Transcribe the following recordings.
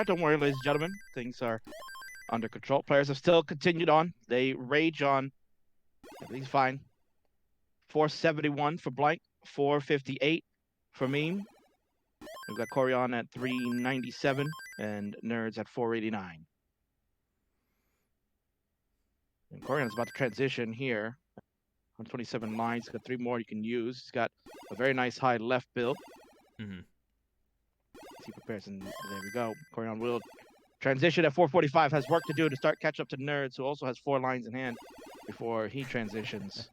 Don't worry, ladies and gentlemen. Things are under control. Players have still continued on. They rage on. Everything's fine. 471 for Blank. 458 for Meme. We've got Koryan at 397 and Nerds at 489. And Koryan's about to transition here. 127 lines. He's got 3 more you can use. He's got a very nice high left build. Mm-hmm. He prepares, and there we go. Koryan will transition at 445. Has work to do to start catch up to Nerds, who also has 4 lines in hand before he transitions.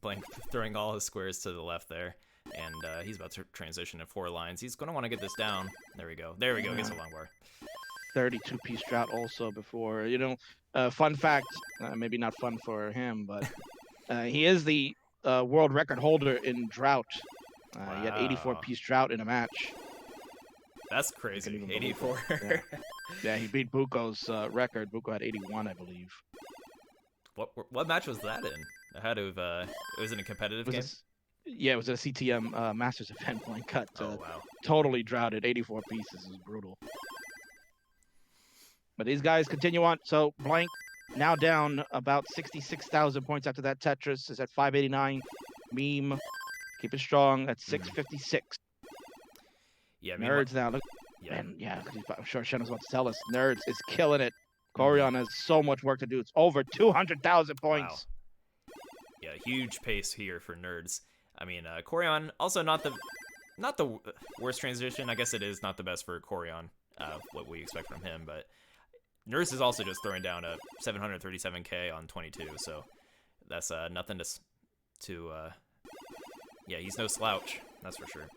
Blank throwing all his squares to the left there, and he's about to transition at 4 lines. He's going to want to get this down. There we go. There we go. Gets a long bar. 32-piece drought also before. Fun fact, maybe not fun for him, but he is the world record holder in drought. Wow. He had 84-piece drought in a match. That's crazy. 84. Yeah, he beat Buko's record. Buko had 81, I believe. What match was that in? I had to have, it was in a competitive game? Yeah, it was a CTM Masters event. Blank cut. Oh, wow. Totally droughted. 84 pieces. Is brutal. But these guys continue on. So Blank now down about 66,000 points after that. Tetris is at 589. Meme, keep it strong at 656. Yeah, Nerds now. Look, yeah. Man, yeah, I'm sure Shen was about to tell us. Nerds is killing it. Koryan has so much work to do. It's over 200,000 points. Wow. Yeah, huge pace here for Nerds. I mean, Koryan also not the worst transition. I guess it is not the best for Koryan, what we expect from him. But Nerds is also just throwing down a 737k on 22, so that's nothing to yeah, he's no slouch. That's for sure.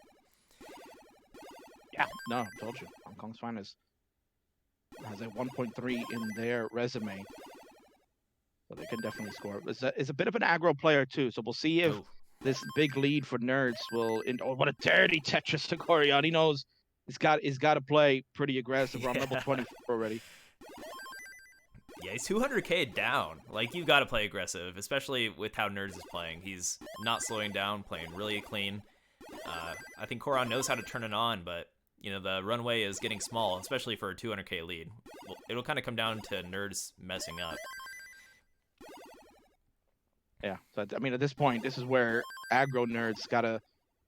Yeah, no, I told you. Hong Kong's finest has a 1.3 in their resume. So they can definitely score. It's a bit of an aggro player, too. So we'll see if this big lead for Nerds will... Oh, what a dirty Tetris to Koryan. He knows he's got to play pretty aggressive. We're on level 24 already. Yeah, he's 200k down. Like, you've got to play aggressive, especially with how Nerds is playing. He's not slowing down, playing really clean. I think Koryan knows how to turn it on, but... the runway is getting small, especially for a 200k lead. Well, it'll kind of come down to Nerds messing up. Yeah, so I mean, at this point, this is where aggro Nerds gotta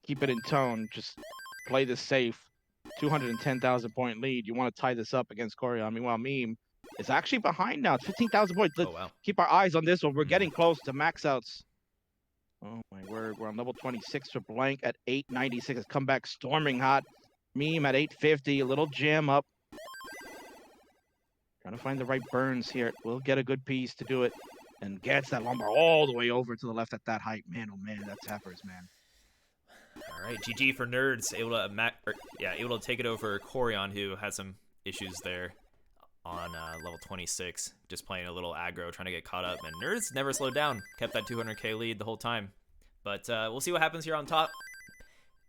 keep it in tone. Just play this safe. 210,000 point lead. You want to tie this up against Koryan. Meanwhile, Meme is actually behind now. It's 15,000 points. Let's keep our eyes on this one. We're getting close to max outs. Oh my word, we're on level 26 for Blank at 896. It's come back storming hot. Meme at 850, a little jam up. Trying to find the right burns here. We'll get a good piece to do it. And gets that lumbar all the way over to the left at that height. Man, oh man, that's Heifers, man. All right, GG for Nerds. Able to take it over Koryan, who had some issues there on level 26. Just playing a little aggro, trying to get caught up. And Nerds never slowed down. Kept that 200k lead the whole time. But we'll see what happens here on top.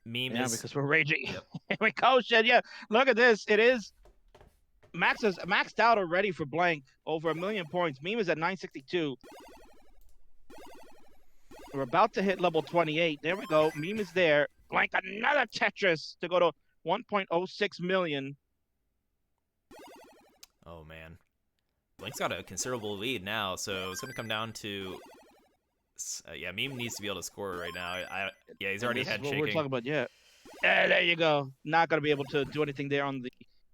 Meme is... because we're raging. Yep. Here we go, Shed. Yeah, look at this. It is maxed out already for Blank. Over 1 million points. Meme is at 962. We're about to hit level 28. There we go. Meme is there. Blank another Tetris to go to 1.06 million. Oh, man. Blank's got a considerable lead now, so it's going to come down to... yeah, Meme needs to be able to score right now. Yeah, he's already head shaking. We're talking about, yeah. There you go. Not going to be able to do anything there on the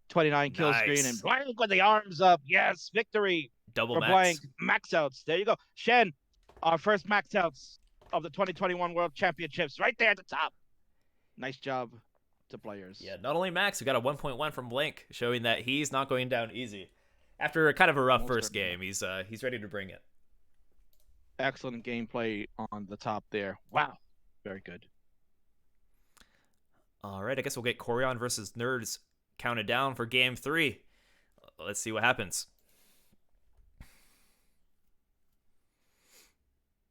29 kill screen. And Blank with the arms up. Yes, victory. Double for max. Blank. Max outs. There you go. Shen, our first max outs of the 2021 World Championships. Right there at the top. Nice job to players. Yeah, not only max, we got a 1.1 from Blank, showing that he's not going down easy. After kind of a rough first game, he's ready to bring it. Excellent gameplay on the top there. Wow. Very good. All right, I guess we'll get Koryan versus Nerds counted down for game 3. Let's see what happens.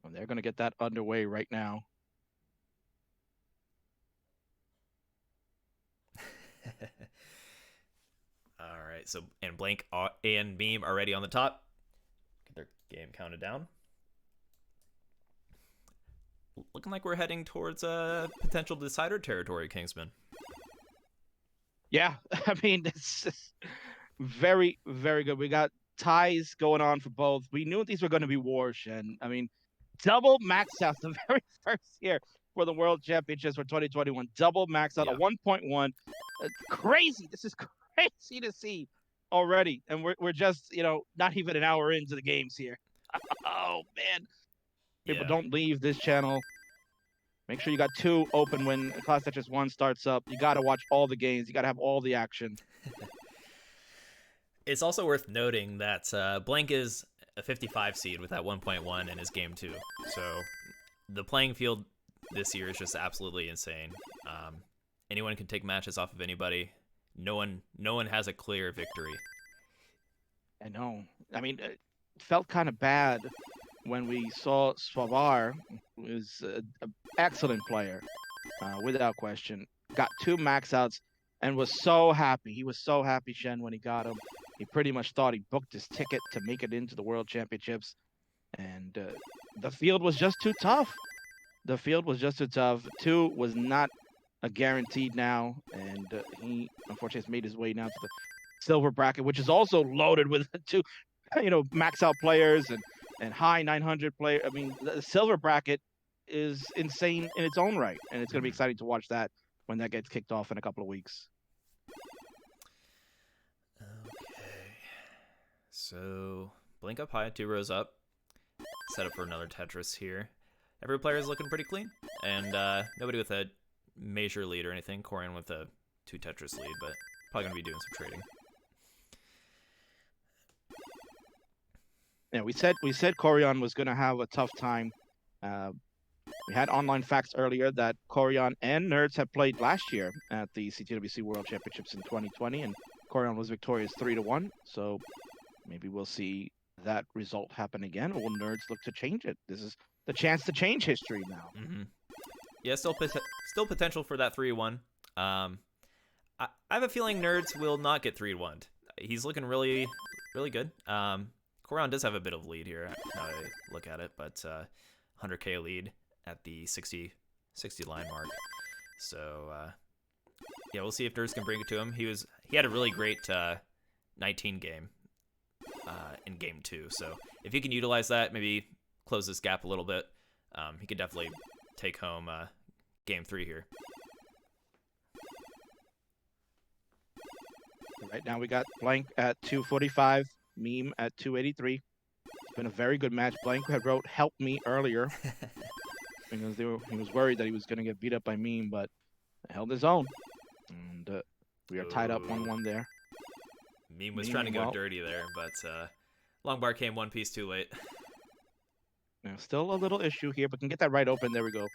And they're going to get that underway right now. All right, so and Blank and Meme already on the top. Get their game counted down. Looking like we're heading towards a potential decider territory, Kingsman. Yeah, I mean, it's just very, very good. We got ties going on for both. We knew these were going to be wars, and I mean, double max out the very first year for the World Championships for 2021. Double max out a Yeah. 1.1. Crazy. This is crazy to see already, and we're just not even an hour into the games here. Oh man, people Yeah. don't leave this channel. Make sure you got 2 open when Classic Tetris 1 starts up. You got to watch all the games. You got to have all the action. It's also worth noting that Blank is a 55 seed with that 1.1 in his game 2. So the playing field this year is just absolutely insane. Anyone can take matches off of anybody. No one has a clear victory. I know. I mean, it felt kind of bad when we saw Swavar, who is an excellent player, without question. Got 2 max outs and was so happy. He was so happy, Shen, when he got him. He pretty much thought he booked his ticket to make it into the World Championships. And the field was just too tough. The field was just too tough. 2 was not a guaranteed now. And he, unfortunately, has made his way now to the silver bracket, which is also loaded with 2, max out players and high 900 player. I mean, the silver bracket is insane in its own right, and it's going to be exciting to watch that when that gets kicked off in a couple of weeks. Okay. So Blink up high, 2 rows up. Set up for another Tetris here. Every player is looking pretty clean, and nobody with a major lead or anything. Koryan with a 2 Tetris lead, but probably gonna be doing some trading. Yeah, we said Koryan was going to have a tough time. We had online facts earlier that Koryan and Nerds have played last year at the CTWC World Championships in 2020, and Koryan was victorious 3-1. So maybe we'll see that result happen again, or will Nerds look to change it? This is the chance to change history now. Mm-hmm. Yeah, still potential for that 3-1. I have a feeling Nerds will not get 3-1. He's looking really, really good. Koryan does have a bit of lead here, now I look at it, but 100k lead at the 60 line mark. So yeah, we'll see if Nerds can bring it to him. He had a really great 19 game in game 2. So if he can utilize that, maybe close this gap a little bit, he could definitely take home game 3 here. Right now we got Blank at 245, Meme at 283. It's been a very good match. Blank had wrote "help me" earlier because he was worried that he was going to get beat up by Meme, but held his own. And we are tied up 1-1 there. Meme was trying to go dirty there, but long bar came one piece too late. Now, still a little issue here, but can get that right open. There we go.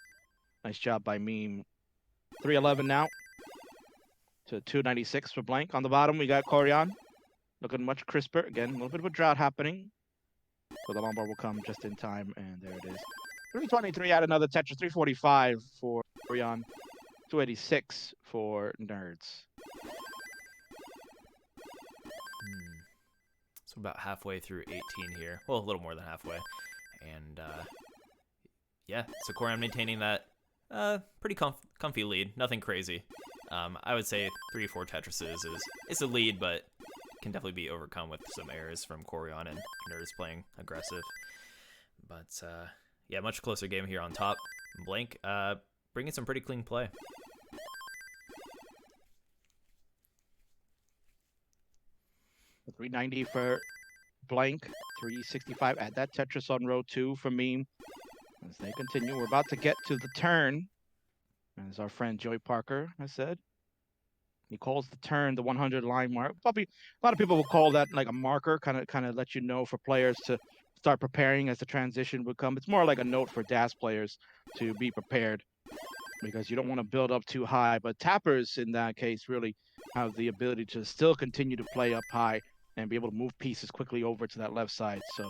Nice job by Meme. 311 now to 296 for Blank. On the bottom, we got Koryan. Looking much crisper. Again, a little bit of a drought happening. So the long bar will come just in time, and there it is. 323 out another Tetris. 345 for Koryan. 286 for Nerds. So about halfway through 18 here. Well, a little more than halfway. And yeah, so Koryan maintaining that pretty comfy lead. Nothing crazy. I would say 3-4 Tetrises is a lead, but can definitely be overcome with some errors from Koryan and Nerds playing aggressive. But yeah, much closer game here on top. Blank bringing some pretty clean play. $390 for Blank, $365. Add that Tetris on row 2 for Meme. As they continue, we're about to get to the turn. As our friend Joey Parker has said, he calls the turn the 100 line mark. Probably a lot of people will call that like a marker, kind of let you know for players to start preparing as the transition would come. It's more like a note for DAS players to be prepared, because you don't want to build up too high. But tappers in that case really have the ability to still continue to play up high and be able to move pieces quickly over to that left side. So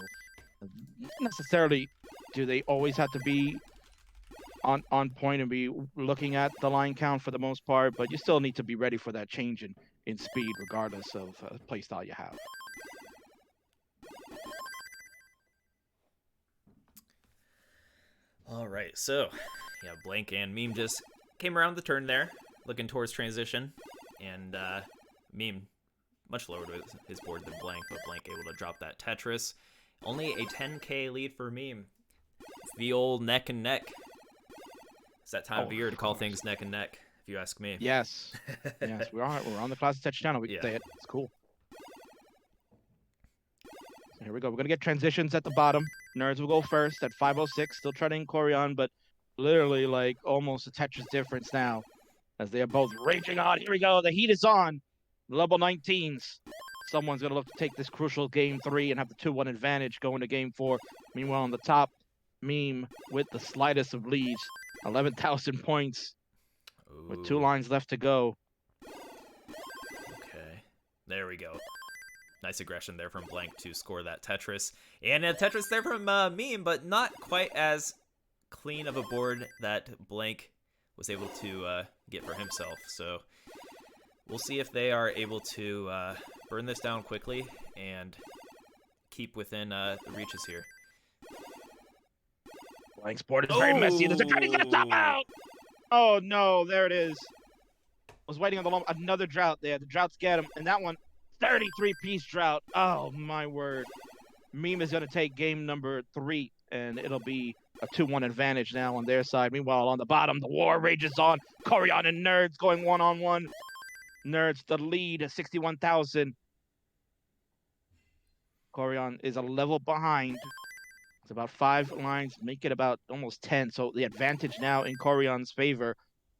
not necessarily do they always have to be on point and be looking at the line count for the most part, but you still need to be ready for that change in speed regardless of play style you have. All right, so yeah, Blank and Meme just came around the turn there, looking towards transition. And Meme much lower to his board than Blank, but Blank able to drop that Tetris. Only a 10k lead for Meme. It's the old neck and neck. It's that time of year to call things neck and neck, if you ask me. Yes. Yes, we're on the Classic Tetris channel. We can say it. It's cool. So here we go. We're going to get transitions at the bottom. Nerds will go first at 506. Still treading Koryan, but literally like almost a Tetris difference now as they are both raging on. Here we go. The heat is on. Level 19s. Someone's going to look to take this crucial game 3 and have the 2-1 advantage going to game 4. Meanwhile, on the top, Meme with the slightest of leads. 11,000 points. Ooh. With 2 lines left to go. Okay. There we go. Nice aggression there from Blank to score that Tetris. And a Tetris there from Meme, but not quite as clean of a board that Blank was able to get for himself. So we'll see if they are able to burn this down quickly and keep within the reaches here. Blank's board is very messy. There's a try to get a top out! Oh no, there it is. I was waiting on the long, another drought there. The droughts get him, and that one, 33-piece drought. Oh my word. Meme is going to take game number 3, and it'll be a 2-1 advantage now on their side. Meanwhile, on the bottom, the war rages on. Koryan and Nerds going one-on-one. Nerds the lead, 61,000. Koryan is a level behind. It's about 5 lines, make it about almost 10. So the advantage now in Koryan's favor.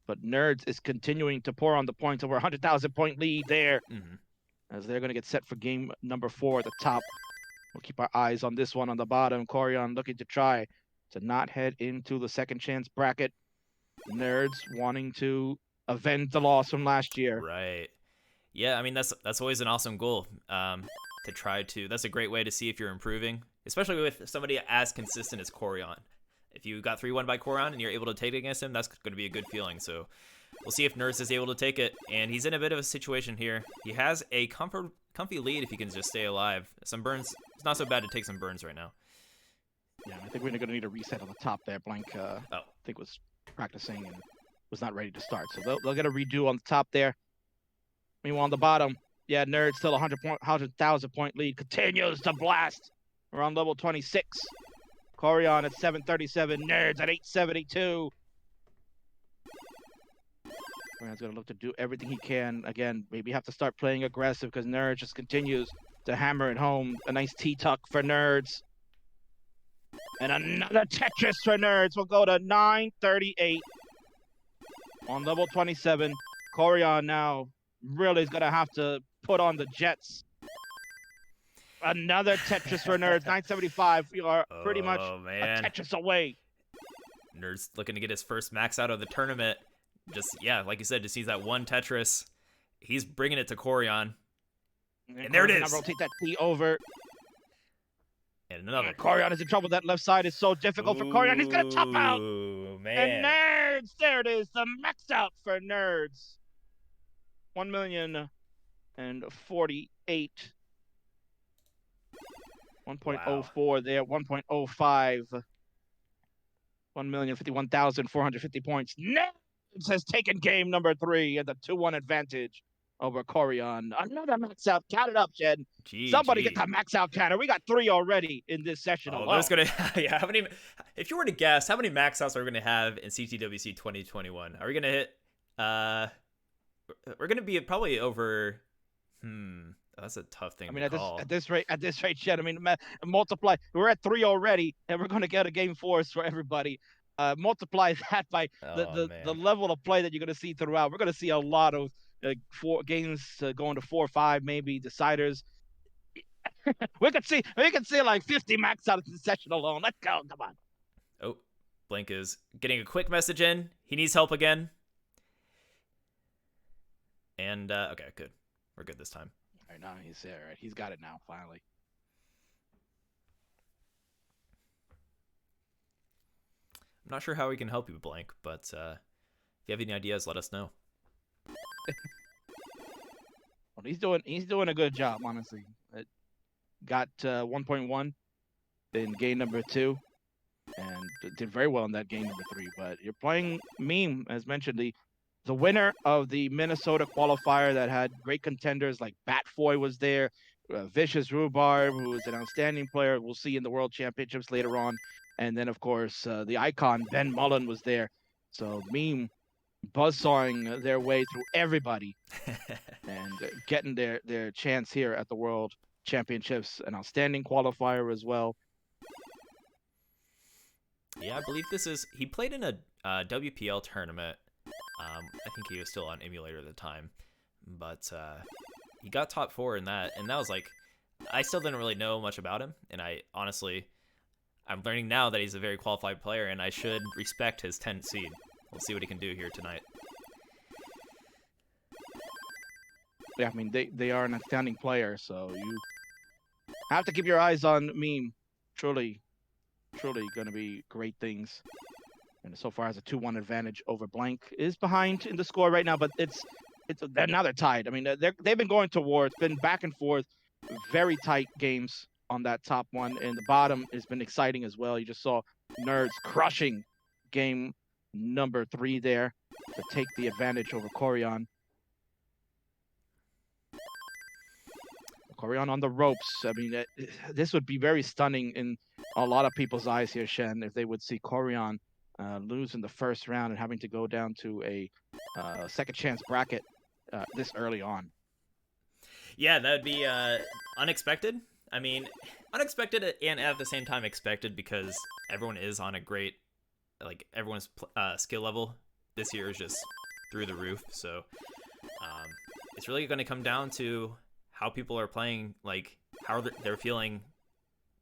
But Nerds is continuing to pour on the points, over 100,000 point lead there. As they're going to get set for game number 4 at the top. We'll keep our eyes on this one on the bottom. Koryan looking to try to not head into the second chance bracket. Nerds wanting to avenge the loss from last year. Right. Yeah, I mean, that's always an awesome goal to try to. That's a great way to see if you're improving, especially with somebody as consistent as Koryan. If you got 3-1 by Koryan and you're able to take it against him, that's going to be a good feeling. So we'll see if Nerds is able to take it. And he's in a bit of a situation here. He has a comfy lead if he can just stay alive. Some burns. It's not so bad to take some burns right now. Yeah, I think we're going to need a reset on the top there. Blank, I think, was practicing and was not ready to start. So they'll get a redo on the top there. Meanwhile, on the bottom, yeah, Nerds still 100,000 point lead. Continues to blast. We're on level 26. Koryan at 737. Nerds at 872. Koryan's going to look to do everything he can. Again, maybe have to start playing aggressive because Nerds just continues to hammer it home. A nice T-tuck for Nerds. And another Tetris for Nerds. We'll go to 938 on level 27. Koryan now really is going to have to put on the jets. Another Tetris for Nerds. 975. We are pretty much a Tetris away. Nerds looking to get his first max out of the tournament. Just, yeah, like you said, just sees that one Tetris. He's bringing it to Koryan. And there it is. Rotate that T over. And another. Koryan is in trouble. That left side is so difficult for Koryan. He's going to top out. Man. And Nerds, there it is. The max out for Nerds. 1,048. 1.04 there. 1.05. 1,051,450 points. Nerds has taken game number 3 at the 2-1 advantage over Koryan. Another max out. Count it up, Jen. Somebody get that max out counter. We got 3 already in this session alone. There's gonna, yeah. How many? If you were to guess, how many max outs are we gonna have in CTWC 2021? Are we gonna hit? We're gonna be probably over. That's a tough thing. I mean, at this rate, Jen. I mean, multiply. We're at 3 already, and we're gonna get a game 4 for everybody. Multiply that by the level of play that you're gonna see throughout. We're gonna see a lot of 4 games going to 4 or 5, maybe deciders. we could see like 50 max out of the session alone. Let's go. Come on. Oh, Blank is getting a quick message in. He needs help again. And okay, good. We're good this time. All right, now he's there. Right, he's got it now. Finally. I'm not sure how we can help you, Blank, but if you have any ideas, let us know. Well, he's doing a good job, honestly. Got 1.1 in game number 2, and did very well in that game number 3. But you're playing Meme, as mentioned, the the winner of the Minnesota qualifier that had great contenders like Batfoy was there, Vicious Rhubarb, who is an outstanding player we'll see in the World Championships later on. And then, of course, the icon Ben Mullen was there. So Meme buzzsawing their way through everybody and getting their chance here at the World Championships. An outstanding qualifier as well. Yeah, I believe he played in a WPL tournament. I think he was still on emulator at the time, but he got top 4 in that, and that was like, I still didn't really know much about him, and I'm learning now that he's a very qualified player, and I should respect his 10th seed. We'll see what he can do here tonight. Yeah, I mean, they are an outstanding player, so you have to keep your eyes on Meme. Truly going to be great things. And so far has a 2-1 advantage over Blank. Is behind in the score right now, but now they're tied. I mean, they've been going to war. It's been back and forth, very tight games on that top one, and the bottom has been exciting as well. You just saw Nerds crushing game number 3 there to take the advantage over Koryan. Koryan on the ropes. I mean, this would be very stunning in a lot of people's eyes here, Shen, if they would see Koryan lose in the first round and having to go down to a second chance bracket this early on. Yeah, that would be unexpected. I mean, unexpected and at the same time expected, because everyone is on a great, like, everyone's skill level this year is just through the roof. So it's really going to come down to how people are playing, like how they're feeling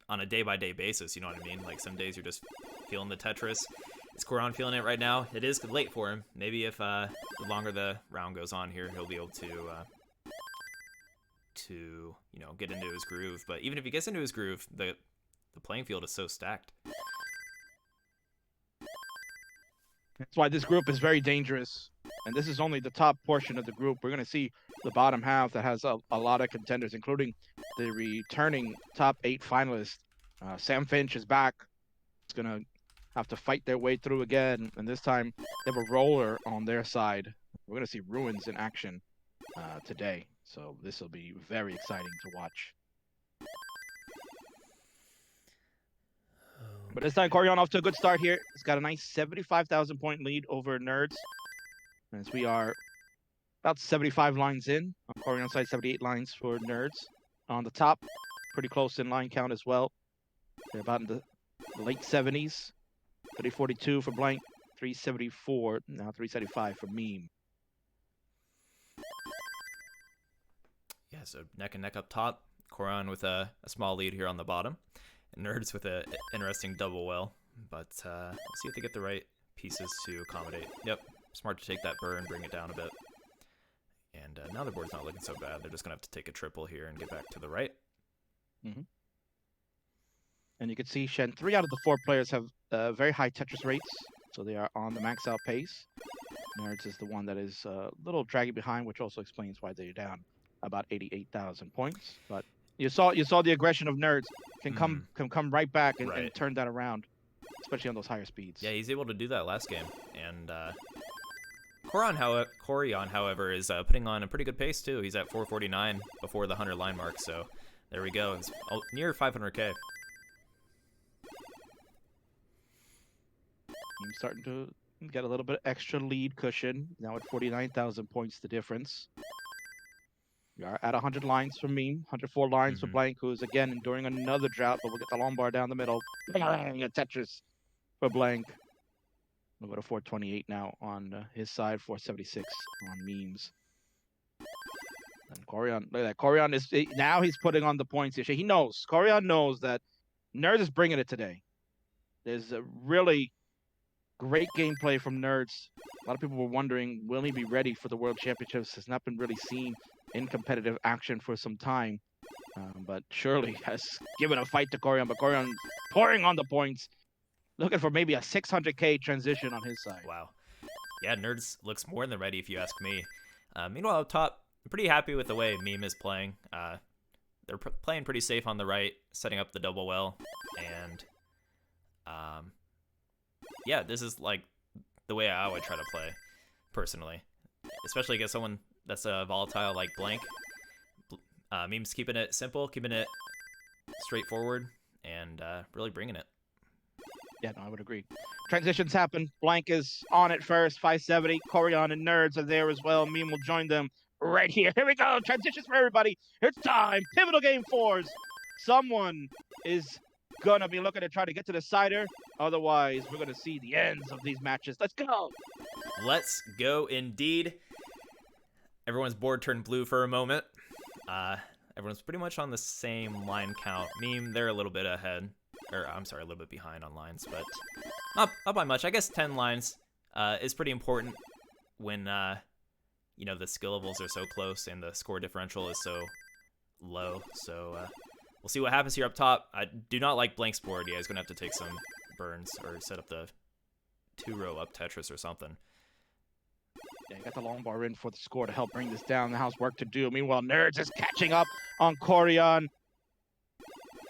on a day-by-day basis. You know what I mean? Like, some days you're just feeling the Tetris. Is Koryan feeling it right now? It is late for him. Maybe if the longer the round goes on here, he'll be able to get into his groove. But even if he gets into his groove, the playing field is so stacked. That's why this group is very dangerous. And this is only the top portion of the group. We're going to see the bottom half that has a lot of contenders, including the returning top 8 finalist. Sam Finch is back. It's going to have to fight their way through again. And this time, they have a roller on their side. We're going to see Ruins in action today. So this will be very exciting to watch. But this time, Koryan off to a good start here. He's got a nice 75,000 point lead over Nerds. As we are about 75 lines in. On Koryan's side, 78 lines for Nerds. On the top, pretty close in line count as well. They're about in the late 70s. 342 for Blank, 374, now 375 for Meme. Yeah, so neck and neck up top. Koryan with a small lead here on the bottom. And Nerds with an interesting double well. But let's see if they get the right pieces to accommodate. Yep, smart to take that burn, bring it down a bit. And now the board's not looking so bad. They're just going to have to take a triple here and get back to the right. Mm-hmm. And you can see, Shen, 3 out of the 4 players have very high Tetris rates. So they are on the max out pace. Nerds is the one that is a little draggy behind, which also explains why they're down about 88,000 points. But you saw the aggression of Nerds can come right back and turn that around, especially on those higher speeds. Yeah, he's able to do that last game. And Koryan, however, is putting on a pretty good pace too. He's at 449 before the 100 line mark. So there we go. It's near 500K. I'm starting to get a little bit extra lead cushion. Now at 49,000 points, the difference. We are at 100 lines for Meme, 104 lines for Blank, who is again enduring another drought, but we'll get the Lombard down the middle. Tetris for Blank. We'll go to 428 now on his side, 476 on Memes. And Koryan, look at that. Koryan is now he's putting on the points here. He knows. Koryan knows that Nerds is bringing it today. There's a really great gameplay from Nerds. A lot of people were wondering, will he be ready for the World Championships? Has not been really seen in competitive action for some time. But surely has given a fight to Koryan. But Koryan pouring on the points. Looking for maybe a 600K transition on his side. Wow. Yeah, Nerds looks more than ready if you ask me. Meanwhile, up top, I'm pretty happy with the way Meme is playing. They're playing pretty safe on the right, setting up the double well. And yeah, this is like the way I would try to play, personally. especially against someone that's volatile like Blank. Meme's keeping it simple, keeping it straightforward, and really bringing it. Yeah, no, I would agree. Transitions happen. Blank is on it first, 570. Koryan and Nerds are there as well. Meme will join them right here. Here we go. Transitions for everybody. It's time. Pivotal game fours. Someone is going to be looking to try to get to the cider. Otherwise, we're going to see the ends of these matches. Let's go. Let's go indeed. Everyone's board turned blue for a moment. Everyone's pretty much on the same line count. Meme, they're a little bit ahead. Or, I'm sorry, a little bit behind on lines, but not by much. I guess 10 lines is pretty important when, you know, the skill levels are so close and the score differential is so low. So, we'll see what happens here up top. I do not like Blank's board. Yeah, he's going to have to take some burns or set up the 2-row up Tetris or something. Yeah, you got the long bar in for the score to help bring this down. The house work to do. Meanwhile, Nerds is catching up on Koryan.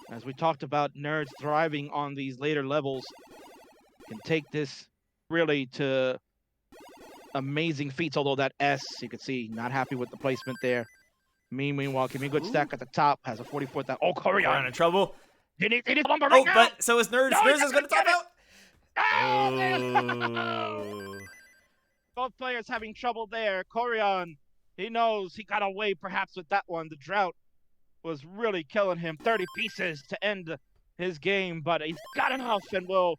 As we talked about, Nerds thriving on these later levels can take this really to amazing feats. Although that S, you can see, not happy with the placement there. Meanwhile, giving a good stack at the top. Has a 44,000. Oh, Koryan in trouble. He needs lumber right now. But so is Nerds. No, Nerds is going to top out. Oh. Both players having trouble there. Koryan, he knows he got away perhaps with that one. The drought was really killing him. 30 pieces to end his game, but he's got enough and will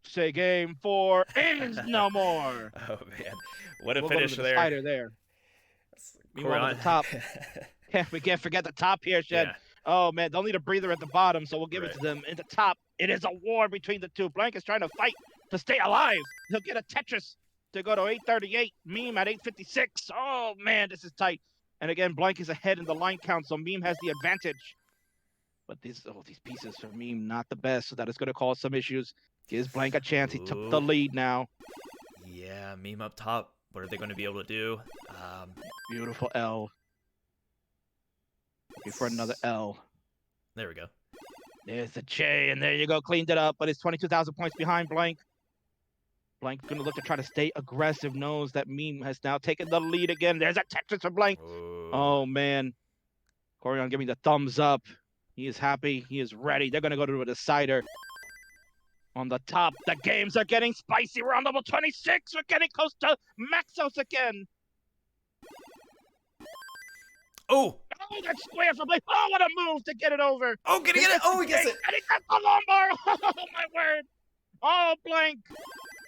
say game 4 is no more. Oh, man. What a we'll finish go to the there. Spider there. Meanwhile, at the top. We can't forget the top here, Shed. Yeah. Oh, man, they'll need a breather at the bottom, so we'll give it to them. In the top, it is a war between the two. Blank is trying to fight to stay alive. He'll get a Tetris to go to 838. Meme at 856. Oh, man, this is tight. And again, Blank is ahead in the line count, so Meme has the advantage. But these pieces for Meme, not the best, so that is going to cause some issues. Gives Blank a chance. He took the lead now. Yeah, Meme up top. What are they going to be able to do? Beautiful L. Looking for another L. There we go. There's the J, and there you go. Cleaned it up, but it's 22,000 points behind Blank. Blank's going to look to try to stay aggressive. Knows that Meme has now taken the lead again. There's a Tetris for Blank. Oh, man. Koryan giving the thumbs up. He is happy. He is ready. They're going to go to a decider. On the top, the games are getting spicy. We're on level 26. We're getting close to Maxos again. Oh, that square for Blank. Oh, what a move to get it over. Oh, can he get it? Oh, he gets it. And he got the long bar. Oh, my word. Oh, Blank.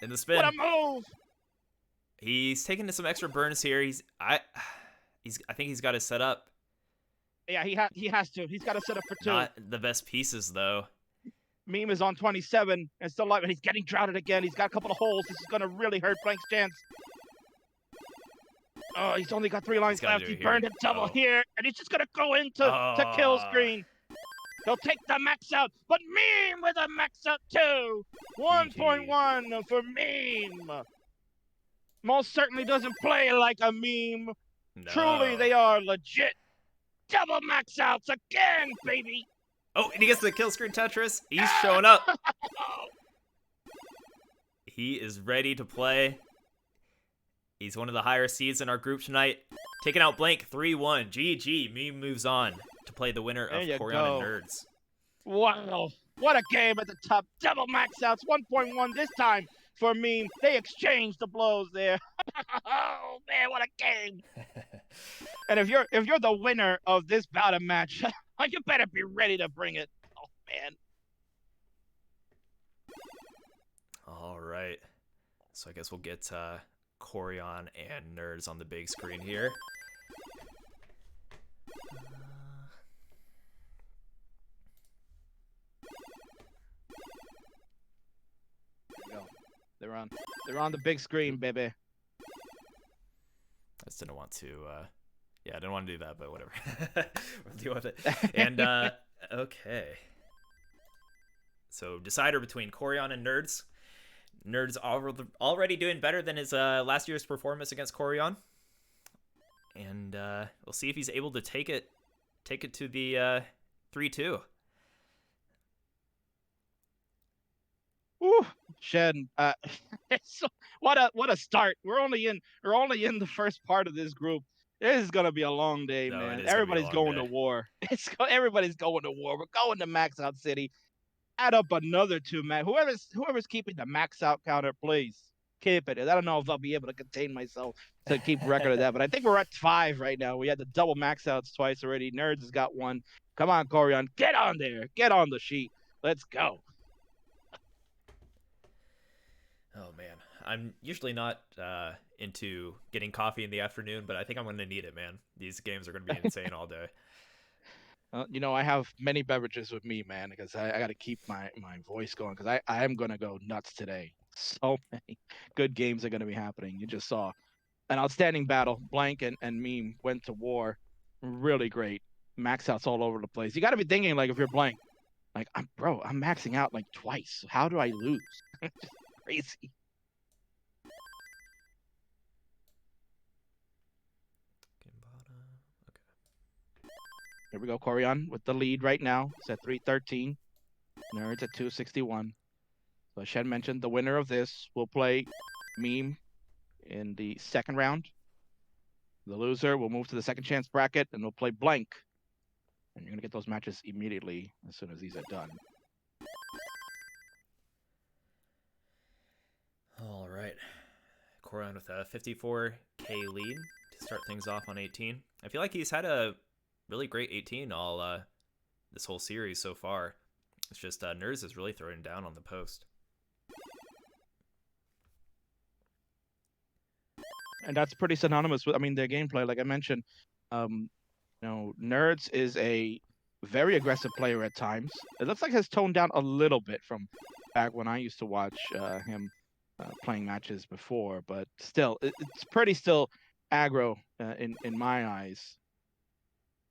In the spin. What a move. He's taking some extra burns here. I think he's got to set up. Yeah, he has to. He's got to set up for 2. Not the best pieces, though. Meme is on 27 and still alive, and he's getting droughted again. He's got a couple of holes. This is going to really hurt Blank's chance. Oh, he's only got 3 lines left. He burned a double here, and he's just going to go into to kill screen. He'll take the max out, but Meme with a max out too. 1.1 for Meme. Most certainly doesn't play like a Meme. No. Truly, they are legit. Double max outs again, baby. Oh, and he gets the kill screen Tetris. He's showing up. He is ready to play. He's one of the higher seeds in our group tonight. Taking out Blank 3-1. GG. Meme moves on to play the winner of Koryan and Nerds. Wow. What a game at the top. Double max outs. 1.1 this time for Meme. They exchanged the blows there. Oh, man, what a game. And if you're the winner of this bout of match, you better be ready to bring it. Oh, man. All right. So I guess we'll get Koryan and Nerds on the big screen here. There you go. They're on the big screen, baby. I just didn't want to yeah, I didn't want to do that, but whatever. We'll deal with it. And okay. So decider between Koryan and Nerds. Nerds already doing better than his last year's performance against Koryan. And we'll see if he's able to take it to the 3-2. Ooh, Shen, so, what a start. We're only in the first part of this group. This is gonna be a long day, No, it man. is gonna be a Everybody's long going to day. war. Everybody's going to war. We're going to Max Out City. Add up another two, man. Whoever's keeping the max out counter, please keep it. I don't know if I'll be able to contain myself to keep record of that, but I think we're at 5 right now. We had the double max outs twice already. Nerds has got one. Come on, Koryan, get on there. Get on the sheet. Let's go. Oh man, I'm usually not into getting coffee in the afternoon, but I think I'm gonna need it, man. These games are gonna be insane all day. I have many beverages with me, man, because I got to keep my voice going because I am going to go nuts today. So many good games are going to be happening. You just saw an outstanding battle. Blank and Meme went to war. Really great. Max outs all over the place. You got to be thinking, like, if you're Blank, like, I'm maxing out like twice. How do I lose? Just crazy. Here we go. Koryan with the lead right now. It's at 313. Nerds at 261. So as Shen mentioned, the winner of this will play Meme in the second round. The loser will move to the second chance bracket and will play Blank. And you're going to get those matches immediately as soon as these are done. All right. Koryan with a 54K lead to start things off on 18. I feel like he's had a really great 18 all this whole series so far. It's just Nerdzzzz is really throwing down on the post. And that's pretty synonymous with, their gameplay. Like I mentioned, Nerdzzzz is a very aggressive player at times. It looks like has toned down a little bit from back when I used to watch him playing matches before, but still, it's pretty still aggro in my eyes.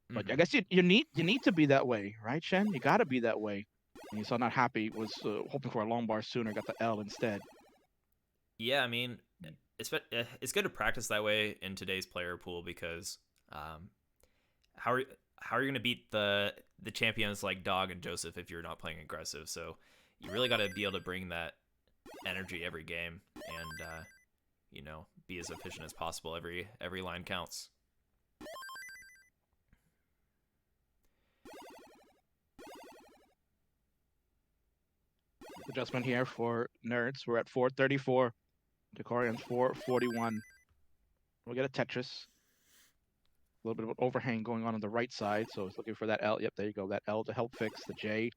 But I guess you need to be that way, right, Shen? You got to be that way. And you saw not happy, was hoping for a long bar sooner, got the L instead. Yeah, I mean, it's good to practice that way in today's player pool because how are you going to beat the champions like Dog and Joseph if you're not playing aggressive? So you really got to be able to bring that energy every game and be as efficient as possible. Every line counts. Adjustment here for Nerds. We're at 434. To Koryan's 441. We'll get a Tetris. A little bit of an overhang going on the right side, so it's looking for that L. Yep, there you go. That L to help fix the J.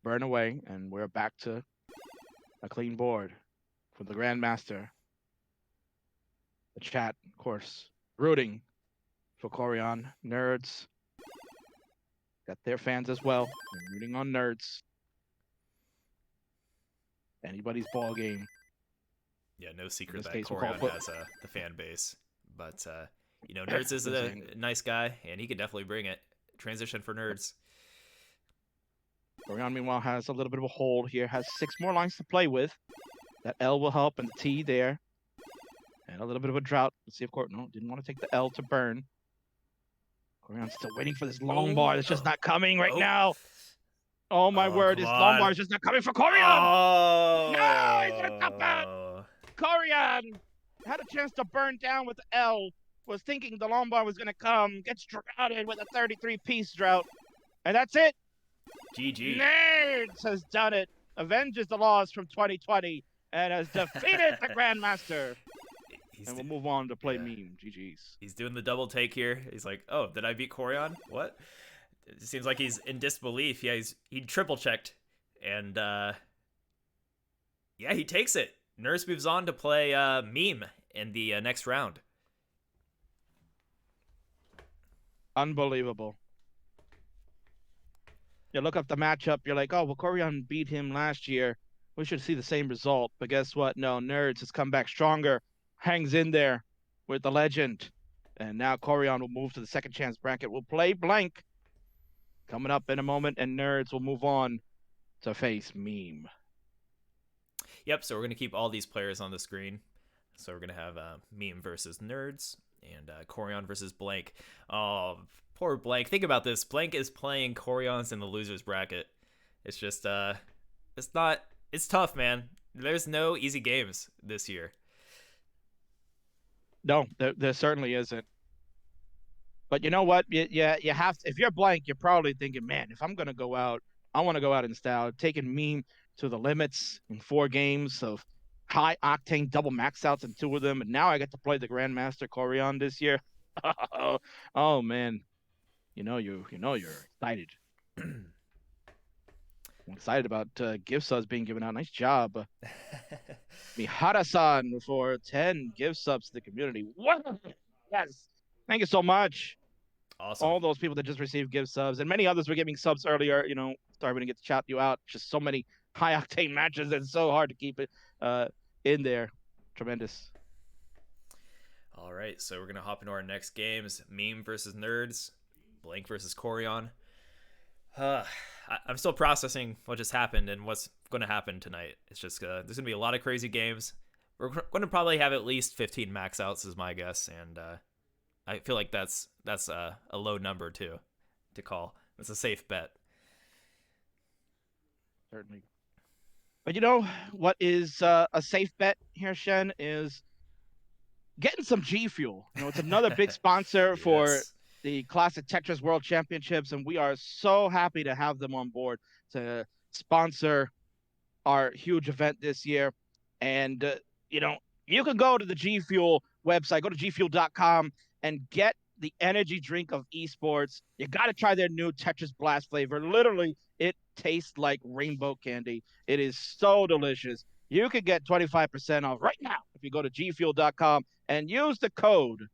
Burn away, and we're back to a clean board for the Grandmaster. The chat, of course, rooting for Koryan. Nerds got their fans as well. They're rooting on Nerds. Anybody's ball game. Yeah, no secret that Koryan has the fan base, but Nerdzzzz is a nice guy, and he could definitely bring it. Transition for Nerdzzzz. Koryan, meanwhile, has a little bit of a hold here. Has 6 more lines to play with. That L will help, and the T there. And a little bit of a drought. Let's see if Koryan... No, didn't want to take the L to burn. Koryan's still waiting for this long bar that's just not coming right now. Oh, my word. This long bar is just not coming for Koryan. Oh. No, he's going to top out. Koryan had a chance to burn down with the L. Was thinking the long bar was going to come. Gets droughted with a 33-piece drought. And that's it. GG. Nerdzzzz has done it. Avenges the loss from 2020 and has defeated the Grandmaster. And we'll move on to play Meme. GG's. He's doing the double take here. He's like, oh, did I beat Koryan? What? It seems like he's in disbelief. Yeah, he triple checked. And he takes it. Nerdzzzz moves on to play Meme in the next round. Unbelievable. You look up the matchup, you're like, oh, well, Koryan beat him last year. We should see the same result. But guess what? No, Nerdzzzz has come back stronger. Hangs in there with the legend. And now Koryan will move to the second chance bracket. We'll play Blank coming up in a moment, and Nerdzzzz will move on to face Meme. Yep, so we're going to keep all these players on the screen. So we're going to have Meme versus Nerdzzzz and Koryan versus Blank. Oh, poor Blank. Think about this. Blank is playing Koryan's in the loser's bracket. It's just, it's tough, man. there's no easy games this year. No, there certainly isn't. But you know what? You have to, if you're blank, you're probably thinking, man, if I'm gonna go out, I want to go out in style, taking meme to the limits in 4 games of high octane double max outs in 2 of them, and now I get to play the Grandmaster Koryan this year. Oh man, you're excited. I'm excited about gift subs being given out. Nice job, Mihara-san, for 10 gift subs to the community. What? Yes, thank you so much. Awesome. All those people that just received gift subs, and many others were giving subs earlier. Sorry we didn't get to shout you out. Just so many high octane matches. It's so hard to keep it in there. Tremendous. All right, so we're gonna hop into our next games: Meme versus Nerds, Blank versus Koryan. I'm still processing what just happened and what's going to happen tonight. It's just there's going to be a lot of crazy games. We're going to probably have at least 15 max outs, is my guess, and I feel like that's a low number too to call. It's a safe bet. Certainly. But what is a safe bet here, Shen, is getting some G Fuel. It's another big sponsor Yes. for the Classic Tetris World Championships, and we are so happy to have them on board to sponsor our huge event this year. And, you can go to the G Fuel website, go to gfuel.com and get the energy drink of esports. You got to try their new Tetris Blast flavor. Literally, it tastes like rainbow candy. It is so delicious. You can get 25% off right now if you go to gfuel.com and use the code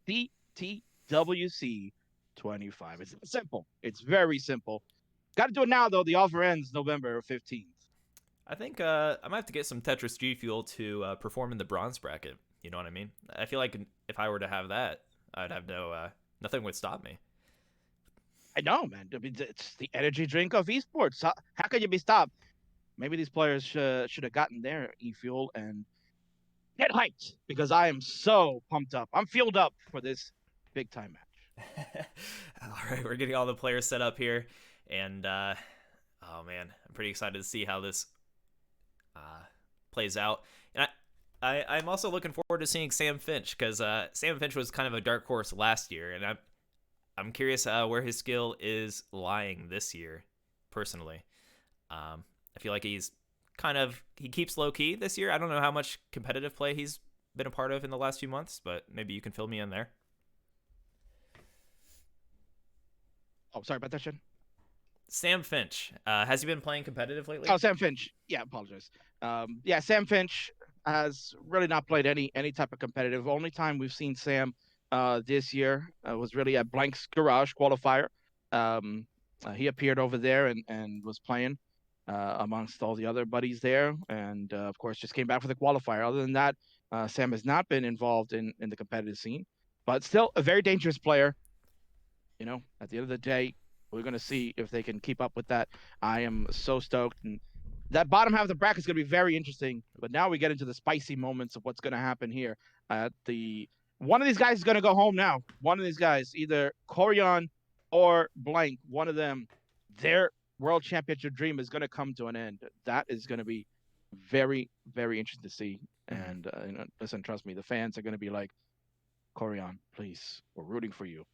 CTWC25. It's simple. It's very simple. Got to do it now, though. The offer ends November 15th. I think I might have to get some Tetris G Fuel to perform in the bronze bracket. You know what I mean? I feel like if I were to have that, I'd have nothing would stop me. I know, man. I mean, it's the energy drink of esports. How could you be stopped? Maybe these players should have gotten their e-fuel and get hyped, because I am so pumped up. I'm fueled up for this big time match. All right, we're getting all the players set up here, and oh man, I'm pretty excited to see how this plays out. And I'm also looking forward to seeing Sam Finch, because Sam Finch was kind of a dark horse last year, and I'm curious where his skill is lying this year, personally. I feel like he keeps low key this year. I don't know how much competitive play he's been a part of in the last few months, but maybe you can fill me in there. Oh, sorry about that, Shen. Sam Finch, has he been playing competitive lately? Oh, Sam Finch. Yeah, apologize. Yeah, Sam Finch has really not played any type of competitive. Only time we've seen Sam this year was really at Blank's Garage qualifier. He appeared over there and was playing amongst all the other buddies there, and of course just came back for the qualifier. Other than that, Sam has not been involved in the competitive scene, but still a very dangerous player. At the end of the day, we're going to see if they can keep up with that. I am so stoked, and that bottom half of the bracket is going to be very interesting. But now we get into the spicy moments of what's going to happen here. One of these guys is going to go home now. One of these guys, either Koryan or Blank, one of them, their world championship dream is going to come to an end. That is going to be very, very interesting to see. And listen, trust me, the fans are going to be like, Koryan, please, we're rooting for you.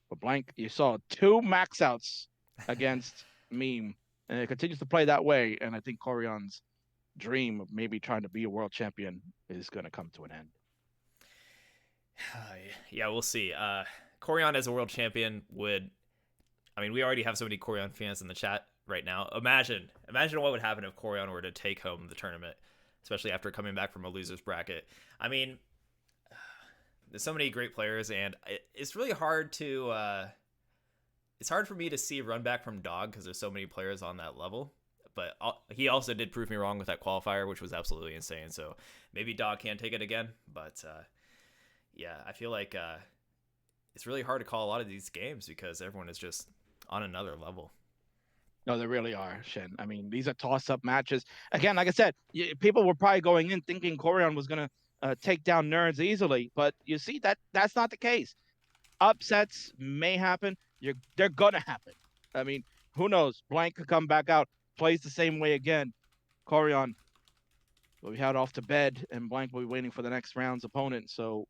But Blank, you saw 2 max outs against Meme, and it continues to play that way. And I think Koryan's dream of maybe trying to be a world champion is going to come to an end. Yeah, we'll see. Koryan as a world champion we already have so many Koryan fans in the chat right now. Imagine what would happen if Koryan were to take home the tournament, especially after coming back from a loser's bracket. I mean, there's so many great players, and it's really hard to it's hard for me to see a run back from Dog, because there's so many players on that level. But he also did prove me wrong with that qualifier, which was absolutely insane. So maybe Dog can take it again. But yeah, I feel like it's really hard to call a lot of these games because everyone is just on another level. No, they really are, Shen. I mean, these are toss-up matches. Again, like I said, people were probably going in thinking Koryan was going to take down Nerds easily, but you see that's not the case. Upsets may happen. They're going to happen. I mean, who knows? Blank could come back out, plays the same way again. Koryan, we head off to bed, and Blank will be waiting for the next round's opponent. So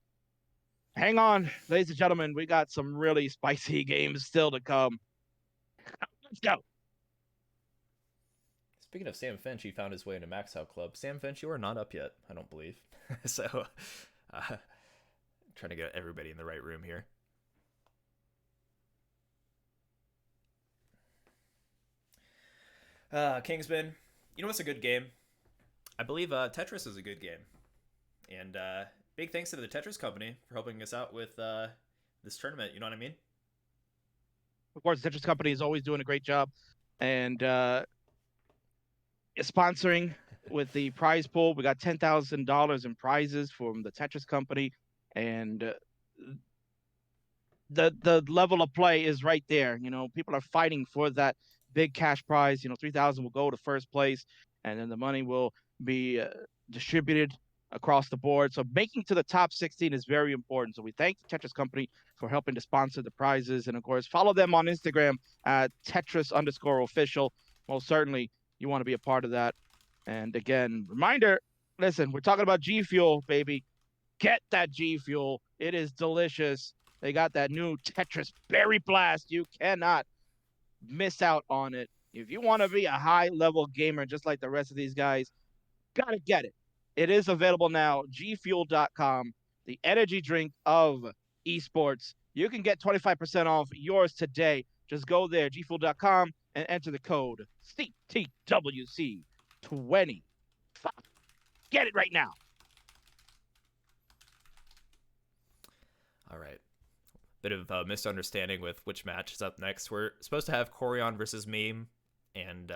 hang on, ladies and gentlemen. We got some really spicy games still to come. Let's go. Speaking of Sam Finch, he found his way into Max Out Club. Sam Finch, you are not up yet, I don't believe. So, trying to get everybody in the right room here. Kingsman, you know what's a good game? I believe Tetris is a good game. And big thanks to the Tetris company for helping us out with this tournament, you know what I mean? Of course, the Tetris company is always doing a great job, and sponsoring with the prize pool. We got $10,000 in prizes from the Tetris company, and the level of play is right there. You know, people are fighting for that big cash prize. You know, 3,000 will go to first place, and then the money will be distributed across the board. So making to the top 16 is very important. So we thank the Tetris company for helping to sponsor the prizes, and of course, follow them on Instagram at Tetris_official. Most certainly, you want to be a part of that. And again, reminder: listen, we're talking about G Fuel, baby. Get that G Fuel. It is delicious. They got that new Tetris Berry Blast. You cannot miss out on it. If you want to be a high level gamer, just like the rest of these guys, gotta get it. It is available now. GFuel.com, the energy drink of esports. You can get 25% off yours today. Just go there, gfuel.com, and enter the code CTWC25. Get it right now. All right. Bit of a misunderstanding with which match is up next. We're supposed to have Koryan versus Meme and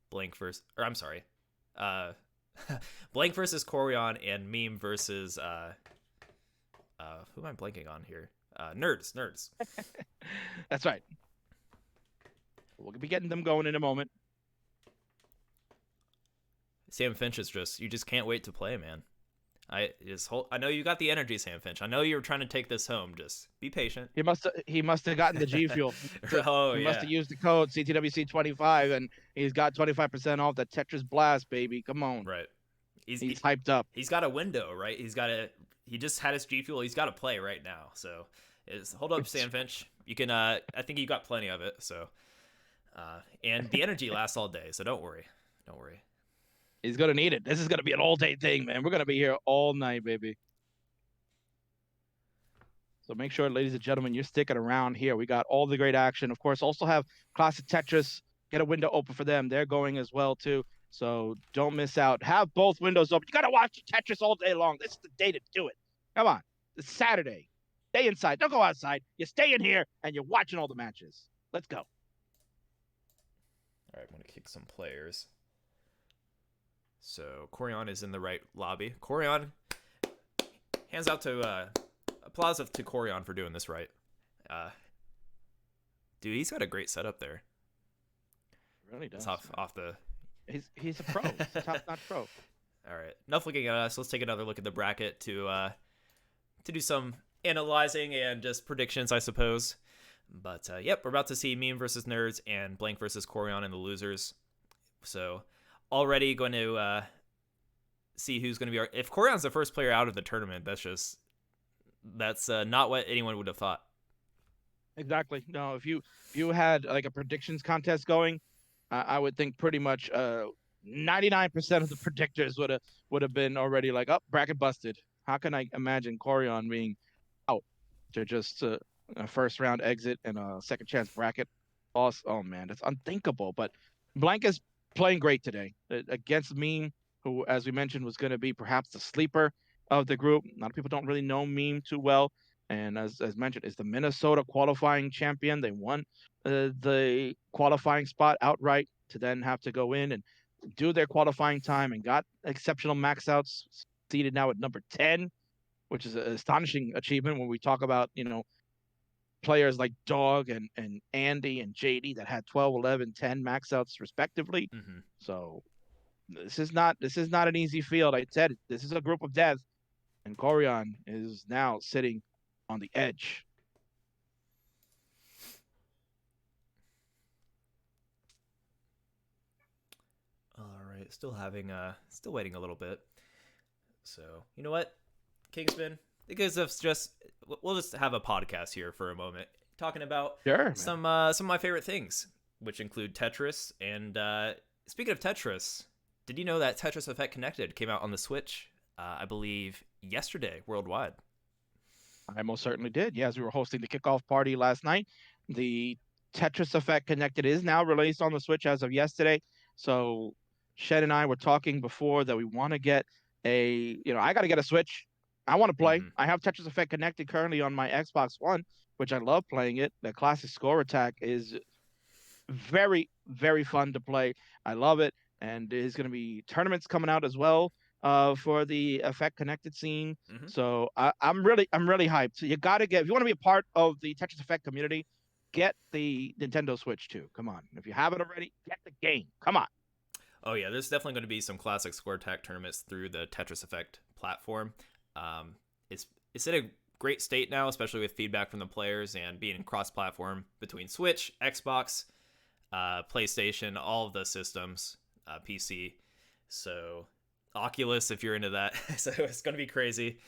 Blank versus... Or I'm sorry. Blank versus Koryan and Meme versus... who am I blanking on here? Nerds. That's right. We'll be getting them going in a moment. Sam Finch is just... You just can't wait to play, man. I know you got the energy, Sam Finch. I know you're trying to take this home. Just be patient. He must have gotten the G Fuel. Oh, he yeah. must have used the code CTWC25, and he's got 25% off the Tetris Blast, baby. Come on. Right. He's hyped up. He's got a window, right? He just had his G Fuel. He's got to play right now. So hold up, Sam Finch. You can I think you got plenty of it. So and the energy lasts all day, so don't worry. He's gonna need it. This is gonna be an all-day thing, man. We're gonna be here all night, baby. So make sure, ladies and gentlemen, you're sticking around here. We got all the great action. Of course, also have Classic Tetris. Get a window open for them. They're going as well, too. So don't miss out. Have both windows open. You got to watch Tetris all day long. This is the day to do it. Come on. It's Saturday. Stay inside. Don't go outside. You stay in here, and you're watching all the matches. Let's go. All right, I'm going to kick some players. So Koryan is in the right lobby. Koryan, hands out to... applause to Koryan for doing this right. Dude, he's got a great setup there. Really does. It's off the... He's a pro. He's a top-notch pro. All right. Enough looking at us. Let's take another look at the bracket to do some analyzing and just predictions, I suppose. But, yep, we're about to see Meme versus Nerds and Blank versus Koryan in the losers. So, already going to see who's going to be... If Koryan's the first player out of the tournament, that's not what anyone would have thought. Exactly. No, if you had like a predictions contest going, I would think pretty much 99% of the predictors would have been already like, oh, bracket busted. How can I imagine Koryan being out to just a first round exit and a second chance bracket loss? Oh man, that's unthinkable. But Blank is playing great today against Meme, who, as we mentioned, was going to be perhaps the sleeper of the group. A lot of people don't really know Meme too well, and as mentioned, is the Minnesota qualifying champion. They won the qualifying spot outright to then have to go in and do their qualifying time and got exceptional max outs, seated now at number 10, which is an astonishing achievement when we talk about, players like Dog and Andy and JD that had 12, 11, 10 max outs respectively. Mm-hmm. So this is not an easy field. I said this is a group of death. And Koryan is now sitting on the edge. All right, still waiting a little bit. So you know what, Kingsman, because we'll just have a podcast here for a moment talking about Sure, man. some of my favorite things, which include Tetris. And speaking of Tetris, did you know that Tetris Effect Connected came out on the Switch, I believe, yesterday worldwide? I most certainly did. Yes, we were hosting the kickoff party last night. The Tetris Effect Connected is now released on the Switch as of yesterday. So Shed and I were talking before that we want to get I got to get a Switch. I want to play. Mm-hmm. I have Tetris Effect Connected currently on my Xbox One, which I love playing it. The classic score attack is very, very fun to play. I love it. And there's going to be tournaments coming out as well for the Effect Connected scene. Mm-hmm. So I'm really hyped. So you got to get, if you want to be a part of the Tetris Effect community, get the Nintendo Switch too. Come on. If you haven't already, get the game. Come on. Oh yeah, there's definitely going to be some classic score attack tournaments through the Tetris Effect platform. It's in a great state now, especially with feedback from the players and being cross-platform between Switch, Xbox, PlayStation, all of the systems, PC. So Oculus, if you're into that. So it's going to be crazy.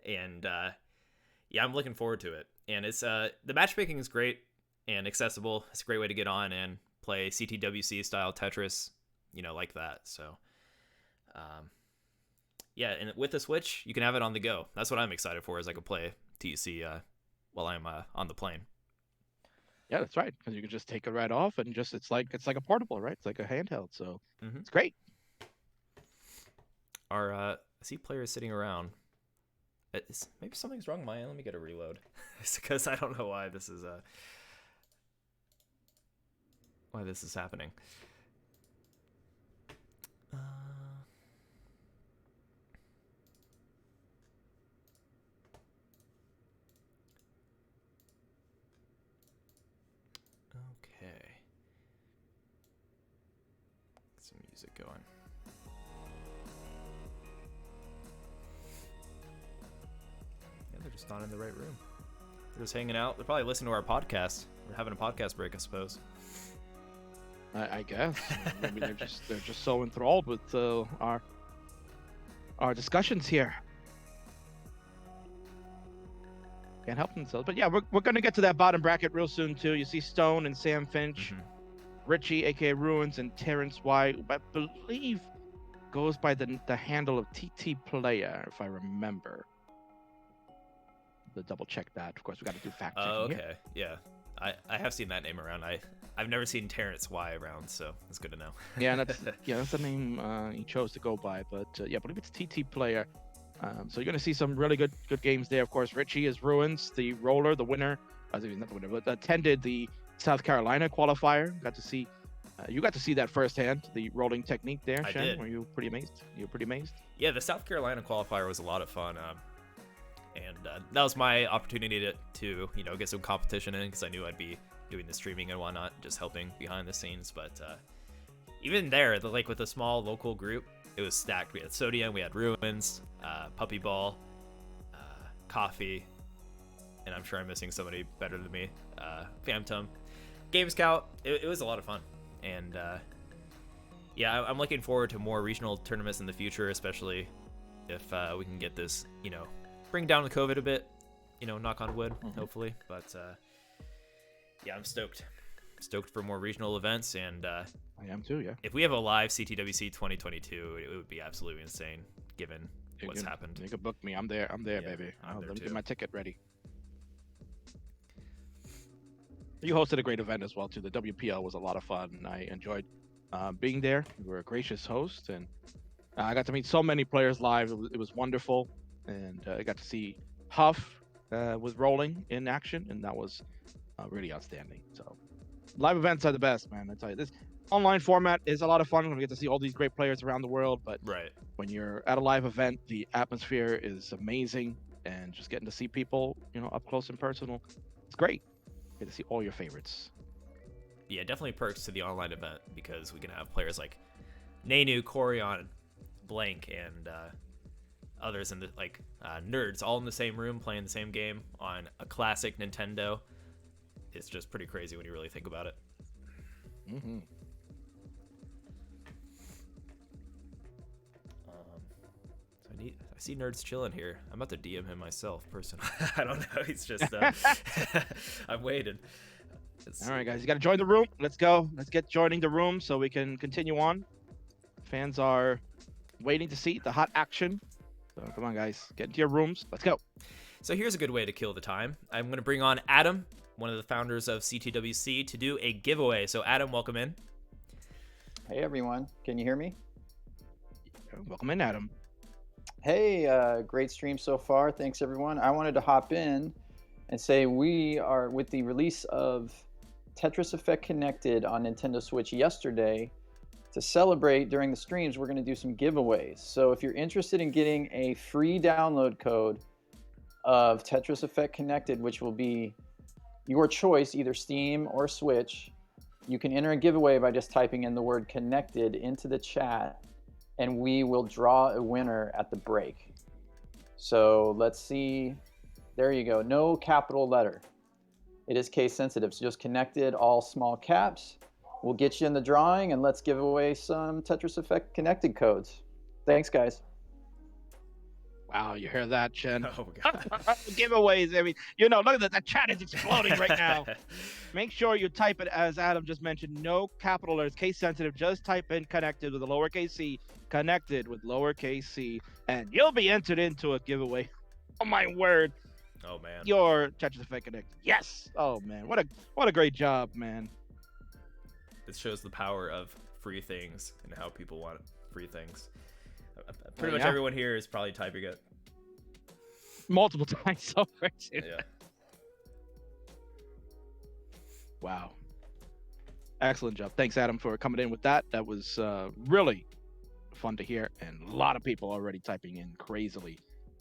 And yeah, I'm looking forward to it. And it's the matchmaking is great and accessible. It's a great way to get on and play CTWC style Tetris, like that. So yeah, and with the Switch, you can have it on the go. That's what I'm excited for, is I can play TC while I'm on the plane. Yeah, that's right. Because you can just take it right off and it's like a portable, right? It's like a handheld. So It's great. I see players sitting around. Maybe something's wrong with my end. Let me get a reload. It's because I don't know why this is happening. Okay. Get some music going. Yeah, they're just not in the right room. They're just hanging out. They're probably listening to our podcast. We're having a podcast break, I suppose. I guess. I mean, they're just so enthralled with our discussions here. Can't help themselves. But yeah, we're gonna get to that bottom bracket real soon too. You see Stone and Sam Finch, Richy, aka Ruins, and Terrence Y, I believe goes by the handle of TT Player, if I remember. To double check that. Of course, we got to do fact checking. Oh, okay. Here. Yeah. I have seen that name around. I've never seen Terrence Y around, so it's good to know. Yeah, that's the name he chose to go by. But yeah, I believe it's TT Player. So you're going to see some really good games there. Of course, Richy is Ruins, the roller, the winner. Not the winner, but attended the South Carolina qualifier. You got to see that firsthand, the rolling technique there, I Shen. did. Were you pretty amazed? Yeah, the South Carolina qualifier was a lot of fun. And that was my opportunity to get some competition in, because I knew I'd be doing the streaming and whatnot, just helping behind the scenes. But even there, with a small local group, it was stacked. We had Sodium, we had Ruins, Puppy Ball, Coffee, and I'm sure I'm missing somebody better than me, Phantom, Game Scout. It was a lot of fun. And yeah, I'm looking forward to more regional tournaments in the future, especially if we can get this, bring down the COVID a bit, knock on wood, hopefully. But yeah, I'm stoked for more regional events. And I am too, yeah. If we have a live CTWC 2022, it would be absolutely insane, given what's happened. You can book me. I'm there, Yeah, baby. I'm there Let me too. get my ticket ready. You hosted a great event as well too. The WPL was a lot of fun, and I enjoyed being there. You were a gracious host, and I got to meet so many players live. It was wonderful, and I got to see Huff with rolling in action, and that was really outstanding. So live events are the best, man. I tell you, this online format is a lot of fun when we get to see all these great players around the world, but Right. when you're at a live event, the atmosphere is amazing, and just getting to see people, up close and personal, it's great. Get to see all your favorites. Yeah, definitely perks to the online event, because we can have players like Nanu, Koryan, Blank, and others in the nerds all in the same room playing the same game on a classic Nintendo. It's just pretty crazy when you really think about it. Mm-hmm. So I see Nerds chilling here. I'm about to DM him myself, personally. I don't know. He's just. I'm waiting. All right, guys, you got to join the room. Let's go. Let's get joining the room so we can continue on. Fans are waiting to see the hot action. So come on, guys, get into your rooms. Let's go. So here's a good way to kill the time. I'm going to bring on Adam, one of the founders of CTWC, to do a giveaway. So Adam, welcome in. Hey everyone, can you hear me? Welcome in, Adam. Hey, great stream so far. Thanks everyone. I wanted to hop in and say we are with the release of Tetris Effect Connected on Nintendo Switch yesterday. To celebrate during the streams, we're going to do some giveaways. So if you're interested in getting a free download code of Tetris Effect Connected, which will be your choice, either Steam or Switch, you can enter a giveaway by just typing in the word connected into the chat, and we will draw a winner at the break. So let's see. There you go. No capital letter. It is case sensitive. So just connected, all small caps. We'll get you in the drawing, and let's give away some Tetris Effect Connected codes. Thanks, guys. Wow, you hear that, Chen? Oh, God. Giveaways. I mean, look at that. The chat is exploding right now. Make sure you type it, as Adam just mentioned, no capital letters, case sensitive. Just type in connected with a lowercase c, connected with lowercase c, and you'll be entered into a giveaway. Oh, my word. Oh, man. Your Tetris Effect Connected. Yes. Oh, man. What a great job, man. This shows the power of free things and how people want free things. Pretty much everyone here is probably typing it multiple times over. Yeah. Wow. Excellent job. Thanks, Adam, for coming in with that. That was really fun to hear, and a lot of people already typing in crazily.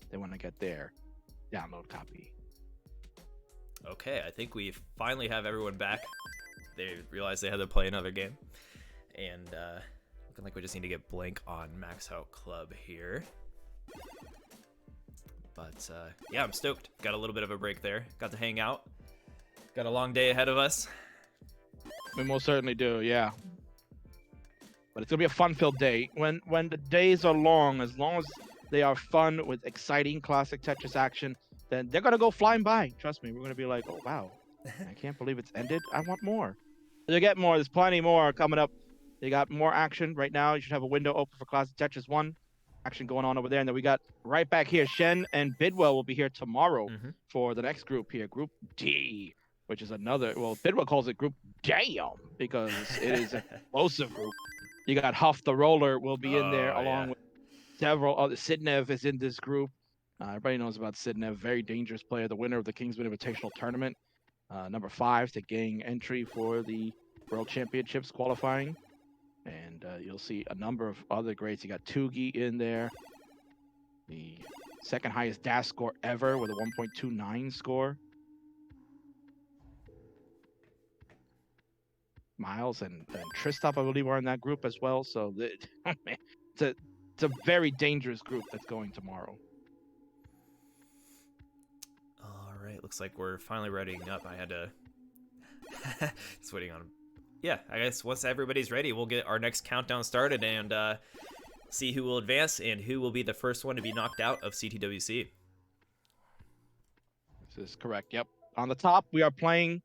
They want to get their download copy. Okay, I think we finally have everyone back. They realized they had to play another game, and looking like we just need to get blank on Max Out Club here. But yeah, I'm stoked. Got a little bit of a break there. Got to hang out. Got a long day ahead of us. We most certainly do, yeah. But it's gonna be a fun-filled day. When the days are long as they are fun with exciting classic Tetris action, then they're gonna go flying by. Trust me, we're gonna be like, oh wow, I can't believe it's ended. I want more. You'll get more. There's plenty more coming up. You got more action right now. You should have a window open for Classic Tetris 1. Action going on over there. And then we got right back here, Shen and Bidwell will be here tomorrow for the next group here, Group D, which is another, well, Bidwell calls it Group Damn because it is an explosive group. You got Huff the Roller will be in there along with several other. Sidnev is in this group. Everybody knows about Sidnev, very dangerous player, the winner of the Kingsman Invitational Tournament. Number 5 to gain entry for the World Championships qualifying. And you'll see a number of other greats. You got Tugi in there. The second highest dash score ever with a 1.29 score. Miles and Tristop, I believe, are in that group as well. So it's a very dangerous group that's going tomorrow. All right, looks like we're finally readying up. I had to just waiting on. Yeah, I guess once everybody's ready, we'll get our next countdown started and see who will advance and who will be the first one to be knocked out of CTWC. This is correct. Yep. On the top, we are playing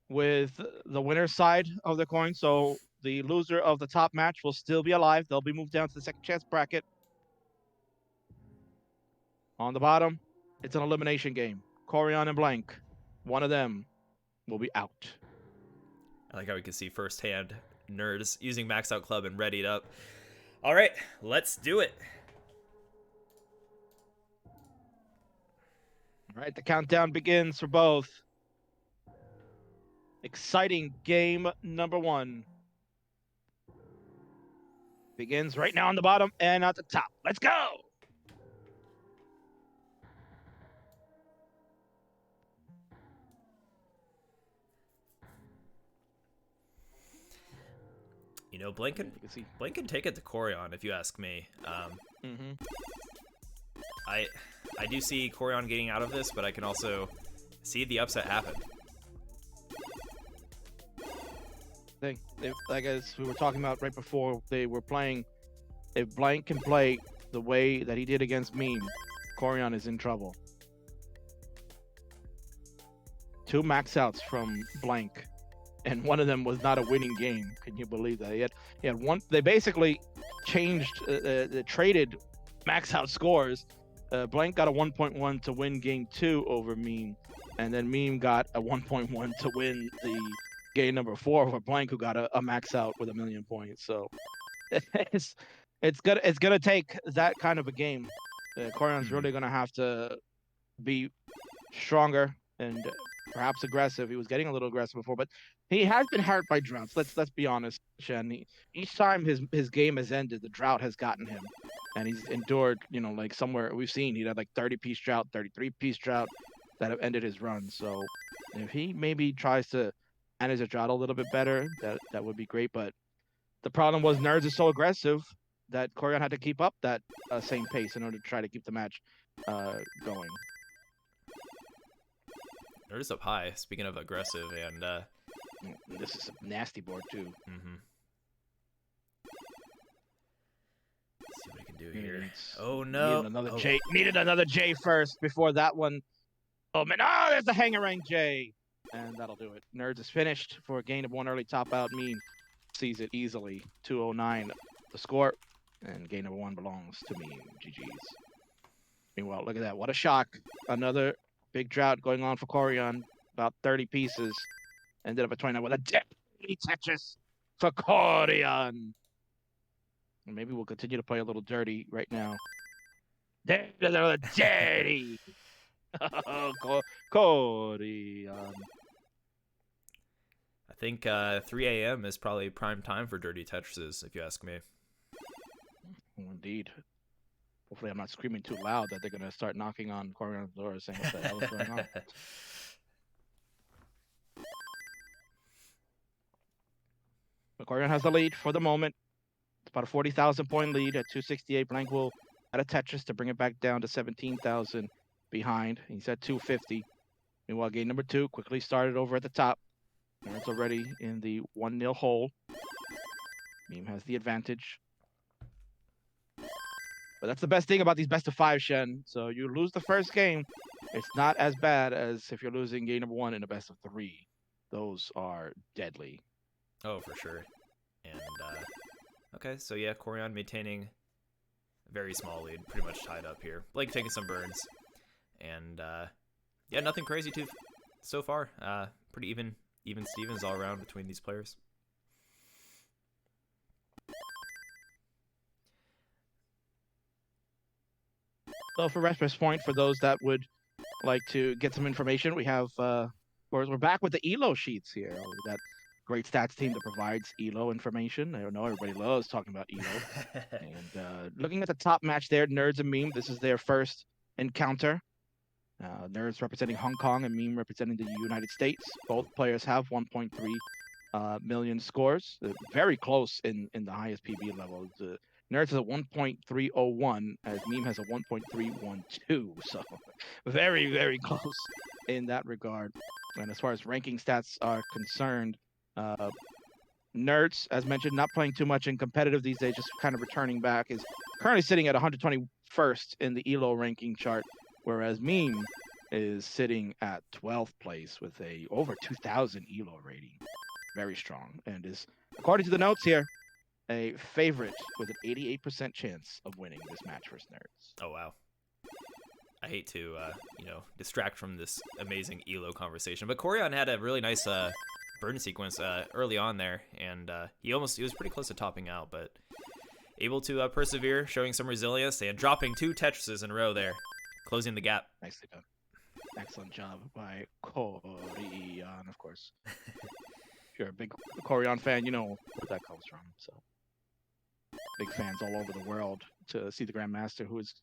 with the winner's side of the coin. So the loser of the top match will still be alive. They'll be moved down to the second chance bracket. On the bottom, it's an elimination game. Koryan and Blank, one of them will be out. I like how we can see firsthand Nerds using Max Out Club and readied up. All right, let's do it. All right, the countdown begins for both. Exciting game number 1. Begins right now on the bottom and at the top. Let's go! You know, Blank can take it to Koryan, if you ask me. I do see Koryan getting out of this, but I can also see the upset happen. Like as we were talking about right before they were playing, if Blank can play the way that he did against Meme, Koryan is in trouble. 2 max outs from Blank, and one of them was not a winning game. Can you believe that? He had one. They basically changed, traded max out scores. Blank got a 1.1 to win game 2 over Meme, and then Meme got a 1.1 to win the game number 4 over Blank, who got a max out with 1,000,000 points. So it's gonna take that kind of a game. Koryan's really gonna have to be stronger and perhaps aggressive. He was getting a little aggressive before, but he has been hurt by droughts. Let's be honest, Shen. Each time his game has ended, the drought has gotten him, and he's endured. Like somewhere we've seen, he had like 30-piece drought, 33-piece drought that have ended his run. So if he maybe tries to manage a drought a little bit better, that would be great. But the problem was Nerdzzzz is so aggressive that Koryan had to keep up that same pace in order to try to keep the match going. Nerdzzzz up high, speaking of aggressive, and this is a nasty board too. Let's see what he can do here. Oh no! Needed another J first before that one. Oh man! Oh, there's the hangarang J, and that'll do it. Nerdzzzz is finished for a gain of 1 early top out. Meme sees it easily. 209 the score, and gain number 1 belongs to Meme. GG's. Meanwhile, look at that! What a shock! Another big drought going on for Koryan. About 30 pieces. Ended up at 29 with a deadly Tetris for Koryan. And maybe we'll continue to play a little dirty right now. Dirty. Koryan. I think 3 a.m. is probably prime time for dirty Tetrises, if you ask me. Indeed. Hopefully I'm not screaming too loud that they're going to start knocking on Koryan's door saying what the hell is going on. But Koryan has the lead for the moment. It's about a 40,000 point lead at 268. Blank will add a Tetris to bring it back down to 17,000 behind. He's at 250. Meanwhile, game number 2 quickly started over at the top. It's already in the 1-0 hole. Meme has the advantage. But that's the best thing about these best of 5, Shen. So you lose the first game, it's not as bad as if you're losing game number 1 in a best of 3. Those are deadly. Oh, for sure. And, okay, so yeah, Koryan maintaining a very small lead, pretty much tied up here. Blake taking some burns. And, yeah, nothing crazy too so far. Pretty even Stevens all around between these players. So for reference point, for those that would like to get some information, we have, we're back with the Elo sheets here. That great stats team that provides Elo information. I know everybody loves talking about Elo. And looking at the top match there, Nerdzzzz and Meme, this is their first encounter. Nerdzzzz representing Hong Kong and Meme representing the United States. Both players have 1.3 million scores. Very close in the highest PB level. Nerdzzzz has a 1.301 as Meme has a 1.312. So very, very close in that regard. And as far as ranking stats are concerned, Nerdzzzz, as mentioned, not playing too much in competitive these days, just kind of returning back, is currently sitting at 121st in the Elo ranking chart, whereas Meme is sitting at 12th place with a over 2,000 Elo rating. Very strong, and is, according to the notes here, a favorite with an 88% chance of winning this match versus Nerdzzzz. Oh, wow. I hate to, distract from this amazing Elo conversation, but Koryan had a really nice burn sequence early on there, and he was pretty close to topping out, but able to persevere, showing some resilience, and dropping 2 Tetrises in a row there, closing the gap. Nicely done. Excellent job by Koryan, of course. If you're a big Koryan fan, you know where that comes from. So, big fans all over the world to see the Grandmaster, who is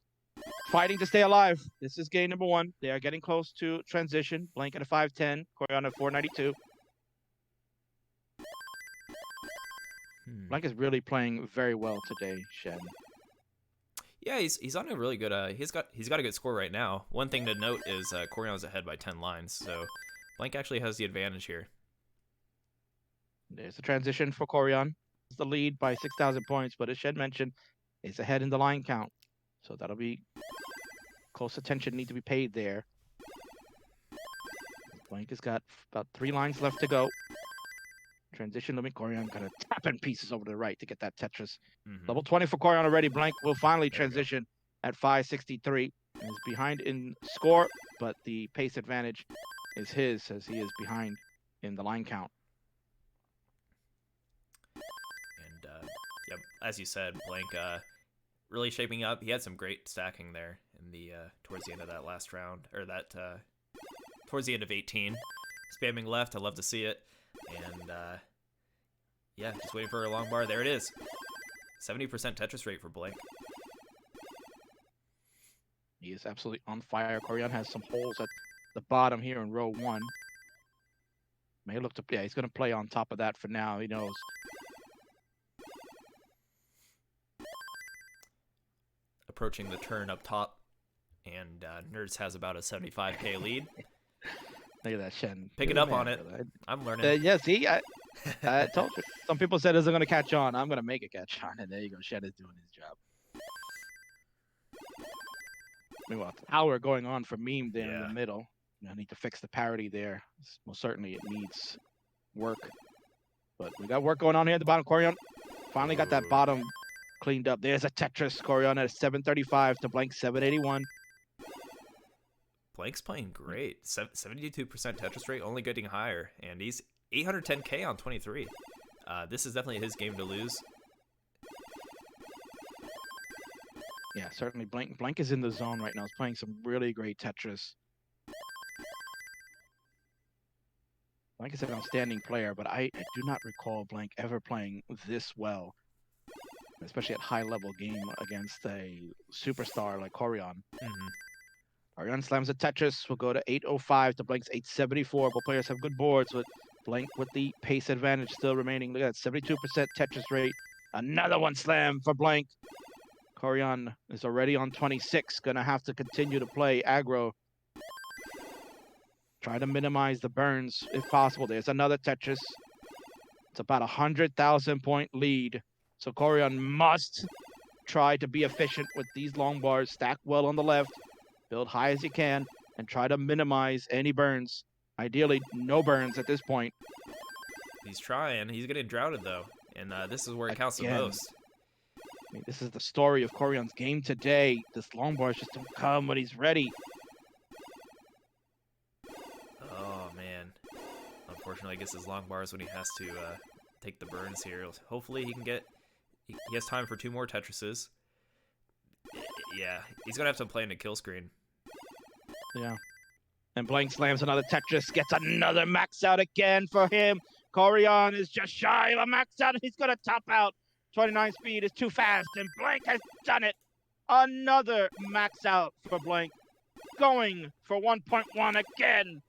fighting to stay alive. This is game number 1. They are getting close to transition. Blank at a 510, Koryan at 492. Blank is really playing very well today, Shen. Yeah, he's on a really good. He's got a good score right now. One thing to note is Koryan's ahead by 10 lines, so Blank actually has the advantage here. There's the transition for Koryan. It's the lead by 6,000 points, but as Shen mentioned, it's ahead in the line count. So that'll be close attention need to be paid there. Blank has got about 3 lines left to go. Transition to Koryan, kind of tapping pieces over to the right to get that Tetris. Level 20 for Koryan already. Blank will finally transition at 563. Is behind in score, but the pace advantage is his as he is behind in the line count. And yep, as you said, Blank really shaping up. He had some great stacking there in the towards the end of that last round, or that towards the end of 18. Spamming left, I love to see it. And yeah, just waiting for a long bar. There it is. 70% Tetris rate for Blank. He is absolutely on fire. Koryan has some holes at the bottom here in row 1. May look to, yeah, he's going to play on top of that for now. He knows. Approaching the turn up top, and Nerds has about a 75k lead. Look at that, Shen. Picking up on it. I'm learning. Yeah, see, I told you. Some people said it isn't going to catch on. I'm going to make it catch on, and there you go. Shen is doing his job. Meanwhile, tower going on for Meme there in the middle. I need to fix the parity there. Most certainly it needs work. But we got work going on here at the bottom. Koryan finally got that bottom cleaned up. There's a Tetris. Koryan at 735 to Blank 781. Blank's playing great. 72% Tetris rate, only getting higher. And he's 810k on 23. This is definitely his game to lose. Yeah, certainly. Blank is in the zone right now. He's playing some really great Tetris. Blank is an outstanding player, but I do not recall Blank ever playing this well, especially at high-level game against a superstar like Koryan. Koryan slams a Tetris. We'll go to 805 to Blank's 874. Both players have good boards, but Blank with the pace advantage still remaining. Look at that, 72% Tetris rate. Another one slam for Blank. Koryan is already on 26. Gonna have to continue to play aggro. Try to minimize the burns if possible. There's another Tetris. It's about 100,000 point lead. So Koryan must try to be efficient with these long bars. Stack well on the left. Build high as you can. And try to minimize any burns. Ideally, no burns at this point. He's trying. He's getting droughted, though. And this is where it counts the most. I mean, this is the story of Koryan's game today. This long bars just don't come when he's ready. Oh, man. Unfortunately, I guess his long bars when he has to take the burns here. Hopefully he can get... He has time for 2 more Tetrises. Yeah, he's going to have to play in a kill screen. Yeah. And Blank slams another Tetris. Gets another max out again for him. Koryan is just shy of a max out, and he's going to top out. 29 speed is too fast, and Blank has done it. Another max out for Blank. Going for 1.1 again.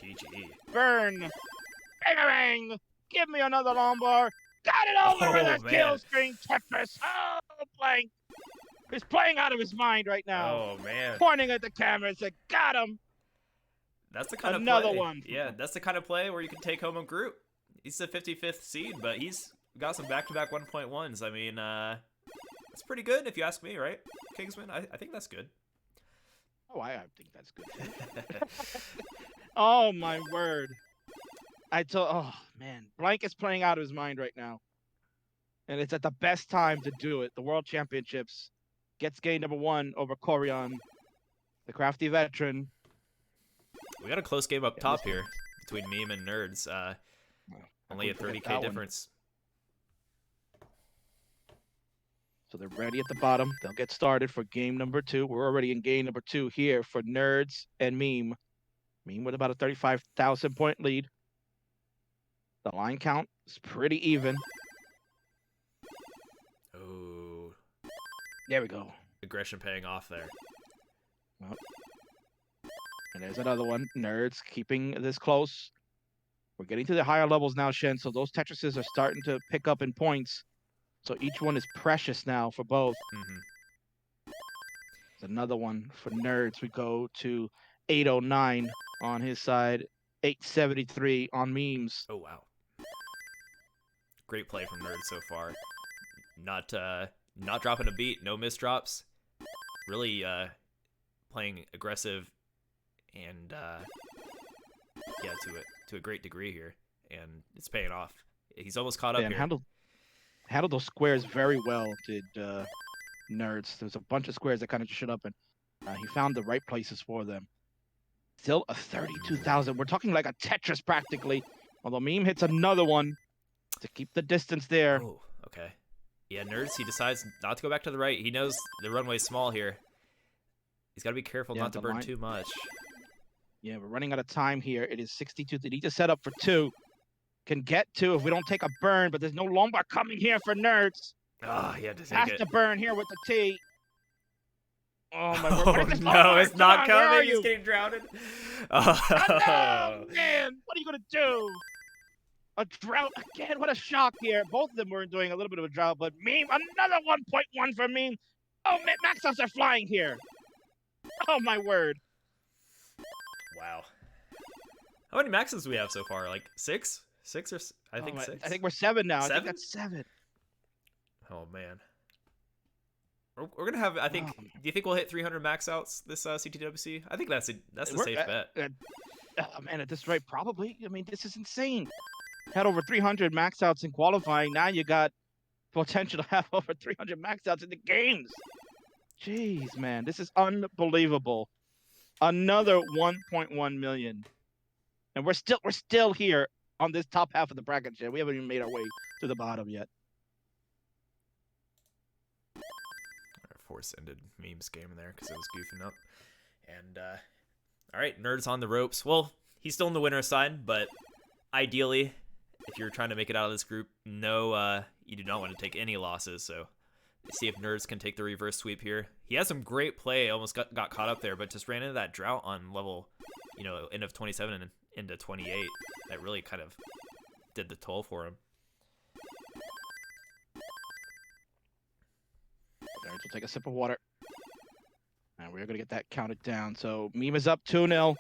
GG. Burn. Bang-a-bang. Give me another long bar. Got it over the kill screen Tetris. Oh, Blank. He's playing out of his mind right now. Oh, man. Pointing at the camera and said, got him. That's the kind Another of play. one. Yeah, that's the kind of play where you can take home a group. He's the 55th seed, but he's got some back-to-back 1.1s. I mean, that's pretty good if you ask me, right, Kingsman? I think that's good. Oh, I think that's good too. Oh, my word. Oh, man. Blank is playing out of his mind right now. And it's at the best time to do it. The World Championships gets game number 1 over Koryan, the crafty veteran. We got a close game up top here between Meme and Nerds. Only a 30k difference. So they're ready at the bottom. They'll get started for game number 2. We're already in game number 2 here for Nerds and Meme. Meme with about a 35,000 point lead. The line count is pretty even. Oh. There we go. Aggression paying off there. Well, and there's another one. Nerds keeping this close. We're getting to the higher levels now, Shen, so those Tetrises are starting to pick up in points. So each one is precious now for both. There's another one for Nerds. We go to 809 on his side, 873 on Memes. Oh, wow. Great play from Nerds so far. Not dropping a beat, no misdrops. really playing aggressive and yeah, to a great degree here, and it's paying off. He's almost caught up And here. handled those squares very well, did Nerds. There's a bunch of squares that kind of just shut up, and he found the right places for them. Still a 32,000. We're talking like a Tetris practically. Although Meme hits another one to keep the distance there. Oh, okay. Yeah, Nerds, he decides not to go back to the right. He knows the runway's small here. He's got to be careful not to burn too much. Yeah, we're running out of time here. It is 62. They need to set up for 2. Can get 2 if we don't take a burn, but there's no long bar coming here for Nerds. Oh, he had to take Has it. to burn here with the T. Oh my word. Oh, What is this? no, it's not Where are coming. He's you? getting drowned. Oh, Oh. no, man. What are you going to do? A drought again. What a shock here. Both of them were doing a little bit of a drought, but Meme, another 1.1 for Meme. Oh, man, max ups are flying here. Oh, my word. Wow. How many maxes do we have so far? Like 6? 6 or I think 6. I think we're 7 now. 7? I think that's 7. Oh man. We're gonna have. I think. Do you think we'll hit 300 max outs this CTWC? I think that's a safe bet. Oh, man, at this rate, probably. I mean, this is insane. Had over 300 max outs in qualifying. Now you got potential to have over 300 max outs in the games. Jeez, man, this is unbelievable. Another 1.1 million, and we're still here on this top half of the bracket. Shit, we haven't even made our way to the bottom yet. Force ended Meme's game there because it was goofing up. And all right, Nerds on the ropes. Well, he's still in the winner's side, but ideally, if you're trying to make it out of this group, no, you do not want to take any losses. So let's see if Nerds can take the reverse sweep here. He has some great play. Almost got caught up there, but just ran into that drought on level, end of 27 and into 28. That really kind of did the toll for him. Nerds will take a sip of water. And we're going to get that counted down. So Meme is up 2-0.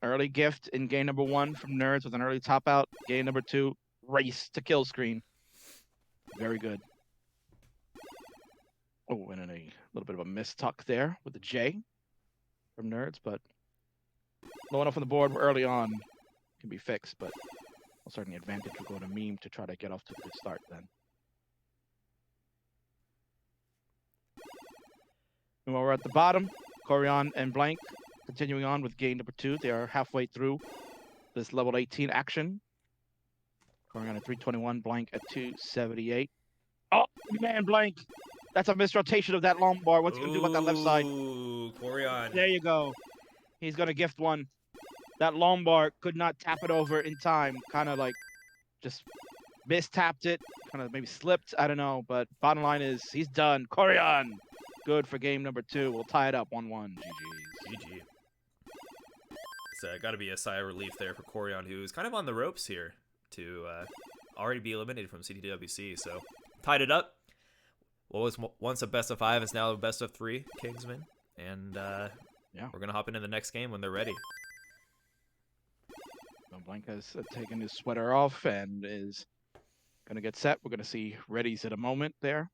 Early gift in game number 1 from Nerds with an early top out. Game number 2, race to kill screen. Very good. Oh, and then a little bit of a mistuck there with the J from Nerds, but low enough on the board early on can be fixed, but certainly advantage will go to Meme to try to get off to a good start then. And while we're at the bottom, Koryan and Blank continuing on with game number 2. They are halfway through this level 18 action. Koryan at 321, Blank at 278. Oh, man, Blank. That's a misrotation of that long bar. What's he going to do about that left side? Ooh, Koryan. There you go. He's going to gift one. That long bar could not tap it over in time. Kind of like just mistapped it. Kind of maybe slipped. I don't know. But bottom line is he's done. Koryan. Good for game number 2. We'll tie it up 1-1. GG. It's got to be a sigh of relief there for Koryan, who's kind of on the ropes here to already be eliminated from CTWC. So tied it up. What was once a best of 5 is now a best of 3 Kingsman. And yeah, we're going to hop into the next game when they're ready. Blanca's taking his sweater off and is going to get set. We're going to see readies in a moment there.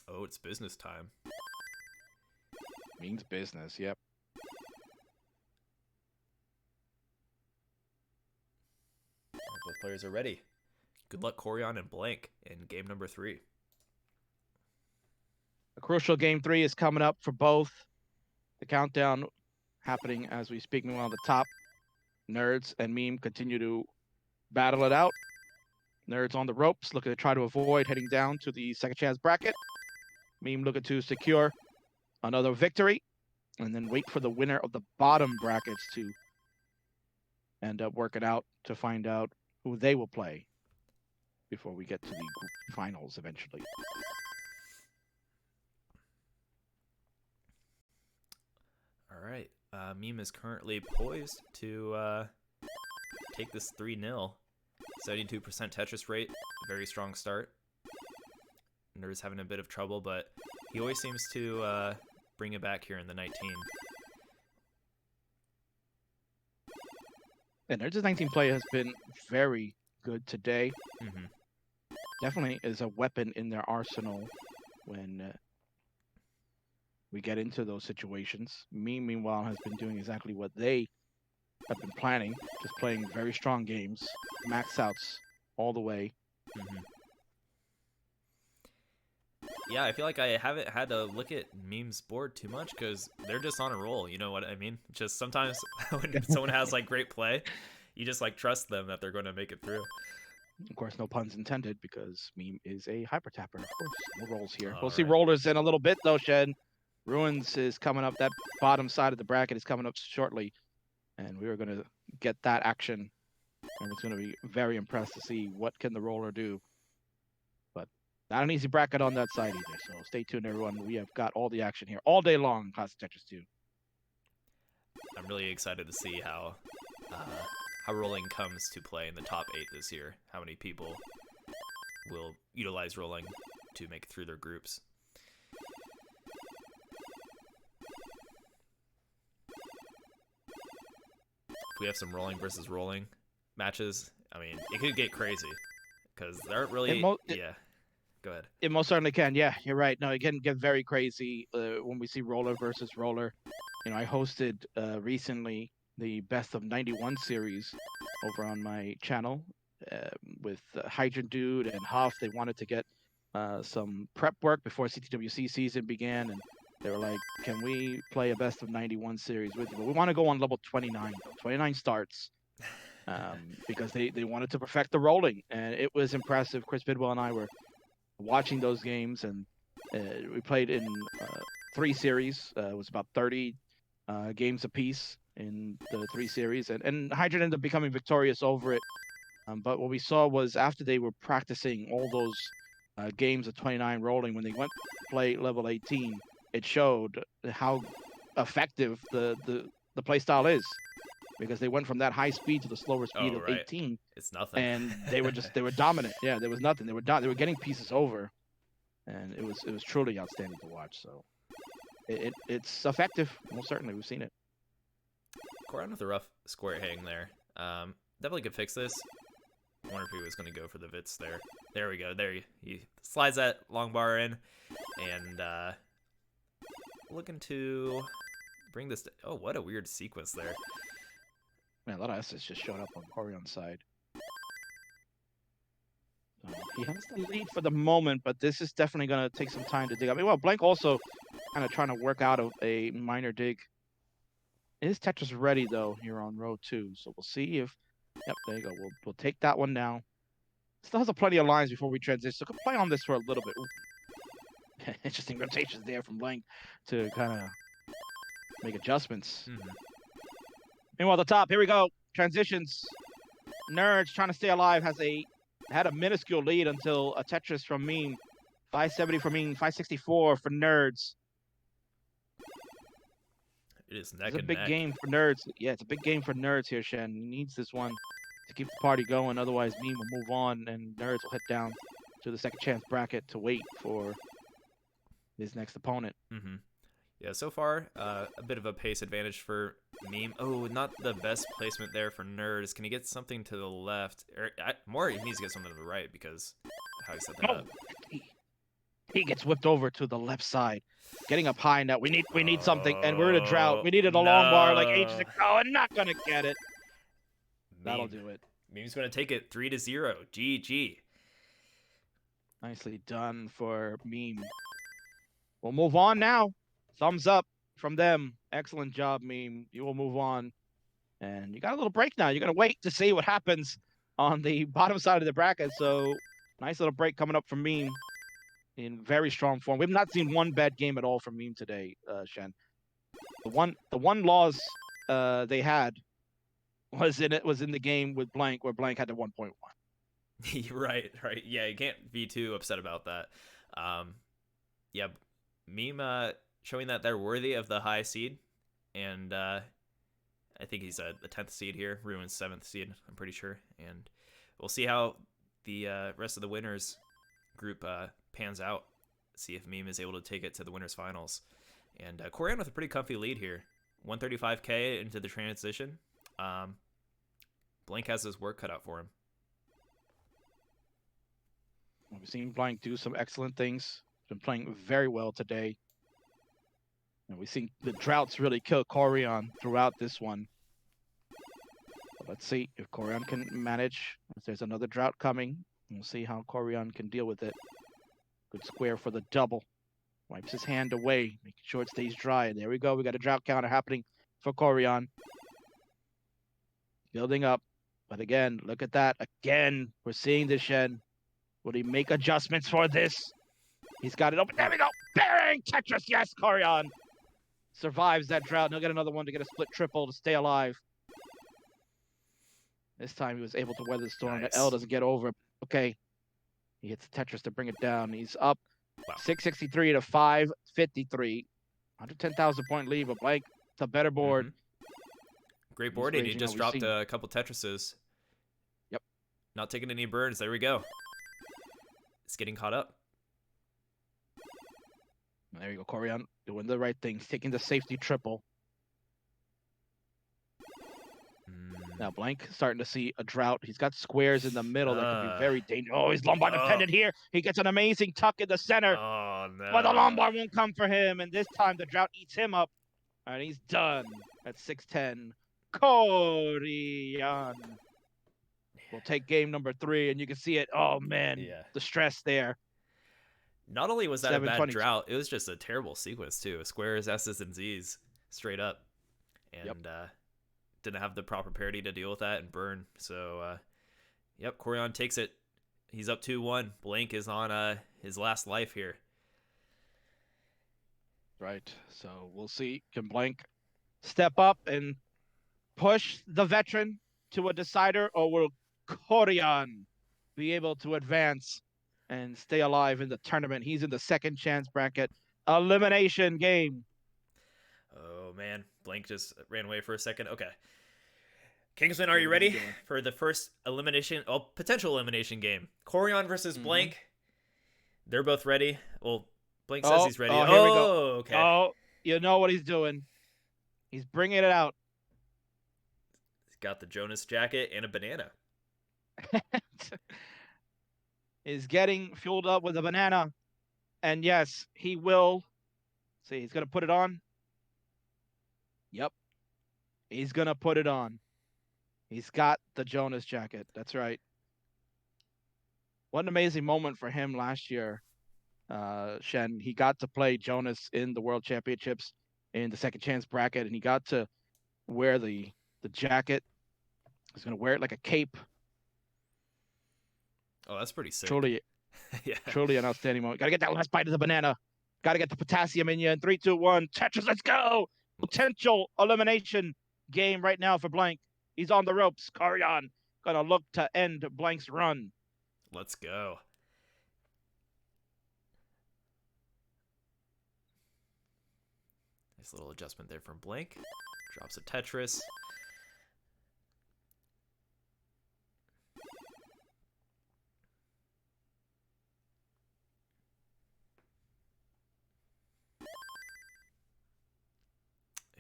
Oh, it's business time. Means business, yep. Both players are ready. Good luck, Koryan and Blank, in game number 3. A crucial game 3 is coming up for both. The countdown happening as we speak. Meanwhile, the top, Nerds and Meme continue to battle it out. Nerds on the ropes, looking to try to avoid heading down to the second chance bracket. Meme looking to secure another victory, and then wait for the winner of the bottom brackets to end up working out to find out who they will play before we get to the group finals eventually. All right. Meme is currently poised to take this 3-0. 72% Tetris rate. Very strong start. Nerd's having a bit of trouble, but he always seems to bring it back here in the 19. And Nerds' 19 play has been very good today. Mm-hmm. Definitely is a weapon in their arsenal when we get into those situations. Meme, meanwhile, has been doing exactly what they have been planning, just playing very strong games, max outs all the way. Mm-hmm. Yeah, I feel like I haven't had to look at Meme's board too much because they're just on a roll. You know what I mean? Just sometimes when someone has like great play, you just like trust them that they're going to make it through. Of course, no puns intended, because Meme is a hyper tapper. Of course, no rolls here. All We'll see right. rollers in a little bit, though, Shen. Ruins is coming up. That bottom side of the bracket is coming up shortly, and we are going to get that action. And it's going to be very impressed to see what can the roller do. But not an easy bracket on that side either. So stay tuned, everyone. We have got all the action here all day long in Classic Tetris 2. I'm really excited to see how rolling comes to play in the top 8 this year. How many people will utilize rolling to make it through their groups. If we have some rolling versus rolling matches, I mean, it could get crazy because there aren't really. Yeah, go ahead. It most certainly can. Yeah, you're right. No, it can get very crazy when we see roller versus roller. You know, I hosted recently the Best of 91 series over on my channel with Hydrant Dude and Huff. They wanted to get some prep work before CTWC season began, and they were like, "Can we play a Best of 91 series with you?" But we want to go on level 29. Though. 29 starts. Because they wanted to perfect the rolling, and it was impressive. Chris Bidwell and I were watching those games, and we played in 3 series. It was about 30 games apiece in the 3 series, and Hydra ended up becoming victorious over it. But what we saw was after they were practicing all those games of 29 rolling, when they went to play level 18, it showed how effective the play style is. Because they went from that high speed to the slower speed of 18. It's nothing. And they were dominant. Yeah, there was nothing. They were getting pieces over, and it was truly outstanding to watch. So it's effective. Most certainly, we've seen it. Koryan with a rough square hitting there. Definitely could fix this. I wonder if he was going to go for the Vits there. There we go. There he slides that long bar in, and looking to bring this. Oh, what a weird sequence there. Man, a lot of S's just showed up on Koryan's side. He has the lead for the moment, but this is definitely going to take some time to dig. I mean, well, Blank also kind of trying to work out of a minor dig. Is Tetris ready, though, here on row 2? So we'll see if... Yep, there you go. We'll take that one now. Still has plenty of lines before we transition, so can play on this for a little bit. Interesting rotations there from Blank to kind of make adjustments. Mm-hmm. Meanwhile, at the top, here we go. Transitions. Nerds trying to stay alive had a minuscule lead until a Tetris from Meme. 570 for Meme, 564 for Nerds. It is neck It's a and big neck. game for Nerds. Yeah, it's a big game for Nerds here, Shen. He needs this one to keep the party going. Otherwise, Meme will move on, and Nerds will head down to the second chance bracket to wait for his next opponent. Mm-hmm. Yeah, so far, a bit of a pace advantage for Meme. Oh, not the best placement there for Nerds. Can he get something to the left? More, he needs to get something to the right because how he set that up. He gets whipped over to the left side. Getting up high now. We need something, and we're in a drought. We needed a long bar like ages ago, and not going to get it. That'll do it. Meme's going to take it 3-0. GG. Nicely done for Meme. We'll move on now. Thumbs up from them. Excellent job, Meme. You will move on. And you got a little break now. You're going to wait to see what happens on the bottom side of the bracket. So, nice little break coming up from Meme in very strong form. We've not seen one bad game at all from Meme today, Shen. The one loss they had was in the game with Blank, where Blank had the 1.1. Right. Yeah, you can't be too upset about that. Yeah, Meme showing that they're worthy of the high seed, and I think he's the 10th seed here. Ruin's 7th seed, I'm pretty sure, and we'll see how the rest of the winners group pans out. See if Meme is able to take it to the winners finals. And Koryan with a pretty comfy lead here, 135k into the transition. Blank has his work cut out for him. We've seen Blank do some excellent things. Been playing very well today. And we've seen the droughts really kill Koryan throughout this one. But let's see if Koryan can manage. If there's another drought coming, we'll see how Koryan can deal with it. Good square for the double. Wipes his hand away, making sure it stays dry. There we go. We got a drought counter happening for Koryan. Building up. But again, look at that. Again, we're seeing this, Shen. Will he make adjustments for this? He's got it open. There we go. Bang! Tetris. Yes, Koryan survives that drought. He'll get another one to get a split triple to stay alive. This time he was able to weather the storm. Nice. The L doesn't get over. Okay. He hits the Tetris to bring it down. He's up 663 to 553. 110,000 point lead, but Blank, it's a better board. Great board, and he just dropped a couple Tetrises. Yep. Not taking any burns. There we go. It's getting caught up. There you go, Koryan doing the right thing, taking the safety triple. Now Blank starting to see a drought. He's got squares in the middle that could be very dangerous. Oh, he's lumbar dependent here. He gets an amazing tuck in the center. Oh, no. But the lumbar won't come for him, and this time the drought eats him up. And he's done at 6'10". Koryan will take game number 3, and you can see it. Oh, man, the stress there. Not only was that a bad drought, it was just a terrible sequence, too. Squares, S's, and Z's straight up. And didn't have the proper parity to deal with that and burn. So, yep, Koryan takes it. He's up 2-1. Blank is on his last life here. Right. So we'll see. Can Blank step up and push the veteran to a decider, or will Koryan be able to advance and stay alive in the tournament? He's in the second chance bracket elimination game. Oh, man. Blank just ran away for a second. Okay. Kingsman, are you ready for the first potential elimination game? Koryan versus Blank. They're both ready. Well, Blank says he's ready. Oh, here we go. Okay. Oh, you know what he's doing. He's bringing it out. He's got the Jonas jacket and a banana. Is getting fueled up with a banana. And yes, he will. See, he's going to put it on. Yep. He's going to put it on. He's got the Jonas jacket. That's right. What an amazing moment for him last year, Shen. He got to play Jonas in the World Championships in the second chance bracket, and he got to wear the jacket. He's going to wear it like a cape. Oh, that's pretty sick. Truly, truly an outstanding moment. Got to get that last bite of the banana. Got to get the potassium in you. In 3, 2, 1. Tetris, let's go. Potential elimination game right now for Blank. He's on the ropes. Koryan gonna look to end Blank's run. Let's go. Nice little adjustment there from Blank. Drops a Tetris.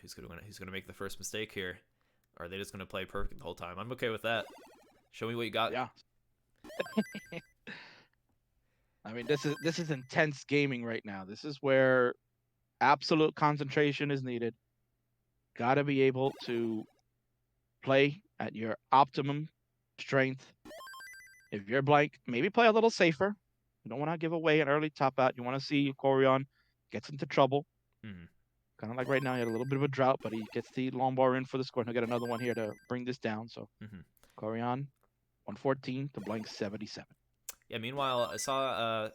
Who's gonna make the first mistake here? Or are they just gonna play perfect the whole time? I'm okay with that. Show me what you got. Yeah. I mean, this is intense gaming right now. This is where absolute concentration is needed. Got to be able to play at your optimum strength. If you're Blank, maybe play a little safer. You don't want to give away an early top out. You want to see Koryan gets into trouble. Kind of like right now, he had a little bit of a drought, but he gets the long bar in for the score. And he'll get another one here to bring this down. So Koryan, 114 to Blank 77. Yeah, meanwhile, I saw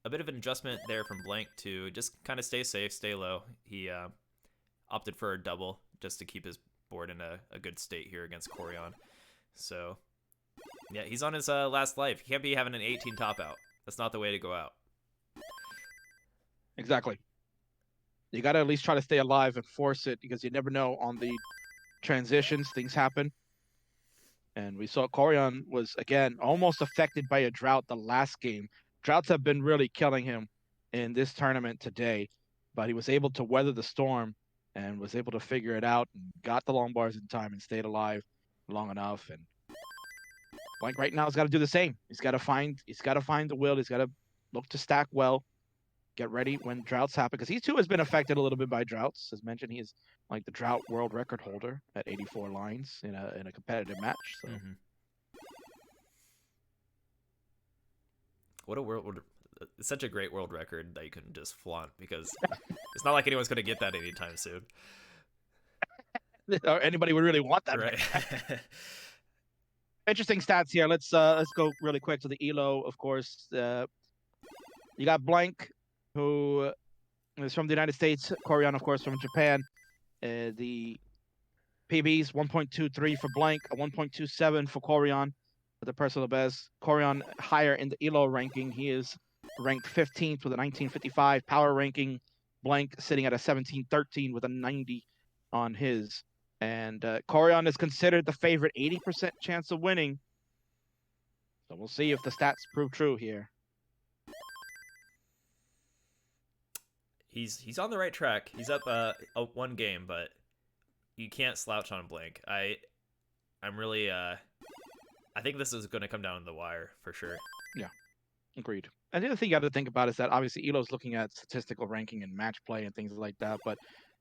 a bit of an adjustment there from Blank to just kind of stay safe, stay low. He opted for a double just to keep his board in a good state here against Koryan. So, yeah, he's on his last life. He can't be having an 18 top out. That's not the way to go out. Exactly. You got to at least try to stay alive and force it, because you never know on the transitions, things happen. And we saw Koryan was, again, almost affected by a drought the last game. Droughts have been really killing him in this tournament today, but he was able to weather the storm and was able to figure it out and got the long bars in time and stayed alive long enough. And Blank right now has got to do the same. He's got to find the will. He's got to look to stack well, get ready when droughts happen, because he too has been affected a little bit by droughts. As mentioned, he is like the drought world record holder at 84 lines in a competitive match. So what a world! It's such a great world record that you can just flaunt, because it's not like anyone's gonna get that anytime soon. Or anybody would really want that. Right. Interesting stats here. Let's go really quick to the Elo. Of course, you got Blank, who is from the United States. Koryan, of course, from Japan. The PBs 1.23 for Blank, a 1.27 for Koryan, with the personal best. Koryan higher in the Elo ranking. He is ranked 15th with a 1955 power ranking. Blank sitting at a 1713 with a 90 on his. And Koryan is considered the favorite, 80% chance of winning. So we'll see if the stats prove true here. He's on the right track. He's up one game, but you can't slouch on Blank. I'm really I think this is going to come down to the wire for sure. Yeah, agreed. And the other thing you got to think about is that obviously Elo's looking at statistical ranking and match play and things like that, but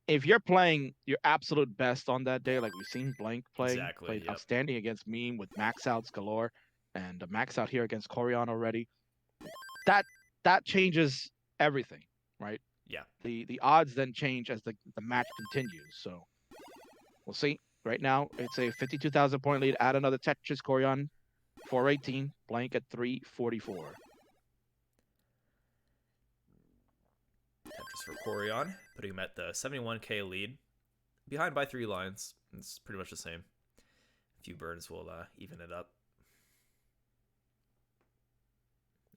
if you're playing your absolute best on that day, like we've seen Blank played outstanding against Meme with max outs galore, and a max out here against Koryan already, that changes everything, right? Yeah. The odds then change as the match continues. So we'll see. Right now, it's a 52,000 point lead. Add another Tetris. Koryan 418, Blank at 344. Tetris for Koryan, putting him at the 71k lead, behind by 3 lines. It's pretty much the same. A few burns will even it up.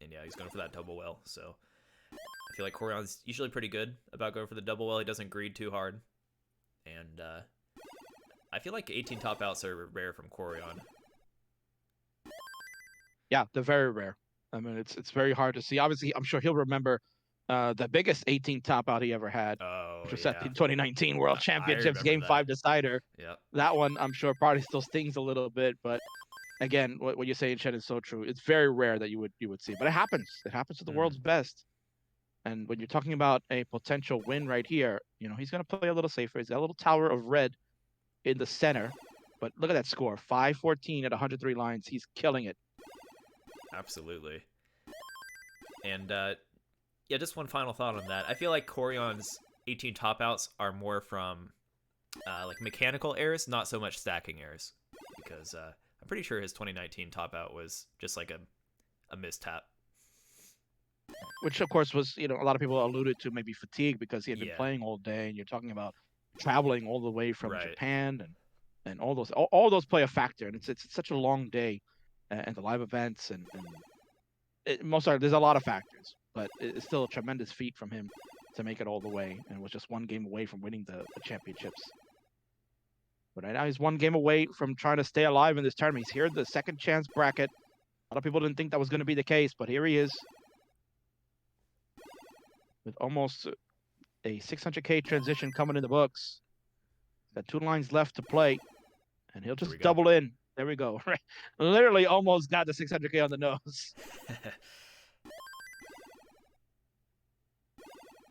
And yeah, he's going for that double well. So I feel like Koryan's usually pretty good about going for the double well. He doesn't greed too hard. And I feel like 18 top outs are rare from Koryan. Yeah, they're very rare. I mean, it's very hard to see. Obviously, I'm sure he'll remember the biggest 18 top out he ever had, which was at the 2019 World Championships Game 5 decider. Yeah. That one, I'm sure, probably still stings a little bit. But again, what you say in chat is so true. It's very rare that you would see, but it happens. It happens to the world's best. And when you're talking about a potential win right here, you know, he's going to play a little safer. He's got a little tower of red in the center. But look at that score, 514 at 103 lines. He's killing it. Absolutely. And yeah, just one final thought on that. I feel like Koryan's 18 top outs are more from like mechanical errors, not so much stacking errors. Because I'm pretty sure his 2019 top out was just like a mistap. Which, of course, was, you know, a lot of people alluded to maybe fatigue because he had been playing all day, and you're talking about traveling all the way from Japan, and all those play a factor, and it's such a long day, and the live events, and there's a lot of factors, but it's still a tremendous feat from him to make it all the way, and was just one game away from winning the championships. But right now he's one game away from trying to stay alive in this tournament. He's here in the second chance bracket. A lot of people didn't think that was going to be the case, but here he is, with almost a 600k transition coming in the books. Got 2 lines left to play, and he'll just double in. There we go. Literally almost got the 600k on the nose.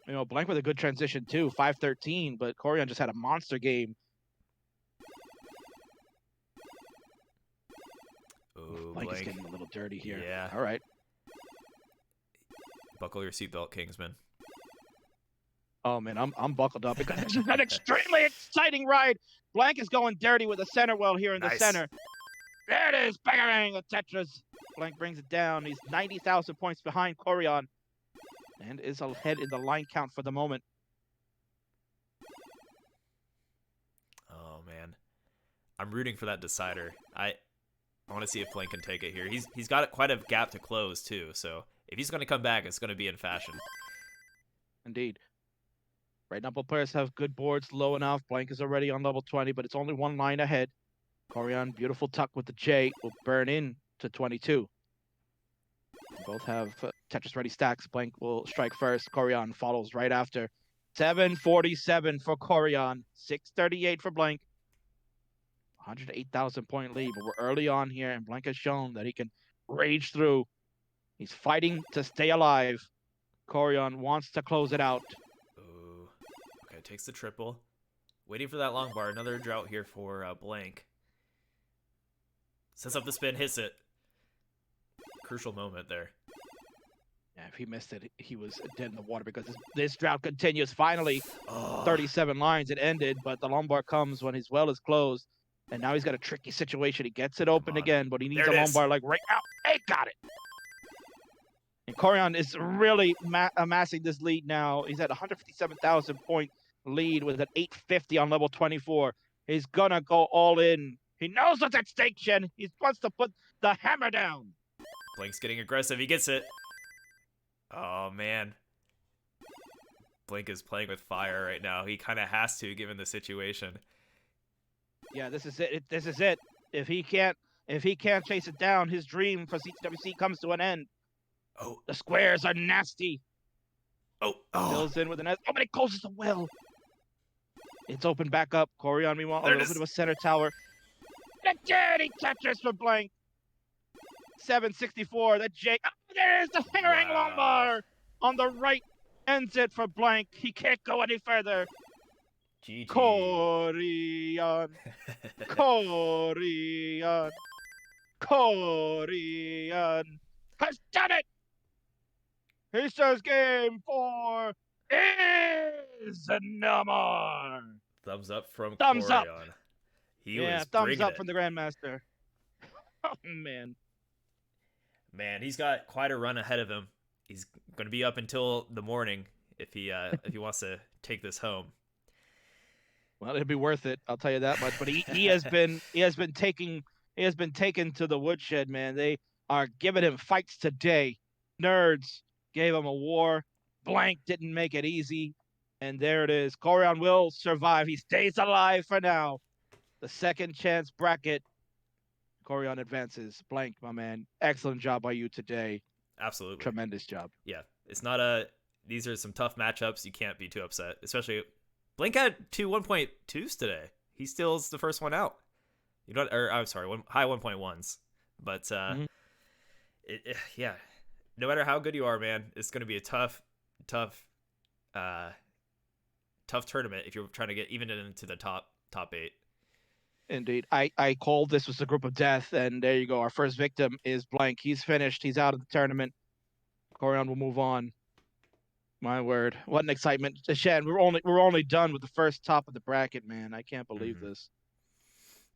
You know, Blank with a good transition too, 513, but Koryan just had a monster game. Oh, Blank is getting a little dirty here. Yeah. All right. Buckle your seatbelt, Kingsman. Oh man, I'm buckled up because it's an extremely exciting ride. Blank is going dirty with a center well here in the center. There it is, bang, a Tetris. Blank brings it down. He's 90,000 points behind Koryan, and is ahead in the line count for the moment. Oh man, I'm rooting for that decider. I want to see if Blank can take it here. He's got quite a gap to close too, so if he's going to come back, it's going to be in fashion. Indeed. Right now, both players have good boards, low enough. Blank is already on level 20, but it's only 1 line ahead. Koryan, beautiful tuck with the J, will burn in to 22. Both have Tetris ready stacks. Blank will strike first. Koryan follows right after. 747 for Koryan, 638 for Blank. 108,000 point lead, but we're early on here, and Blank has shown that he can rage through. He's fighting to stay alive. Koryan wants to close it out. Ooh. Okay, takes the triple. Waiting for that long bar. Another drought here for Blank. Sets up the spin, hits it. Crucial moment there. Yeah, if he missed it, he was dead in the water because this drought continues. Finally, Oh. 37 lines, it ended, but the lumbar comes when his well is closed. And now he's got a tricky situation. He gets it open again, but he needs a lumbar like right now. Hey, got it. And Koryan is really amassing this lead now. He's at 157,000 point lead with an 850 on level 24. He's gonna go all in. He knows what's at stake, Shen. He wants to put the hammer down. Blank's getting aggressive. He gets it. Oh, man. Blank is playing with fire right now. He kind of has to, given the situation. Yeah, this is it. This is it. If he can't chase it down, his dream for CTWC comes to an end. Oh, The squares are nasty. oh. Fills in with an S. Oh, but it closes the well. It's open back up. Koryan, meanwhile, a little bit of a center tower. The dirty Tetris for Blank. 764. The J. Oh, there is the herring lumbar on the right. Ends it for Blank. He can't go any further. GG. Koryan. Koryan. Koryan has done it. He says game 4 is no more. Thumbs up from Thumbs up. Koryan. He Yeah, was thumbs bringing up it. from the Grandmaster. Oh, man. Man, he's got quite a run ahead of him. He's going to be up until the morning if he wants to take this home. Well, it'd be worth it. I'll tell you that much. But he has been taken to the woodshed, man. They are giving him fights today. Nerds gave him a war. Blank didn't make it easy. And there it is. Koryan will survive. He stays alive for now. The second chance bracket. Koryan advances. Blank, my man. Excellent job by you today. Absolutely. Tremendous job. Yeah. It's not a... These are some tough matchups. You can't be too upset. Especially... Blank had 2 1.2s today. He steals the first one out. You know, or I'm sorry, high 1.1s. But yeah, no matter how good you are, man, it's going to be a tough tournament if you're trying to get even into the top 8. Indeed. I called this was a group of death, and there you go. Our first victim is Blank. He's finished. He's out of the tournament. Koryan will move on. My word, what an excitement! Shan, we're only done with the first top of the bracket, man. I can't believe this.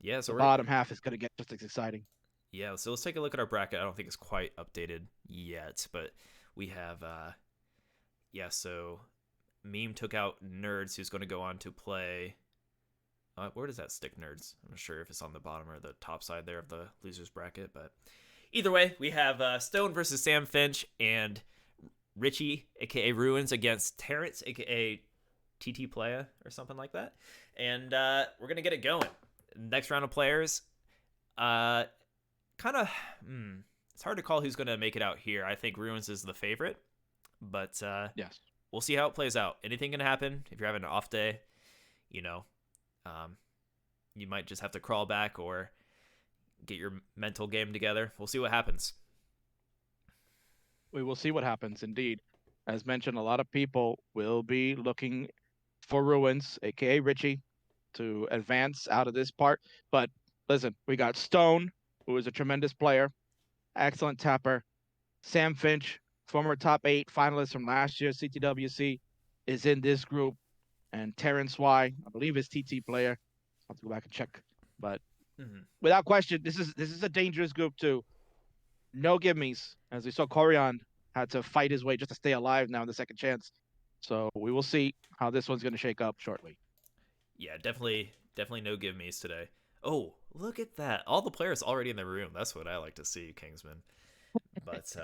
Yeah, so the bottom half is gonna get just as exciting. Yeah, so let's take a look at our bracket. I don't think it's quite updated yet, but we have so Meme took out Nerds, who's going to go on to play. Where does that stick Nerds? I'm not sure if it's on the bottom or the top side there of the losers bracket, but either way, we have Stone versus Sam Finch and Richy, aka Ruins, against Terrence, aka TT Playa or something like that. And we're gonna get it going. Next round of players, it's hard to call who's gonna make it out here. I think Ruins is the favorite, but yes, we'll see how it plays out. Anything can happen. If you're having an off day, you might just have to crawl back or get your mental game together. We'll see what happens. We will see what happens, indeed. As mentioned, a lot of people will be looking for Ruins, aka Richy, to advance out of this part. But listen, we got Stone, who is a tremendous player, excellent tapper. Sam Finch, former top 8 finalist from last year's CTWC, is in this group. And Terrence Y, I believe is TT player. I'll have to go back and check. But without question, this is a dangerous group too. No give-me's. As we saw, Koryan had to fight his way just to stay alive now in the second chance. So we will see how this one's going to shake up shortly. Yeah, definitely no give-me's today. Oh, look at that. All the players already in the room. That's what I like to see, Kingsman. But,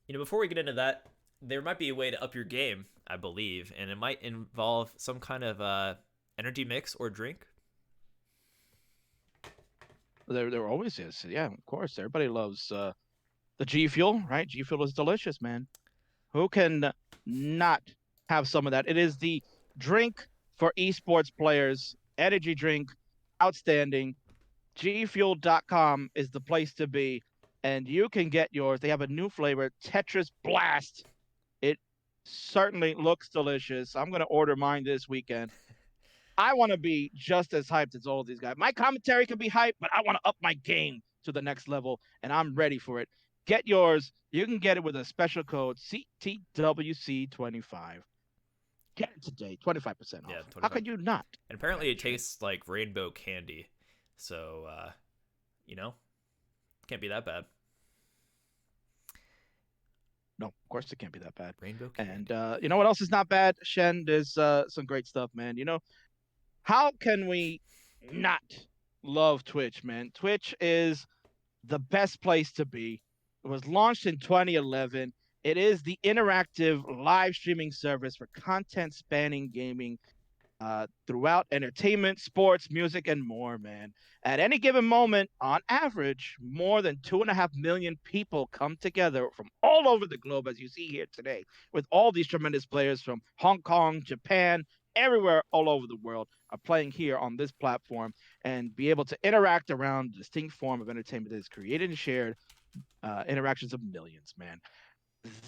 before we get into that, there might be a way to up your game, I believe, and it might involve some kind of energy mix or drink. There always is. Yeah, of course. Everybody loves the G Fuel, right? G Fuel is delicious, man. Who can not have some of that? It is the drink for esports players. Energy drink, outstanding. GFuel.com is the place to be, and you can get yours. They have a new flavor, Tetris Blast. certainly looks delicious. I'm gonna order mine this weekend. I want to be just as hyped as all these guys. My commentary can be hyped, but I want to up my game to the next level, and I'm ready for it. Get yours. You can get it with a special code CTWC25. Get it today, 25% Yeah, off. How 25. could you not? And apparently it Get it? tastes like rainbow candy. So, you know, can't be that bad. No, of course it can't be that bad. Rainbow candy. And you know what else is not bad, Shen? There's some great stuff, man. How can we not love Twitch, man? Twitch is the best place to be. It was launched in 2011. It is the interactive live streaming service for content spanning gaming throughout entertainment, sports, music, and more, man. At any given moment, on average, more than 2.5 million people come together from all over the globe, as you see here today, with all these tremendous players from Hong Kong, Japan, everywhere all over the world are playing here on this platform and be able to interact around a distinct form of entertainment that is created and shared interactions of millions, man.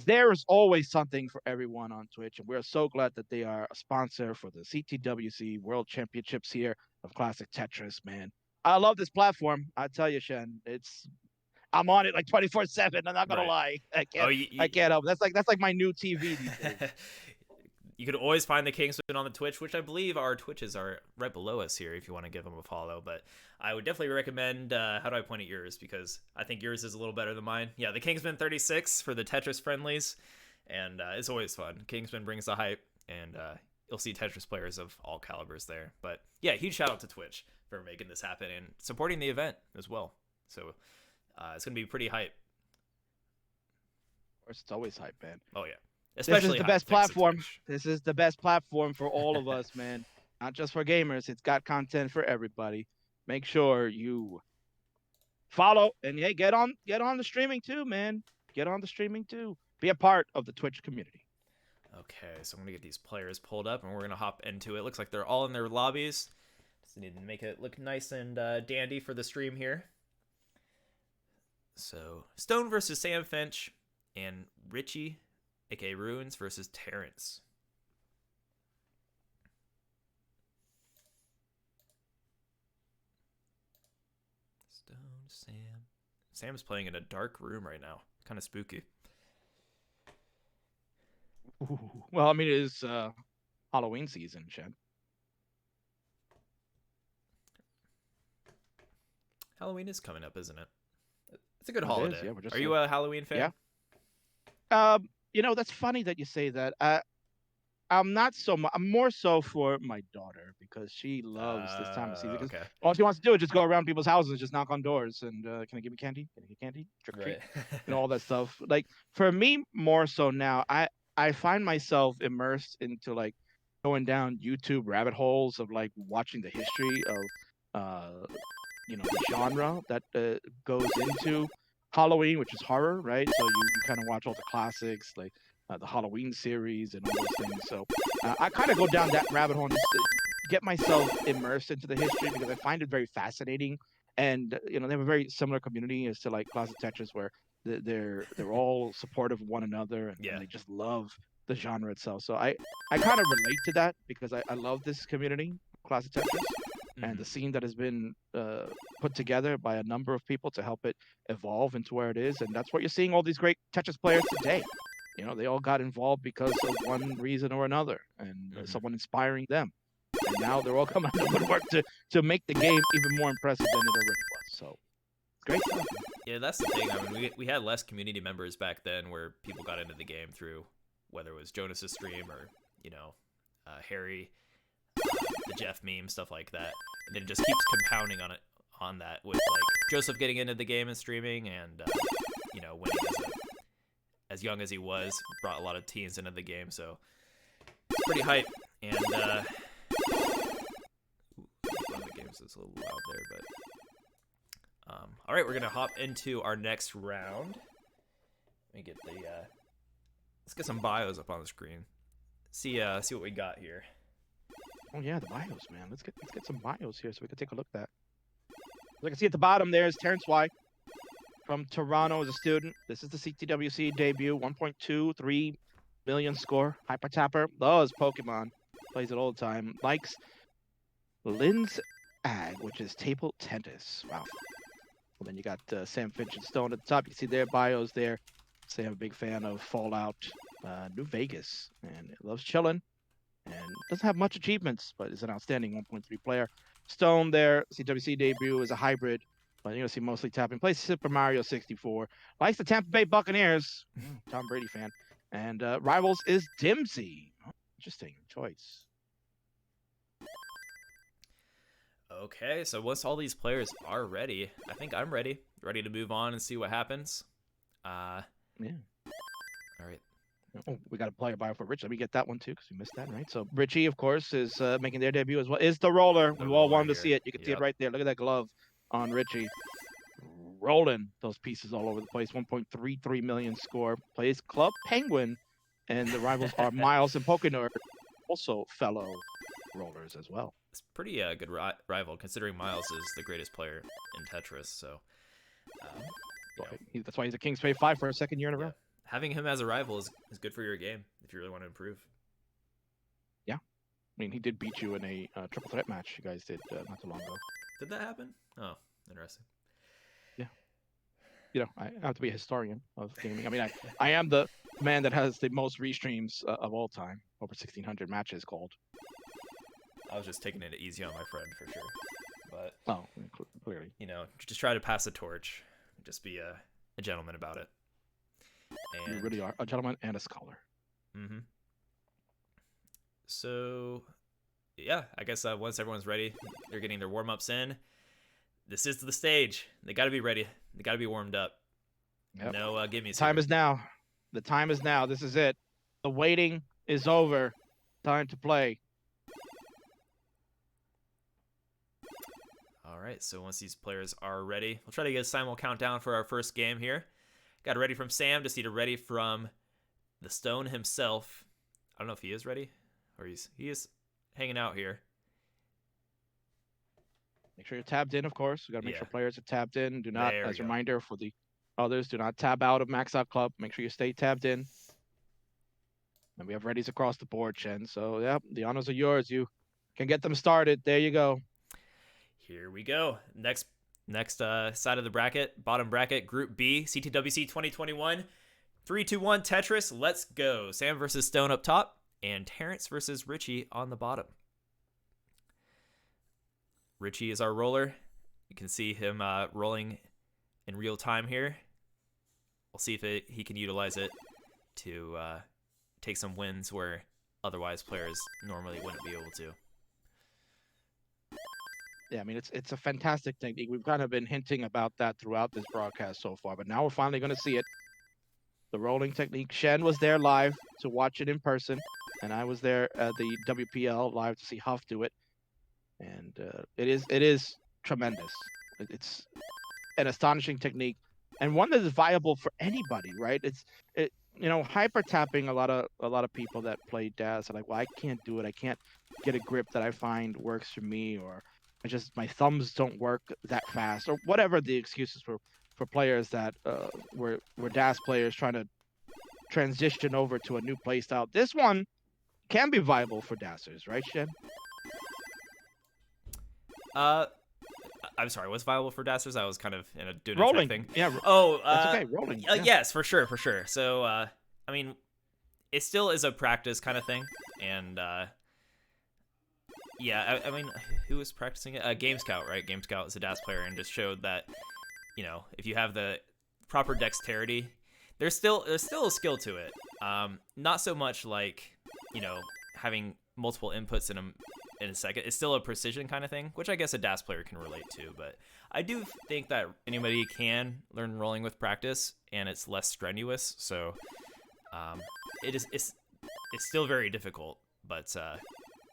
There's always something for everyone on Twitch, and we're so glad that they are a sponsor for the CTWC World Championships here of Classic Tetris, man. I love this platform. I tell you, Shen, I'm on it like 24/7. I'm not gonna Right. lie. Oh, I can't help. That's like my new TV these days. You can always find the Kingsman on the Twitch, which I believe our Twitches are right below us here if you want to give them a follow. But I would definitely recommend, how do I point at yours? Because I think yours is a little better than mine. Yeah, the Kingsman 36 for the Tetris friendlies. And it's always fun. Kingsman brings the hype, and you'll see Tetris players of all calibers there. But yeah, huge shout out to Twitch for making this happen and supporting the event as well. So it's going to be pretty hype. Of course, it's always hype, man. Oh, yeah. This Especially is the hype best thanks to platform. Twitch. This is the best platform for all of us, man. Not just for gamers. It's got content for everybody. Make sure you follow and hey, get on the streaming too, man. Get on the streaming too. Be a part of the Twitch community. Okay, so I'm gonna get these players pulled up, and we're gonna hop into it. Looks like they're all in their lobbies. Just need to make it look nice and dandy for the stream here. So Stone versus Sam Finch, and Richy, aka Ruins, versus Terrence. Stone, Sam. Sam's playing in a dark room right now. Kind of spooky. Ooh. Well, I mean, it is Halloween season, Shen. Halloween is coming up, isn't it? It's a good It holiday. is, yeah, we're just Are you a Halloween fan? Yeah. That's funny that you say that. I'm not so much. I'm more so for my daughter because she loves this time of season. Because Okay. all she wants to do is just go around people's houses and just knock on doors and can I give you candy? Can I get candy? Trick or treat? Right. All that stuff. Like for me, more so now, I find myself immersed into like going down YouTube rabbit holes of like watching the history of the genre that goes into Halloween, which is horror, right? So you kind of watch all the classics like the Halloween series and all those things. So I kind of go down that rabbit hole and just get myself immersed into the history because I find it very fascinating. And they have a very similar community as to like Classic Tetris, where they're all supportive of one another and, Yeah. and they just love the genre itself. So I kind of relate to that because I love this community, Classic Tetris, and the scene that has been put together by a number of people to help it evolve into where it is. And that's what you're seeing all these great Tetris players today. They all got involved because of one reason or another, and someone inspiring them. And now they're all coming out of the woodwork to make the game even more impressive than it already was. So, great stuff. Yeah, that's the thing. I mean, we had less community members back then where people got into the game through whether it was Jonas's stream or, Harry, the Jeff meme, stuff like that. And then it just keeps compounding on that with, like, Joseph getting into the game and streaming and, winning as young as he was, brought a lot of teens into the game, so it's pretty hype. And one of the games is a little loud there, but all right, we're gonna hop into our next round. Let me get let's get some bios up on the screen. See what we got here. Oh yeah, the bios, man. Let's get some bios here so we can take a look at that. As I can see at the bottom there is Terrence Y. From Toronto as a student. This is the CTWC debut, 1.23 million score. Hyper Tapper loves Pokemon. Plays it all the time. Likes Lynn's Ag, which is table tennis. Wow. Well, then you got Sam, Finch, and Stone at the top. You can see their bios there. Sam, a big fan of Fallout New Vegas, and loves chilling. And doesn't have much achievements, but is an outstanding 1.3 player. Stone there, CWC debut is a hybrid, but you're going to see mostly tapping. Plays Super Mario 64. Likes the Tampa Bay Buccaneers. Tom Brady fan. And Rivals is Dimsy. Interesting choice. Okay, so once all these players are ready, I think I'm ready. Ready to move on and see what happens. Yeah. All right. Oh, we got a player bio for Richy. Let me get that one too, because we missed that, right? So Richy, of course, is making their debut as well. Is the roller. We all wanted to see it. You can see it right there. Look at that glove on Richy. Rolling those pieces all over the place. 1.33 million score. Plays Club Penguin. And the rivals are Miles and Pokénerd, also fellow rollers as well. It's pretty good rival, considering Miles is the greatest player in Tetris. So that's why he's a King's Pay 5 for a second year in a row. Having him as a rival is good for your game if you really want to improve. Yeah. I mean, he did beat you in a triple threat match you guys did not too long ago. Did that happen? Oh, interesting. Yeah. You know, I have to be a historian of gaming. I mean, I am the man that has the most restreams of all time. Over 1,600 matches called. I was just taking it easy on my friend for sure. But, clearly. You know, just try to pass the torch. Just be a gentleman about it. And you really are a gentleman and a scholar. Mm-hmm. So, yeah, I guess once everyone's ready, they're getting their warm-ups in. This is the stage. They got to be ready. They got to be warmed up. Yep. No gimmies. Time is now. The time is now. This is it. The waiting is over. Time to play. All right, so once these players are ready, we'll try to get a simul countdown for our first game here. Got a ready from Sam, just need a ready from the Stone himself. I don't know if he is ready, or he is hanging out here. Make sure you're tabbed in, of course. We got to make sure players are tabbed in. Do not, as a reminder for the others, do not tab out of Max Out Club. Make sure you stay tabbed in. And we have readies across the board, Chen. So, yeah, the honors are yours. You can get them started. There you go. Here we go. Next side of the bracket, bottom bracket, Group B, CTWC 2021. 3-2-1 Tetris. Let's go. Sam versus Stone up top, and Terrence versus Richy on the bottom. Richy is our roller. You can see him rolling in real time here. We'll see if he can utilize it to take some wins where otherwise players normally wouldn't be able to. Yeah, I mean, it's a fantastic technique. We've kind of been hinting about that throughout this broadcast so far, but now we're finally going to see it. The rolling technique. Shen was there live to watch it in person, and I was there at the WPL live to see Huff do it. And it is tremendous. It's an astonishing technique, and one that is viable for anybody, right? You know, hyper tapping. A lot of people that play Daz are like, well, I can't do it. I can't get a grip that I find works for me, or my thumbs don't work that fast, or whatever the excuses for players that were DAS players trying to transition over to a new playstyle. This one can be viable for DASers, right, Shen? I'm sorry, what's viable for DASers? I was kind of doing rolling a thing. Yeah. Oh, that's okay. Rolling. Yeah. Yes, for sure. So, I mean, it still is a practice kind of thing, and yeah, I mean, who was practicing it? Game Scout, right? Game Scout is a DAS player and just showed that, you know, if you have the proper dexterity, there's still a skill to it. Not so much like, you know, having multiple inputs in a second. It's still a precision kind of thing, which I guess a DAS player can relate to. But I do think that anybody can learn rolling with practice, and it's less strenuous. So it's still very difficult, but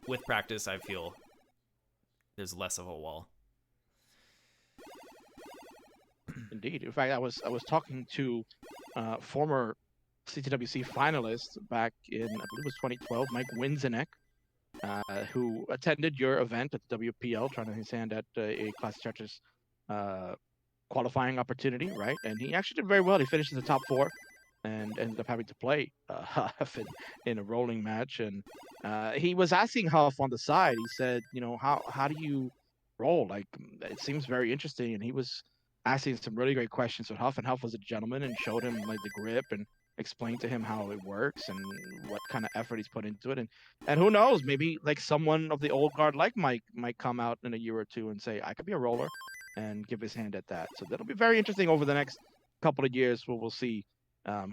with practice, I feel there's less of a wall. Indeed. In fact, I was talking to former CTWC finalist back in, I believe it was 2012, Mike Winzenek, who attended your event at the WPL, trying his hand at a Classic Tetris qualifying opportunity, right? And he actually did very well. He finished in the top 4. and ended up having to play Huff in a rolling match. And he was asking Huff on the side. He said, you know, how do you roll? Like, it seems very interesting. And he was asking some really great questions with Huff, and Huff was a gentleman and showed him like the grip and explained to him how it works and what kind of effort he's put into it. And who knows, maybe like someone of the old guard like Mike might come out in a year or two and say, I could be a roller, and give his hand at that. So that'll be very interesting over the next couple of years where we'll see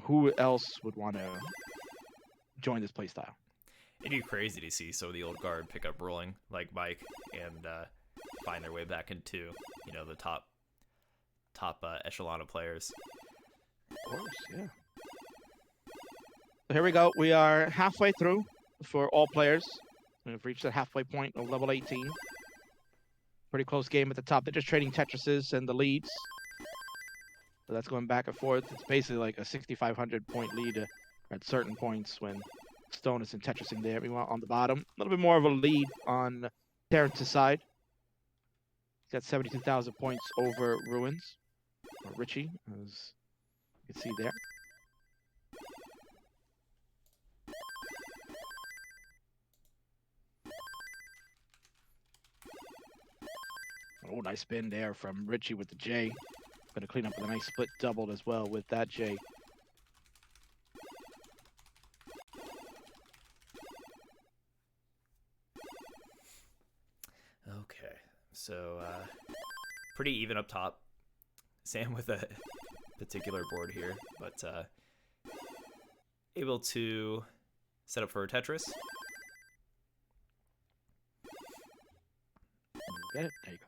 who else would want to join this playstyle. It'd be crazy to see some of the old guard pick up rolling like Mike and find their way back into, you know, the top echelon of players. Of course, yeah. So here we go. We are halfway through for all players. We've reached the halfway point of level 18. Pretty close game at the top. They're just trading Tetrises and the leads. So that's going back and forth. It's basically like a 6,500 point lead at certain points when Stone is in Tetrising there. Meanwhile, on the bottom, a little bit more of a lead on Terrence's side. He's got 72,000 points over Ruins, or Richy, as you can see there. Oh, nice spin there from Richy with the J. Going to clean up with a nice split doubled as well with that J. Okay, so pretty even up top. Sam with a particular board here, but able to set up for a Tetris. Get it? There you go.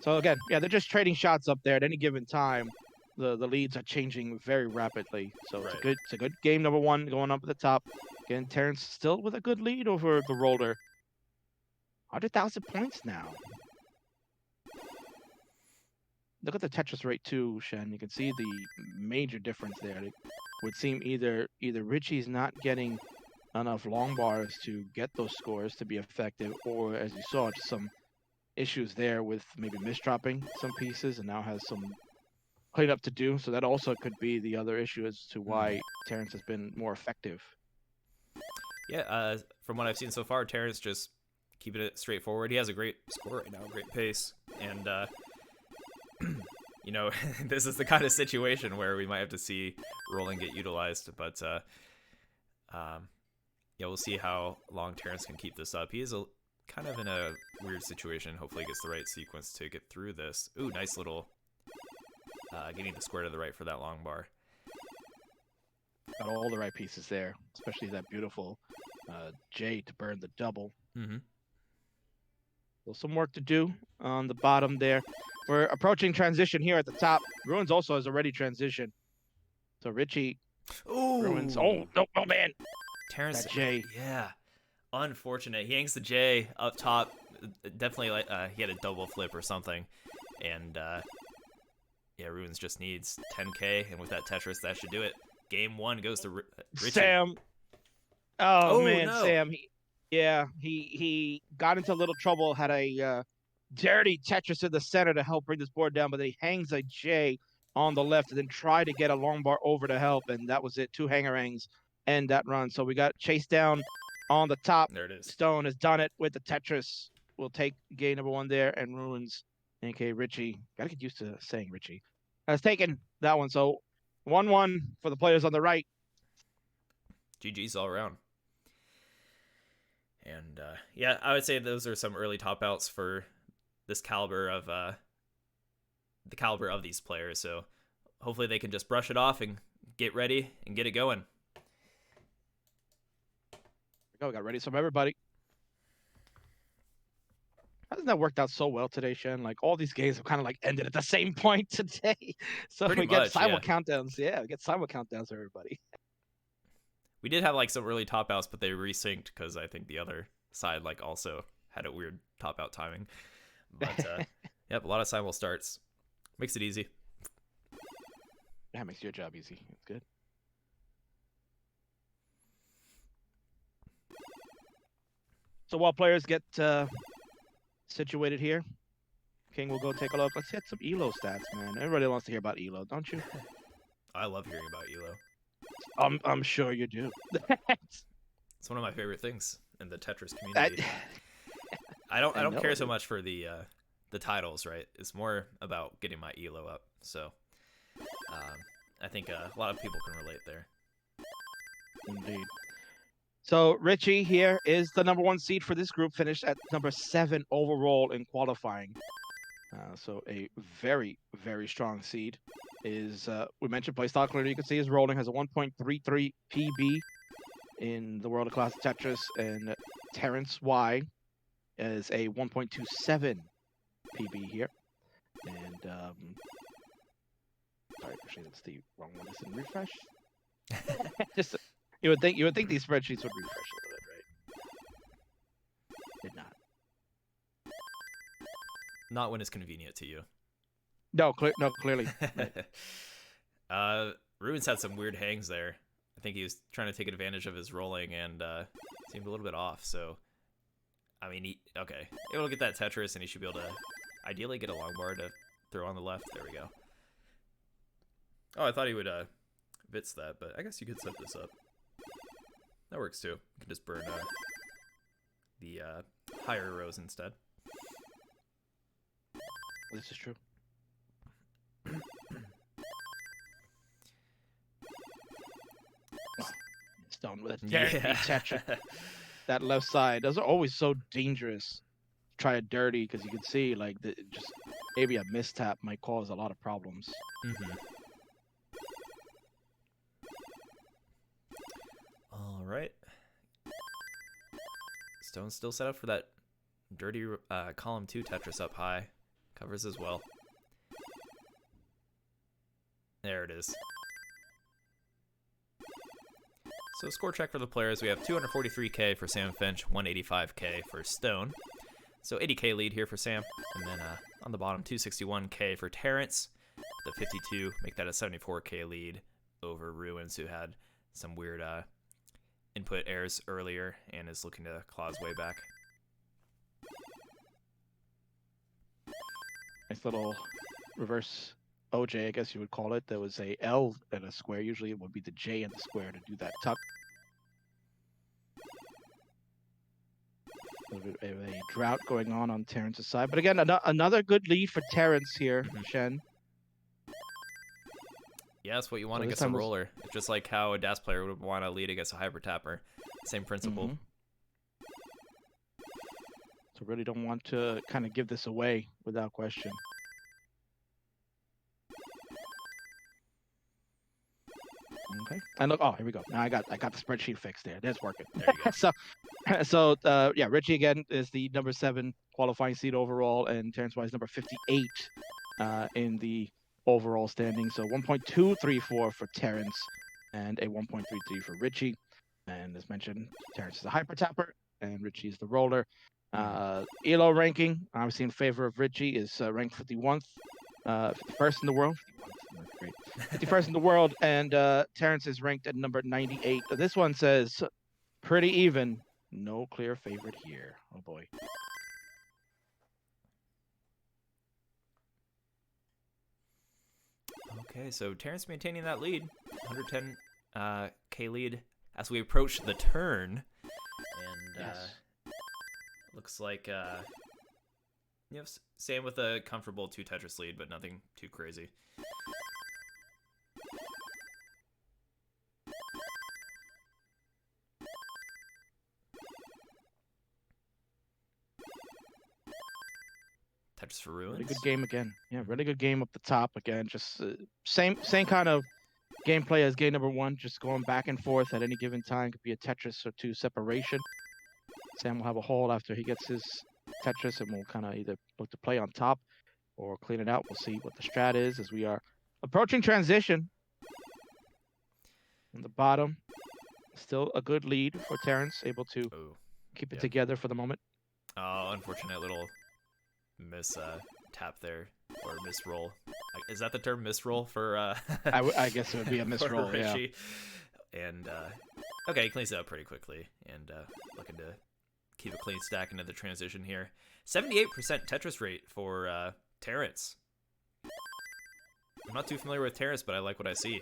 So again, yeah, they're just trading shots up there at any given time. The leads are changing very rapidly. So Right. it's a good game number one going up at the top. Again, Terrence still with a good lead over the roller. 100,000 points now. Look at the Tetris rate too, Shen. You can see the major difference there. It would seem either Richie's not getting enough long bars to get those scores to be effective, or as you saw, just some issues there with maybe misdropping some pieces and now has some cleanup to do. So that also could be the other issue as to why Terrence has been more effective. Yeah, from what I've seen so far, Terrence just keeping it straightforward. He has a great score right now, great pace, and you know, this is the kind of situation where we might have to see rolling get utilized, but yeah, we'll see how long Terrence can keep this up. He is kind of in a weird situation. Hopefully he gets the right sequence to get through this. Ooh, nice little getting the square to the right for that long bar. Got all the right pieces there, especially that beautiful J to burn the double. Mm-hmm. So some work to do on the bottom there. We're approaching transition here at the top. Ruins also has already transitioned. So Richy, Ooh, Ruins. Oh, no, oh man. Terrence, That J. Yeah, unfortunate. He hangs the J up top. Definitely, like he had a double flip or something, and yeah, Ruins just needs 10k, and with that Tetris, that should do it. Game one goes to Richy. Sam. Oh man, no. Sam. He got into a little trouble. Had a dirty Tetris in the center to help bring this board down, but then he hangs a J on the left and then tried to get a long bar over to help, and that was it. 2 hangerangs end that run. So we got chased down on the top. There it is. Stone has done it with the Tetris. We'll take game number 1 there, and Ruins, aka Richy. Gotta get used to saying Richy. Has taken that one. So 1-1 for the players on the right. GG's all around. And yeah, I would say those are some early top outs for this caliber of the caliber of these players. So hopefully they can just brush it off and get ready and get it going. There we go. Got ready from everybody. Hasn't that worked out so well today, Shen? Like all these games have kind of like ended at the same point today. So Pretty we get much, simul yeah. countdowns. Yeah, we get simul countdowns for everybody. We did have like some early top outs, but they resynced because I think the other side like also had a weird top out timing. But yep, a lot of simul starts. Makes it easy. That makes your job easy. It's good. So while players get situated here, King will go take a look. Let's hit some Elo stats, man. Everybody wants to hear about Elo, don't you? I love hearing about Elo. I'm sure you do. It's one of my favorite things in the Tetris community. I don't care so much for the titles, right? It's more about getting my elo up. So I think a lot of people can relate there. Indeed. So Richy here is the #1 seed for this group, finished at number 7 overall in qualifying. So a very, very strong seed. Is we mentioned playstyle clearly. You can see his rolling has a 1.33 PB in the world of Classic Tetris, and Terrence Y is a 1.27 PB here. And sorry, actually that's the wrong one. This didn't refresh. Just you would think these spreadsheets would refresh a little bit, right? Did not. Not when it's convenient to you. No, clearly. Right. Ruben's had some weird hangs there. I think he was trying to take advantage of his rolling and seemed a little bit off. So, I mean, okay, able to get that Tetris, and he should be able to ideally get a long bar to throw on the left. There we go. Oh, I thought he would Vitz that, but I guess you could set this up. That works too. You can just burn the higher rows instead. This is true. Stone with a Tetris. That left side. Those are always so dangerous. Try it dirty because you can see like just maybe a mistap might cause a lot of problems. Mm-hmm. All right. Stone's still set up for that dirty column 2 Tetris up high. Covers as well. There it is. So score check for the players. We have 243k for Sam Finch, 185k for Stone. So 80k lead here for Sam. And then on the bottom, 261k for Terrence. The 52, make that a 74k lead over Ruins, who had some weird input errors earlier and is looking to claw his way back. Nice little reverse OJ, I guess you would call it. There was a L and a square. Usually it would be the J and the square to do that tuck. A little bit of a drought going on Terrence's side. But again, another good lead for Terrence here, Shen. Yeah, that's what you want against a roller. It's just like how a DAS player would want to lead against a hyper tapper. Same principle. Mm-hmm. So really don't want to kind of give this away without question. Okay. And look, oh, here we go. Now I got the spreadsheet fixed there. That's working. There you go. so yeah, Richy again is the number 7 qualifying seed overall, and Terrence Wise number 58 in the overall standing. So 1.234 for Terrence and a 1.33 for Richy. And as mentioned, Terrence is a hyper tapper and Richy is the roller. Elo ranking, obviously in favor of Richy, is ranked 51st, 51st in the world. 51st in the world, and Terrence is ranked at number 98. This one says pretty even. No clear favorite here. Oh boy. Okay, so Terrence maintaining that lead, 110k lead as we approach the turn, and Yes. looks like you know, Sam with a comfortable 2 Tetris lead, but nothing too crazy. Tetris for Ruins. Really good game again. Yeah, really good game up the top again. Just same kind of gameplay as game number 1. Just going back and forth at any given time. Could be a Tetris or 2 separation. Sam will have a hold after he gets his Tetris, and we'll kind of either look to play on top or clean it out. We'll see what the strat is as we are approaching transition. On the bottom, still a good lead for Terrence, able to keep it together for the moment. Oh, unfortunate little miss tap there, or miss roll. Is that the term, miss roll for I guess it would be a miss roll, yeah. And okay, he cleans it up pretty quickly, and looking to keep a clean stack into the transition here. 78% Tetris rate for Terrence. I'm not too familiar with Terrence, but I like what I see.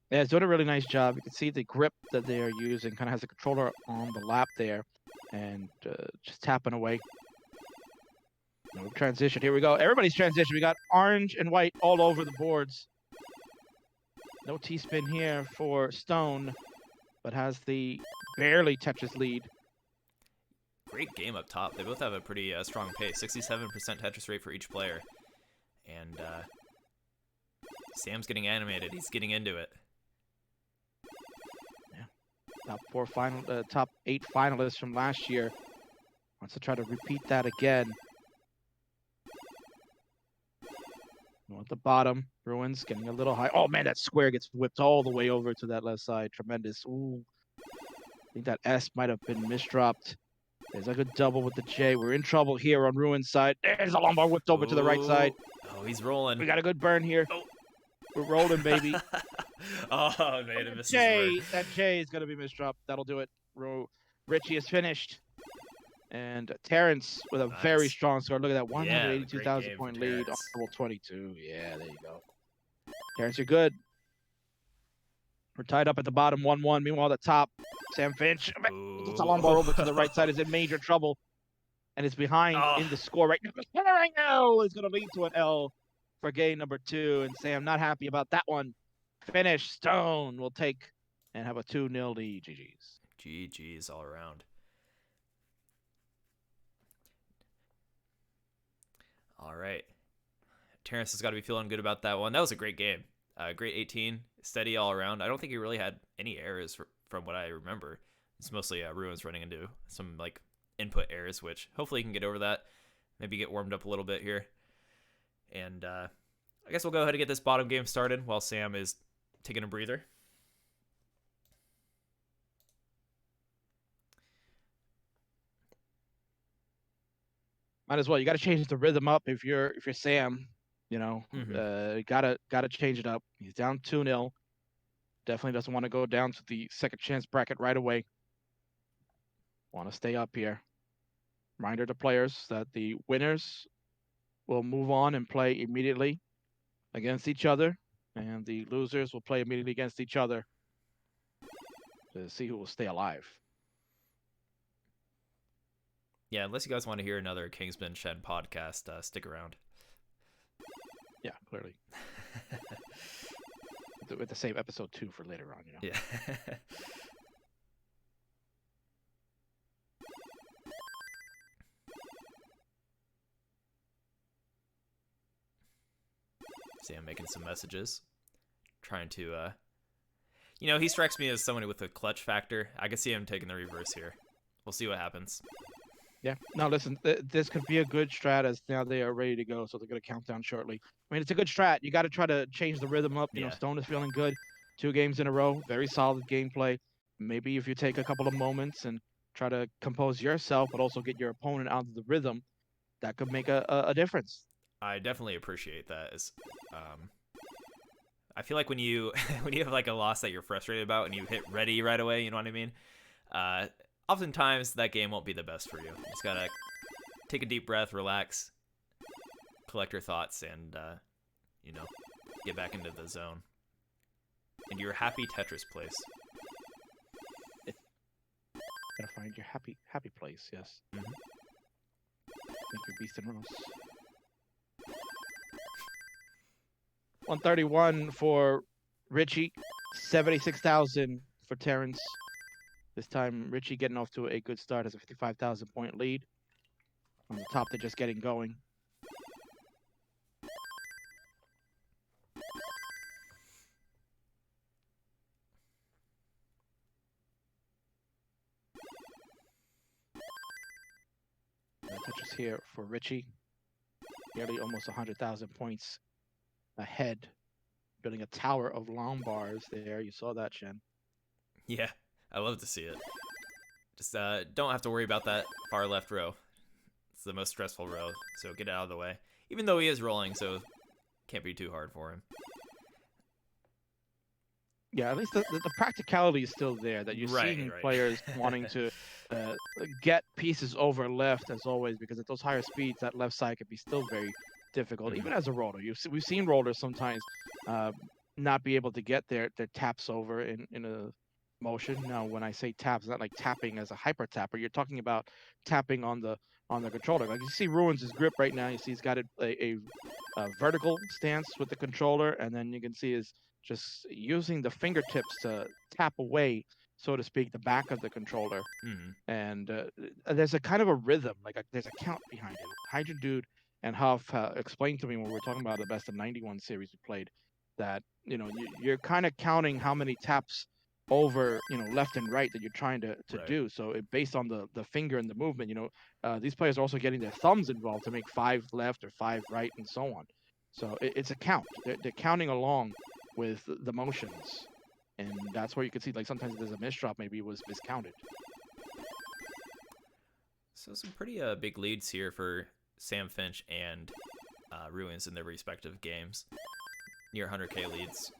Yeah, it's doing a really nice job. You can see the grip that they are using, kind of has the controller on the lap there, and just tapping away. No transition. Here we go. Everybody's transition. We got orange and white all over the boards. No T-spin here for Stone, but has the barely Tetris lead. Great game up top. They both have a pretty strong pace. 67% Tetris rate for each player. And Sam's getting animated. He's getting into it. Yeah. Top 8 finalists from last year. Wants to try to repeat that again. At the bottom, Ruins getting a little high. Oh man, that square gets whipped all the way over to that left side. Tremendous. Ooh. I think that S might have been misdropped. There's a good double with the J. We're in trouble here on Ruins' side. There's a lumbar whipped over to the right side. Oh, he's rolling. We got a good burn here. Oh. We're rolling, baby. Oh, man, it that J is going to be misdropped. That'll do it. Richy is finished. And Terrence with a very strong score. Look at that, 182,000 point lead on level 22. Yeah, there you go. Terrence, you're good. We're tied up at the bottom, 1-1. Meanwhile, at the top, Sam Finch. It's a lumbar over to the right side. Is in major trouble. And it's behind in the score right now. Right now is going to lead to an L for game number 2. And Sam not happy about that one. Finish. Stone will take and have a 2-0 lead. GG's. GG's all around. All right. Terrence has got to be feeling good about that one. That was a great game. Great 18. Steady all around. I don't think he really had any errors from what I remember. It's mostly Ruins running into some like input errors, which hopefully he can get over that. Maybe get warmed up a little bit here. And I guess we'll go ahead and get this bottom game started while Sam is taking a breather. Might as well. You got to change the rhythm up if you're Sam. You know, gotta change it up. He's down 2-0. Definitely doesn't want to go down to the second chance bracket right away. Want to stay up here. Reminder to players that the winners will move on and play immediately against each other, and the losers will play immediately against each other to see who will stay alive. Yeah, unless you guys want to hear another Kingsman Shen podcast, stick around. Yeah, clearly. With the same episode 2 for later on, you know. Yeah. Sam making some messages, trying to, he strikes me as someone with a clutch factor. I can see him taking the reverse here. We'll see what happens. Yeah. No, listen, this could be a good strat as now they are ready to go, so they're going to count down shortly. I mean, it's a good strat. You got to try to change the rhythm up. You know, Stone is feeling good. 2 games in a row. Very solid gameplay. Maybe if you take a couple of moments and try to compose yourself, but also get your opponent out of the rhythm, that could make a difference. I definitely appreciate that. I feel like when you have like a loss that you're frustrated about and you hit ready right away, you know what I mean? Oftentimes that game won't be the best for you. You just gotta take a deep breath, relax, collect your thoughts, and get back into the zone. And your happy Tetris place. Gotta find your happy place, yes. Make your beast and Rose. 131 for Richy, 76,000 for Terrence. This time, Richy getting off to a good start as a 55,000 point lead. On the top, they're just getting going. Touches here for Richy. Nearly almost 100,000 points ahead. Building a tower of lombars there. You saw that, Shen. Yeah, I love to see it. Just don't have to worry about that far left row. It's the most stressful row, so get it out of the way. Even though he is rolling, so can't be too hard for him. Yeah, at least the practicality is still there, that you're seeing players wanting to get pieces over left, as always, because at those higher speeds, that left side could be still very difficult, even as a roller. We've seen rollers sometimes not be able to get their taps over in a motion. Now, when I say taps, not like tapping as a hyper tapper. You're talking about tapping on the controller. Like you see Ruins' grip right now. You see he's got a vertical stance with the controller, and then you can see is just using the fingertips to tap away, so to speak, the back of the controller. Mhm. And there's a kind of a rhythm, like there's a count behind it. Hydra Dude and Huff explained to me when we were talking about the best of 91 series we played that you're kind of counting how many taps over left and right that you're trying to Right. do. So based on the finger and the movement, these players are also getting their thumbs involved to make 5 left or 5 right and so on. So it's a count. They're counting along with the motions, and that's where you can see like sometimes there's a misdrop, maybe it was miscounted. So some pretty big leads here for Sam, Finch, and Ruins in their respective games. Near 100K leads.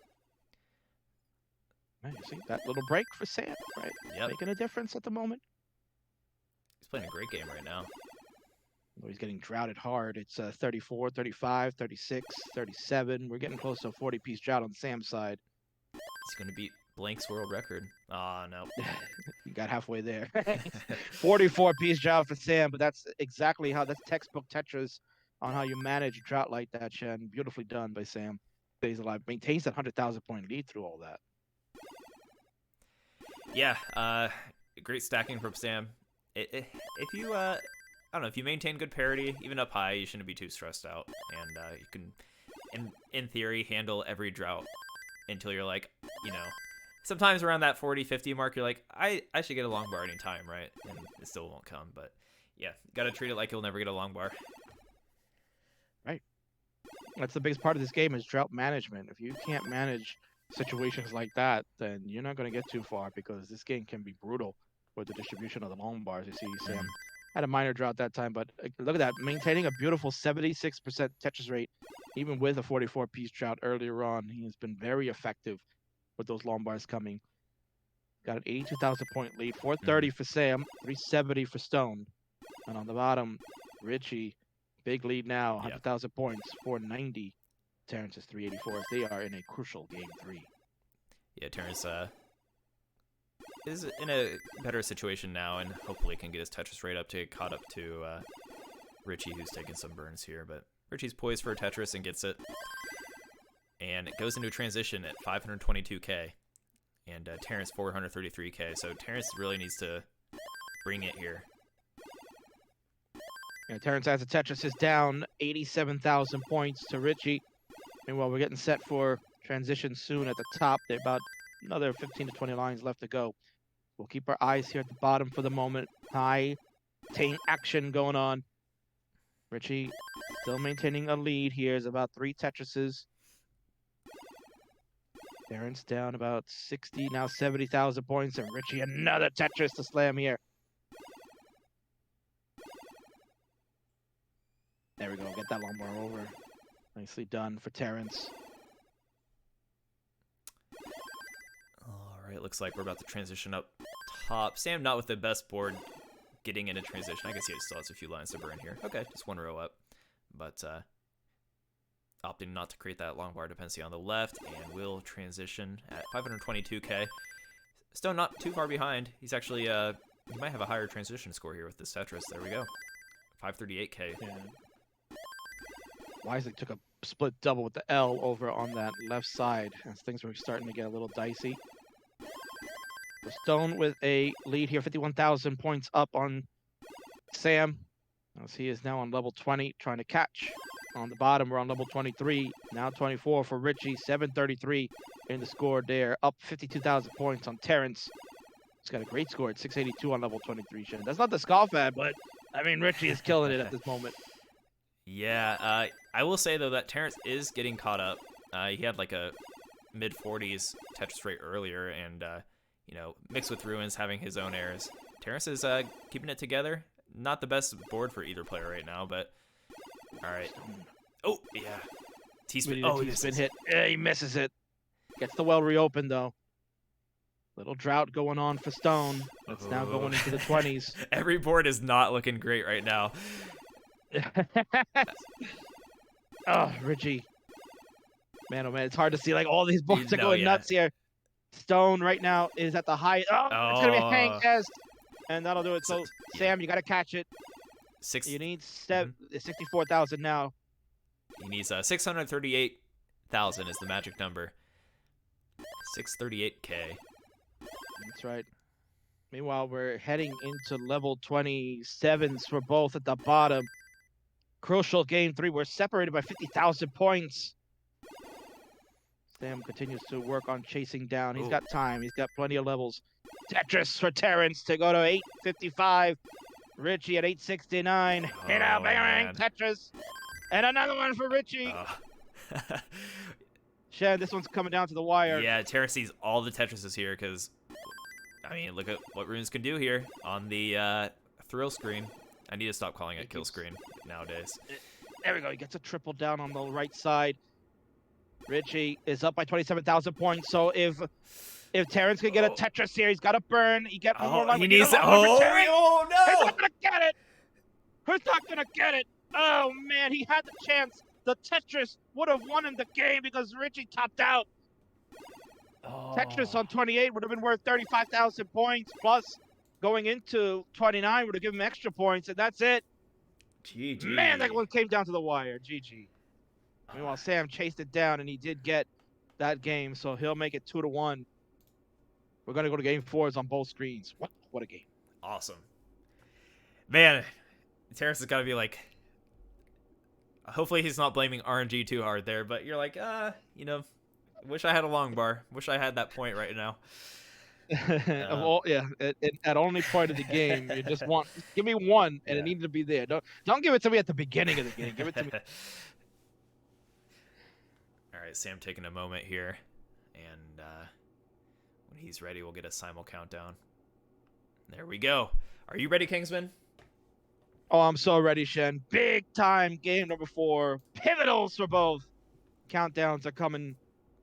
Man, you see that little break for Sam, right? Yep. Making a difference at the moment. He's playing a great game right now. Though he's getting droughted hard. It's 34, 35, 36, 37. We're getting close to a 40-piece drought on Sam's side. He's going to beat Blank's world record. Oh, no. You got halfway there. 44-piece drought for Sam, but that's exactly that's textbook Tetris on how you manage a drought like that, Shen. Beautifully done by Sam. Stays alive. Maintains that 100,000-point lead through all that. Yeah, great stacking from Sam. If you, I don't know, if you maintain good parity, even up high, you shouldn't be too stressed out. And you can, in theory, handle every drought until you're like, sometimes around that 40-50 mark, you're like, I should get a long bar anytime, right? And it still won't come. But yeah, got to treat it like you'll never get a long bar. Right. That's the biggest part of this game is drought management. If you can't manage situations like that, then you're not going to get too far because this game can be brutal with the distribution of the long bars. You see, Sam had a minor drought that time, but look at that, maintaining a beautiful 76% Tetris rate, even with a 44-piece drought earlier on. He has been very effective with those long bars coming. Got an 82,000-point lead, 430 for Sam, 370 for Stone. And on the bottom, Richy, big lead now, 100,000 points, 490. Terrence is 384. They are in a crucial game 3. Yeah, Terrence is in a better situation now and hopefully can get his Tetris rate up to get caught up to Richy, who's taking some burns here. But Richy's poised for a Tetris and gets it. And it goes into a transition at 522K. And Terrence 433K. So Terrence really needs to bring it here. Yeah, Terrence as a Tetris is down 87,000 points to Richy. Meanwhile, we're getting set for transition soon at the top. There are about another 15 to 20 lines left to go. We'll keep our eyes here at the bottom for the moment. High tank action going on. Richy still maintaining a lead here. Is about 3 Tetrises. Terrence down about 60, now 70,000 points. And Richy another Tetris to slam here. There we go. Get that long bar over. Nicely done for Terrence. All right, looks like we're about to transition up top. Sam not with the best board getting into transition. I guess he still has a few lines to burn here. Okay, just one row up. But opting not to create that long bar dependency on the left, and will transition at 522K. Stone not too far behind. He's actually, he might have a higher transition score here with this Tetris. There we go. 538K. Yeah. Wisely took a split double with the L over on that left side as things were starting to get a little dicey. So Stone with a lead here, 51,000 points up on Sam, as he is now on level 20, trying to catch. On the bottom, we're on level 23, now 24 for Richy, 733 in the score there, up 52,000 points on Terrence. He's got a great score at 682 on level 23, Shen. That's not the scoff at, but, I mean, Richy is killing it at this moment. Yeah, I will say, though, that Terrence is getting caught up. He had, like, a mid-40s Tetris rate earlier, and, mixed with Ruins having his own errors. Terrence is keeping it together. Not the best board for either player right now, but... All right. Oh, yeah. T-spin. Oh, he's been hit. Yeah, he misses it. Gets the well reopened, though. Little drought going on for Stone. It's now going into the 20s. Every board is not looking great right now. Oh, Richy. Man, oh man, it's hard to see. Like all these boards are No, going yeah. nuts here. Stone right now is at the high. Oh, it's gonna be a hang Oh. S, and that'll do it. So Yeah. Sam, you gotta catch it. You need 64,000 now. He needs 638,000 is the magic number. 638K. That's right. Meanwhile, we're heading into level 27s for both at the bottom. Crucial game 3. We're separated by 50,000 points. Sam continues to work on chasing down. He's got time. He's got plenty of levels. Tetris for Terrence to go to 855. Richy at 869. Hit out, bang, Tetris. And another one for Richy. Shen, this one's coming down to the wire. Yeah, Terrence sees all the Tetrises here because, I mean, look at what runes can do here on the thrill screen. I need to stop calling it kill screen nowadays. There we go. He gets a triple down on the right side. Richy is up by 27,000 points. So if Terrence can get a Tetris here, he's got to burn. He get one more line. He needs it. Oh no! He's not gonna get it. He's not gonna get it. Oh man, he had the chance. The Tetris would have won him the game because Richy topped out. Tetris on 28 would have been worth 35,000 points plus going into 29 would have given him extra points, and that's it. GG. Man, that one came down to the wire. GG. Meanwhile, Sam chased it down, and he did get that game, so he'll make it 2-1. We're going to go to game 4s on both screens. What a game. Awesome. Man, Terrence has got to be like, hopefully he's not blaming RNG too hard there, but you're like, you know, wish I had a long bar. Wish I had that point right now. At only point of the game, you just want, give me one, and it needed to be there. Don't give it to me at the beginning of the game. Give it to me. All right, Sam taking a moment here, and when he's ready, we'll get a simul countdown. There we go. Are you ready, Kingsman? Oh, I'm so ready, Shen. Big time game number 4. Pivotals for both. Countdowns are coming.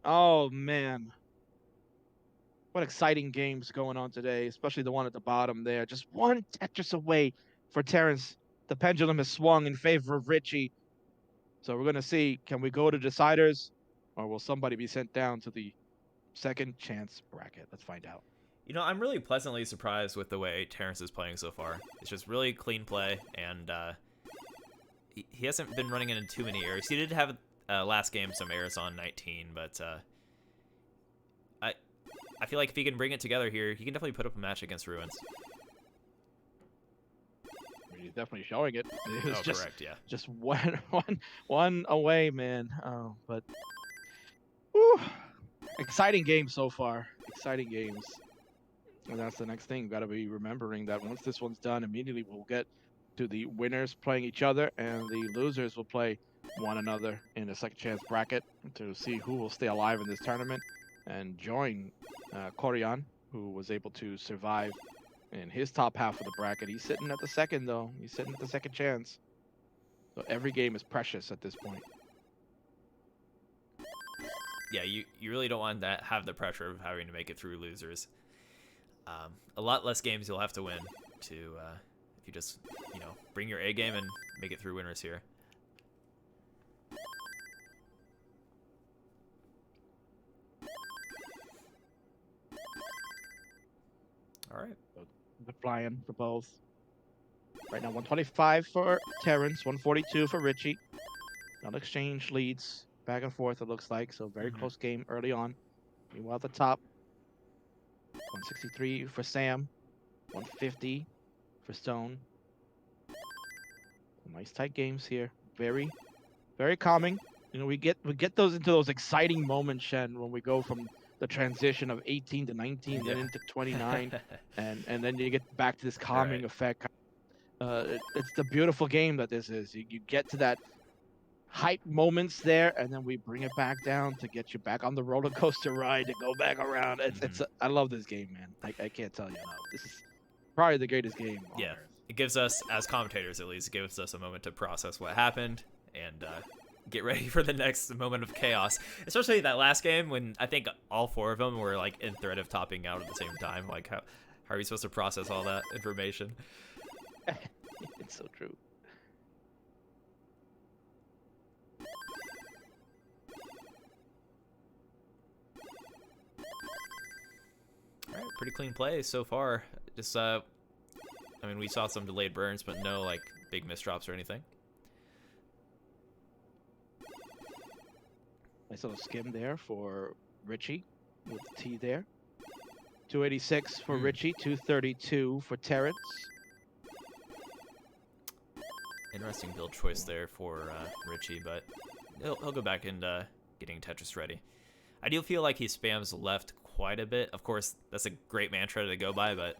Oh, man. What exciting games going on today, especially the one at the bottom there. Just one Tetris away for Terrence. The pendulum has swung in favor of Richy. So we're going to see, can we go to deciders, or will somebody be sent down to the second chance bracket? Let's find out. You know, I'm really pleasantly surprised with the way Terrence is playing so far. It's just really clean play, and he hasn't been running into too many errors. He did have last game some errors on 19, but I feel like if he can bring it together here, he can definitely put up a match against Ruins. He's definitely showing it. It was correct, yeah. Just one away, man. Oh, but whew, exciting game so far. Exciting games. And that's the next thing. Got to be remembering that once this one's done, immediately we'll get to the winners playing each other, and the losers will play one another in a second chance bracket to see who will stay alive in this tournament and join Koryan, who was able to survive in his top half of the bracket. He's sitting at the second, though. He's sitting at the second chance. So every game is precious at this point. Yeah, you really don't want to have the pressure of having to make it through losers. A lot less games you'll have to win to if you just, you know, bring your A game and make it through winners here. All right. They're flying for both. Right now, 125 for Terrence, 142 for Richy. Another exchange leads back and forth, it looks like. So very close game early on. Meanwhile, at the top, 163 for Sam, 150 for Stone. Nice tight games here. Very, very calming. You know, we get those into those exciting moments, Shen, when we go from the transition of 18 to 19, then into 29, and then you get back to this calming effect. It's the beautiful game that this is. You get to that hype moments there, and then we bring it back down to get you back on the roller coaster ride to go back around. I love this game, man. I can't tell you enough. This is probably the greatest game on Earth. It gives us, as commentators at least, it gives us a moment to process what happened and get ready for the next moment of chaos. Especially that last game when I think all 4 of them were like in threat of topping out at the same time. Like how are we supposed to process all that information? It's so true. pretty clean play so far. Just, I mean, we saw some delayed burns, but no, like, big misdrops or anything. Nice little skim there for Richy with the T there. 286 for Richy, 232 for Terrence. Interesting build choice there for Richy, but he'll go back into getting Tetris ready. I do feel like he spams left quite a bit. Of course, that's a great mantra to go by, but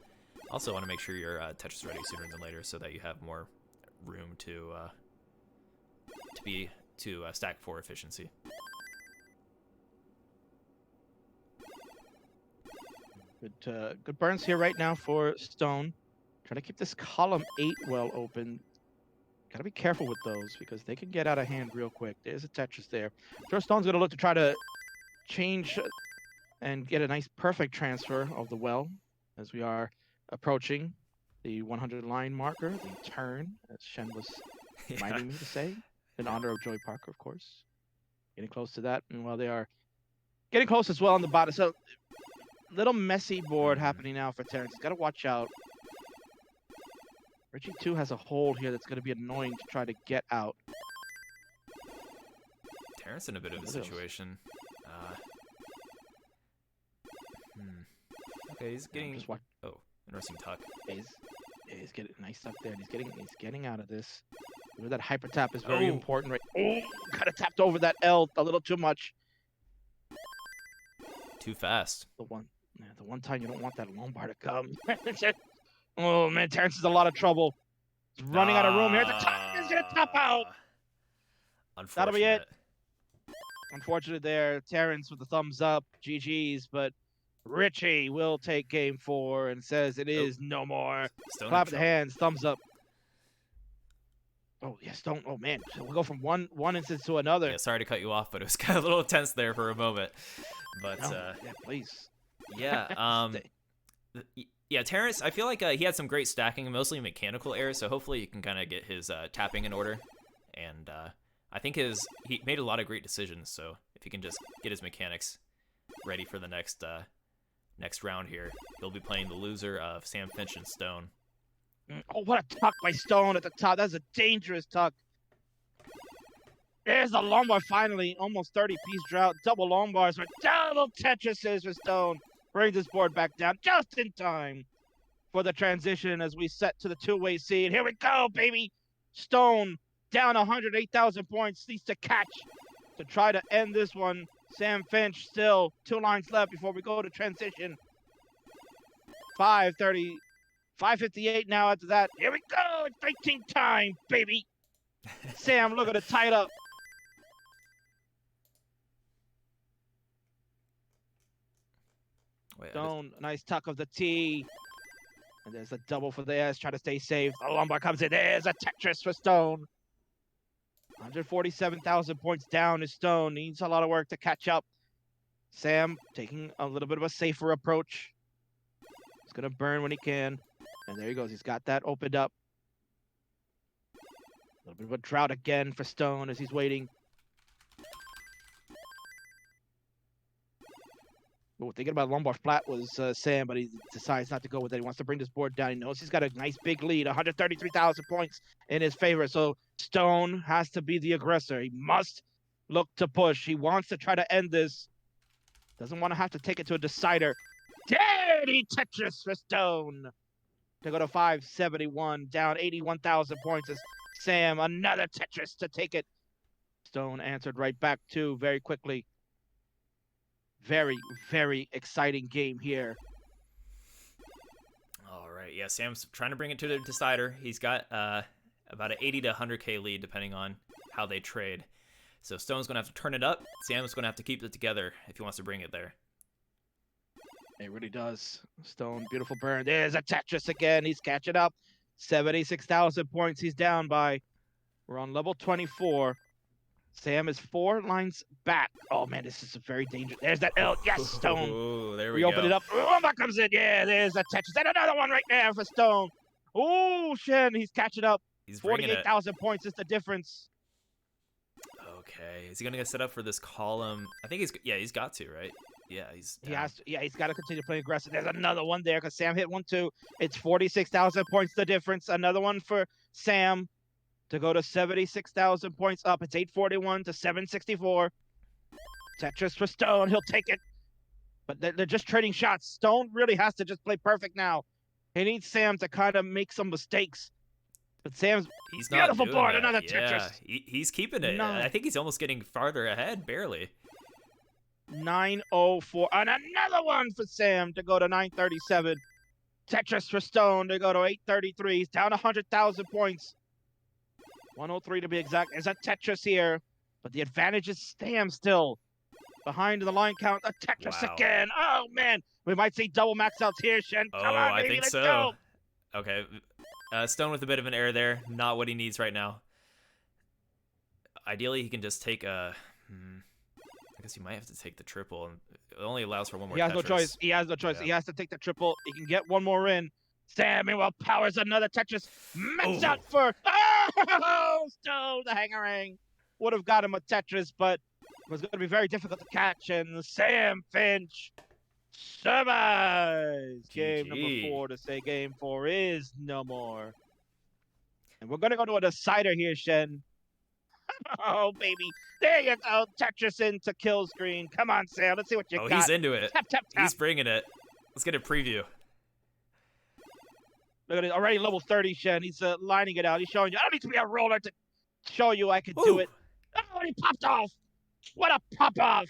also want to make sure you're Tetris ready sooner than later so that you have more room to stack for efficiency. Good burns here right now for Stone. Trying to keep this column 8 well open. Got to be careful with those because they can get out of hand real quick. There's a Tetris there. Sure, Stone's going to look to try to change and get a nice perfect transfer of the well as we are approaching the 100 line marker, the turn, as Shen was reminding me to say, in honor of Joy Parker, of course. Getting close to that, and while they are getting close as well on the bottom. So, little messy board happening now for Terrence. He's got to watch out. Richy, too, has a hold here that's going to be annoying to try to get out. Terrence in a bit of a situation. Okay, he's getting... Oh, interesting tuck. He's getting a nice tuck there. And he's getting out of this. That hyper tap is very important, right? Oh, kind of tapped over that L a little too much. Too fast. The one time you don't want that long bar to come. Oh man, Terrence is in a lot of trouble. He's running out of room here. The top is gonna top out. Unfortunate. That'll be it. Unfortunate there. Terrence with the thumbs up. GG's, but Richy will take game 4 and says it is no more. Stone Clap the hands, thumbs up. Oh, yeah, Stone. Oh, man. So we'll go from one instance to another. Yeah, sorry to cut you off, but it was kind of a little tense there for a moment. But, yeah, please. Yeah, yeah, Terrence, I feel like he had some great stacking, mostly mechanical errors, so hopefully he can kind of get his tapping in order. And I think he made a lot of great decisions, so if he can just get his mechanics ready for the next round here, he'll be playing the loser of Sam Finch and Stone. Oh, what a tuck by Stone at the top. That's a dangerous tuck. There's the long bar finally. Almost 30-piece drought. Double long bars for double Tetrises for Stone. Bring this board back down just in time for the transition as we set to the two-way seed. Here we go, baby. Stone down 108,000 points. Needs to catch to try to end this one. Sam Finch still 2 lines left before we go to transition. 5:30. 5:58 now after that. Here we go. It's 19 time, baby. Sam looking to tie it up. Stone, nice tuck of the T. And there's a double for the S. Try to stay safe. The lumbar comes in. There's a Tetris for Stone. 147,000 points down is Stone. Needs a lot of work to catch up. Sam taking a little bit of a safer approach. He's going to burn when he can. And there he goes. He's got that opened up. A little bit of a drought again for Stone as he's waiting. Well, thinking about lumbar flat was Sam, but he decides not to go with it. He wants to bring this board down. He knows he's got a nice big lead, 133,000 points in his favor. So Stone has to be the aggressor. He must look to push. He wants to try to end this. Doesn't want to have to take it to a decider. Dirty Tetris for Stone to go to 571, down 81,000 points as Sam, another Tetris to take it. Stone answered right back too very quickly. Very, very exciting game here. All right, yeah, Sam's trying to bring it to the decider. He's got about an 80 to 100K lead, depending on how they trade. So Stone's going to have to turn it up. Sam's going to have to keep it together if he wants to bring it there. It really does. Stone, beautiful burn. There's a Tetris again. He's catching up. 76,000 points he's down by. We're on level 24. Sam is 4 lines back. Oh, man, this is a very dangerous. There's that L. Yes, Stone. Ooh, there we go. Open it up. Oh, that comes in. Yeah, there's a Tetris. And another one right there for Stone. Oh, Shen, he's catching up. He's 48,000 points is the difference. Okay. Is he going to get set up for this column? I think he's got to, right? Yeah, he's down. He has to, yeah, he's got to continue playing aggressive. There's another one there because Sam hit one too. It's 46,000 points the difference. Another one for Sam to go to 76,000 points up. It's 841 to 764. Tetris for Stone. He'll take it. But they're just trading shots. Stone really has to just play perfect now. He needs Sam to kind of make some mistakes. But Sam's He's not beautiful doing board. that. Another Yeah, Tetris. he's keeping it. No. I think he's almost getting farther ahead, barely. 904. And another one for Sam to go to 937. Tetris for Stone to go to 833. He's down 100,000 points. 103 to be exact. There's a Tetris here. But the advantage is Sam still. Behind the line count. A Tetris Wow. again. Oh, man. We might see double max outs here, Shen. Oh, Come on, I baby. think Let's so. go. Okay. Stone with a bit of an error there. Not what he needs right now. Ideally, he can just take a... I guess he might have to take the triple. It only allows for one more He has Tetris. no choice. He has no choice. Yeah. He has to take the triple. He can get one more in. Sam, meanwhile, powers another Tetris. Max out for... Oh! Stone, the hangerang. Would have got him a Tetris, but it was going to be very difficult to catch. And Sam Finch survives. Game number GG. 4 to say game 4 is no more. And we're going to go to a decider here, Shen. Oh, baby. There you go. Tetris into kill screen. Come on, Sam. Let's see what you got. He's into it. Tap, tap, tap. He's bringing it. Let's get a preview. Look at it. Already level 30, Shen. He's lining it out. He's showing you. I don't need to be a roller to show you I can do Ooh. it. Oh, and he popped off. What a pop-off.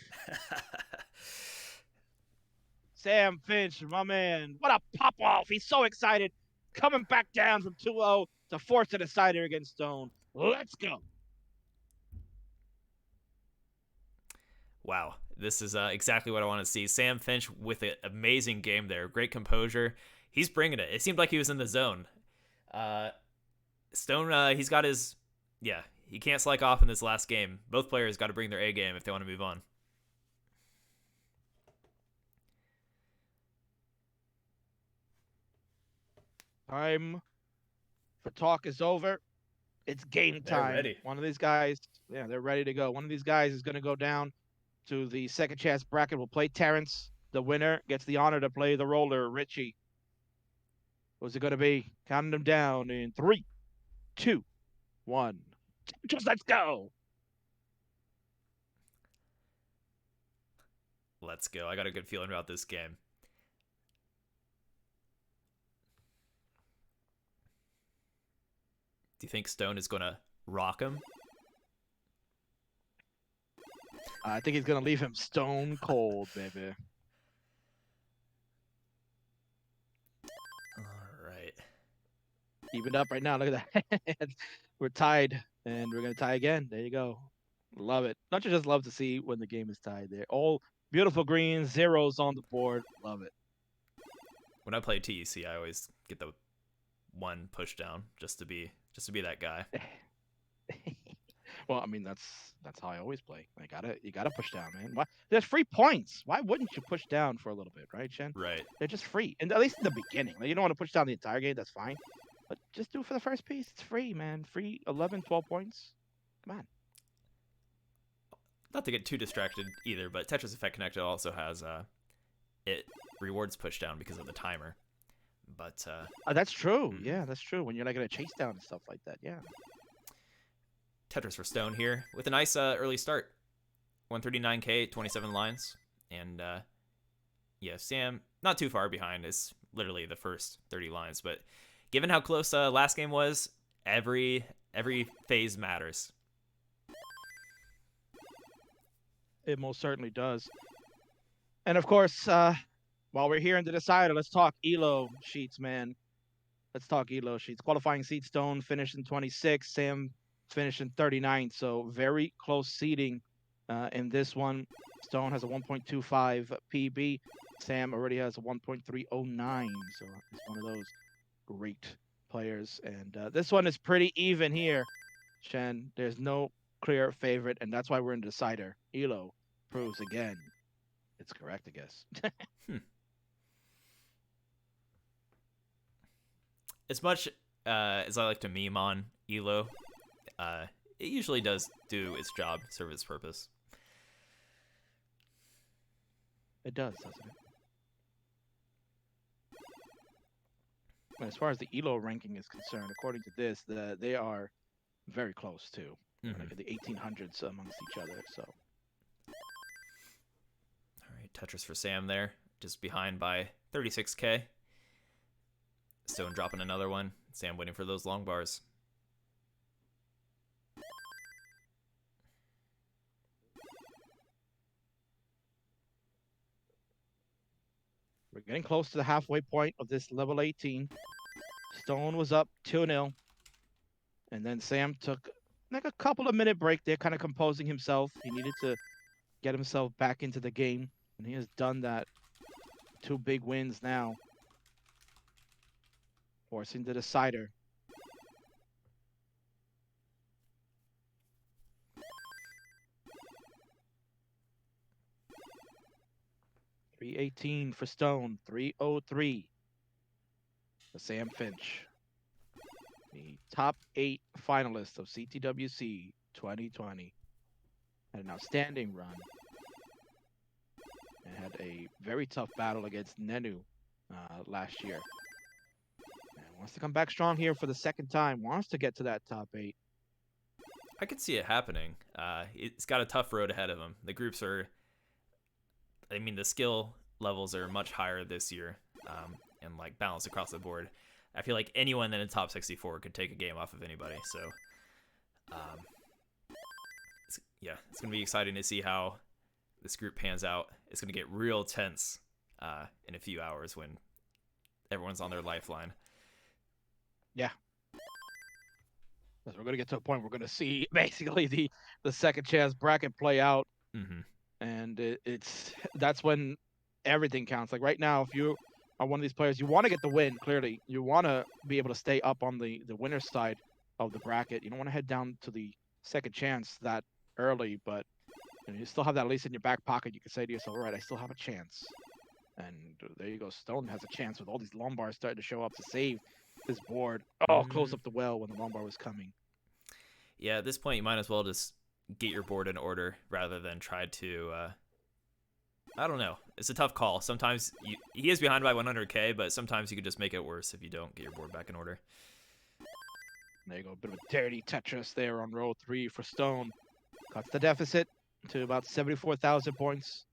Sam Finch, my man. What a pop-off. He's so excited. Coming back down from 2-0 to force a decider against Stone. Let's go. Wow, this is exactly what I want to see. Sam Finch with an amazing game there. Great composure. He's bringing it. It seemed like he was in the zone. Stone, he's got his... Yeah, he can't slack off in this last game. Both players got to bring their A game if they want to move on. Time for talk is over. It's game time. They're ready. One of these guys, yeah, they're ready to go. One of these guys is going to go down to the second chance bracket. We'll play Terrence. The winner gets the honor to play the roller, Richy. What's it going to be? Counting them down in 3, 2, 1. Just let's go. Let's go. I got a good feeling about this game. Do you think Stone is going to rock him? I think he's going to leave him stone cold, baby. All right. Evened up right now. Look at that. We're tied, and we're going to tie again. There you go. Love it. Don't you just love to see when the game is tied there? All beautiful greens, zeros on the board. Love it. When I play TEC, I always get the one push down just to be that guy. Well, I mean that's how I always play. You gotta push down, man. Why? There's free points. Why wouldn't you push down for a little bit, right, Shen? Right. They're just free, and at least in the beginning. Like, you don't want to push down the entire game. That's fine, but just do it for the first piece. It's free, man. Free 11, 12 points. Come on. Not to get too distracted either, but Tetris Effect Connected also has it rewards push down because of the timer. But That's true. Yeah, that's true. When you're like gonna chase down and stuff like that. Yeah. Tetris for Stone here with a nice early start. 139k, 27 lines. And yeah, Sam, not too far behind. It's literally the first 30 lines. But given how close last game was, every phase matters. It most certainly does. And of course, while we're here in the decider, let's talk Elo sheets, man. Let's talk Elo sheets. Qualifying seed Stone finished in 26. Sam finished in 39. So very close seeding in this one. Stone has a 1.25 PB. Sam already has a 1.309. So he's one of those great players. And this one is pretty even here, Shen. There's no clear favorite, and that's why we're in the decider. Elo proves again it's correct, I guess. As much as I like to meme on Elo, it usually does do its job, serve its purpose. It does, doesn't it? And as far as the Elo ranking is concerned, according to this, they are very close too. Like in the 1800s amongst each other. So. All right, Tetris for Sam there, just behind by 36K. Stone dropping another one. Sam waiting for those long bars. We're getting close to the halfway point of this level 18. Stone was up 2-0. And then Sam took like a couple of minute break there, kind of composing himself. He needed to get himself back into the game. And he has done that. 2 big wins now. Forcing the decider. $318 for Stone, $303 for Sam Finch. The top 8 finalists of CTWC 2020. Had an outstanding run. And had a very tough battle against Nenu last year. And wants to come back strong here for the second time. Wants to get to that top 8. I could see it happening. It's got a tough road ahead of him. The groups are, I mean, the skill levels are much higher this year, and like balanced across the board. I feel like anyone in the top 64 could take a game off of anybody. So, it's gonna be exciting to see how this group pans out. It's gonna get real tense in a few hours when everyone's on their lifeline. Yeah. We're going to get to a point where we're going to see basically the second chance bracket play out. And that's when everything counts. Like right now, if you are one of these players, you want to get the win, clearly. You want to be able to stay up on the winner's side of the bracket. You don't want to head down to the second chance that early, but you still have that at least in your back pocket. You can say to yourself, all right, I still have a chance. And there you go. Stone has a chance with all these long bars starting to show up to save his board. Oh, close up the well when the long bar was coming. Yeah, at this point, you might as well just get your board in order rather than try to, I don't know. It's a tough call. Sometimes he is behind by 100K, but sometimes you could just make it worse if you don't get your board back in order. There you go. A bit of a dirty Tetris there on row 3 for Stone. Cuts the deficit to about 74,000 points.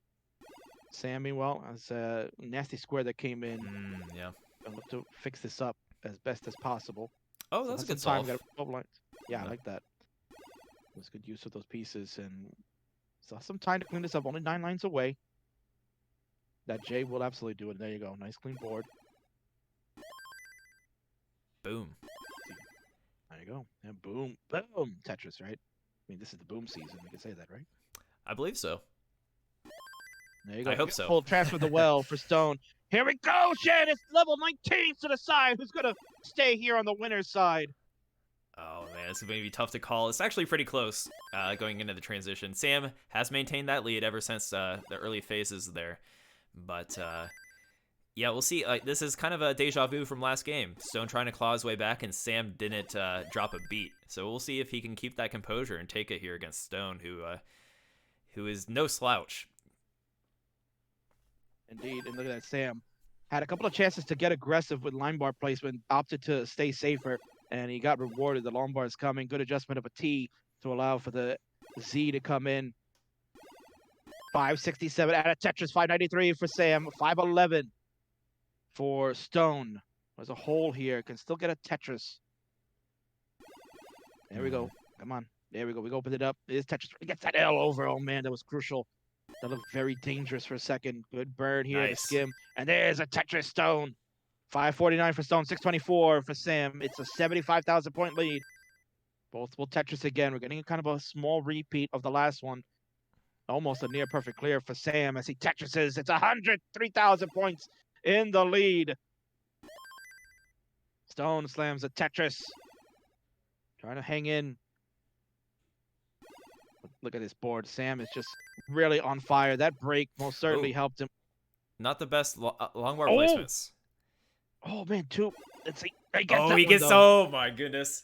Sam, meanwhile, has a nasty square that came in. Yeah. I'll look to fix this up as best as possible. Oh, that's a good solve. Yeah, I like that. It was good use of those pieces, and still some time to clean this up. Only 9 lines away. That J will absolutely do it. There you go. Nice clean board. Boom. There you go. And boom. Boom. Tetris, right? I mean, this is the boom season. We can say that, right? I believe so. There you go. I hope so. Full transfer the well for Stone. Here we go, Shen. It's level 19 to the side. Who's going to stay here on the winner's side? Oh, man, it's going to be tough to call. It's actually pretty close going into the transition. Sam has maintained that lead ever since the early phases there. But, yeah, we'll see. This is kind of a deja vu from last game. Stone trying to claw his way back, and Sam didn't drop a beat. So we'll see if he can keep that composure and take it here against Stone, who is no slouch. Indeed, and look at that, Sam had a couple of chances to get aggressive with line bar placement, opted to stay safer, and he got rewarded. The long bar is coming. Good adjustment of a T to allow for the Z to come in. 567 out of Tetris, 593 for Sam, 511 for Stone. There's a hole here. Can still get a Tetris. There we go. Come on. There we go. We opened it up. It is Tetris. He gets that L over. Oh, man, that was crucial. That looked very dangerous for a second. Good burn here to skim. And there's a Tetris Stone. 549 for Stone, 624 for Sam. It's a 75,000 point lead. Both will Tetris again. We're getting kind of a small repeat of the last one. Almost a near perfect clear for Sam as he Tetrises. It's 103,000 points in the lead. Stone slams a Tetris. Trying to hang in. Look at this board. Sam is just really on fire. That break most certainly helped him. Not the best long bar placements. Oh, man, two. Let's see. Oh, my goodness.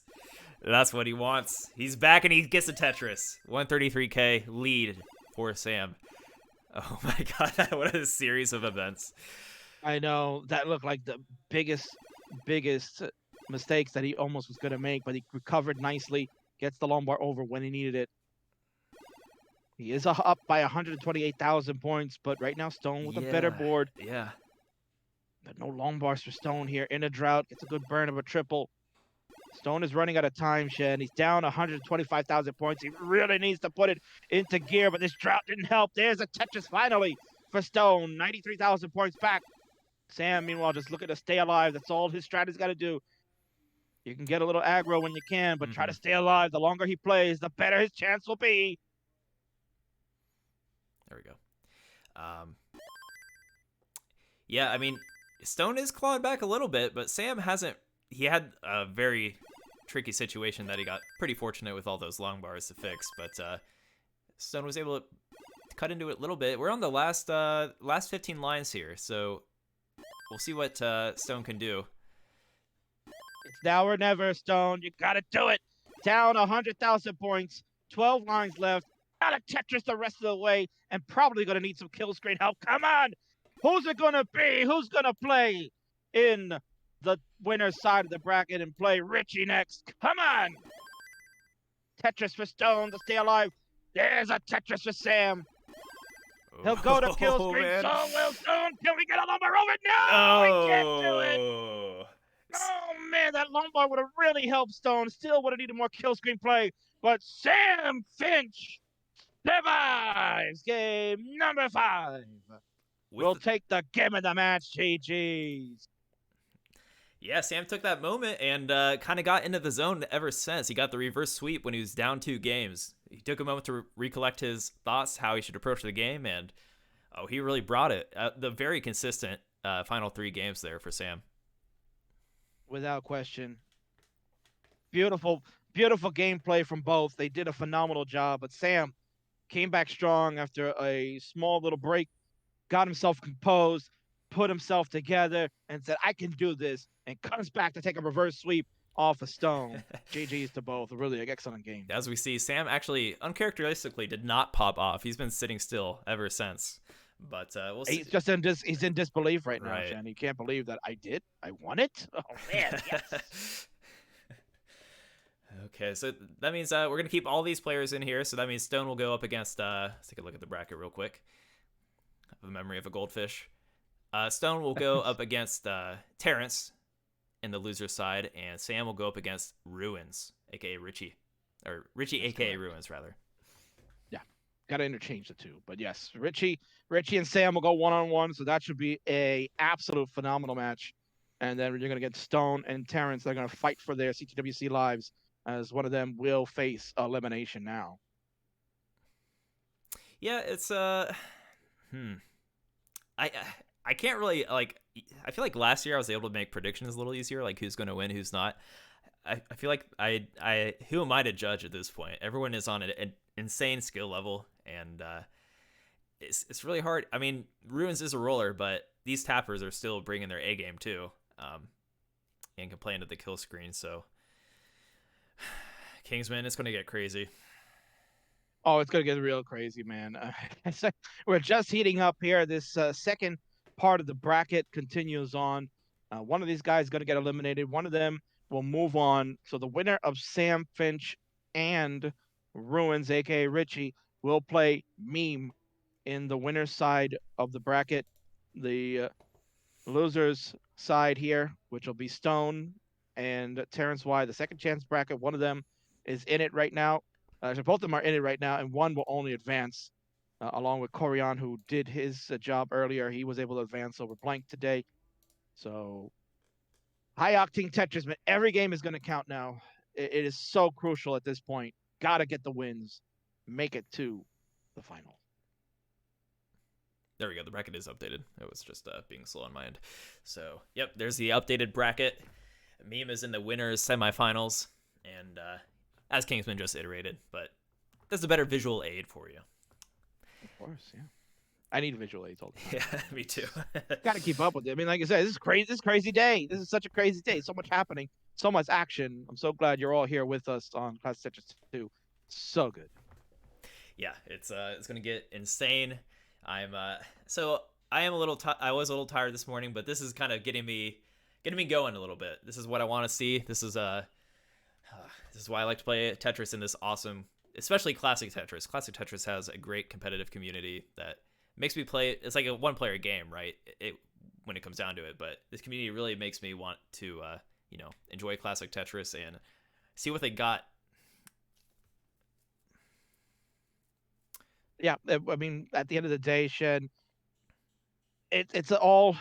That's what he wants. He's back and he gets a Tetris. 133K lead for Sam. Oh my god, what a series of events. I know that looked like the biggest mistakes that he almost was going to make, but he recovered nicely, gets the lumbar over when he needed it. He is up by 128,000 points, but right now Stone with a better board. Yeah. But no long bars for Stone here in a drought. Gets a good burn of a triple. Stone is running out of time, Shen. He's down 125,000 points. He really needs to put it into gear, but this drought didn't help. There's a Tetris finally for Stone. 93,000 points back. Sam, meanwhile, just looking to stay alive. That's all his strategy's got to do. You can get a little aggro when you can, but try to stay alive. The longer he plays, the better his chance will be. There we go. Yeah, I mean, Stone is clawing back a little bit, but Sam hasn't. He had a very tricky situation that he got pretty fortunate with all those long bars to fix, but Stone was able to cut into it a little bit. We're on the last 15 lines here, so we'll see what Stone can do. It's now or never, Stone. You gotta do it. Down 100,000 points. 12 lines left. Gotta Tetris the rest of the way, and probably gonna need some kill screen help. Come on! Who's it gonna be? Who's gonna play in the winner's side of the bracket and play Richy next? Come on! Tetris for Stone to stay alive. There's a Tetris for Sam. He'll go to kill screen. Man. So will Stone. Can we get a lumbar over? No! We can't do it! Oh man, that lumbar would have really helped Stone. Still would have needed more kill screen play. But Sam Finch survives game number 5. We'll take the game of the match, GG's. Yeah, Sam took that moment and kind of got into the zone ever since. He got the reverse sweep when he was down 2 games. He took a moment to recollect his thoughts, how he should approach the game, and he really brought it. The very consistent final 3 games there for Sam. Without question. Beautiful, beautiful gameplay from both. They did a phenomenal job, but Sam came back strong after a small little break, got himself composed, put himself together, and said, I can do this, and comes back to take a reverse sweep off a Stone. GG's to both. A really excellent game. As we see, Sam actually, uncharacteristically, did not pop off. He's been sitting still ever since. But we'll see. He's just he's in disbelief right now, Shen. He can't believe that I won it. Oh man, yes. Okay, so that means we're gonna keep all these players in here. So that means Stone will go up against. Let's take a look at the bracket real quick. I have a memory of a goldfish. Stone will go up against Terrence in the loser side, and Sam will go up against Ruins, aka Richy, or Richy, aka Ruins, rather. Got to interchange the two, but yes, Richy and Sam will go 1-on-1, so that should be a absolute phenomenal match. And then you're gonna get Stone and Terrence. They're gonna fight for their CTWC lives, as one of them will face elimination now. Yeah, it's I can't really I feel like last year I was able to make predictions a little easier, like who's gonna win, who's not. I feel like I who am I to judge at this point? Everyone is on an insane skill level, and it's really hard. I mean, Ruins is a roller, but these tappers are still bringing their A game too, and can play into the kill screen. So Kingsman, it's gonna get crazy. Oh, it's gonna get real crazy, man. We're just heating up here. This second part of the bracket continues on. One of these guys is gonna get eliminated. One of them will move on. So the winner of Sam Finch and Ruins, aka Richy, will play Meme in the winner's side of the bracket. The losers side here, which will be Stone and Terrence Y, the second chance bracket. One of them is in it right now. So both of them are in it right now, and one will only advance, along with Koryan, who did his job earlier. He was able to advance over Blank today. So high octane Tetris, man. Every game is going to count now. It is so crucial at this point. Got to get the wins. Make it to the final. There we go. The bracket is updated. It was just being slow on my end. So, yep, there's the updated bracket. Meme is in the winners semifinals, and as Kingsman just iterated, but that's a better visual aid for you. Of course, yeah. I need visual aids all the time. Yeah, me too. Got to keep up with it. I mean, like I said, this is crazy. This is a crazy day. This is such a crazy day. So much happening. So much action. I'm so glad you're all here with us on Classic Tetris 2. So good. Yeah, it's gonna get insane. I'm so I am a little I was a little tired this morning, but this is kind of getting me going a little bit. This is what I want to see. This is why I like to play Tetris in this awesome, especially Classic Tetris. Classic Tetris has a great competitive community that makes me play. It's like a one-player game, right? When it comes down to it, but this community really makes me want to enjoy Classic Tetris and see what they got. Yeah, I mean, at the end of the day, Shen, it's all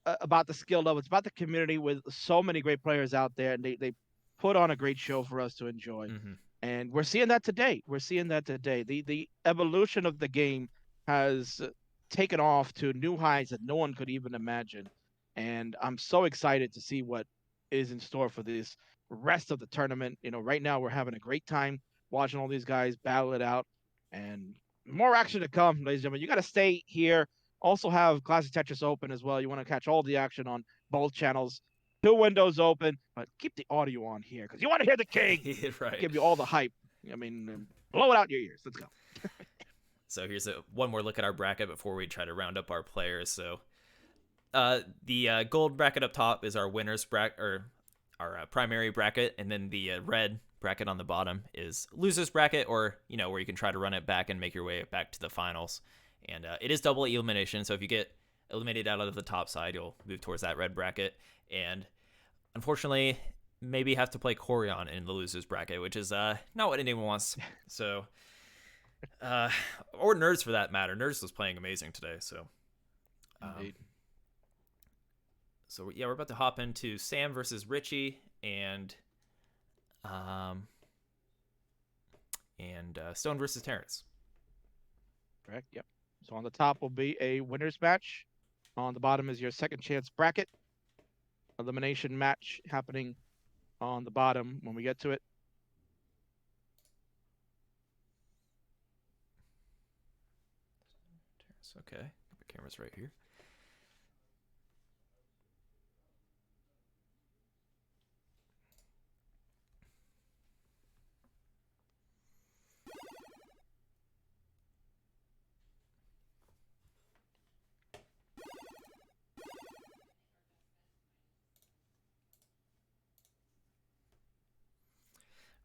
about the skill level. It's about the community with so many great players out there, and they put on a great show for us to enjoy. Mm-hmm. And we're seeing that today. The evolution of the game has taken off to new heights that no one could even imagine. And I'm so excited to see what is in store for this rest of the tournament. Right now we're having a great time watching all these guys battle it out, and more action to come, ladies and gentlemen. You got to stay here. Also have Classic Tetris open as well. You want to catch all the action on both channels. 2 windows open, but keep the audio on here because you want to hear the king. Right. Give you all the hype. I mean, blow it out in your ears. Let's go. So here's one more look at our bracket before we try to round up our players. So the gold bracket up top is our winners bracket, or our primary bracket, and then the red bracket on the bottom is losers bracket, or where you can try to run it back and make your way back to the finals. And it is double elimination, so if you get eliminated out of the top side, you'll move towards that red bracket. And unfortunately, maybe have to play Koryan in the losers bracket, which is not what anyone wants. So, or Nerds for that matter. Nerds was playing amazing today. So, yeah, we're about to hop into Sam versus Richy and Stone versus Terrence. Correct. Yep. So on the top will be a winners match. On the bottom is your second chance bracket. Elimination match happening on the bottom when we get to it. Okay, the camera's right here.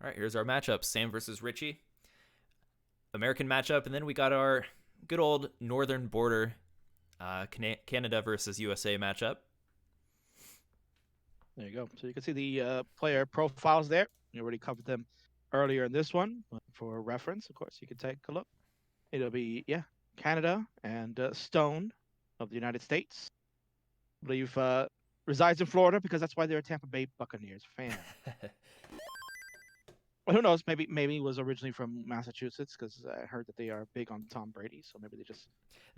All right, here's our matchup: Sam versus Richy. American matchup, and then we got our good old northern border Canada versus USA matchup. There you go. So you can see the player profiles there. You already covered them earlier in this one. But for reference, of course, you can take a look. It'll be, Canada and Stone of the United States. I believe resides in Florida because that's why they're a Tampa Bay Buccaneers fan. Well, who knows? Maybe he was originally from Massachusetts because I heard that they are big on Tom Brady. So maybe they just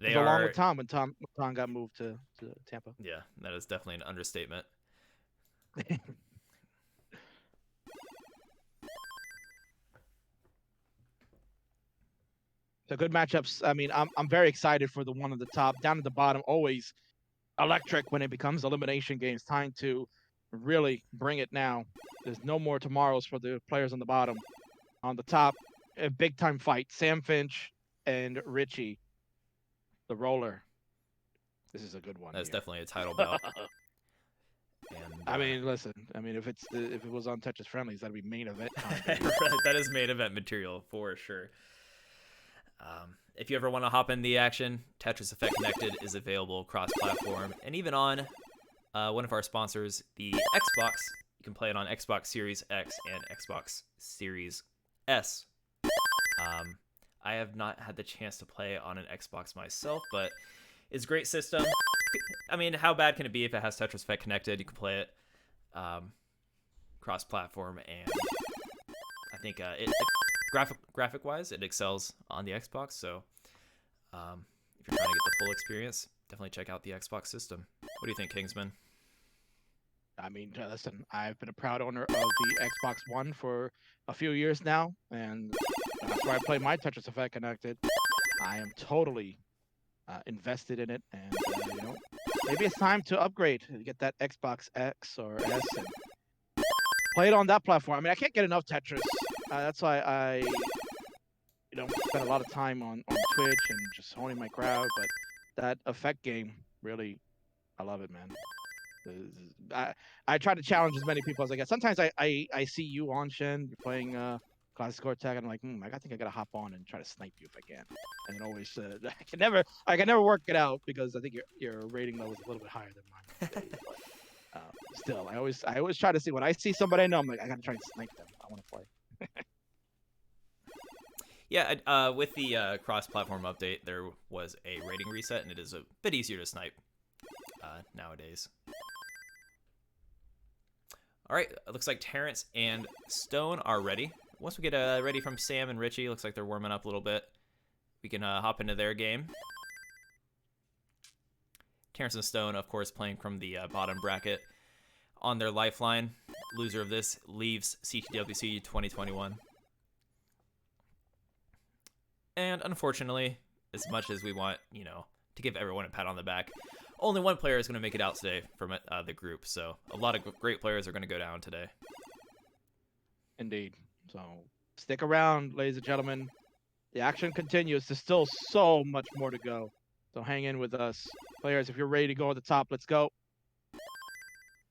go along with Tom when Tom got moved to Tampa. Yeah, that is definitely an understatement. So good matchups. I mean, I'm very excited for the one at the top. Down at the bottom, always electric when it becomes elimination games. Time to really bring it now. There's no more tomorrows for the players on the bottom. On the top, a big time fight. Sam Finch and Richy, the roller. This is a good one. That's definitely a title bout. And, I mean, listen. I mean, if it was on Tetris Friendlies, that'd be main event time. That is main event material for sure. If you ever want to hop in the action, Tetris Effect Connected is available cross-platform, and even on one of our sponsors, the Xbox. You can play it on Xbox Series X and Xbox Series S. I have not had the chance to play it on an Xbox myself, but it's a great system. I mean, how bad can it be if it has Tetris Effect Connected? You can play it cross-platform, and I think graphic-wise, it excels on the Xbox. So if you're trying to get the full experience, definitely check out the Xbox system. What do you think, Kingsman? I mean, listen, I've been a proud owner of the Xbox One for a few years now, and that's where I play my Tetris Effect Connected. I am totally invested in it, and maybe it's time to upgrade and get that Xbox X or S and play it on that platform. I mean, I can't get enough Tetris. That's why spend a lot of time on Twitch and just honing my crowd, but that effect game really, I love it, man. I try to challenge as many people as I can. Sometimes I see you on Shen, you're playing Classic Tag, and I'm like, I think I gotta hop on and try to snipe you if I can. And then always I can never work it out because I think your rating level is a little bit higher than mine. But still, I always try to see when I see somebody I know, I'm like, I gotta try and snipe them. I want to play. Yeah, with the cross-platform update, there was a rating reset, and it is a bit easier to snipe nowadays. All right, it looks like Terrence and Stone are ready. Once we get ready from Sam and Richy, looks like they're warming up a little bit. We can hop into their game. Terrence and Stone, of course, playing from the bottom bracket on their lifeline. Loser of this leaves CTWC 2021. And unfortunately, as much as we want, to give everyone a pat on the back, only one player is going to make it out today from the group. So a lot of great players are going to go down today. Indeed. So stick around, ladies and gentlemen. The action continues. There's still so much more to go. So hang in with us. Players, if you're ready to go at the top, let's go.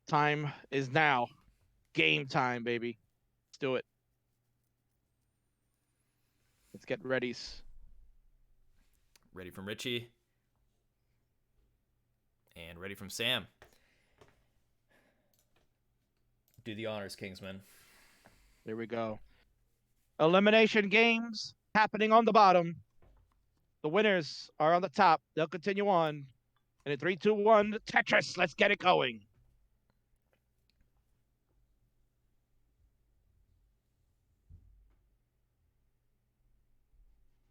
Time is now. Game time, baby. Let's do it. Let's get readies. Ready from Richy. And ready from Sam. Do the honors, Kingsman. Here we go. Elimination games happening on the bottom. The winners are on the top. They'll continue on. And in 3, 2, 1, Tetris. Let's get it going.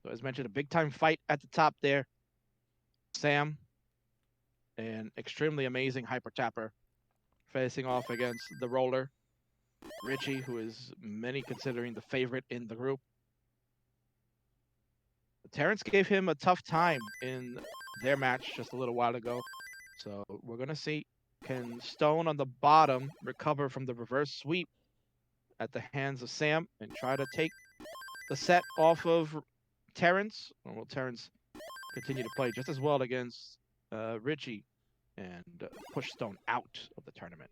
So as mentioned, a big time fight at the top there. Sam, an extremely amazing hyper tapper, facing off against the roller. Richy, who is many considering the favorite in the group. Terrence gave him a tough time in their match just a little while ago. So we're going to see, can Stone on the bottom recover from the reverse sweep at the hands of Sam and try to take the set off of Terrence? Or will Terrence continue to play just as well against Richy and push Stone out of the tournament?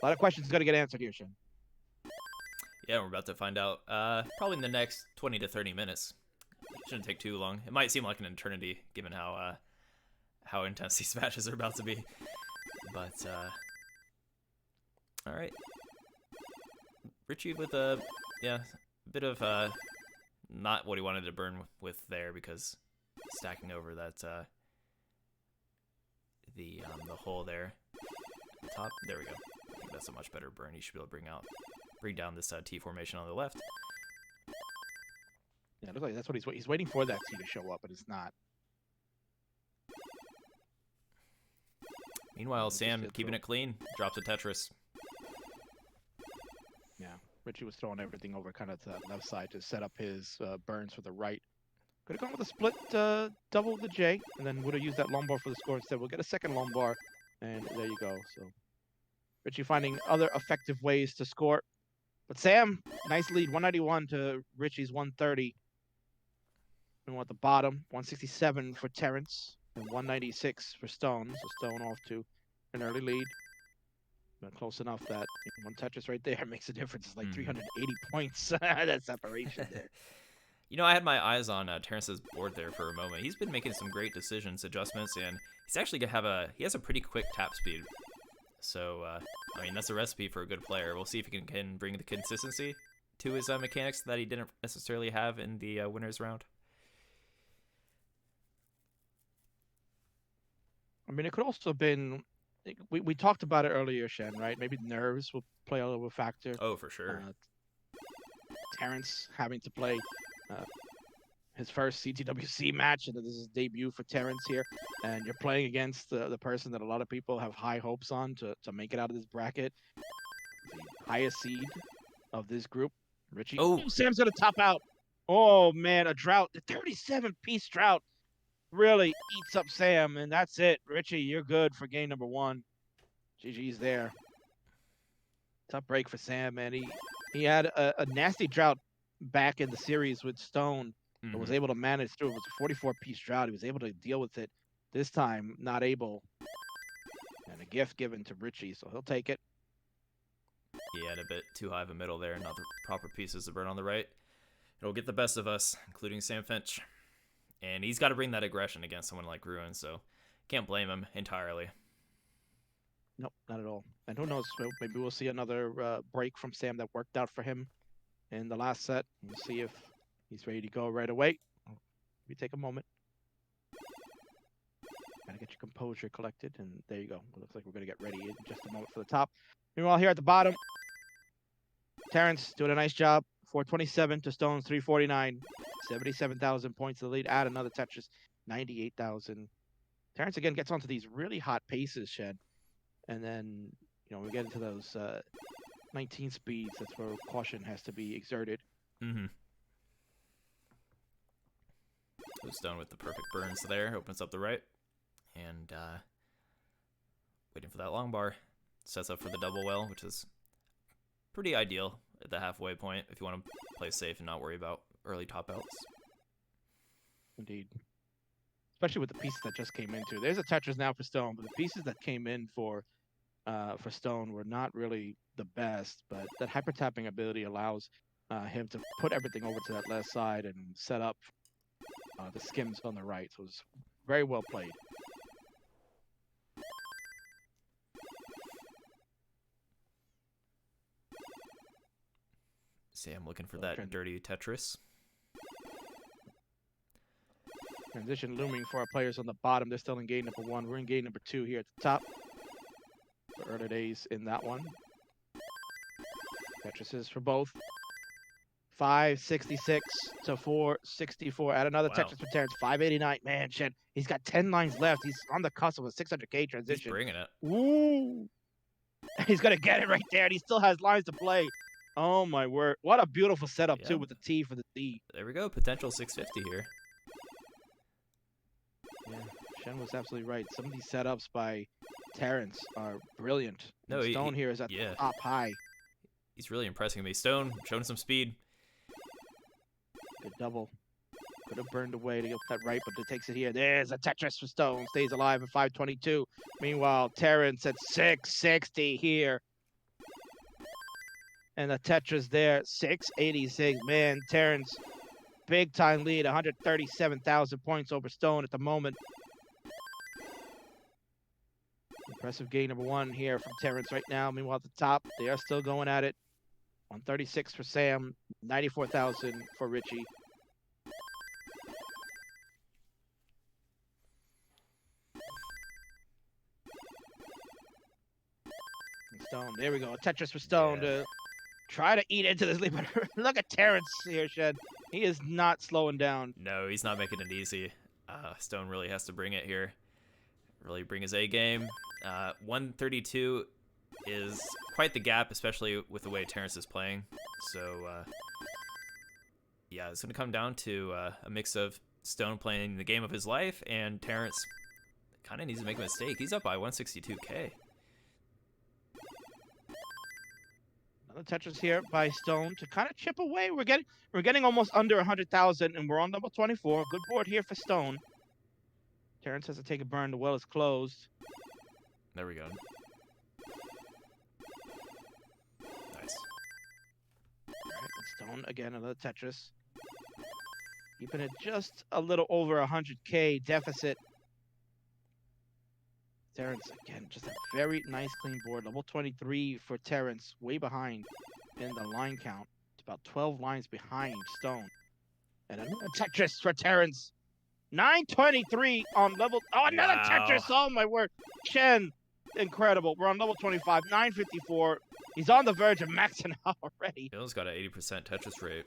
A lot of questions going to get answered here, Shen. Yeah, we're about to find out probably in the next 20 to 30 minutes. Shouldn't take too long. It might seem like an eternity given how intense these matches are about to be. But all right, Richy with a bit of not what he wanted to burn with there, because stacking over that the hole there at the top. There we go. I think that's a much better burn. You should be able to bring down this T formation on the left. Yeah, it looks like that's what he's waiting for, that T to show up, but it's not. Meanwhile, Sam keeping it clean, drops a Tetris. Yeah, Richy was throwing everything over kind of to that left side to set up his burns for the right. Could have gone with a split double the J, and then would have used that lumbar for the score instead. We'll get a second lumbar, and there you go. So Richy finding other effective ways to score. But Sam, nice lead, 191 to Richy's 130. And at the bottom, 167 for Terrence and 196 for Stone. So Stone off to an early lead. But close enough that one Tetris right there makes a difference. It's like 380 points. That separation there. I had my eyes on Terrence's board there for a moment. He's been making some great decisions, adjustments, and he's actually gonna he has a pretty quick tap speed. So I mean, that's a recipe for a good player. We'll see if he can bring the consistency to his mechanics that he didn't necessarily have in the winners round. I mean, it could also have been, we talked about it earlier, Shen, right? Maybe nerves will play a little factor. Oh, for sure. Terrence having to play his first CTWC match, and this is his debut for Terrence here. And you're playing against the person that a lot of people have high hopes on to make it out of this bracket. The highest seed of this group, Richy. Oh, Sam's going to top out. Oh, man, a drought. The 37-piece drought really eats up Sam, and that's it. Richy, you're good for game number 1. GG's there. Tough break for Sam, man. He had a nasty drought back in the series with Stone but was able to manage through. It was a 44-piece drought. He was able to deal with it. This time, not able. And a gift given to Richy, so he'll take it. He had a bit too high of a middle there, not the proper pieces to burn on the right. It'll get the best of us, including Sam Finch. And he's got to bring that aggression against someone like Ruin, so can't blame him entirely. Nope, not at all. And who knows, maybe we'll see another break from Sam that worked out for him in the last set. We'll see if he's ready to go right away. We take a moment. Gotta get your composure collected, and there you go. It looks like we're gonna get ready in just a moment for the top. Meanwhile, here at the bottom, Terrence doing a nice job. 427 to Stone's 349. 77,000 points to the lead. Add another Tetris, 98,000. Terrence again gets onto these really hot paces, Shed. And then, you know, we get into those 19 speeds. That's where caution has to be exerted. So Stone with the perfect burns there. Opens up the right. And waiting for that long bar. Sets up for the double well, which is pretty ideal at the halfway point if you want to play safe and not worry about early top outs. Indeed. Especially with the pieces that just came into. There's a Tetris now for Stone, but the pieces that came in for Stone were not really the best, but that hyper tapping ability allows him to put everything over to that left side and set up the skims on the right. So it was very well played. Sam looking for that dirty Tetris. Transition looming for our players on the bottom. They're still in game number 1. We're in game number 2 here at the top. So early days in that one. Tetrises for both. 566 to 464. Add another Tetris for Terrence. 589. Man, Shed, he's got 10 lines left. He's on the cusp of a 600K transition. He's bringing it. Ooh. He's going to get it right there, and he still has lines to play. Oh, my word. What a beautiful setup, too, with the T for the D. There we go. Potential 650 here. Yeah, Shen was absolutely right. Some of these setups by Terrence are brilliant. No, Stone here is at the top high. He's really impressing me. Stone showing some speed. Good double. Could have burned away to get that right, but it takes it here. There's a Tetris for Stone. Stays alive at 522. Meanwhile, Terrence at 660 here. And the Tetris there, 686. Man, Terrence, big time lead, 137,000 points over Stone at the moment. Impressive game number 1 here from Terrence right now. Meanwhile, at the top, they are still going at it. 136 for Sam, 94,000 for Richy. Stone, there we go. A Tetris for Stone to try to eat into this lead. But look at Terrence here, Shed. He is not slowing down. No, he's not making it easy. Stone really has to bring it here. Really bring his A game. 132 is quite the gap, especially with the way Terrence is playing. So, yeah, it's going to come down to a mix of Stone playing the game of his life and Terrence kind of needs to make a mistake. He's up by 162K. Another Tetris here by Stone to kind of chip away. We're getting almost under 100,000, and we're on number 24. Good board here for Stone. Terrence has to take a burn. The well is closed. There we go. Nice. All right, Stone again, another Tetris. Keeping it just a little over 100K deficit. Terrence, again, just a very nice clean board. Level 23 for Terrence, way behind in the line count. It's about 12 lines behind Stone. And another Tetris for Terrence. 923 on level... Oh, another Tetris! Oh, my word. Shen, incredible. We're on level 25, 954. He's on the verge of maxing out already. Bill's got an 80% Tetris rate.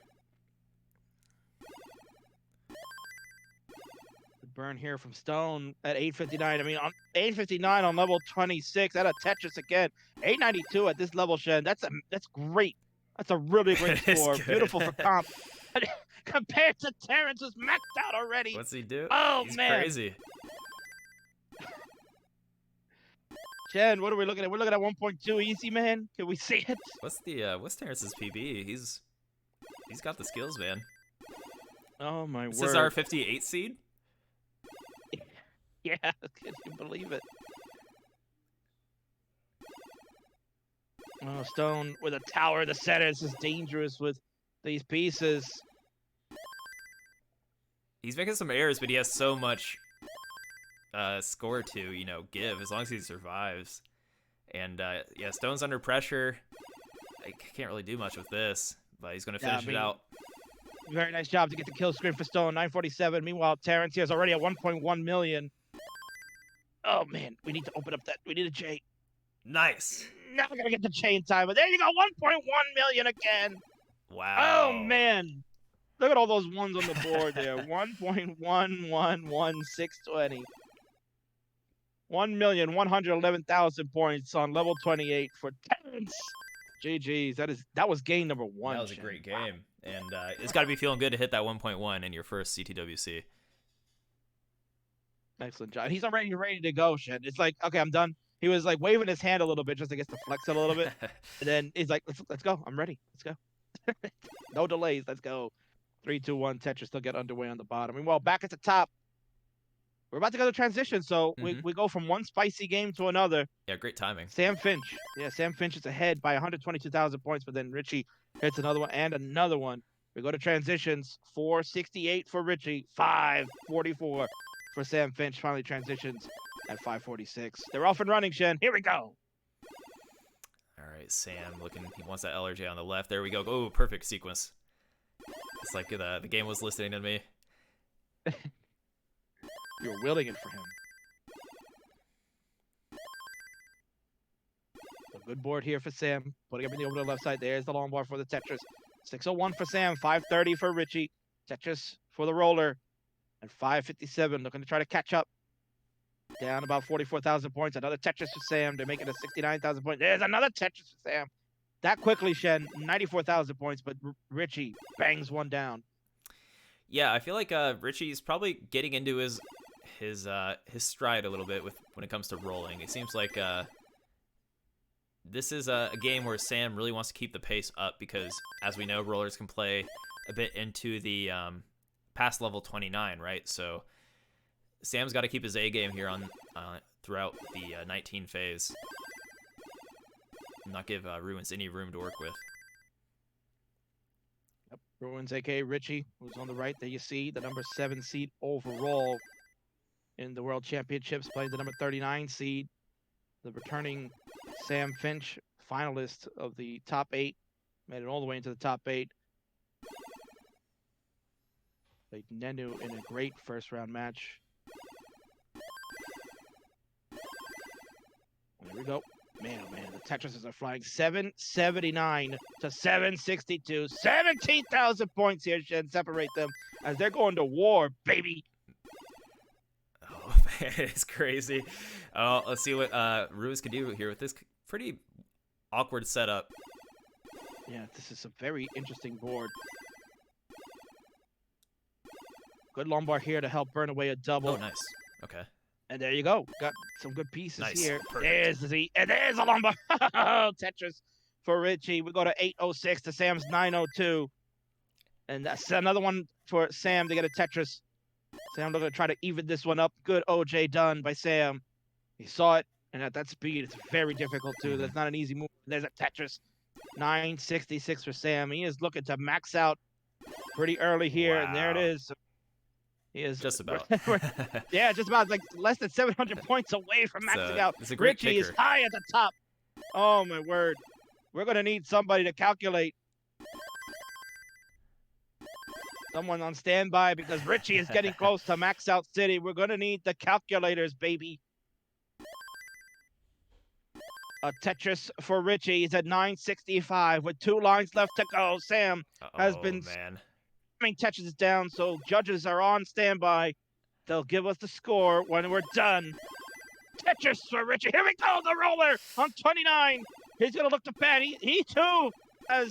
Burn here from Stone at 859. I mean, on 859 on level 26. That a Tetris again. 892 at this level, Shen. That's great. That's a really great score. Beautiful for comp. Compared to Terrence, who's maxed out already. What's he do? Oh, He's man. Crazy. Shen, what are we looking at? We're looking at 1.2 easy, man. Can we see it? What's Terrence's PB? He's got the skills, man. Oh my This word! is our 58 seed. Yeah, can you believe it? Oh, Stone with a tower in the center. This is dangerous with these pieces. He's making some errors, but he has so much score to, give as long as he survives. And yeah, Stone's under pressure. I can't really do much with this, but he's going to finish it out. Very nice job to get the kill screen for Stone, 947. Meanwhile, Terrence here is already at 1.1 million. Oh, man, we need to open up that. We need a J. Nice. Now we're going to get the chain time. But there you go, 1.1 million again. Wow. Oh, man. Look at all those ones on the board there. 1.111620. 1,111,000 points on level 28 for Terrence. GG's. That was game number 1. That was a great game. And it's got to be feeling good to hit that 1.1 in your first CTWC. Excellent job. He's already ready to go, Shen. It's like, okay, I'm done. He was like waving his hand a little bit just to get to flex it a little bit. And then he's like, let's go. I'm ready. Let's go. No delays. Let's go. 3, 2, 1. Tetris still get underway on the bottom. Meanwhile, back at the top, we're about to go to transition. So we go from one spicy game to another. Yeah, great timing. Sam Finch. Yeah, Sam Finch is ahead by 122,000 points, but then Richy hits another one and another one. We go to transitions. 468 for Richy. 544 for Sam Finch. Finally transitions at 546. They're off and running, Shen. Here we go. All right, Sam looking. He wants that LRJ on the left. There we go. Oh, perfect sequence. It's like the game was listening to me. You were willing it for him. A good board here for Sam. Putting everything over to the left side. There's the long bar for the Tetris. 601 for Sam. 530 for Richy. Tetris for the roller. And 557. Looking to try to catch up. Down about 44,000 points. Another Tetris for Sam. They're making it a 69,000 points. There's another Tetris for Sam. That quickly, Shen. 94,000 points, but Richy bangs one down. Yeah, I feel like Richy's probably getting into his stride a little bit when it comes to rolling. It seems like this is a game where Sam really wants to keep the pace up because, as we know, rollers can play a bit into the past level 29, right? So Sam's got to keep his A game here on throughout the 19 phase. Not give Ruins any room to work with. Yep. Ruins, aka Richy, who's on the right. There you see the number 7 seed overall in the World Championships, playing the number 39 seed. The returning Sam Finch, finalist of the top 8, made it all the way into the top 8. Played Nenu in a great first round match. There we go. Man, oh man, the Tetrises are flying 779 to 762. 17,000 points here should separate them as they're going to war, baby. Oh, man, it's crazy. Let's see what Ruiz can do here with this pretty awkward setup. Yeah, this is a very interesting board. Good Lombard here to help burn away a double. Oh, nice. Okay. And there you go. Got some good pieces here. Perfect. There's the Z. And there's a Lombard. Tetris for Richy. We go to 806 to Sam's 902. And that's another one for Sam to get a Tetris. Sam looking to try to even this one up. Good OJ done by Sam. He saw it. And at that speed, it's very difficult too. That's not an easy move. There's a Tetris. 966 for Sam. He is looking to max out pretty early here. Wow. And there it is. He is just about. Yeah, just about like less than 700 points away from maxing out. It's a great Richy is high at the top. Oh my word. We're going to need somebody to calculate. Someone on standby because Richy is getting close to max out city. We're going to need the calculators, baby. A Tetris for Richy. He's at 965 with 2 lines left to go. Sam has been Tetris down, so judges are on standby. They'll give us the score when we're done. Tetris for Richy. Here we go, the roller on 29. He's going to look to pan. He too has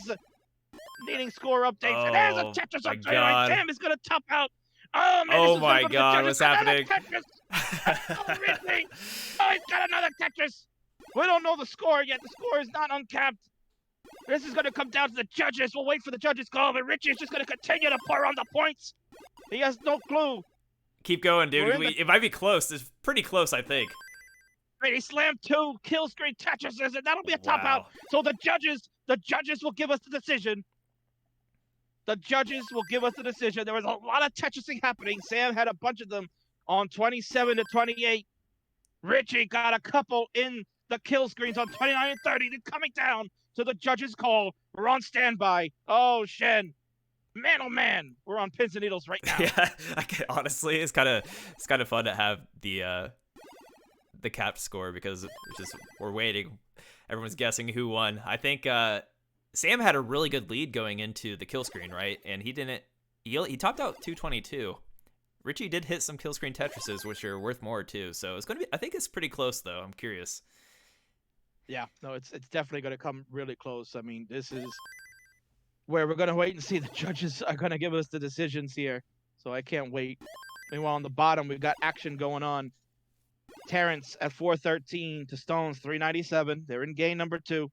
needing score updates. Oh, and there's a Tetris on 29. God. Sam is going to top out. Oh, man, oh my God, what's happening? Richy. Oh, he's got another Tetris. We don't know the score yet. The score is not uncapped. This is going to come down to the judges. We'll wait for the judges' call, but Richy is just going to continue to pour on the points. He has no clue. Keep going, dude. We're in It might be close. It's pretty close, I think. He slammed 2 kill screen Tetrises, and that'll be a top out. So the judges will give us the decision. The judges will give us the decision. There was a lot of Tetrising happening. Sam had a bunch of them on 27 to 28. Richy got a couple in the kill screens on 29 and 30. Then coming down to the judges' call. We're on standby. Oh, Shen. Man, oh man, we're on pins and needles right now. Yeah, honestly, it's kind of fun to have the capped score because it's just we're waiting. Everyone's guessing who won. I think Sam had a really good lead going into the kill screen, right? And he didn't. He topped out 222. Richy did hit some kill screen Tetrises, which are worth more too. So it's gonna be. I think it's pretty close though. I'm curious. Yeah, no, it's definitely gonna come really close. I mean, this is where we're gonna wait and see. The judges are gonna give us the decisions here, so I can't wait. Meanwhile, on the bottom, we've got action going on. Terrence at 413 to Stone's 397. They're in game number 2.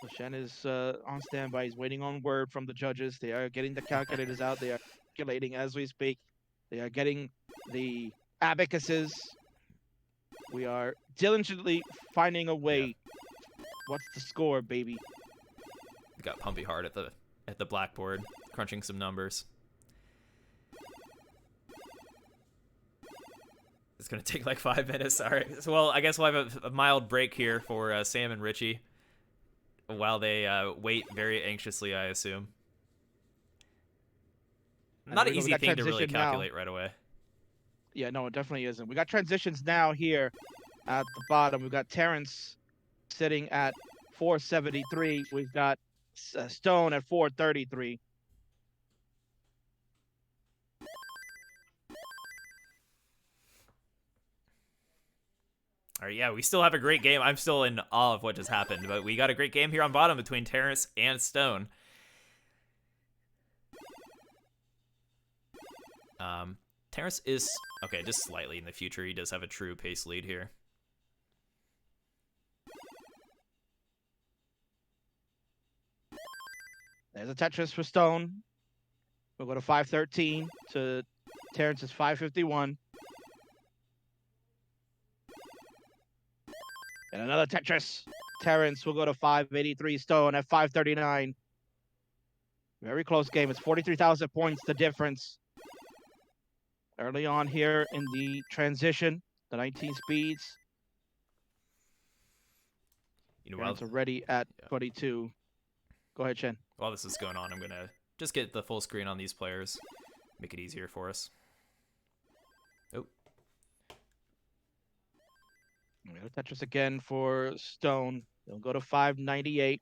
So Shen is on standby. He's waiting on word from the judges. They are getting the calculators out. They are calculating as we speak. They are getting the abacuses. We are diligently finding a way. Yeah. What's the score, baby? We got Pumpy Hard at the blackboard, crunching some numbers. It's gonna take like 5 minutes. All right. So, well, I guess we'll have a mild break here for Sam and Richy while they wait very anxiously, I assume. Not an easy thing to really calculate right away. Yeah, no, it definitely isn't. We got transitions now here at the bottom. We've got Terrence sitting at 473. We've got Stone at 433. All right, yeah, we still have a great game. I'm still in awe of what just happened, but we got a great game here on bottom between Terrence and Stone. Terrence is, okay, just slightly in the future. He does have a true pace lead here. There's a Tetris for Stone. We'll go to 513 to Terrence's 551. And another Tetris. Terrence will go to 583. Stone at 539. Very close game. It's 43,000 points, the difference. Early on here in the transition, the 19 speeds. You know, Terrence already at 22. Go ahead, Chen. While this is going on, I'm going to just get the full screen on these players. Make it easier for us. Oh. Tetris again for Stone. They'll go to 598.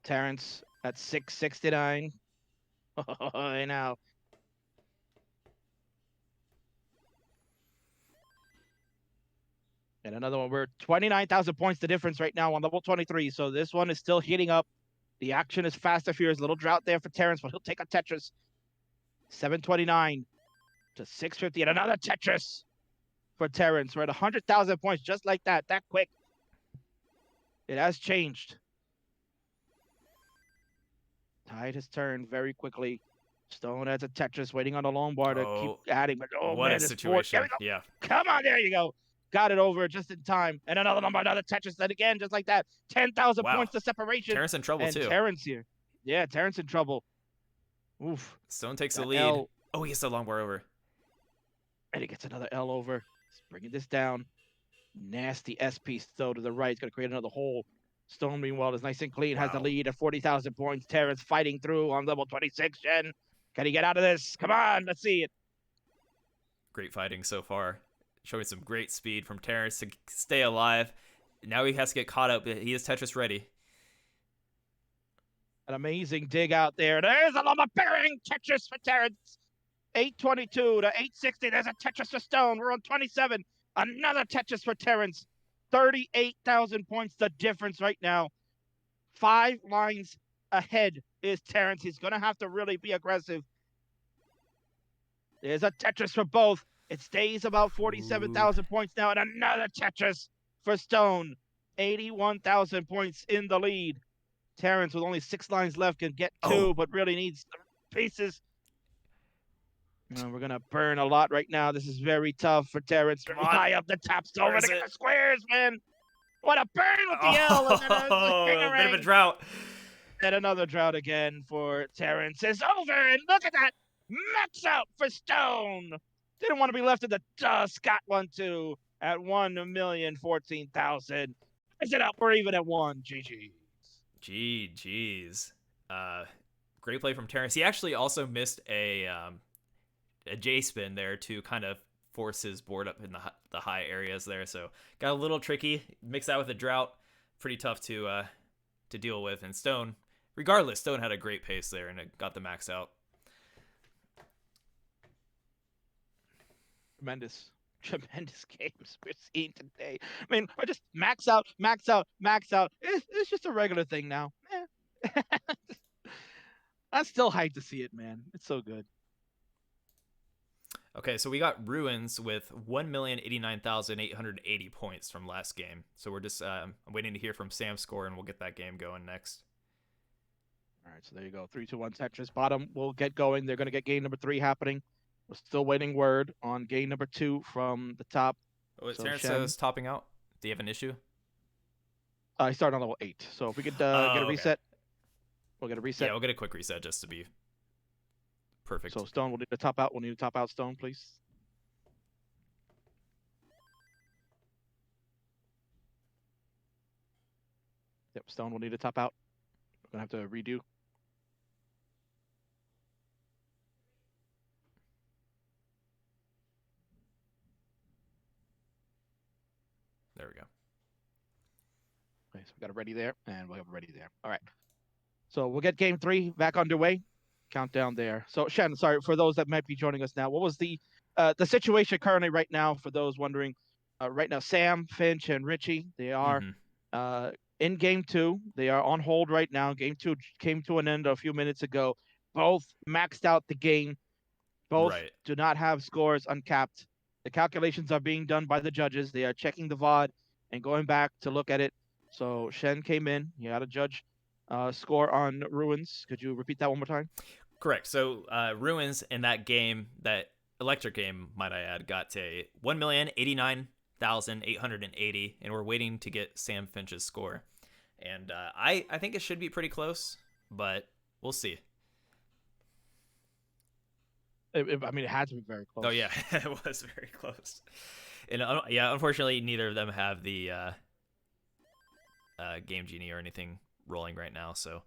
Terrence at 669. Oh, now. And another one. We're 29,000 points the difference right now on level 23. So this one is still heating up. The action is fast and furious. A little drought there for Terrence, but he'll take a Tetris. 729 to 650. And another Tetris for Terrence. We're at 100,000 points just like that quick. It has changed. Tide has turned very quickly. Stone has a Tetris waiting on the long bar to keep adding. But what man, a situation. Yeah. Come on, there you go. Got it over just in time. And another Tetris. Then again, just like that. 10,000 points to separation. Terrence in trouble, too. Terrence here. Yeah, Terrence in trouble. Oof. Stone takes the lead. Oh, he gets the long bar over. And he gets another L over. He's bringing this down. Nasty S piece, though, to the right. He's going to create another hole. Stone, meanwhile, is nice and clean. Has the lead at 40,000 points. Terrence fighting through on level 26. Jen, can he get out of this? Come on, let's see it. Great fighting so far. Showing some great speed from Terrence to stay alive. Now he has to get caught up. He is Tetris ready. An amazing dig out there. There's a lumber-bearing Tetris for Terrence. 822 to 860. There's a Tetris for Stone. We're on 27. Another Tetris for Terrence. 38,000 points the difference right now. 5 lines ahead is Terrence. He's going to have to really be aggressive. There's a Tetris for both. It stays about 47,000 points now, and another Tetris for Stone. 81,000 points in the lead. Terrence, with only 6 lines left, can get 2, but really needs to pieces. We're gonna burn a lot right now. This is very tough for Terrence. Come Very on. high up the top stone. Where is Gonna get it? the squares, man. What a burn with the L, and then Oh, a bit of a ring. drought. And another drought again for Terrence is over. And look at that. Max out for Stone. Didn't want to be left in the dust. Got one too at 1,014,000. Is it up? We're even at one. GG. GG's. Great play from Terrence. He actually also missed a J spin there to kind of force his board up in the high areas there. So got a little tricky. Mix that with a drought, pretty tough to deal with. And Stone, regardless, Stone had a great pace there and it got the max out. Tremendous games we're seeing today. I mean, I just max out. It's just a regular thing now. I'm still hyped to see it, man. It's so good. Okay, so we got Ruins with 1,089,880 points from last game. So we're just waiting to hear from Sam's score, and we'll get that game going next. All right, so there you go. 3-2-1 Tetris. Bottom will get going. They're going to get game number 3 happening. We're still waiting word on game number 2 from the top. Oh, Terrence is topping out. Do you have an issue? I started on level 8. So if we could get a reset, we'll get a reset. Yeah, we'll get a quick reset just to be perfect. So Stone will need to top out. We'll need to top out Stone, please. Yep, Stone will need to top out. We're going to have to redo. There we go. Okay, so we got it ready there, and we'll have it ready there. All right. So we'll get game 3 back underway. Countdown there. So Shen, sorry for those that might be joining us now. What was the situation currently right now for those wondering? Right now, Sam, Finch, and Richy, they are in game 2. They are on hold right now. Game 2 came to an end a few minutes ago. Both maxed out the game. Both do not have scores uncapped. The calculations are being done by the judges. They are checking the VOD and going back to look at it. So Shen came in. He had a judge score on Ruins. Could you repeat that one more time? Correct. So Ruins in that game, that electric game, might I add, got to 1,089,880, and we're waiting to get Sam Finch's score. And I think it should be pretty close, but we'll see. I mean, it had to be very close. Oh, yeah, it was very close. And yeah, unfortunately, neither of them have the Game Genie or anything rolling right now, so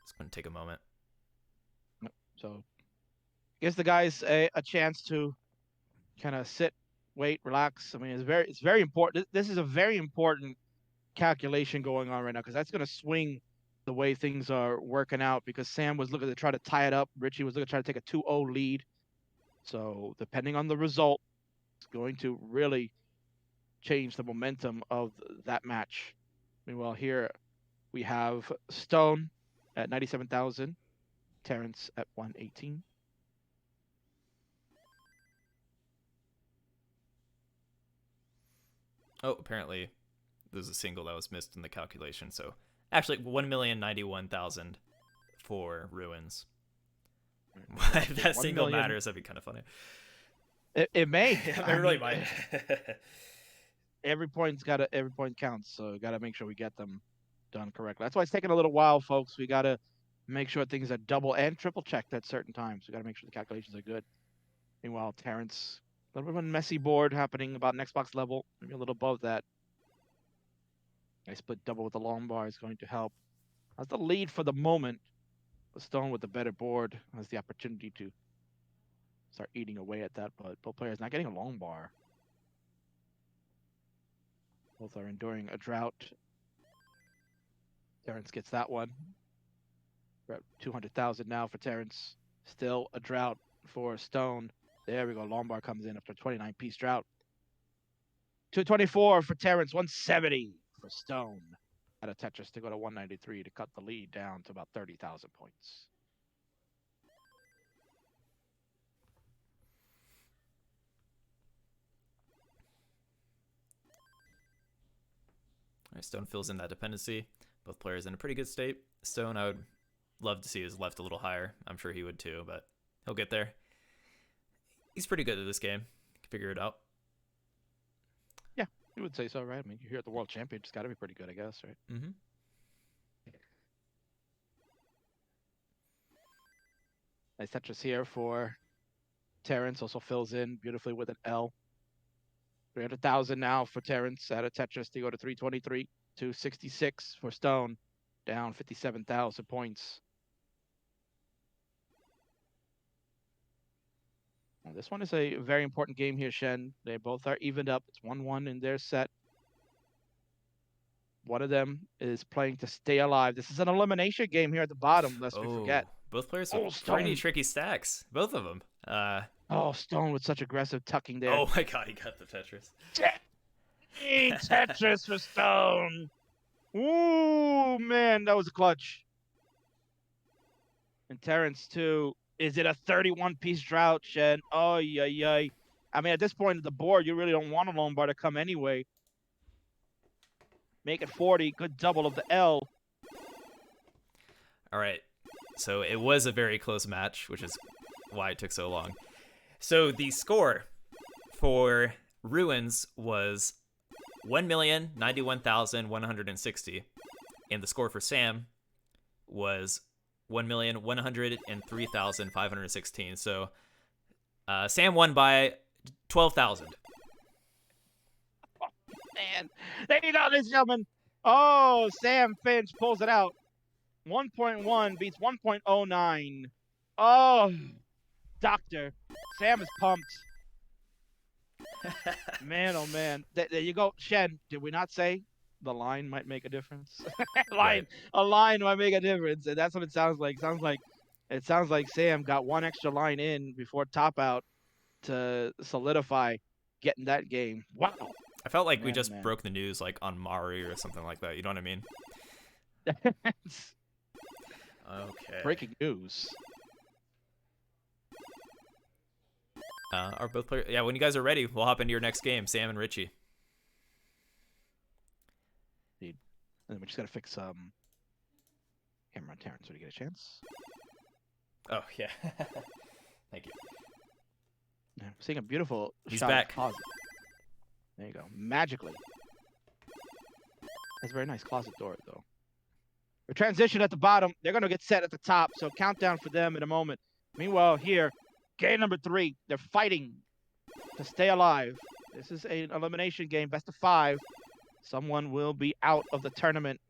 it's going to take a moment. So gives the guys a chance to kind of sit, wait, relax. I mean, it's very important. This is a very important calculation going on right now because that's going to swing the way things are working out, because Sam was looking to try to tie it up. Richy was looking to try to take a 2-0 lead. So depending on the result, it's going to really change the momentum of that match. Meanwhile, here we have Stone at 97,000, Terrence at 118. Oh, apparently there's a single that was missed in the calculation. So actually 1,091,000 for Ruins. If that single matters, that'd be kind of funny. It may. It really might. Every point counts, so got to make sure we get them done correctly. That's why it's taking a little while, folks. We got to make sure things are double and triple checked at certain times. We got to make sure the calculations are good. Meanwhile, Terrence, a little bit of a messy board happening about an Xbox level, maybe a little above that. I split double with the long bar is going to help. That's the lead for the moment. The Stone with the better board has the opportunity to start eating away at that, but both players not getting a long bar. Both are enduring a drought. Terrence gets that one. We're at 200,000 now for Terrence. Still a drought for Stone. There we go. Lombard comes in after a 29-piece drought. 224 for Terrence. 170 for Stone. Out of Tetris to go to 193 to cut the lead down to about 30,000 points. All right, Stone fills in that dependency. Both players in a pretty good state. Stone, I would love to see his left a little higher. I'm sure he would too, but he'll get there. He's pretty good at this game. Can figure it out. Yeah, you would say so, right? I mean, you're here at the World Championship, it's got to be pretty good, I guess, right? Mm-hmm. Nice Tetris here for Terrence. Also fills in beautifully with an L. 300,000 now for Terrence out of Tetris to go to 323 to 66 for Stone, down 57,000 points. Well, this one is a very important game here, Shen. They both are evened up. It's 1-1 in their set. One of them is playing to stay alive. This is an elimination game here at the bottom, lest we forget. Both players with pretty tricky stacks. Both of them. Oh, Stone with such aggressive tucking there. Oh my god, he got the Tetris. Tetris for Stone. Ooh, man, that was a clutch. And Terrence, too. Is it a 31-piece drought, Shen? Oh, yeah. I mean, at this point of the board, you really don't want a lone bar to come anyway. Make it 40. Good double of the L. All right. So it was a very close match, which is why it took so long. So the score for Ruins was 1,091,160, and the score for Sam was 1,103,516. So Sam won by 12,000. Oh, man, ladies and gentlemen. Oh, Sam Finch pulls it out. 1.1 beats 1.09. Oh, doctor. Sam is pumped. Man, oh man. There you go. Shen, did we not say the line might make a difference? A line might make a difference. And that's what it sounds like. It sounds like Sam got one extra line in before top out to solidify getting that game. Wow. I felt like we just broke the news like on Mari or something like that. You know what I mean? Okay. Breaking news. Are both players? Yeah, when you guys are ready, we'll hop into your next game, Sam and Richy. Indeed. And then we just gotta fix camera on Terrence so to get a chance. Oh yeah. Thank you. Yeah, I'm seeing a beautiful He's shot back. of closet. There you go. Magically. That's a very nice closet door though. The transition at the bottom, they're gonna get set at the top, so countdown for them in a moment. Meanwhile, here, game number 3, they're fighting to stay alive. This is an elimination game, best of 5. Someone will be out of the tournament.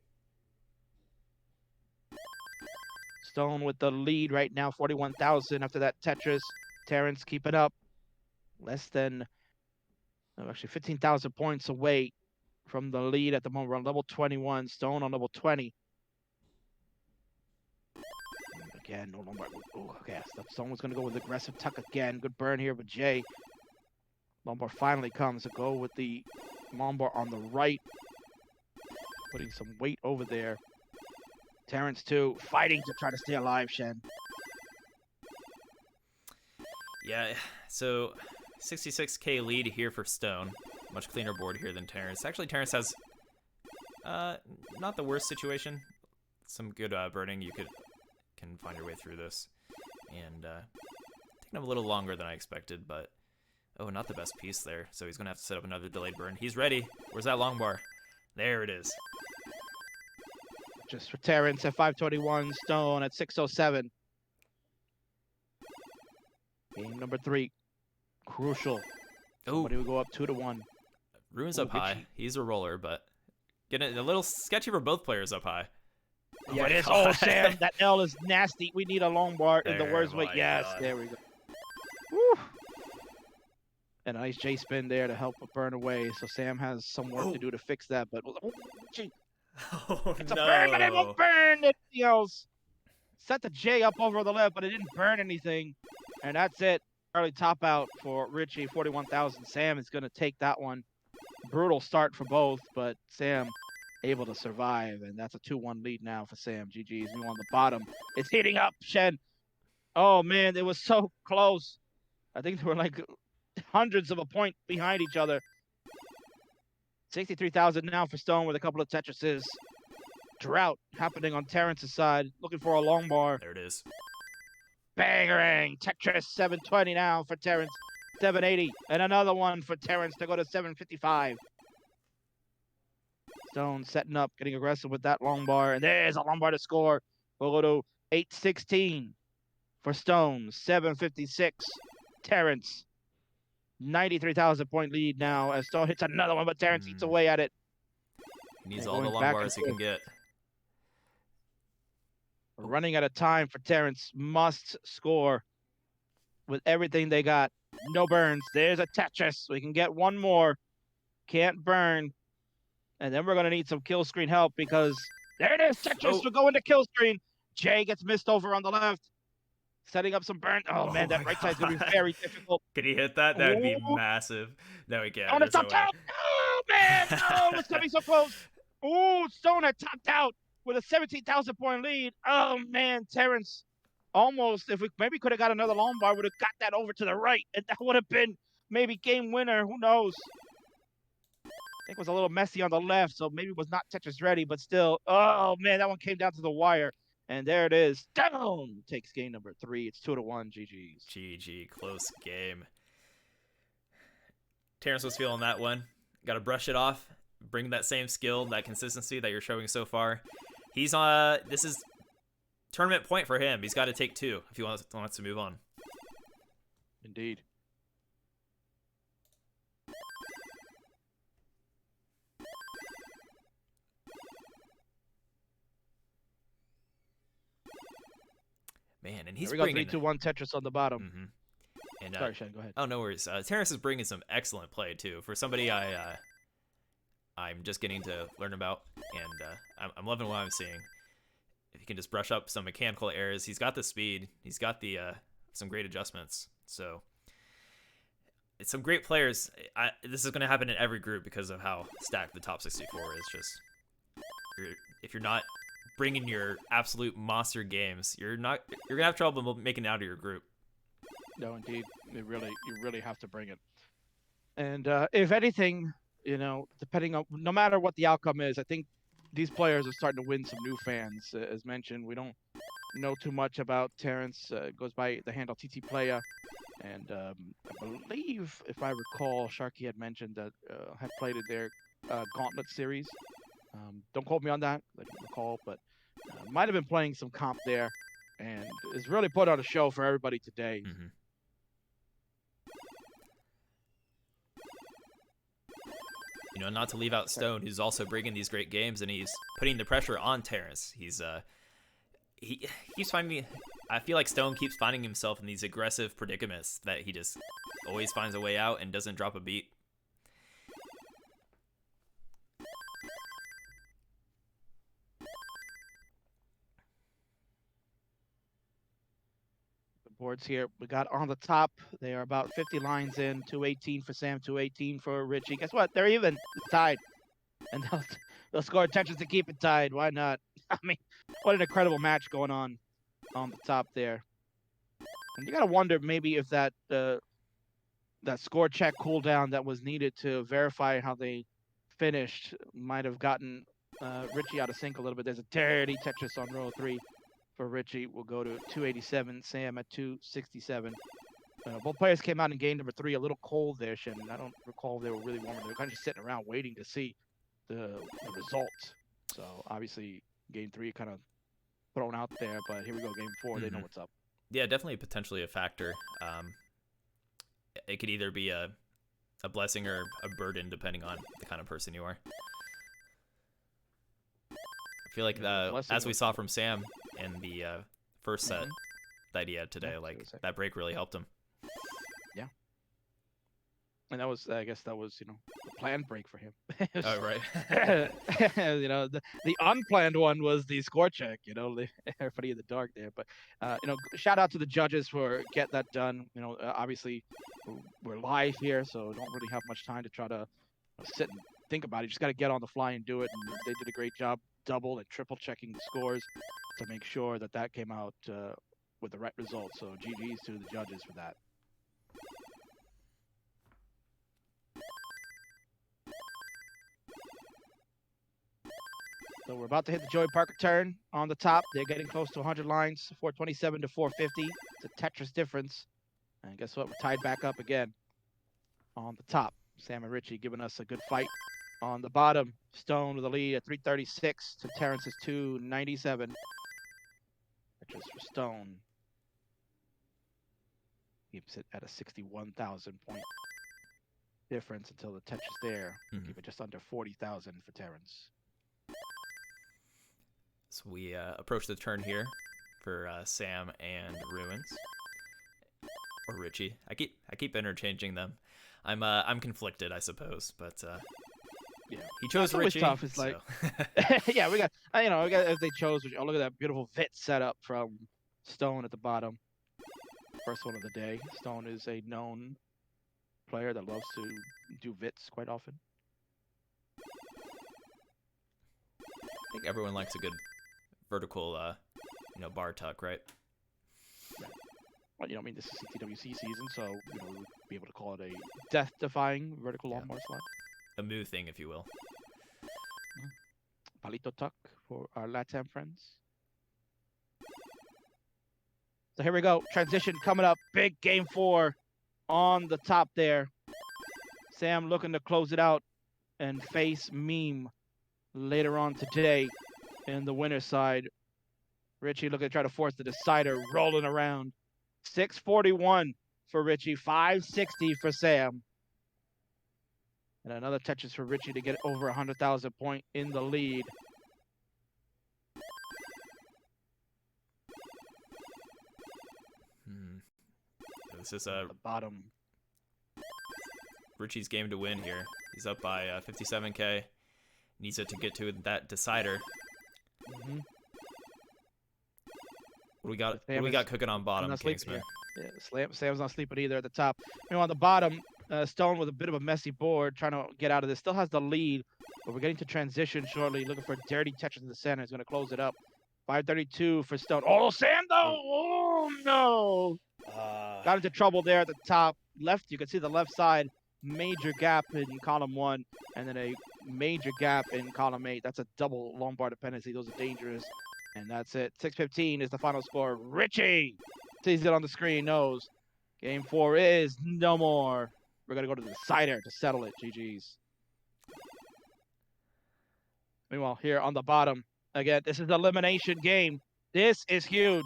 Stone with the lead right now, 41,000 after that Tetris. Terrence keeping up. Less than, actually 15,000 points away from the lead at the moment. We're on level 21, Stone on level 20. Again, no longer. Oh, okay. Stone was going to go with aggressive tuck again. Good burn here with Jay. Lombard finally comes to go with the Lombard on the right. Putting some weight over there. Terrence, too, fighting to try to stay alive, Shen. Yeah, so 66k lead here for Stone. Much cleaner board here than Terrence. Actually, Terrence has not the worst situation. Some good burning. You can find your way through this. And taking him a little longer than I expected, but oh, not the best piece there. So he's going to have to set up another delayed burn. He's ready. Where's that long bar? There it is. Just for Terrence at 521, Stone at 607. Game number 3. Crucial. Somebody will go up 2-1. Ruins up high. Richy. He's a roller, but getting a little sketchy for both players up high. Yeah, it is. Oh, Sam, that L is nasty. We need a long bar in the worst way. My Yes, God. there we go. Woo. And a nice J spin there to help it burn away. So Sam has some work to do to fix that. But gee, Oh, it's a burn, but it won't burn anything else. Set the J up over the left, but it didn't burn anything. And that's it. Early top out for Richy, 41,000. Sam is going to take that one. Brutal start for both, but Sam able to survive, and that's a 2-1 lead now for Sam. GG's. We on the bottom. It's heating up, Shen. Oh, man, it was so close. I think they were like hundreds of a point behind each other. 63,000 now for Stone with a couple of Tetrises. drought happening on Terrence's side, looking for a long bar. There it is. Bangerang! Tetris 720 now for Terrence. 780. And another one for Terrence to go to 755. Stone setting up, getting aggressive with that long bar. And there's a long bar to score. We'll go to 816 for Stone. 756. Terrence. 93,000 point lead now as Stone hits another one, but Terrence eats away at it. He needs all the long bars he can get. We're running out of time for Terrence. Must score with everything they got. No burns. There's a Tetris. We can get one more. Can't burn. And then we're going to need some kill screen help because there it is. Tetris will go into kill screen. Jay gets missed over on the left. Setting up some burn. Oh, man, that right side's going to be very difficult. Could he hit that? That would be massive. No, he can't. On the top out. Oh, man. No, it's coming so close. Oh, Stone had topped out with a 17,000 point lead. Oh, man, Terrence almost, if we maybe could have got another long bar, would have got that over to the right. And that would have been maybe game winner. Who knows? I think it was a little messy on the left, so maybe it was not Tetris ready, but still. Oh, man, that one came down to the wire. And there it is. Down takes game number 3. It's 2-1. GG's. GG. Close game. Terrence was feeling that one. Got to brush it off. Bring that same skill, that consistency that you're showing so far. He's this is tournament point for him. He's got to take 2 if he wants to move on. Indeed. Man, and he's we got bringing 3-2-1 Tetris on the bottom. Mm-hmm. And, sorry, Shane, go ahead. Oh, no worries. Terrence is bringing some excellent play too. For somebody I'm just getting to learn about, and I'm loving what I'm seeing. If he can just brush up some mechanical errors, he's got the speed. He's got the some great adjustments. So it's some great players. This is going to happen in every group because of how stacked the top 64 is. Just if you're not bringing your absolute monster games, you're gonna have trouble making it out of your group. No, indeed, you really have to bring it. And if anything, you know, depending on no matter what the outcome is, I think these players are starting to win some new fans. As mentioned, we don't know too much about Terrence. Goes by the handle TT Playa, and I believe, if I recall, Sharky had mentioned that had played in their Gauntlet series. Don't quote me on that. I don't recall, but might have been playing some comp there, and has really put on a show for everybody today. Mm-hmm. You know, not to leave out Stone, who's also bringing these great games, and he's putting the pressure on Terrence. He keeps finding. I feel like Stone keeps finding himself in these aggressive predicaments that he just always finds a way out and doesn't drop a beat. Boards here. We got on the top. They are about 50 lines in. 218 for Sam, 218 for Richy. Guess what? They're even. It's tied. And they'll score attention to keep it tied. Why not? I mean, what an incredible match going on the top there. And you got to wonder maybe if that score check cooldown that was needed to verify how they finished might have gotten Richy out of sync a little bit. There's a dirty Tetris on row 3. For Richy, we'll go to 287. Sam at 267. Both players came out in game number 3 a little cold there, Shin. I don't recall if they were really warm. They were kind of just sitting around waiting to see the results. So obviously, game 3 kind of thrown out there. But here we go, game 4. Mm-hmm. They know what's up. Yeah, definitely potentially a factor. It could either be a blessing or a burden, depending on the kind of person you are. I feel like as we saw from Sam in the first set that he had today, like that break really helped him. Yeah. And that was, I guess that was, you know, a planned break for him. Oh, right. You know, the unplanned one was the score check, you know, everybody in the dark there. But, you know, shout out to the judges for getting that done. You know, obviously we're live here, so don't really have much time to try to sit and think about it. You just got to get on the fly and do it. And they did a great job double and triple checking the scores to make sure that came out with the right result. So GG's to the judges for that. So we're about to hit the Joey Parker turn on the top. They're getting close to 100 lines, 427 to 450. It's a Tetris difference. And guess what? We're tied back up again on the top. Sam and Richy giving us a good fight. On the bottom, Stone with the lead at 336 to Terrence's 297. Tetris for Stone. Keeps it at a 61,000 point difference until the Tetris there. Keep it just under 40,000 for Terrence. So we approach the turn here for Sam and Ruins, or Richy. I keep interchanging them. I'm conflicted, I suppose, but yeah, he chose Richy. Tough. It's like, yeah, we got as they chose. Oh, look at that beautiful VIT setup from Stone at the bottom. First one of the day. Stone is a known player that loves to do VITs quite often. I think everyone likes a good vertical, bar tuck, right? Well, I mean, this is CTWC season, so we would be able to call it a death-defying vertical long bar slide. A moo thing, if you will. Palito tuck for our Latam friends. So here we go. Transition coming up. Big game 4 on the top there. Sam looking to close it out and face Meme later on today in the winner's side. Richy looking to try to force the decider, rolling around. 641 for Richy, 560 for Sam. And another Tetris for Richy to get over 100,000 point in the lead. This is the bottom. Richy's game to win here. He's up by 57K. Needs it to get to that decider. What do we got cooking on bottom, Kingsman? Yeah, Sam's not sleeping either at the top. On the bottom, Stone with a bit of a messy board, trying to get out of this. Still has the lead, but we're getting to transition shortly. Looking for dirty Tetris in the center. He's going to close it up. 532 for Stone. Oh, Sam, though! Oh, no! Got into trouble there at the top. Left, you can see the left side. Major gap in column 1, and then a major gap in column 8. That's a double long bar dependency. Those are dangerous. And that's it. 615 is the final score. Richy sees it on the screen, knows. Game 4 is no more. We're going to go to the decider to settle it. GG's. Meanwhile, here on the bottom, again, this is the elimination game. This is huge.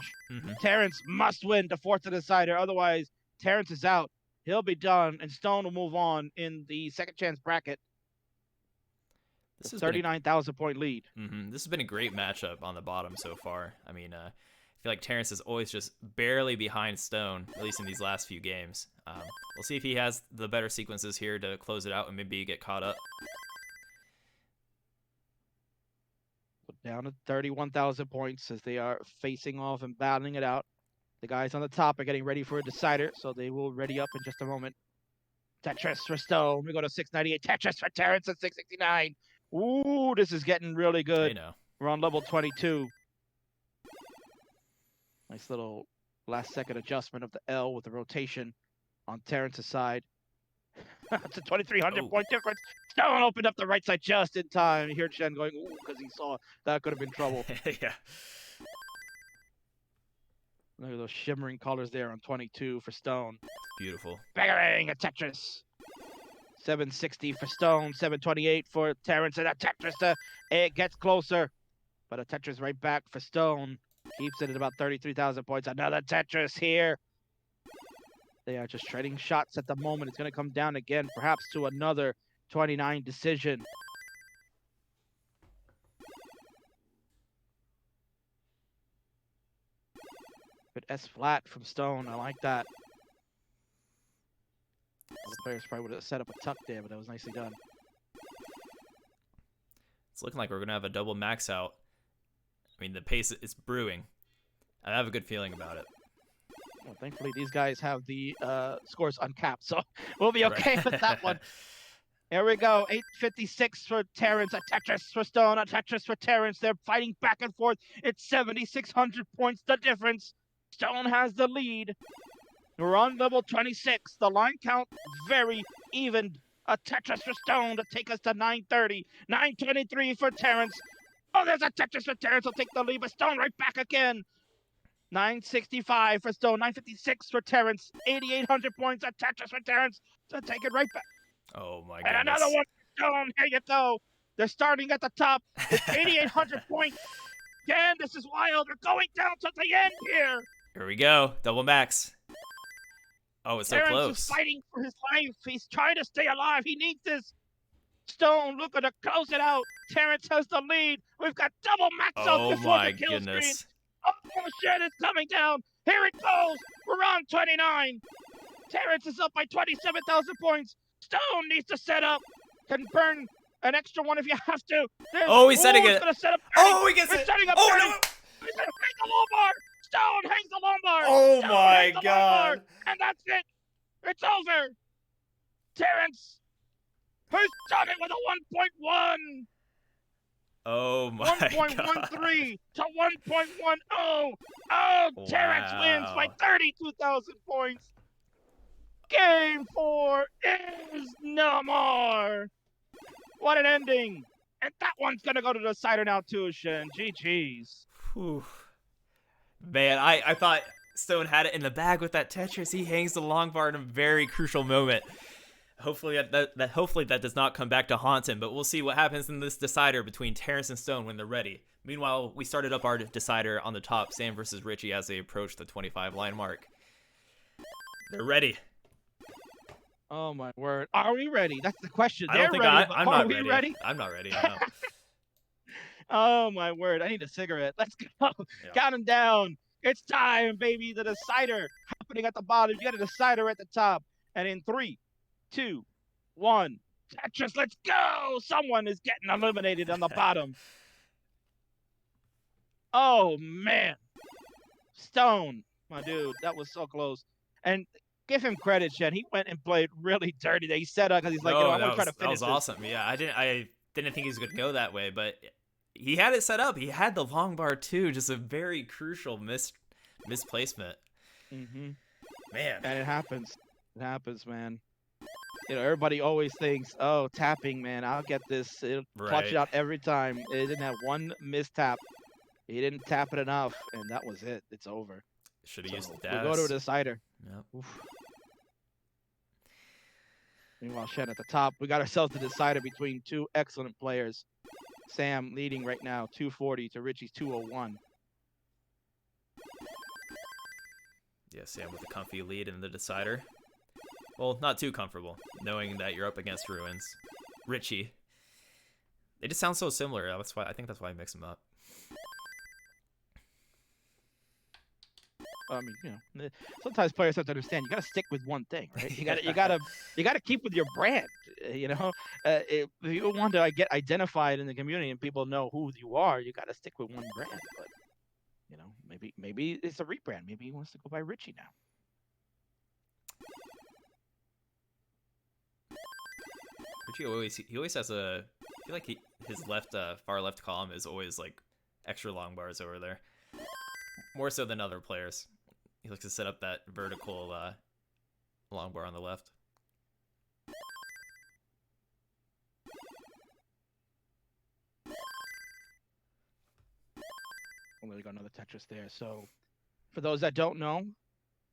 Terrence must win to force the decider. Otherwise, Terrence is out. He'll be done, and Stone will move on in the second chance bracket. This is 39,000 point lead. This has been a great matchup on the bottom so far. I mean, I feel like Terrence is always just barely behind Stone, at least in these last few games. We'll see if he has the better sequences here to close it out and maybe get caught up. Down to 31,000 points as they are facing off and battling it out. The guys on the top are getting ready for a decider, so they will ready up in just a moment. Tetris for Stone. We go to 698. Tetris for Terrence at 669. Ooh, this is getting really good. We're on level 22. Nice little last-second adjustment of the L with the rotation on Terrence's side. It's a 2,300 point difference. Stone opened up the right side just in time. You hear Chen going, ooh, because he saw that could have been trouble. Yeah. Look at those shimmering colors there on 22 for Stone. Beautiful. Bang! A Tetris. 760 for Stone. 728 for Terrence. And a Tetris. It gets closer. But a Tetris right back for Stone. Keeps it at about 33,000 points. Another Tetris here. They are just trading shots at the moment. It's going to come down again, perhaps to another 29 decision. But S flat from Stone. I like that. The players probably would have set up a tuck there, but that was nicely done. It's looking like we're going to have a double max out. I mean, the pace is brewing. I have a good feeling about it. Well, thankfully, these guys have the scores uncapped, so we'll be okay with that one. Here we go. 856 for Terrence. A Tetris for Stone. A Tetris for Terrence. They're fighting back and forth. It's 7,600 points, the difference. Stone has the lead. We're on level 26. The line count very even. A Tetris for Stone to take us to 930. 923 for Terrence. Oh, there's a Tetris for Terrence. Will take the lead, but Stone right back again. 965 for Stone, 956 for Terrence, 8,800 points. A Tetris for Terrence to take it right back. Oh my And goodness. another one for Stone. Here you go. They're starting at the top with 8,800 points. Again, this is wild. We're going down to the end here. Here we go. Double max. Oh, it's so Terrence close. is fighting for his life. He's trying to stay alive. He needs this. Stone looking to close it out. Terrence has the lead. We've got double max out Oh before my the kill screen. goodness. Oh, shit, it's coming down. Here it goes. We're on 29. Terrence is up by 27,000 points. Stone needs to set up. Can burn an extra one if you have to. Oh, he's setting it. Gonna set up 30. Oh, he gets We're it. setting up Oh, 30. no. He's gonna hang the low bar. Stone hangs the low bar. Oh Stone my hangs the low bar. God. And that's it. It's over. Terrence, who's done it with a 1.1. Oh my God. 1.13 to 1.10. Oh, Terrence wins by 32,000 points. Game 4 is no more. What an ending. And that one's going to go to the decider now too, Shin. GG's. Whew. Man, I thought Stone had it in the bag with that Tetris. He hangs the long bar in a very crucial moment. Hopefully that does not come back to haunt him, but we'll see what happens in this decider between Terrence and Stone when they're ready. Meanwhile, we started up our decider on the top, Sam versus Richy, as they approach the 25 line mark. They're ready. Oh my word. Are we ready? That's the question. I don't think ready, I'm are not we ready? I'm not ready. No. Oh my word. I need a cigarette. Let's go. Yeah. Counting down. It's time, baby. The decider happening at the bottom. You got a decider at the top. And in 3, 2, 1. Tetris, let's go. Someone is getting eliminated on the bottom. Oh man. Stone, my dude. That was so close. And give him credit, Shen. He went and played really dirty. He set up because he's like, No, I want to try to that finish was this. awesome. Yeah, I didn't think he was going to go that way, but he had it set up. He had the long bar too. Just a very crucial misplacement. Mm-hmm. Man. And it happens. It happens, man. You know, everybody always thinks, oh, tapping, man, I'll get this. It'll clutch it out every time. It didn't have one mistap. He didn't tap it enough, and that was it. It's over. Should have used the dash. We'll go to a decider. Yep. Oof. Meanwhile, Shen at the top. We got ourselves a decider between two excellent players. Sam leading right now, 240 to Richy's 201. Yeah, Sam with a comfy lead in the decider. Well, not too comfortable, knowing that you're up against Ruins. Richy. They just sound so similar. I think that's why I mix them up. I mean, you know, sometimes players have to understand you got to stick with one thing, right? You got to keep with your brand. You know, if you want to get identified in the community and people know who you are, you got to stick with one brand. But you know, maybe it's a rebrand. Maybe he wants to go by Richy now. Richy always has a. I feel like his left far left column is always like extra long bars over there, more so than other players. He likes to set up that vertical long bar on the left. Well, we got another Tetris there. So, for those that don't know,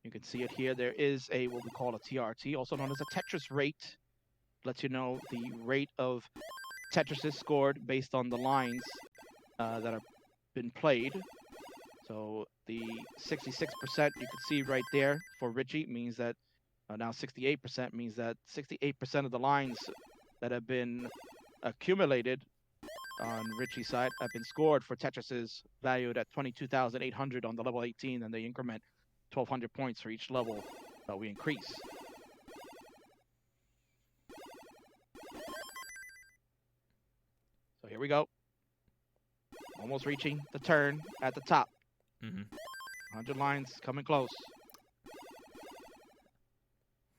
you can see it here. There is a what we call a TRT, also known as a Tetris rate. Lets you know the rate of Tetrises scored based on the lines that have been played. So the 66% you can see right there for Richy means that now 68% means that 68% of the lines that have been accumulated on Richy's side have been scored for Tetrises valued at 22,800 on the level 18, and they increment 1,200 points for each level that we increase. So here we go. Almost reaching the turn at the top. 100 lines coming close.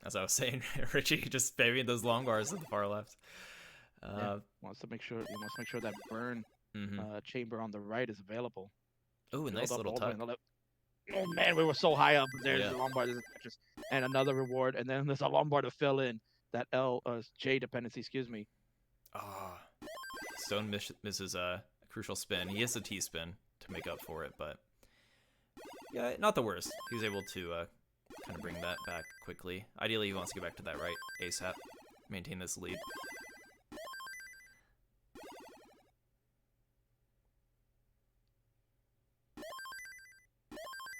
As I was saying, Richy just babying those long bars at the far left. Wants to make sure that burn chamber on the right is available. Oh, a nice little tuck. Oh man, we were so high up. There's a long bar, and another reward, and then there's a long bar to fill in that J dependency. Excuse me. Ah, Stone misses a crucial spin. He hits the T-spin to make up for it, but yeah, not the worst. He was able to kind of bring that back quickly. Ideally, he wants to get back to that right ASAP, maintain this lead.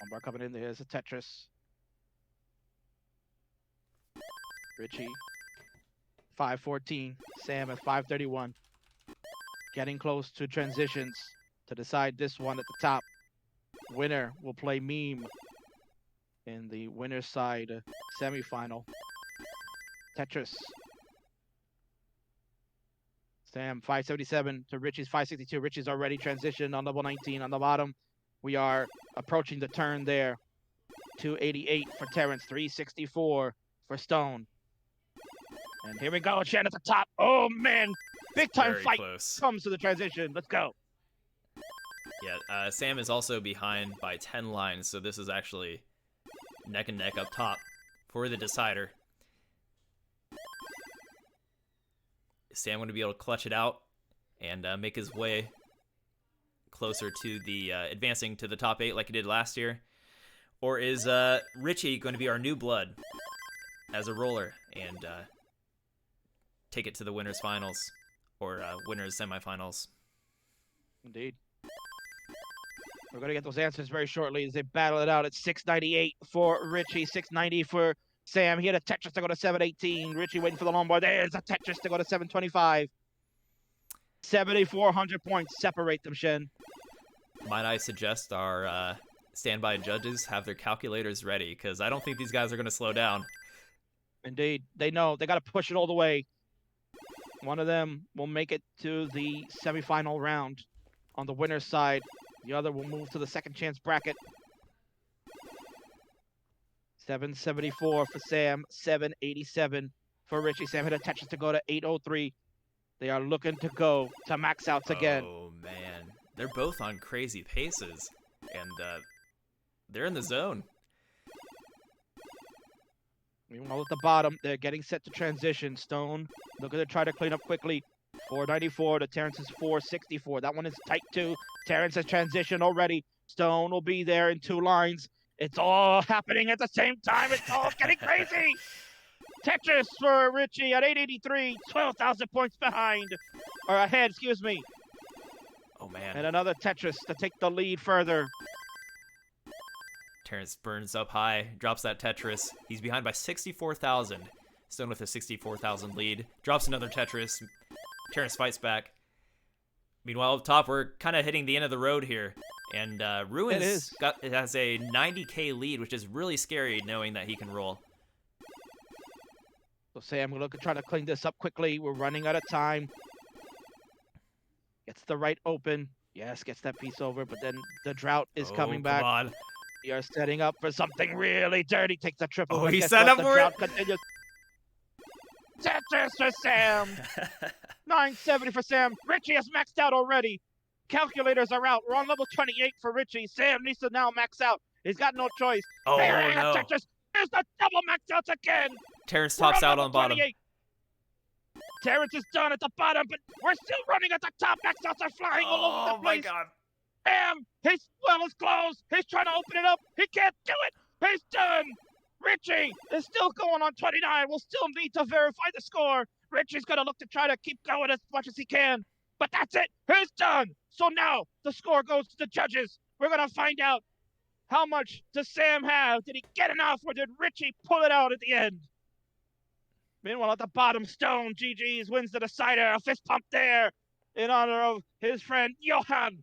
One bar coming in. There's a Tetris. Richy, 5:14. Sam at 5:31. Getting close to transitions to decide this one at the top. Winner will play Meme in the winner's side semifinal. Tetris. Sam 577 to Richy's 562. Richy's already transitioned on level 19 on the bottom. We are approaching the turn there. 288 for Terrence, 364 for Stone. And here we go, Shen at the top. Oh man, big time Very fight close. comes to the transition. Let's go. Yeah, Sam is also behind by 10 lines, so this is actually neck and neck up top for the decider. Is Sam going to be able to clutch it out and make his way closer to the advancing to the top 8 like he did last year? Or is Richy going to be our new blood as a roller and take it to the winners finals or winners semifinals? Indeed. We're going to get those answers very shortly as they battle it out at 698 for Richy, 690 for Sam. He had a Tetris to go to 718. Richy waiting for the long bar. There's a Tetris to go to 725. 7,400 points separate them, Shen. Might I suggest our standby judges have their calculators ready, because I don't think these guys are going to slow down. Indeed. They know. They got to push it all the way. One of them will make it to the semifinal round on the winner's side. The other will move to the second chance bracket. 774 for Sam, 787 for Richy. Sam hit a Tetris to go to 803. They are looking to go to max outs again. Oh, man. They're both on crazy paces, and they're in the zone. Meanwhile, at the bottom, they're getting set to transition. Stone looking to try to clean up quickly. 494 to Terrence's 464. That one is tight too. Terrence has transitioned already. Stone will be there in 2 lines. It's all happening at the same time. It's all getting crazy. Tetris for Richy at 883, 12,000 points behind. Or ahead, excuse me. Oh, man. And another Tetris to take the lead further. Terrence burns up high, drops that Tetris. He's behind by 64,000. Stone with a 64,000 lead. Drops another Tetris. Terrence fights back. Meanwhile, up top, we're kind of hitting the end of the road here. And Ruins has a 90k lead, which is really scary knowing that he can roll. So Sam, we're looking to try to clean this up quickly. We're running out of time. Gets the right open. Yes, gets that piece over, but then the drought is coming back. Come on. We are setting up for something really dirty. Takes a triple. Oh, but he guess set what? up The for drought it? continues. Tetris for Sam. 970 for Sam. Richy has maxed out already. Calculators are out. We're on level 28 for Richy. Sam needs to now max out. He's got no choice. Oh, There, no. Tetris. There's the double max outs again. Terrence We're tops out level on bottom. 28. Terrence is done at the bottom, but we're still running at the top. Max outs are flying all over the Oh, my place. God. Bam! His well is closed. He's trying to open it up. He can't do it. He's done. Richy is still going on 29. We'll still need to verify the score. Richy's going to look to try to keep going as much as he can. But that's it. He's done. So now the score goes to the judges. We're going to find out how much does Sam have. Did he get enough, or did Richy pull it out at the end? Meanwhile, at the bottom, Stone, GG's, wins the decider. A fist pump there in honor of his friend, Johan.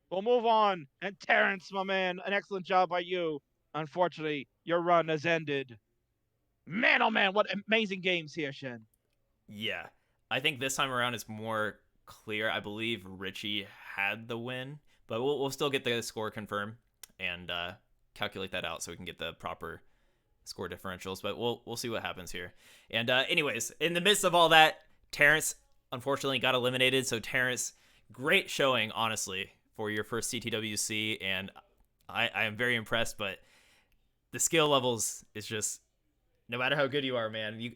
We'll move on. And Terrence, my man, an excellent job by you. Unfortunately, your run has ended. Man, oh man, what amazing games here, Shen. Yeah. I think this time around it's more clear. I believe Richy had the win, but we'll still get the score confirmed and calculate that out so we can get the proper score differentials, but we'll see what happens here. And anyways, in the midst of all that, Terrence unfortunately got eliminated. So Terrence, great showing, honestly, for your first CTWC, and I am very impressed, but the skill levels is just, no matter how good you are, man, you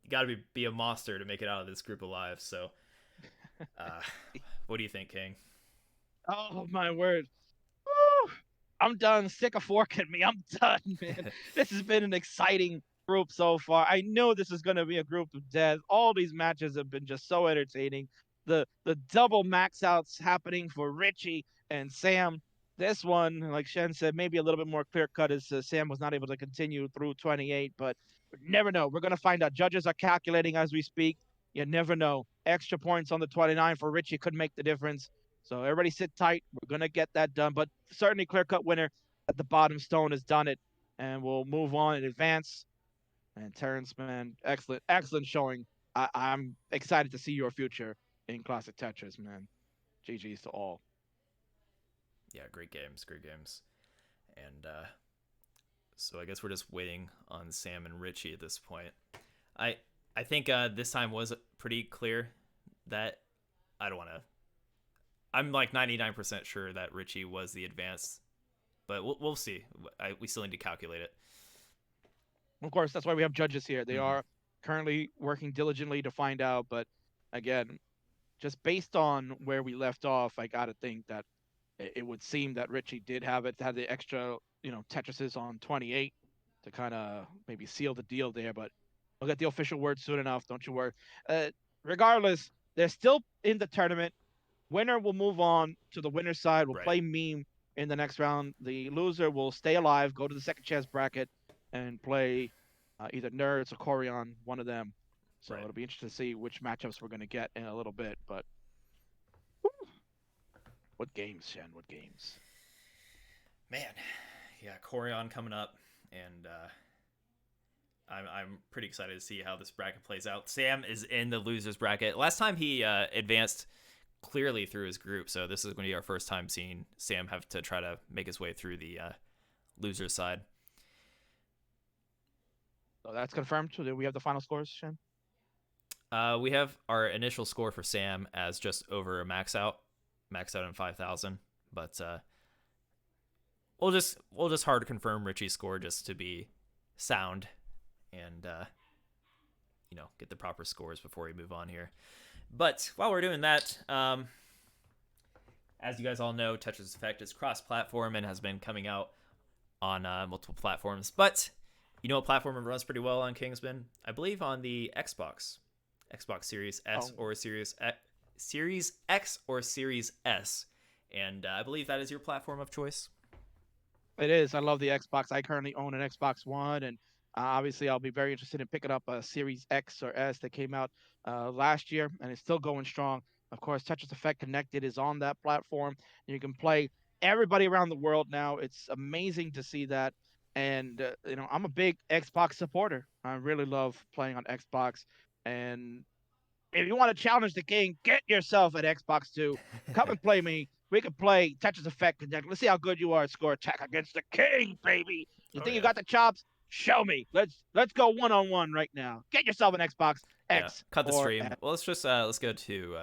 got to be a monster to make it out of this group alive. So What do you think, King? Oh my word. Woo! I'm done. Sick of forking me. I'm done, man. This has been an exciting group so far. I know this is going to be a group of death. All these matches have been just so entertaining. The double max outs happening for Richy and Sam. This one, like Shen said, maybe a little bit more clear cut as Sam was not able to continue through 28, but never know. We're going to find out. Judges are calculating as we speak. You never know. Extra points on the 29 for Richy could make the difference. So everybody sit tight. We're going to get that done. But certainly clear-cut winner at the bottom. Stone has done it. And we'll move on and advance. And Terrence, man, excellent showing. I'm excited to see your future in Classic Tetris, man. GG's to all. Yeah, great games. And so I guess we're just waiting on Sam and Richy at this point. I think this time was pretty clear that I'm like 99% sure that Richy was the advance, but we'll see. We still need to calculate it. Of course, that's why we have judges here. They are currently working diligently to find out, but again, just based on where we left off, I got to think that it would seem that Richy did have the extra, Tetrises on 28 to kind of maybe seal the deal there, but we'll get the official word soon enough. Don't you worry. Regardless, they're still in the tournament. Winner will move on to the winner's side. We'll play Meme in the next round. The loser will stay alive, go to the second chance bracket, and play either Nerds or Koryan, one of them. So it'll be interesting to see which matchups we're going to get in a little bit. But what games, Shen? What games? Man, yeah, Koryan coming up, and I'm pretty excited to see how this bracket plays out. Sam is in the losers bracket. Last time he advanced clearly through his group, so this is going to be our first time seeing Sam have to try to make his way through the loser side. So that's confirmed. So do we have the final scores, Shen? We have our initial score for Sam as just over a max out in 5,000, but we'll just hard confirm Richie's score just to be sound and get the proper scores before we move on here. But while we're doing that, as you guys all know, Tetris Effect is cross-platform and has been coming out on multiple platforms. But you know what platform it runs pretty well on, Kingsman? I believe on the Xbox Series S or Series X or Series S. And I believe that is your platform of choice. It is. I love the Xbox. I currently own an Xbox One, and obviously I'll be very interested in picking up a Series X or S that came out last year, and it's still going strong. Of course, Tetris Effect Connected is on that platform. You can play everybody around the world now. It's amazing to see that. And, I'm a big Xbox supporter. I really love playing on Xbox. And if you want to challenge the king, get yourself an Xbox 2. Come and play me. We can play Tetris Effect Connect. Let's see how good you are at Score Attack against the king, baby. You think you got the chops? Show me. Let's go one-on-one right now. Get yourself an Xbox X. Cut the stream. Well, let's go to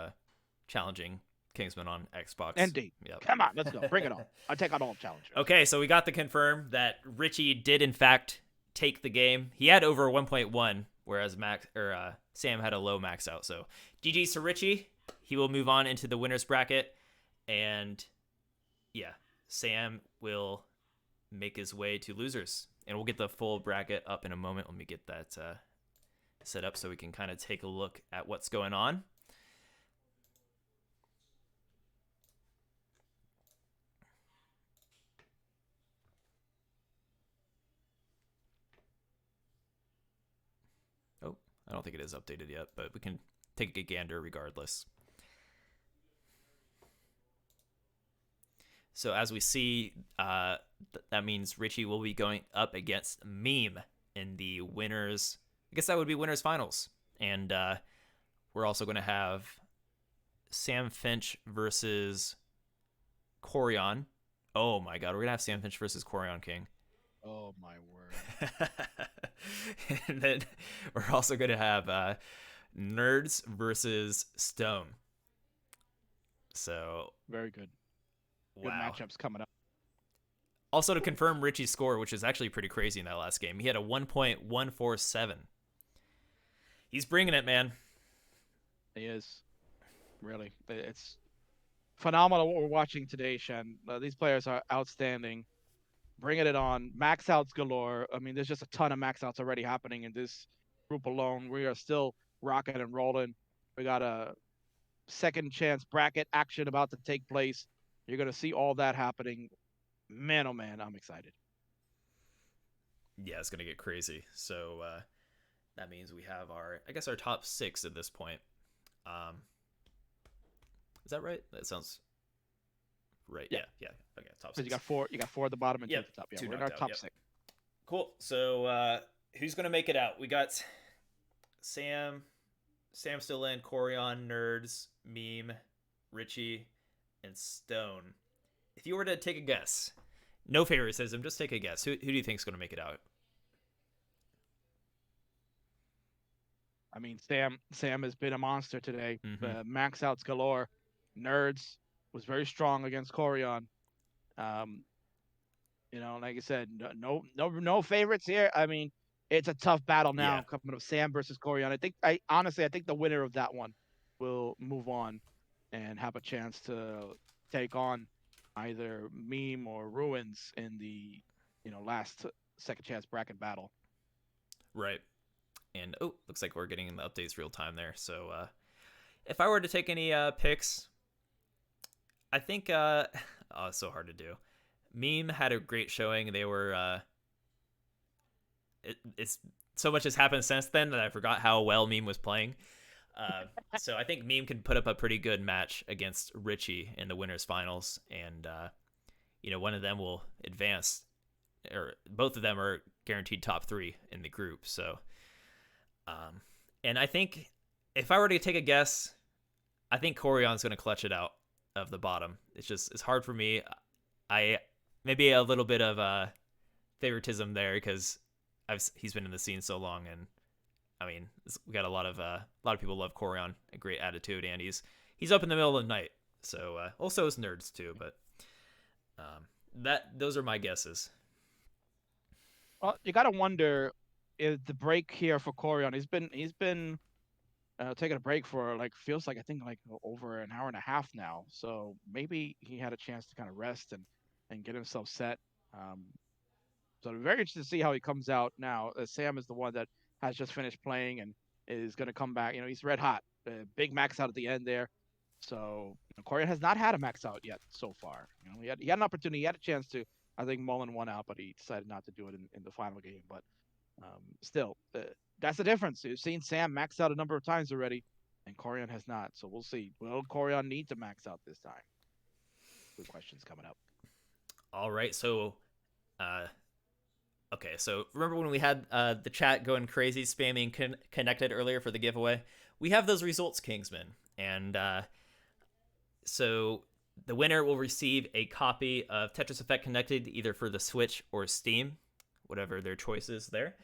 challenging Kingsman on Xbox. Indeed. Yep. Come on, let's go. Bring it on. I'll take out all challengers. Okay, so we got the confirm that Richy did in fact take the game. He had over 1.1, whereas Sam had a low max out. So GG's to Richy. He will move on into the winner's bracket, and Sam will make his way to losers. And we'll get the full bracket up in a moment. Let me get that set up so we can kind of take a look at what's going on. Oh, I don't think it is updated yet, but we can take a gander regardless. So as we see, that means Richy will be going up against Meme in the winners. I guess that would be winners finals. And we're also going to have Sam Finch versus Koryan. Oh my God, we're going to have Sam Finch versus Koryan King. Oh my word. And then we're also going to have Nerdzzzz versus Stone. So very good. Wow. Good matchups coming up. Also to confirm Richie's score, which is actually pretty crazy in that last game. He had a 1.147. He's bringing it, man. He is. Really. It's phenomenal what we're watching today, Shen. These players are outstanding. Bringing it on. Max outs galore. I mean, there's just a ton of max outs already happening in this group alone. We are still rocking and rolling. We got a second chance bracket action about to take place. You're going to see all that happening. Man, oh man, I'm excited. Yeah, it's gonna get crazy. So that means we have our top 6 at this point. Is that right? That sounds right. Yeah. Okay, top 6. You got four. You got 4 at the bottom and 2 Yep, at the top. Yeah, 2 we're in our knocked out, top yep. 6. Cool. So who's gonna make it out? We got Sam still in, Koryan, Nerds, Meme, Richy, and Stone. If you were to take a guess, no favoritism, just take a guess. Who do you think is going to make it out? I mean, Sam has been a monster today. Mm-hmm. Max outs galore. Nerds was very strong against Koryan. Like I said, no favorites here. I mean, it's a tough battle now Yeah. coming up. Sam versus Koryan. I think the winner of that one will move on and have a chance to take on either Meme or Ruins in the last second chance bracket battle. Right. And looks like we're getting the updates real time there. So if I were to take any picks, I think it's so hard to do. Meme had a great showing. They were it's so much has happened since then that I forgot how well Meme was playing. So I think Meme can put up a pretty good match against Richy in the winners finals, and one of them will advance, or both of them are guaranteed top 3 in the group. So, and I think if I were to take a guess, I think Koryan's going to clutch it out of the bottom. It's hard for me. I maybe a little bit of favoritism there because he's been in the scene so long, and I mean, we got a lot of people love Koryan, a great attitude, and he's up in the middle of the night. So also is Nerds too, but those are my guesses. Well, you got to wonder if the break here for Koryan. He's been taking a break for feels like I think over an hour and a half now. So maybe he had a chance to kind of rest and get himself set. So I'm very interested to see how he comes out now. Sam is the one that has just finished playing and is going to come back. He's red hot. Big max out at the end there. So Koryan has not had a max out yet so far. He had an opportunity. He had a chance to, I think, Mullen one out, but he decided not to do it in the final game. But still, that's the difference. You've seen Sam max out a number of times already, and Koryan has not. So we'll see. Will Koryan need to max out this time? Good questions coming up. All right. So, okay. So remember when we had the chat going crazy, spamming connected earlier for the giveaway? We have those results, Kingsman. And so the winner will receive a copy of Tetris Effect Connected either for the Switch or Steam, whatever their choice is there.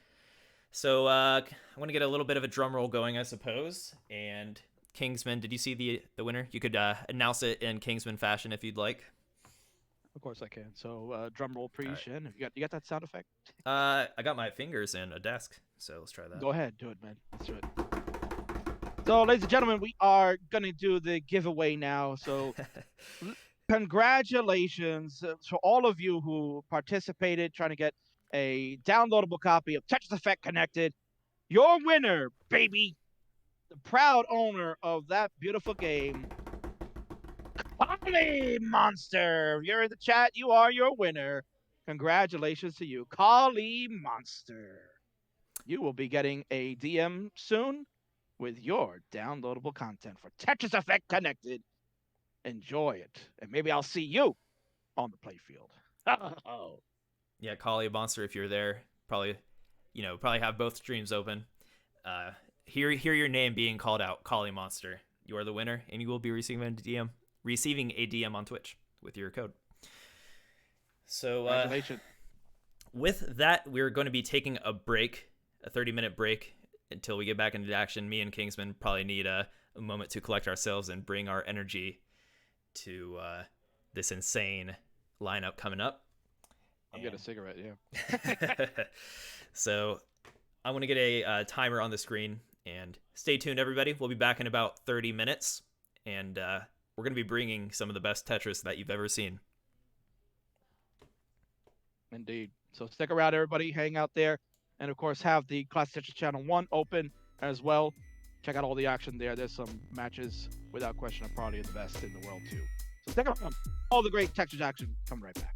So I want to get a little bit of a drum roll going, I suppose. And Kingsman, did you see the winner? You could announce it in Kingsman fashion if you'd like. Of course I can. So drum roll pre-Shen. Right. You got that sound effect? I got my fingers in a desk, so let's try that. Go ahead, do it, man. Let's do it. So, ladies and gentlemen, we are gonna do the giveaway now. So, congratulations to all of you who participated, trying to get a downloadable copy of Tetris Effect Connected. Your winner, baby, the proud owner of that beautiful game, Kali Monster. If you're in the chat, you are your winner. Congratulations to you, Kali Monster. You will be getting a DM soon with your downloadable content for Tetris Effect Connected. Enjoy it, and maybe I'll see you on the playfield. Yeah, Kali Monster, if you're there, probably have both streams open. Hear your name being called out, Kali Monster. You are the winner, and you will be receiving a DM on Twitch with your code. So, congratulations. With that, we're going to be taking a break, a 30-minute break, until we get back into action. Me and Kingsman probably need a moment to collect ourselves and bring our energy to this insane lineup coming up. I'm getting a cigarette, yeah. So I'm going to get a timer on the screen, and stay tuned, everybody. We'll be back in about 30 minutes, and we're going to be bringing some of the best Tetris that you've ever seen. Indeed. So stick around, everybody. Hang out there. And, of course, have the Classic Tetris Channel 1 open as well. Check out all the action there. There's some matches, without question, are probably the best in the world, too. So stick around. All the great Tetris action. Come right back.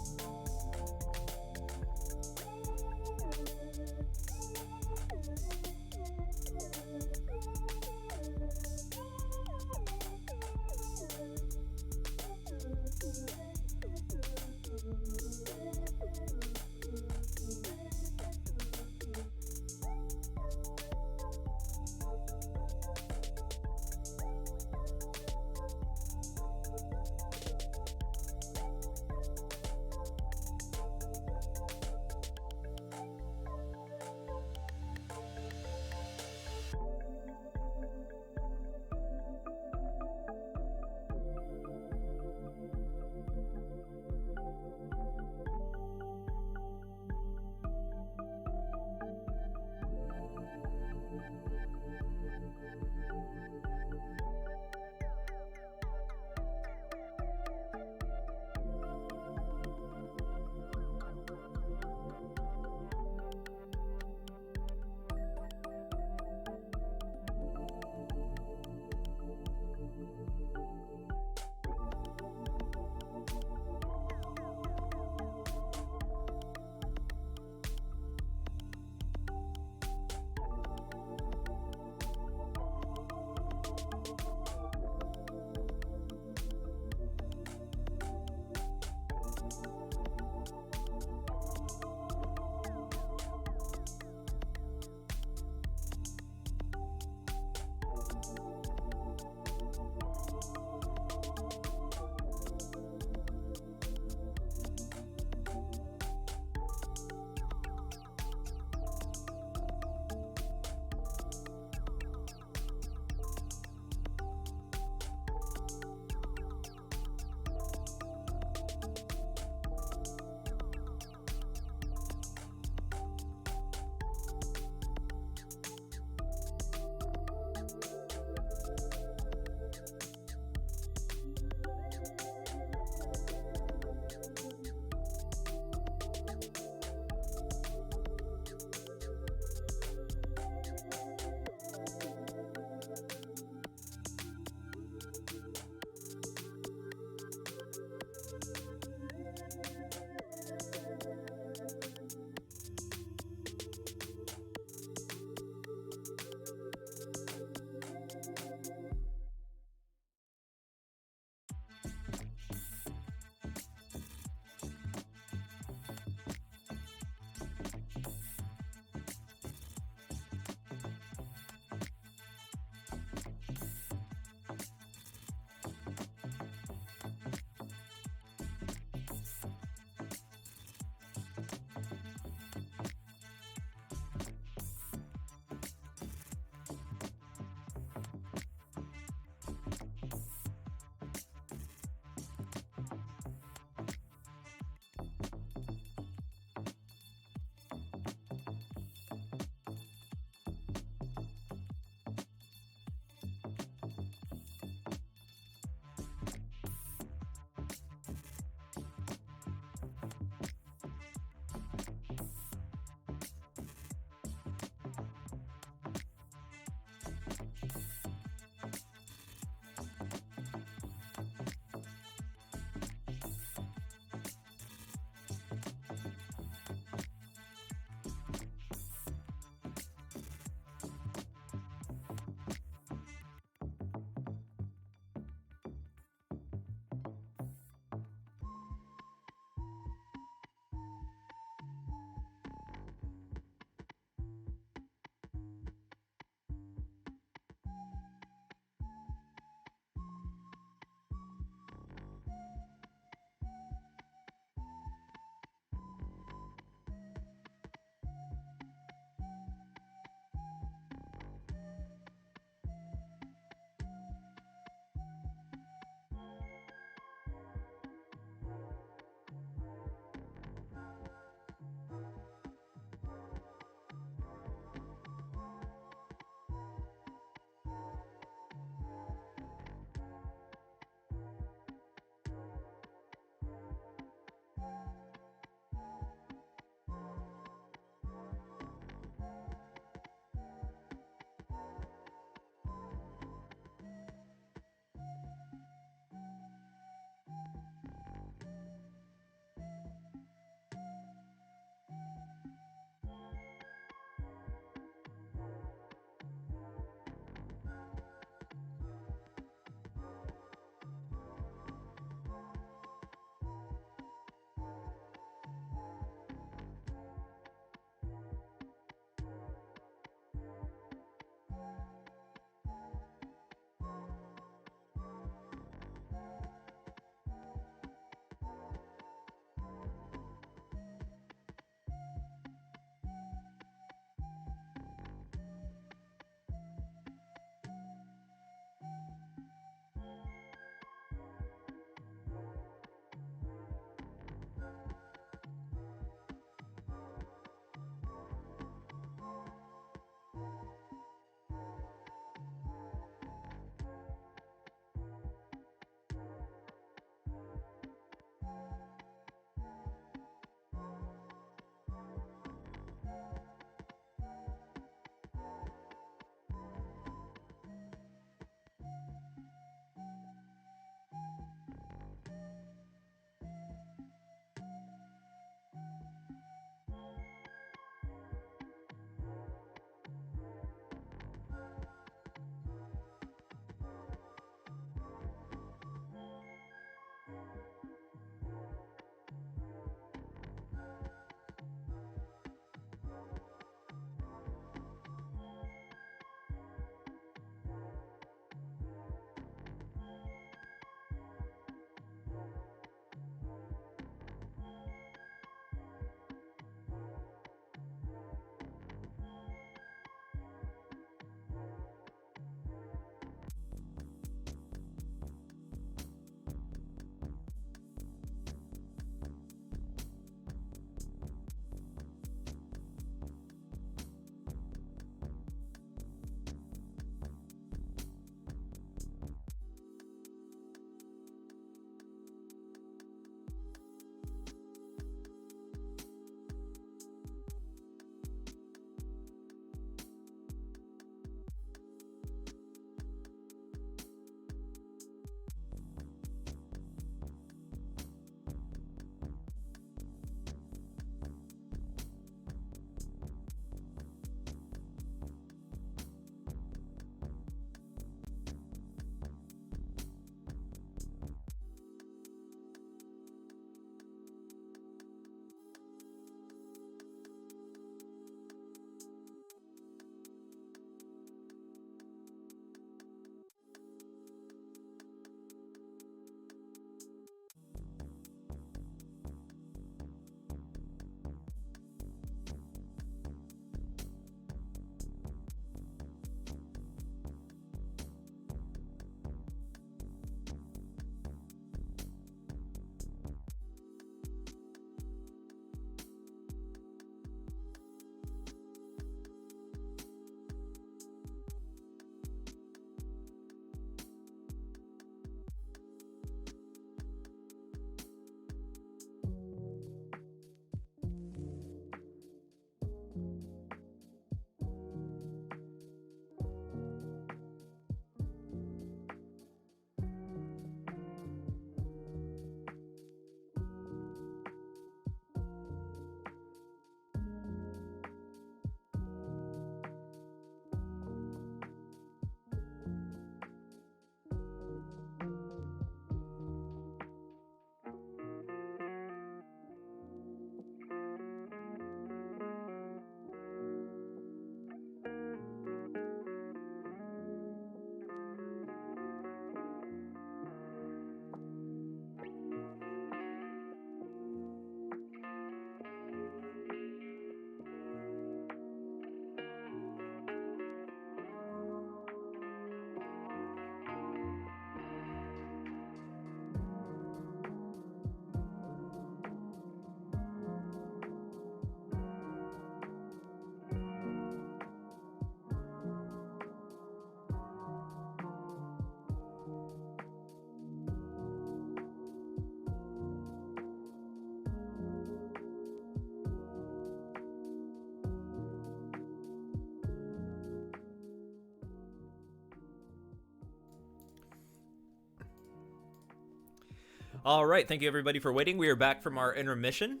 All right, thank you everybody for waiting. We are back from our intermission.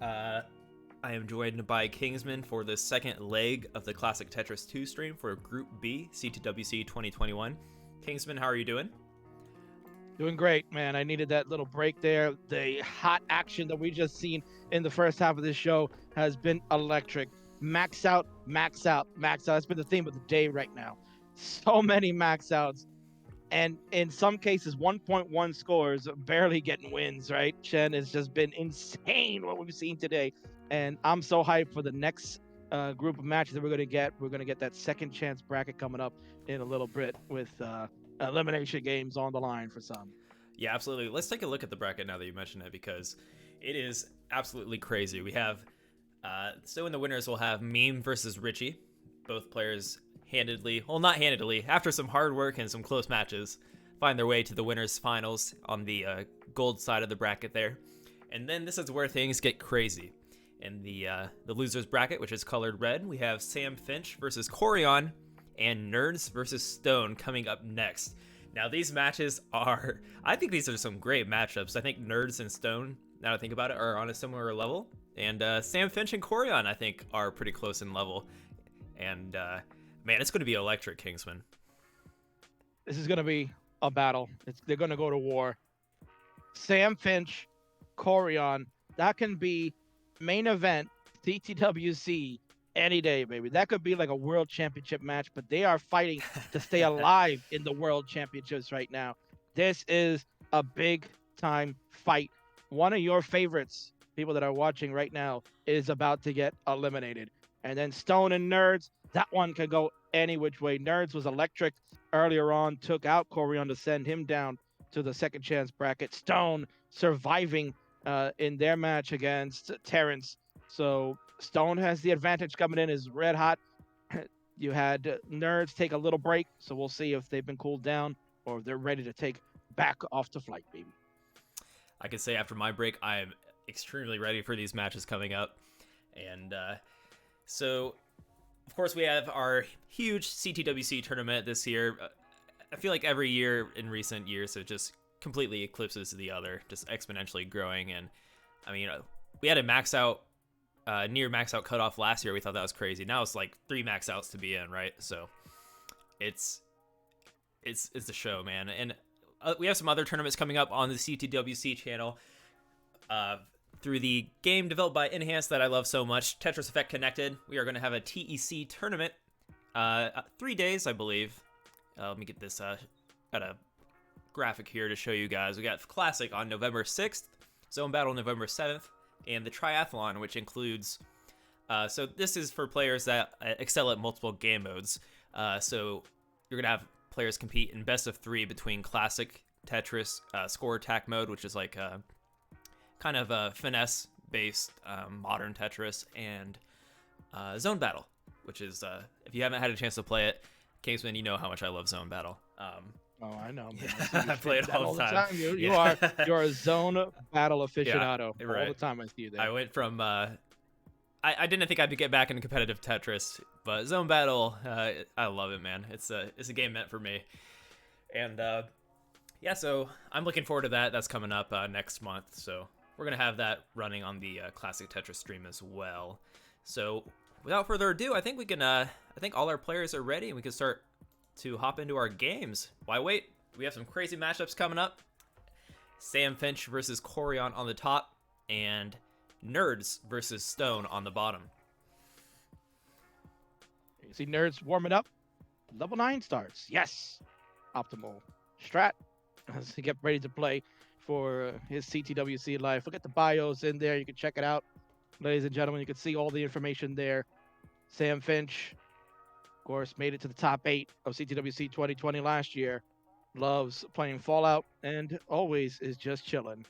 I am joined by Kingsman for the second leg of the Classic Tetris 2 stream for Group B, CTWC 2021. Kingsman, how are you doing? Doing great, man. I needed that little break there. The hot action that we just seen in the first half of this show has been electric. Max out, max out, max out. It's been the theme of the day right now. So many max outs. And in some cases, 1.1 scores, barely getting wins, right? Chen has just been insane what we've seen today. And I'm so hyped for the next group of matches that we're going to get. We're going to get that second chance bracket coming up in a little bit with elimination games on the line for some. Yeah, absolutely. Let's take a look at the bracket now that you mentioned it, because it is absolutely crazy. We have, so in the winners, we'll have Meme versus Richy. Both players not handedly, after some hard work and some close matches, find their way to the winners finals on the gold side of the bracket there. And then this is where things get crazy. In the losers bracket, which is colored red, we have Sam Finch versus Koryan and Nerdzzzz versus Stone coming up next. Now these matches I think these are some great matchups. I think Nerdzzzz and Stone, now that I think about it, are on a similar level. And Sam Finch and Koryan, I think, are pretty close in level. And man, it's going to be electric, Kingsman. This is going to be a battle. They're going to go to war. Sam Finch, Koryan, that can be main event CTWC any day, baby. That could be like a world championship match, but they are fighting to stay alive in the world championships right now. This is a big time fight. One of your favorites, people that are watching right now, is about to get eliminated. And then Stone and Nerdzzzz, that one could go any which way. Nerdzzzz was electric earlier on, took out Koryan to send him down to the second chance bracket. Stone surviving in their match against Terrence. So Stone has the advantage coming in, is red hot. You had Nerdzzzz take a little break, so we'll see if they've been cooled down or if they're ready to take back off to flight, baby. I can say after my break, I am extremely ready for these matches coming up. And so, of course, we have our huge CTWC tournament this year. I feel like every year in recent years, it just completely eclipses the other, just exponentially growing. And I mean, we had a near max out cutoff last year. We thought that was crazy. Now it's like 3 max outs to be in, right? So it's the show, man. And we have some other tournaments coming up on the CTWC channel through the game developed by Enhance that I love so much, Tetris Effect Connected. We are going to have a TEC tournament, 3 days, I believe. Let me get this at a graphic here to show you guys. We got Classic on November 6th, Zone Battle November 7th, and the Triathlon, which includes, so this is for players that excel at multiple game modes. So you're going to have players compete in best of 3 between Classic Tetris, Score Attack mode, which is like kind of a finesse-based modern Tetris, and Zone Battle, which is, if you haven't had a chance to play it, Kingsman, you know how much I love Zone Battle. Oh, I know, man. I play it all the time. You're a Zone Battle aficionado. Yeah, right. All the time I see you there. I went from I didn't think I'd get back into competitive Tetris, but Zone Battle, I love it, man. It's a game meant for me. And yeah, so I'm looking forward to that. That's coming up next month. So we're gonna have that running on the Classic Tetris stream as well. So without further ado, I think we can. I think all our players are ready, and we can start to hop into our games. Why wait? We have some crazy matchups coming up. Sam Finch versus Koryan on the top, and Nerdzzzz versus Stone on the bottom. You see Nerdzzzz warming up. Level 9 starts. Yes. Optimal strat as he get ready to play for his CTWC life. Look at the bios in there. You can check it out. Ladies and gentlemen, you can see all the information there. Sam Finch, of course, made it to the top 8 of CTWC 2020 last year. Loves playing Fallout and always is just chilling.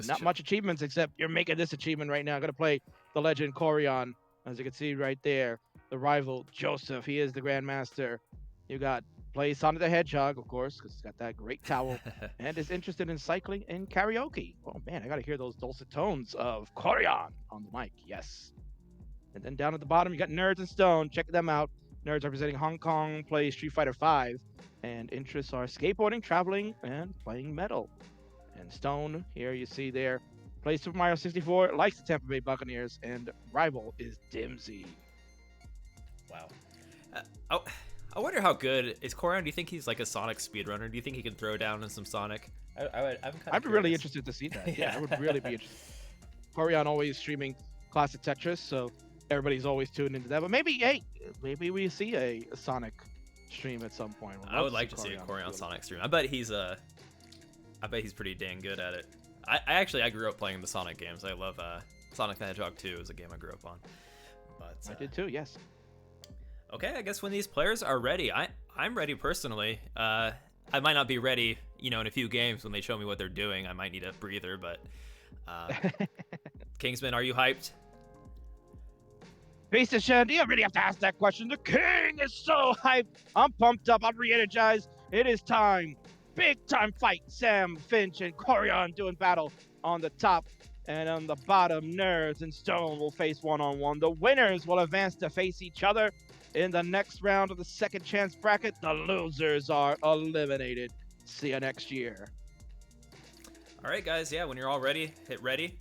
Not much achievements, except you're making this achievement right now. I'm going to play the legend Koryan, as you can see right there. The rival, Joseph. He is the Grandmaster. You got play Sonic the Hedgehog, of course, because he's got that great towel. And is interested in cycling and karaoke. Oh, man, I got to hear those dulcet tones of Koryan on the mic. Yes. And then down at the bottom, you got Nerdzzzz and Stone. Check them out. Nerdzzzz representing Hong Kong, plays Street Fighter V. And interests are skateboarding, traveling, and playing metal. And And Stone, here you see there, plays Super Mario 64, likes the Tampa Bay Buccaneers, and rival is Dimsy. Wow. Oh, I wonder how good is Koryan. Do you think he's like a Sonic speedrunner? Do you think he can throw down in some Sonic? I'd be really interested to see that. Yeah, I would really be interested. Koryan always streaming Classic Tetris, so everybody's always tuned into that. But maybe, hey, maybe we see a Sonic stream at some point. I would like to see a Koryan Sonic stream. I bet he's pretty dang good at it. I grew up playing the Sonic games. I love Sonic the Hedgehog 2 is a game I grew up on. But I did too, yes. Okay, I guess when these players are ready, I'm ready personally. I might not be ready, in a few games when they show me what they're doing. I might need a breather, but Kingsman, are you hyped? Beast of Shandy, you really have to ask that question. The king is so hyped. I'm pumped up. I'm re-energized. It is time. Big time fight. Sam, Finch, and Koryan doing battle on the top. And on the bottom, Nerds and Stone will face one-on-one. The winners will advance to face each other in the next round of the second chance bracket. The losers are eliminated. See you next year. All right, guys. Yeah, when you're all ready, hit ready.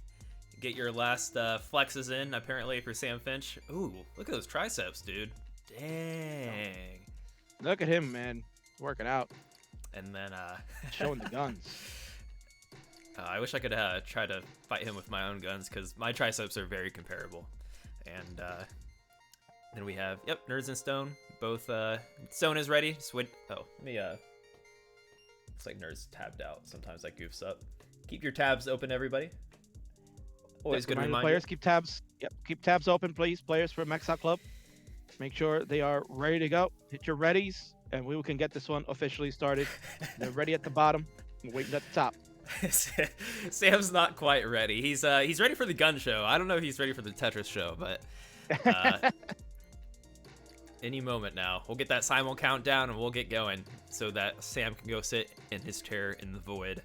Get your last flexes in, apparently, for Sam Finch. Ooh, look at those triceps, dude. Dang. Look at him, man. Working out. And then... showing the guns. I wish I could try to fight him with my own guns, because my triceps are very comparable. And then we have, Nerds and Stone. Both, Stone is ready. Oh, let me, looks like Nerds tabbed out. Sometimes that goofs up. Keep your tabs open, everybody. Always good to remind players, keep tabs. Keep tabs open, please. Players for Mexout Club. Make sure they are ready to go. Hit your readies, and we can get this one officially started. They're ready at the bottom, and waiting at the top. Sam's not quite ready. He's ready for the gun show. I don't know if he's ready for the Tetris show, but any moment now. We'll get that simul countdown, and we'll get going so that Sam can go sit in his chair in the void.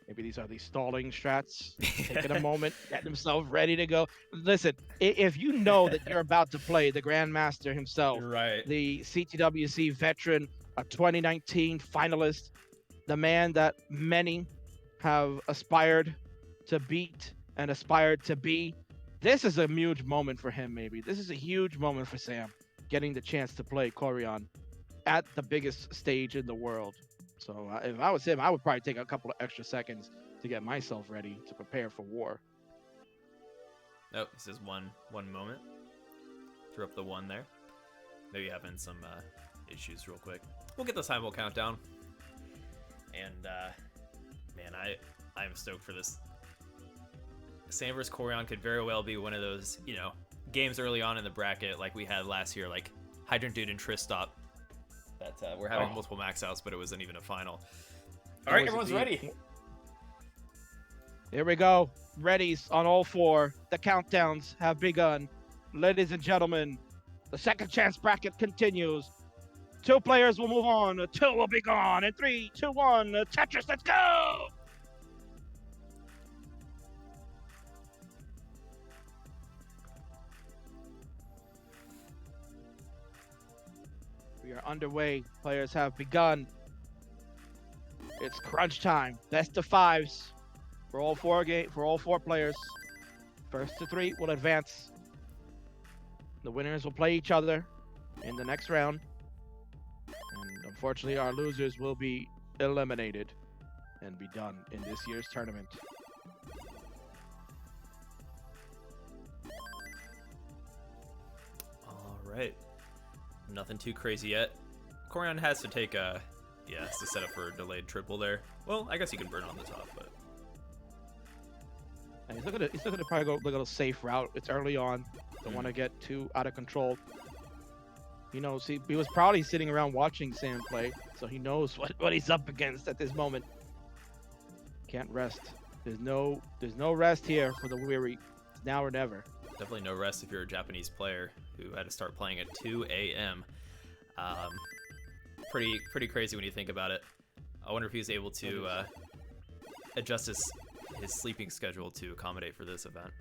Maybe these are the stalling strats, taking a moment, getting himself ready to go. Listen, if you know that you're about to play the Grandmaster himself, right, the CTWC veteran, a 2019 finalist, the man that many have aspired to beat and aspired to be, this is a huge moment for him, maybe. This is a huge moment for Sam, getting the chance to play Koryan at the biggest stage in the world. So if I was him, I would probably take a couple of extra seconds to get myself ready to prepare for war. Oh, this is one moment. Throw up the one there. Maybe having some issues real quick. We'll get the simul countdown. And man, I'm stoked for this. Sam vs. Koryan could very well be one of those, games early on in the bracket like we had last year, like Hydrant Dude and Tristop. That we're having multiple max outs, but it wasn't even a final. All right, everyone's ready. Here we go. Readies on all four. The countdowns have begun. Ladies and gentlemen, the second chance bracket continues. 2 players will move on. 2 will be gone. And 3, 2, 1. Tetris, let's go! We are underway. Players have begun. It's crunch time. Best of 5s for all 4 players. First to 3 will advance. The winners will play each other in the next round. And unfortunately, our losers will be eliminated and be done in this year's tournament. All right. Nothing too crazy yet. Koryan has to take has to set up for a delayed triple there. Well, I guess he can burn on the top, but and he's looking to probably go look at a safe route. It's early on. Don't want to get too out of control. He knows he was probably sitting around watching Sam play, so he knows what he's up against at this moment. Can't rest. There's no rest here for the weary. It's now or never. Definitely no rest if you're a Japanese player who had to start playing at 2 a.m. Pretty crazy when you think about it. I wonder if he's able to adjust his sleeping schedule to accommodate for this event.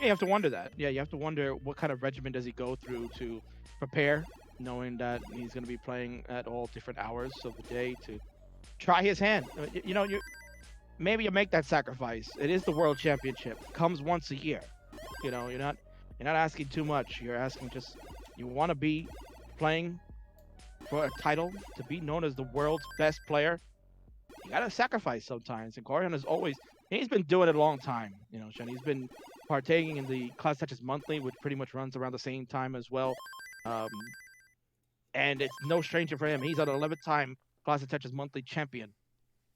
You have to wonder that. Yeah, you have to wonder what kind of regimen does he go through to prepare, knowing that he's going to be playing at all different hours of the day to try his hand. You know, maybe you make that sacrifice. It is the World Championship. Comes once a year. You know, you're not asking too much. You're asking just you want to be playing for a title, to be known as the world's best player. You gotta sacrifice sometimes. And Koryan has always he's been doing it a long time. You know, Shen. He's been partaking in the Classic Tetris Monthly, which pretty much runs around the same time as well. Um, and it's no stranger for him. He's an 11th-time Classic Tetris Monthly champion,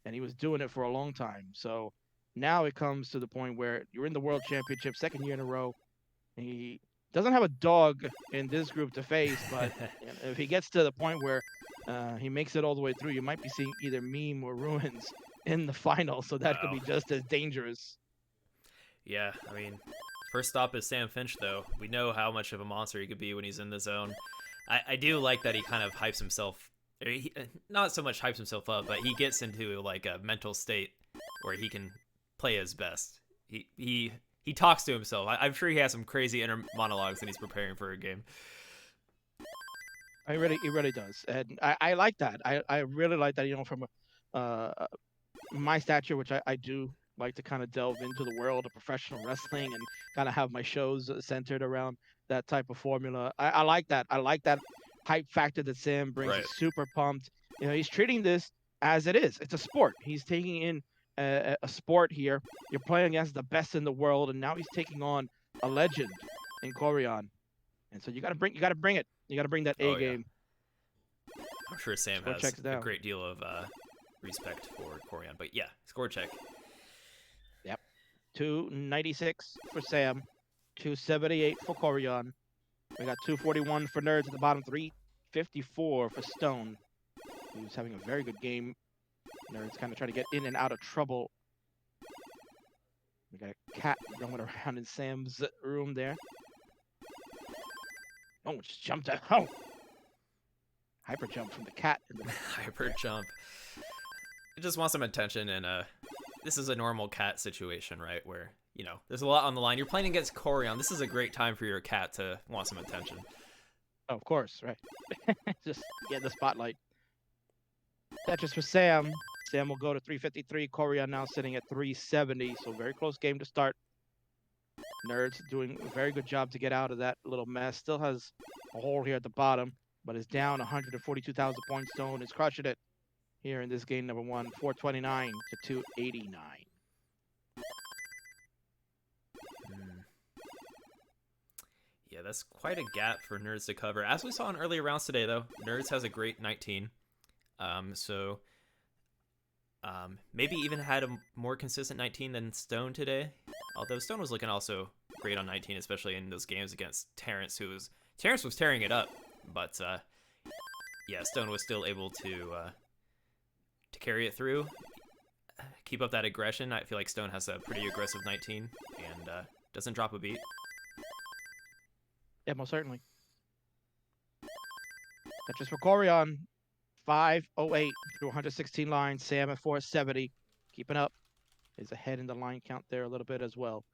and he was doing it for a long time. So now it comes to the point where you're in the World Championship, second year in a row. He doesn't have a dog in this group to face, but if he gets to the point where he makes it all the way through, you might be seeing either meme or ruins in the final. So that could be just as dangerous. Yeah, I mean, first stop is Sam Finch, though. We know how much of a monster he could be when he's in the zone. I do like that he kind of hypes himself, not so much hypes himself up, but he gets into like a mental state where he can play his best. He talks to himself. I'm sure he has some crazy inner monologues when he's preparing for a game. He really does, and I like that. I really like that. You know, from my stature, which I do like to kind of delve into the world of professional wrestling and kind of have my shows centered around that type of formula. I like that. I like that hype factor that Sam brings. Right. He's super pumped. You know, he's treating this as it is. It's a sport. He's taking in a sport here. You're playing against the best in the world, and now he's taking on a legend in Koryan. And so you got to bring it. You got to bring that A game. I'm sure Sam Score has checks a down. great deal of respect for Koryan, but yeah, score check. Yep. 296 for Sam, 278 for Koryan. We got 241 for Nerds at the bottom, 354 for Stone, who's having a very good game. Nerds kind of trying to get in and out of trouble. We got a cat roaming around in Sam's room there. Oh, just jumped out. Oh! Hyper jump from the cat. Hyper jump. It just wants some attention, and this is a normal cat situation, right? Where, you know, there's a lot on the line. You're playing against Koryan. This is a great time for your cat to want some attention. Oh, of course, right. Just get the spotlight. Tetris for Sam. Sam will go to 353. Koryan now sitting at 370. So very close game to start. Nerds doing a very good job to get out of that little mess. Still has a hole here at the bottom, but is down 142,000 points. Stone is crushing it here in this game number one, 429 to 289. Yeah, that's quite a gap for Nerds to cover. As we saw in earlier rounds today, though, Nerds has a great 19. Maybe even had a more consistent 19 than Stone today. Although Stone was looking also great on 19, especially in those games against Terrence, Terrence was tearing it up. But yeah, Stone was still able to carry it through, keep up that aggression. I feel like Stone has a pretty aggressive 19 and doesn't drop a beat. Yeah, most certainly. Tetris for Koryan, 508 through 116 lines. Sam at 470, keeping up. Is ahead in the line count there a little bit as well.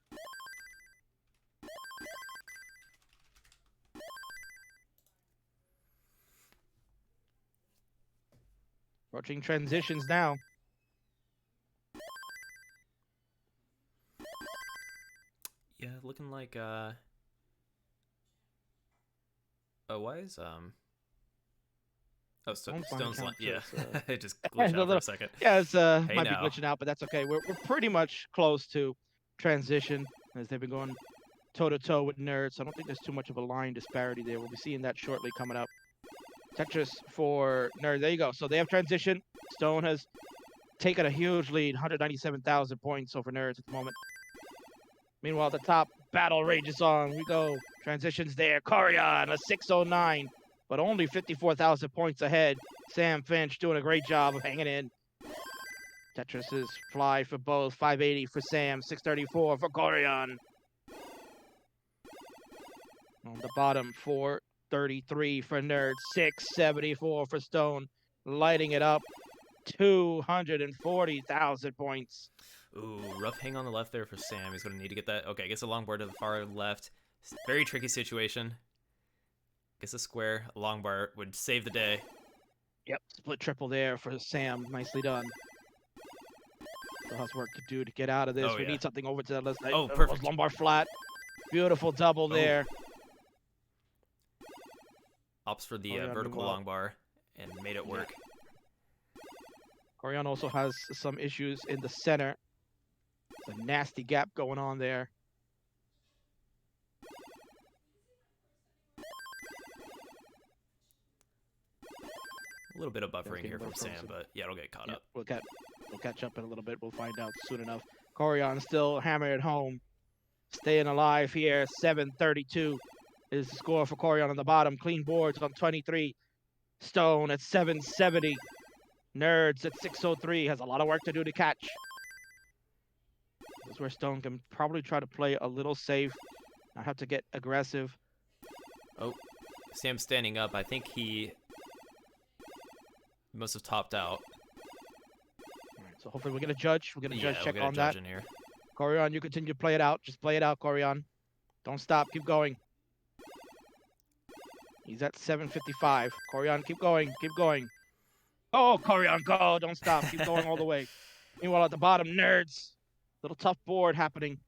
Approaching transitions now. Yeah, looking like why is oh, Stone's line. Yeah, it just glitched out for a second. Yeah, it's Hey might now. be glitching out, but that's okay. We're pretty much close to transition as they've been going toe to toe with Nerds. I don't think there's too much of a line disparity there. We'll be seeing that shortly coming up. Tetris for Nerds. There you go. So they have transition. Stone has taken a huge lead, 197,000 points over Nerds at the moment. Meanwhile, the top battle rages on. We go. Transitions there. Koryan, a 609, but only 54,000 points ahead. Sam Finch doing a great job of hanging in. Tetris is fly for both. 580 for Sam, 634 for Koryan. On the bottom, 433 for Nerds, 674 for Stone. Lighting it up, 240,000 points. Ooh, rough hang on the left there for Sam. He's going to need to get that. Okay, gets a long bar to the far left. Very tricky situation. Gets a square. A long bar would save the day. Yep, split triple there for Sam. Nicely done. Still has work to do to get out of this. Oh, We yeah. need something over to that list. Oh, perfect. Lumbar flat. Beautiful double there. Opts for the Koryan vertical well. long bar and made it work. Koryan also has some issues in the center. It's a nasty gap going on there. A little bit of buffering getting here a little from Sam, frozen. but yeah, it'll get caught Yeah, up. we'll catch up in a little bit. We'll find out soon enough. Koryan still hammering home. Staying alive here. 732 is the score for Koryan on the bottom. Clean boards on 23. Stone at 770. Nerds at 603. Has a lot of work to do to catch. This is where Stone can probably try to play a little safe. Not have to get aggressive. Oh, Sam standing up. I think he must have topped out. All right, so hopefully we're going to judge. We're going to judge Yeah, check we'll get on a that. judge in here. Koryan, you continue to play it out. Just play it out, Koryan. Don't stop. Keep going. He's at 755. Koryan, keep going. Keep going. Oh, Koryan, go. Don't stop. Keep going all the way. Meanwhile, at the bottom, Nerds. Little tough board happening.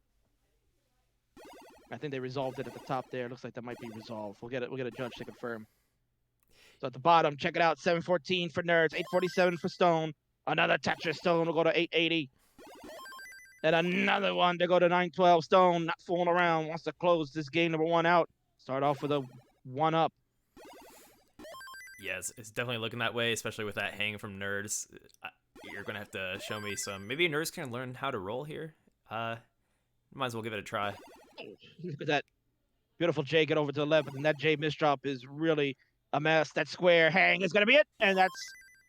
I think they resolved it at the top there. Looks like that might be resolved. We'll get a judge to confirm. So at the bottom, check it out. 714 for Nerds. 847 for Stone. Another Tetris. Stone will go to 880. And another one to go to 912. Stone, not fooling around. Wants to close this game number 1 out. Start off with a 1 up. Yeah, it's definitely looking that way, especially with that hang from Nerds. You're going to have to show me some. Maybe Nerds can learn how to roll here. Might as well give it a try. Look at that beautiful J get over to the left, and that J misdrop is really a mess. That square hang is going to be it, and that's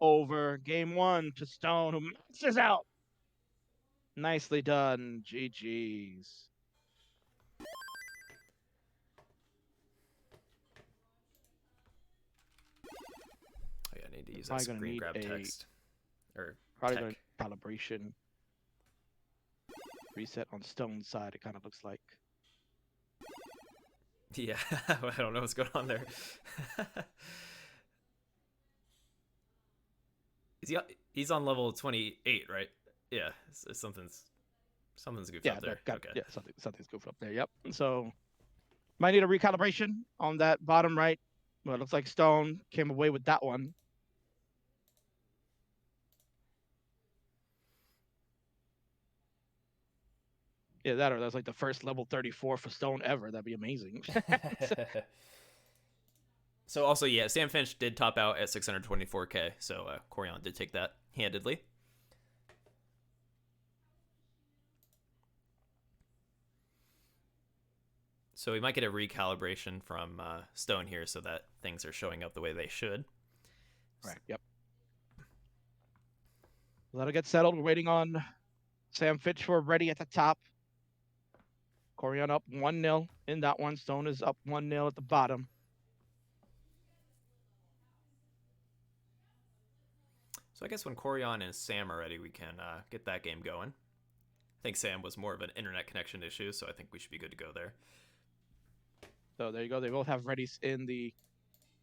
over. Game 1 to Stone, who maxes out. Nicely done. GG's. Oh, yeah, I need to use that Probably gonna screen need grab a- text. Or Probably tech. going to calibration. Reset on Stone's side, it kind of looks like. Yeah, I don't know what's going on there. He's on level 28, right? Yeah, something's goofed up there. Okay. Yeah, something's goofed up there. Yep. So might need a recalibration on that bottom right. Well, it looks like Stone came away with that one. Yeah, that's like the first level 34 for Stone ever. That'd be amazing. So also, yeah, Sam Finch did top out at 624k, so Koryan did take that handedly. So we might get a recalibration from Stone here so that things are showing up the way they should. Right, yep. That'll get settled. We're waiting on Sam Finch for ready at the top. Koryan up 1-0 in that one. Stone is up 1-0 at the bottom. So I guess when Koryan and Sam are ready, we can get that game going. I think Sam was more of an internet connection issue, so I think we should be good to go there. So there you go. They both have readies in the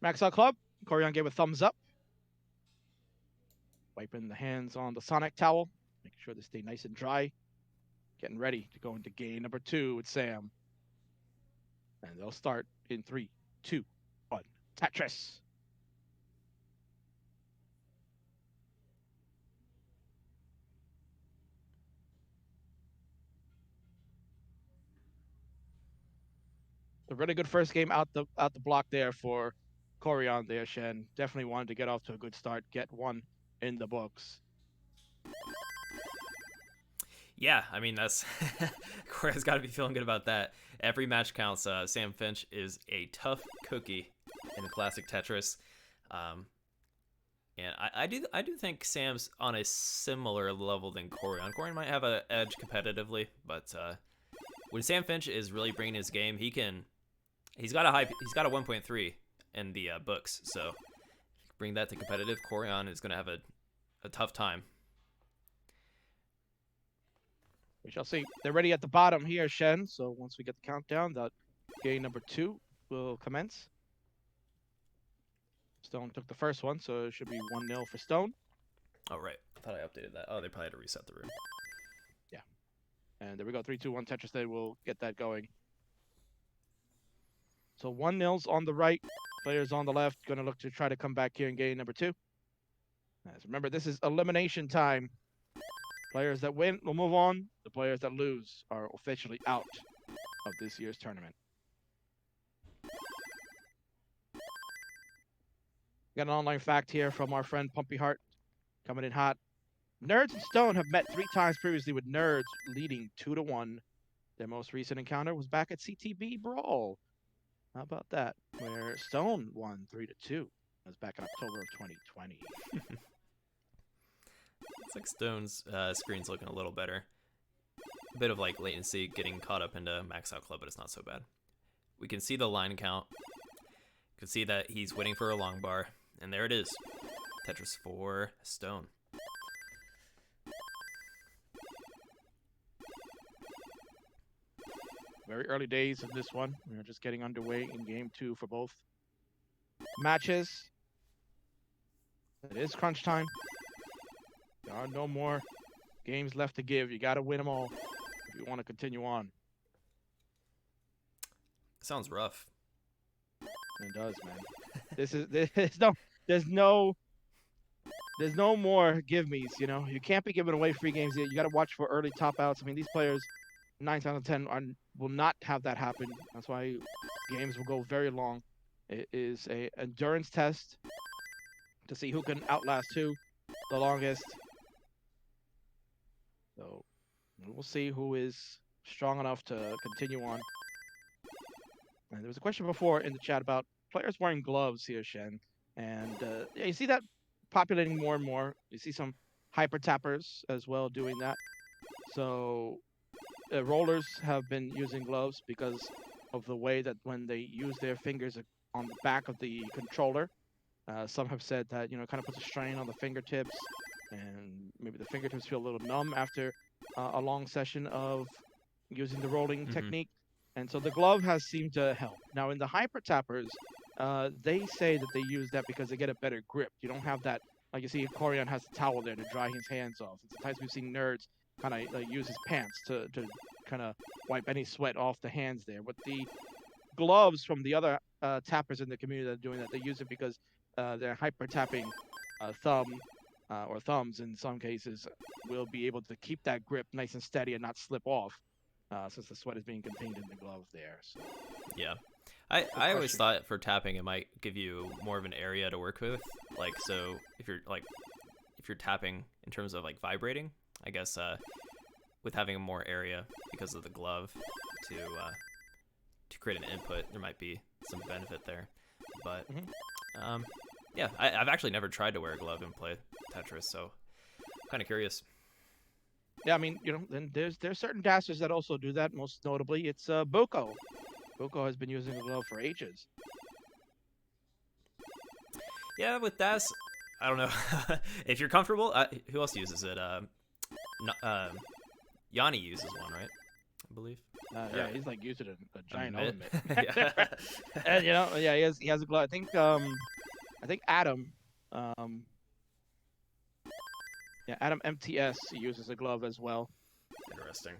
Max Out Club. Koryan gave a thumbs up. Wiping the hands on the Sonic towel. Making sure they stay nice and dry. Getting ready to go into game number 2 with Sam. And they'll start in 3, 2, 1. Tetris. A really good first game out the block there for Koryan there, Shen. Definitely wanted to get off to a good start, get one in the books. Yeah, I mean, that's Koryan's got to be feeling good about that. Every match counts. Sam Finch is a tough cookie in the Classic Tetris. And I do think Sam's on a similar level than Koryan. Koryan might have an edge competitively, but when Sam Finch is really bringing his game, he's got a 1.3 in the books. So bring that to competitive, Koryan is going to have a tough time. We shall see. They're ready at the bottom here, Shen. So once we get the countdown, that game number 2 will commence. Stone took the first one, so it should be 1-0 for Stone. Oh, right. I thought I updated that. Oh, they probably had to reset the room. Yeah. And there we go. 3, 2, 1 Tetris. They will get that going. So 1-0's on the right. Players on the left going to look to try to come back here in game number 2. As remember, this is elimination time. Players that win will move on. The players that lose are officially out of this year's tournament. Got an online fact here from our friend Pumpy Heart, coming in hot. Nerds and Stone have met 3 times previously, with Nerds leading 2-1. Their most recent encounter was back at CTB Brawl. How about that? Where Stone won 3-2. That was back in October of 2020. It's like Stone's screen's looking a little better. A bit of like latency getting caught up into Max Out Club, but it's not so bad. We can see the line count. You can see that he's waiting for a long bar. And there it is. Tetris for Stone. Very early days of this one. We're just getting underway in game 2 for both matches. It is crunch time. There are no more games left to give. You got to win them all if you want to continue on. Sounds rough. It does, man. There's no more give me's, you know. You can't be giving away free games yet. You got to watch for early top outs. I mean, these players 9 times out of 10 will not have that happen. That's why games will go very long. It is a endurance test to see who can outlast who the longest. So we'll see who is strong enough to continue on. And there was a question before in the chat about players wearing gloves here, Shen. And yeah, you see that populating more and more. You see some hyper tappers as well doing that. So rollers have been using gloves because of the way that when they use their fingers on the back of the controller, some have said that, you know, it kind of puts a strain on the fingertips, and maybe the fingertips feel a little numb after a long session of using the rolling technique. And so the glove has seemed to help. Now in the hyper tappers, they say that they use that because they get a better grip. You don't have that, like you see Koryan has a towel there to dry his hands off. And sometimes we've seen Nerds kind of use his pants to kind of wipe any sweat off the hands there. But the gloves from the other tappers in the community that are doing that, they use it because they're hyper tapping thumb or thumbs in some cases will be able to keep that grip nice and steady and not slip off since the sweat is being contained in the glove there. So. Yeah. I always thought for tapping it might give you more of an area to work with. Like, so if you're tapping in terms of like vibrating, I guess with having more area because of the glove to create an input, there might be some benefit there. But yeah, I've actually never tried to wear a glove and play Tetris, so I'm kind of curious. Yeah, I mean, you know, then there's certain dasters that also do that. Most notably, it's Boko. Boko has been using a glove for ages. Yeah, with Das, I don't know. If you're comfortable, who else uses it? Yanni uses one, right? I believe. Yeah, he's like using a giant mitt. element. Yeah. And, you know, yeah, he has a glove. I think Adam. Yeah, Adam MTS uses a glove as well. Interesting.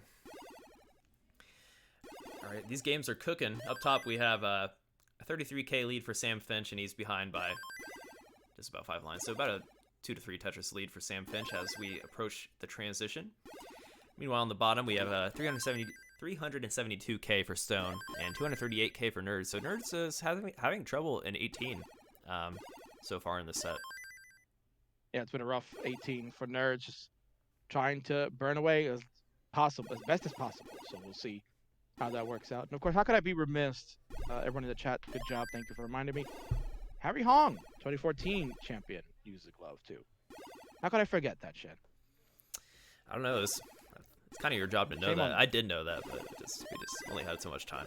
All right, these games are cooking. Up top, we have a 33k lead for Sam Finch, and he's behind by just about 5 lines. So about a 2 to 3 Tetris lead for Sam Finch as we approach the transition. Meanwhile, on the bottom, we have a 372k for Stone and 238k for Nerds. So Nerds is having trouble in 18 so far in the set. Yeah, it's been a rough 18 for Nerds, just trying to burn away as best as possible. So we'll see how that works out. And of course, how could I be remiss? Everyone in the chat, good job. Thank you for reminding me. Harry Hong, 2014 champion, used the glove too. How could I forget that, Shen? I don't know. It's kind of your job to know that. I did know that, but we just only had so much time.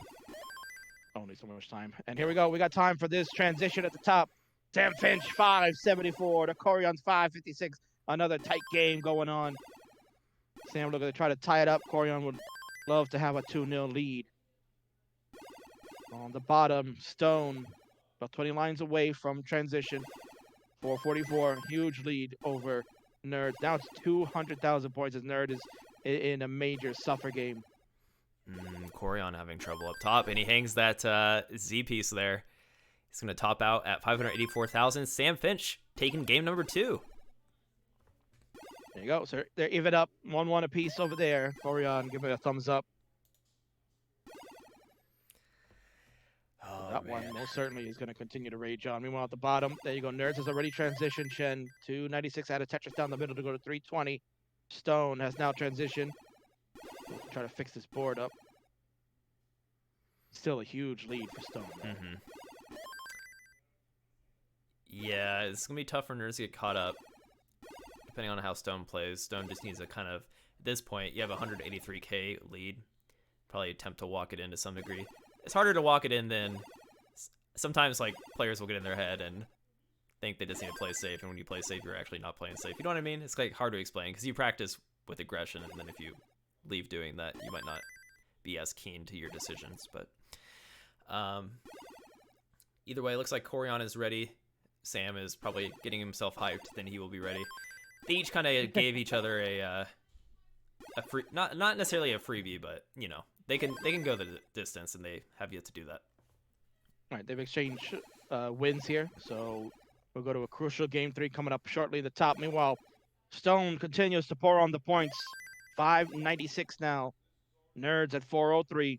Only so much time. And here we go. We got time for this transition at the top. Sam Finch, 574 to Koryan's 556. Another tight game going on. Sam looking to try to tie it up. Koryan would love to have a 2-0 lead. On the bottom, Stone, about 20 lines away from transition. 444, huge lead over Nerds. Now it's 200,000 points as Nerd is in a major suffer game. Koryan having trouble up top, and he hangs that Z piece there. He's going to top out at 584,000. Sam Finch taking game number 2. There you go. So they're even up 1-1 apiece over there. Koryan giving a thumbs up. Oh, That one most certainly is going to continue to rage on. Meanwhile, at the bottom, there you go. Nerds has already transitioned. Shen 296 out of Tetris down the middle to go to 320. Stone has now transitioned. Try to fix this board up. Still a huge lead for Stone. Yeah, it's going to be tough for Nerds to get caught up. Depending on how Stone plays. Stone just needs a kind of, at this point, you have a 183k lead. Probably attempt to walk it in to some degree. It's harder to walk it in than sometimes, like, players will get in their head and think they just need to play safe, and when you play safe, you're actually not playing safe. You know what I mean? It's like hard to explain because you practice with aggression, and then if you leave doing that, you might not be as keen to your decisions. But either way, it looks like Koryan is ready. Sam is probably getting himself hyped. Then he will be ready. They each kind of gave each other a free, not necessarily a freebie, but you know. They can go the distance, and they have yet to do that. All right, they've exchanged wins here, so we'll go to a crucial game 3 coming up shortly at the top. Meanwhile, Stone continues to pour on the points. 596 now. Nerds at 403.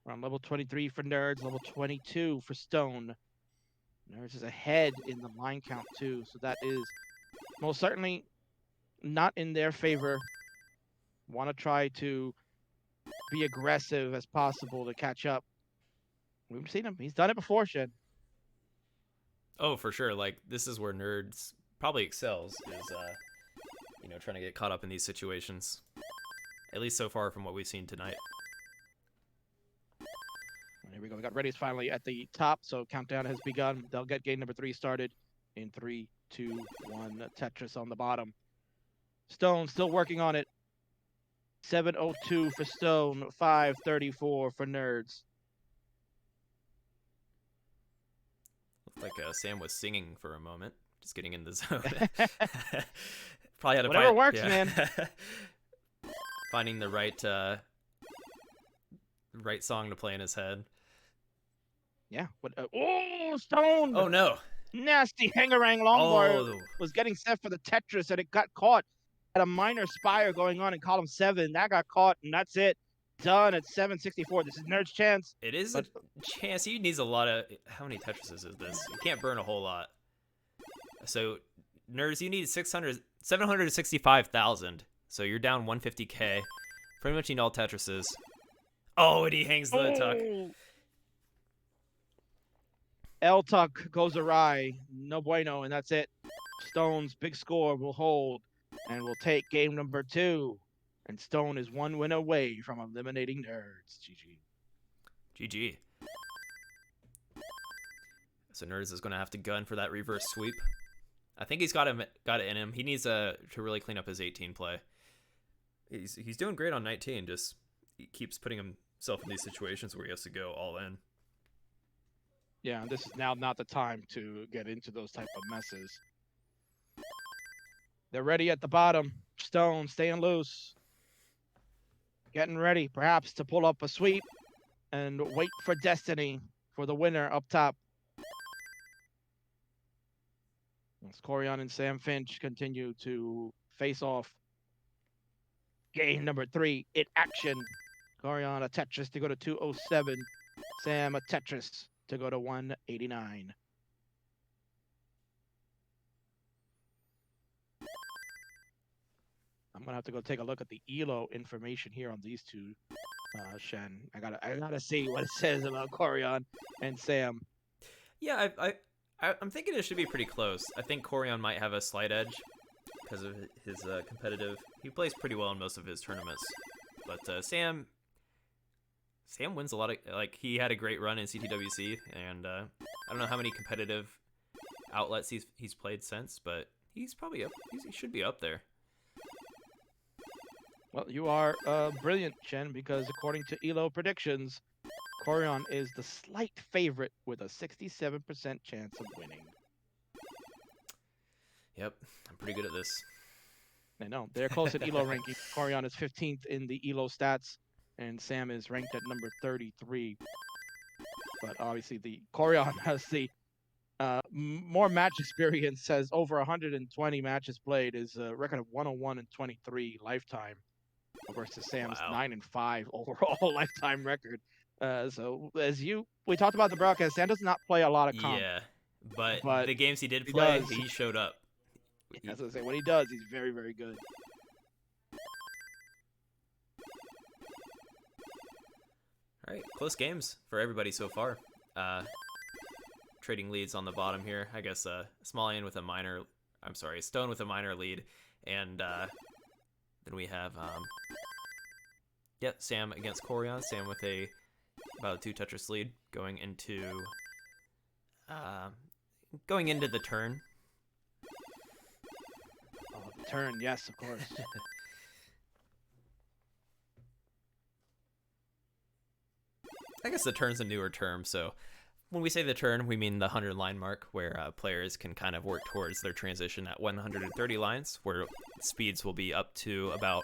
We're on level 23 for Nerds, level 22 for Stone. Nerds is ahead in the line count too, so that is most certainly not in their favor. Want to try to be aggressive as possible to catch up. We've seen him. He's done it before, Shen. Oh, for sure. Like, this is where Nerds probably excels, is, you know, trying to get caught up in these situations. At least so far from what we've seen tonight. Here we go. We got Ready's finally at the top, so countdown has begun. They'll get game number 3 started in 3, 2, 1. Tetris on the bottom. Stone still working on it. 702 for Stone, 534 for Nerds. Looked like Sam was singing for a moment, just getting in the zone. Probably had to Whatever works, man. Finding the right song to play in his head. Yeah. What? Oh, Stone! Oh no! Nasty hangarang longboard Oh. was getting set for the Tetris, and it got caught. Had a minor spire going on in column 7. That got caught, and that's it. Done at 764. This is Nerd's chance. It is a chance. He needs a lot of. How many Tetrises is this? You can't burn a whole lot. So, Nerds, you need 765,000. So you're down 150k. Pretty much need all Tetrises. Oh, and he hangs the tuck. L tuck goes awry. No bueno, and that's it. Stone's big score will hold, and we'll take game number 2. And Stone is 1 win away from eliminating Nerds. GG. GG. So Nerds is going to have to gun for that reverse sweep. I think he's got it in him. He needs to really clean up his 18 play. He's doing great on 19. Just he keeps putting himself in these situations where he has to go all in. Yeah, and this is now not the time to get into those type of messes. They're ready at the bottom. Stone staying loose. Getting ready, perhaps, to pull up a sweep and wait for destiny for the winner up top. As Koryan and Sam Finch continue to face off. Game number 3 in action. Koryan a Tetris to go to 207. Sam a Tetris to go to 189. I'm gonna have to go take a look at the Elo information here on these two, Shen. I gotta see what it says about Koryan and Sam. Yeah, I'm thinking it should be pretty close. I think Koryan might have a slight edge because of his competitive. He plays pretty well in most of his tournaments, but Sam wins a lot of. Like, he had a great run in CTWC, and I don't know how many competitive outlets he's played since, but he's probably up. He should be up there. Well, you are brilliant, Chen, because according to Elo predictions, Koryan is the slight favorite with a 67% chance of winning. Yep, I'm pretty good at this. I know. They're close at Elo ranking. Koryan is 15th in the Elo stats, and Sam is ranked at number 33. But obviously, the Koryan has the more match experience, has over 120 matches played, is a record of 101 and 23 lifetime versus Sam's Wow. 9 and 5 overall lifetime record. So as we talked about the broadcast, Sam does not play a lot of comp. Yeah, but But the games he did he play, does. he showed up. As I say, when he does, he's very, very good. All right, close games for everybody so far. Trading leads on the bottom here. I guess Smolian with a minor. I'm sorry, Stone with a minor lead, and then we have Sam against Koryan. Sam with about a 2 Tetris lead going into the turn. Oh, the turn, yes, of course. I guess the turn's a newer term, so when we say the turn, we mean the 100 line mark, where players can kind of work towards their transition at 130 lines, where speeds will be up to about,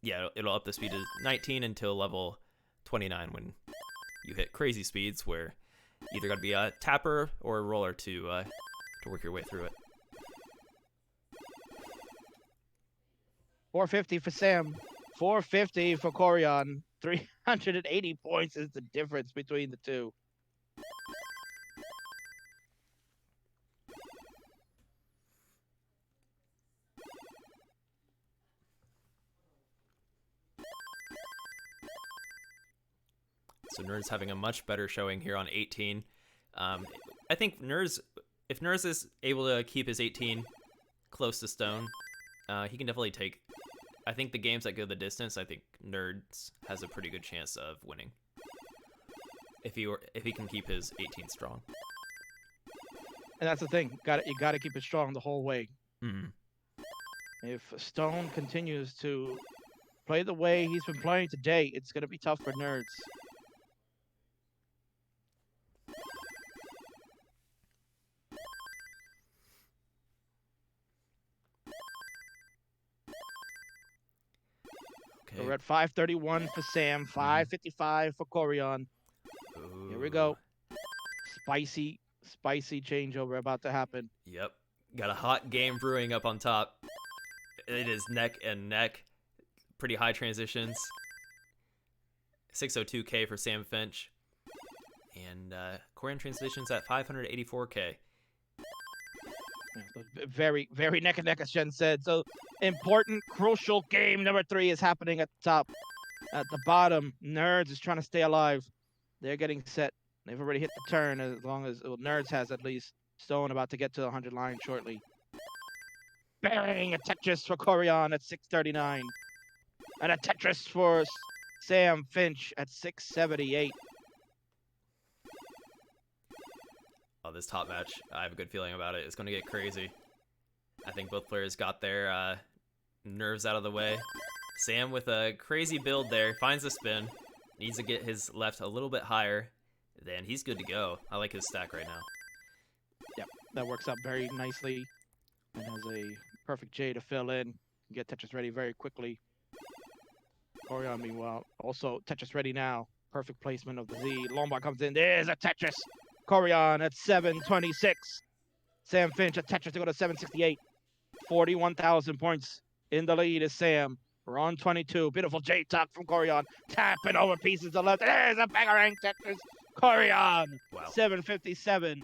it'll up the speed to 19 until level 29 when you hit crazy speeds, where you either got to be a tapper or a roller to work your way through it. 450 for Sam, 450 for Koryan. 380 points is the difference between the two. So Nerdzzzz having a much better showing here on 18. I think if Nerdzzzz is able to keep his 18 close to Stone, he can definitely take. I think the games that go the distance, I think Nerdzzzz has a pretty good chance of winning. If he can keep his 18 strong. And that's the thing. You got to keep it strong the whole way. Mm-hmm. If Stone continues to play the way he's been playing today, it's going to be tough for Nerdzzzz. Okay. We're at 531 for Sam, 555 for Koryan. Ooh. Here we go. Spicy changeover about to happen. Yep. Got a hot game brewing up on top. It is neck and neck. Pretty high transitions. 602k for Sam Finch. And Koryan transitions at 584k. Very, very neck and neck, as Jen said. So important, crucial game number 3 is happening at the top. At the bottom, Nerdzzzz is trying to stay alive. They're getting set. They've already hit the turn, as long as Nerdzzzz has at least. Stone about to get to the 100 line shortly. Bang! A Tetris for Koryan at 639. And a Tetris for Sam Finch at 678. Oh, this top match, I have a good feeling about it. It's going to get crazy. I think both players got their nerves out of the way. Sam with a crazy build there, finds the spin. Needs to get his left a little bit higher. Then he's good to go. I like his stack right now. Yep, that works out very nicely. And has a perfect J to fill in. Get Tetris ready very quickly. Koryan, meanwhile, also Tetris ready now. Perfect placement of the Z. Lombard comes in. There's a Tetris. Koryan at 726. Sam Finch at Tetris to go to 768. 41,000 points in the lead is Sam. We're on 22. Beautiful J-Tuck from Koryan. Tapping over pieces to left. There's a bangerang Tetris. Koryan. Wow. 757.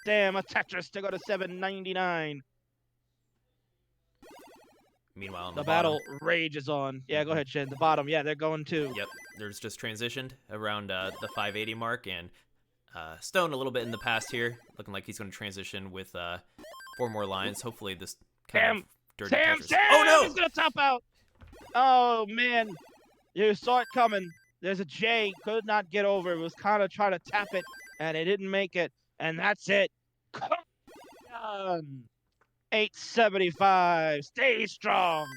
Sam a Tetris to go to 799. Meanwhile, on The the battle bottom, rages on. Yeah, go ahead, Shin. The bottom. Yeah, they're going too. Yep, there's just transitioned around the 580 mark, and Stone a little bit in the past here, looking like he's going to transition with 4 more lines. Hopefully this kind of dirty Tetris. Sam! Oh no! He's going to top out. Oh, man. You saw it coming. There's a J. Could not get over. It was kind of trying to tap it, and it didn't make it. And that's it. Koryan 875. Stay strong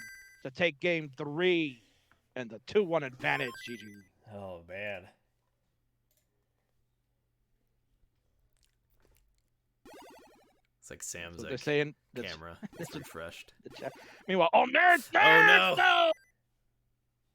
to take game 3 and the 2-1 advantage, GG. Oh, man. It's like Sam's So they're saying camera is refreshed. Meanwhile, oh, Nerds! Oh, no! No!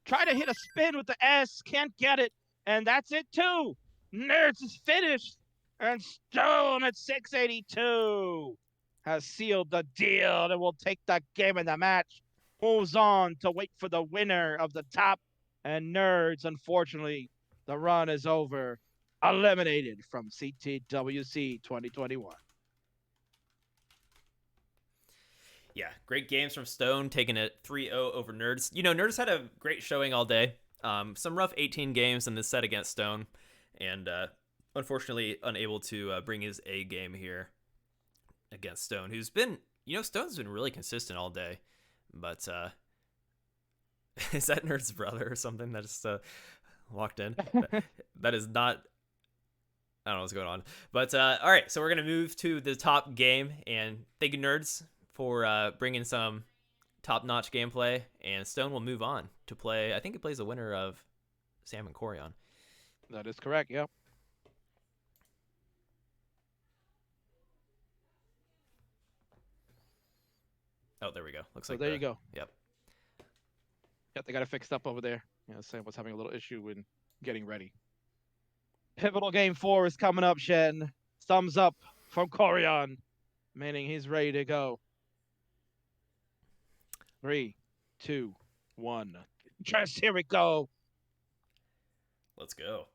Try to hit a spin with the S, can't get it, and that's it too. Nerds is finished, and Stone at 682 has sealed the deal and will take the game in the match. Moves on to wait for the winner of the top, and Nerds, unfortunately, the run is over. Eliminated from CTWC 2021. Yeah, great games from Stone, taking it 3-0 over Nerds. You know, Nerds had a great showing all day. Some rough 18 games in this set against Stone, and unfortunately unable to bring his A game here against Stone, who's been, Stone's been really consistent all day. But is that Nerd's brother or something that just walked in? That is not. I don't know what's going on. But all right, so we're gonna move to the top game, and thank you, Nerds, for bringing some top-notch gameplay. And Stone will move on to play. I think he plays the winner of Sam and Koryan. That is correct. Yep. Oh, there we go. Looks So like there you go. Yep. Yep, they got it fixed up over there. Sam was having a little issue in getting ready. Pivotal game 4 is coming up, Shen. Thumbs up from Koryan, meaning he's ready to go. 3, 2, 1. Just here we go. Let's go.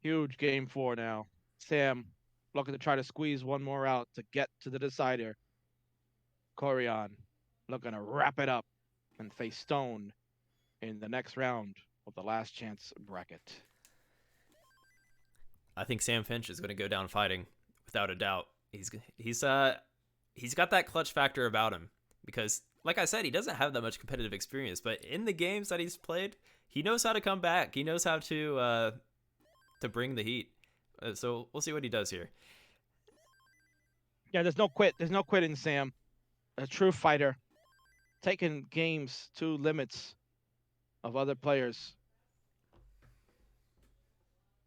Huge game 4 now. Sam looking to try to squeeze one more out to get to the decider. Koryan looking to wrap it up and face Stone in the next round of the last chance bracket. I think Sam Finch is going to go down fighting without a doubt. He's got that clutch factor about him because, like I said, he doesn't have that much competitive experience, but in the games that he's played, he knows how to come back. He knows how to bring the heat. So we'll see what he does here. Yeah, there's no quit. There's no quitting, Sam. A true fighter, taking games to limits of other players.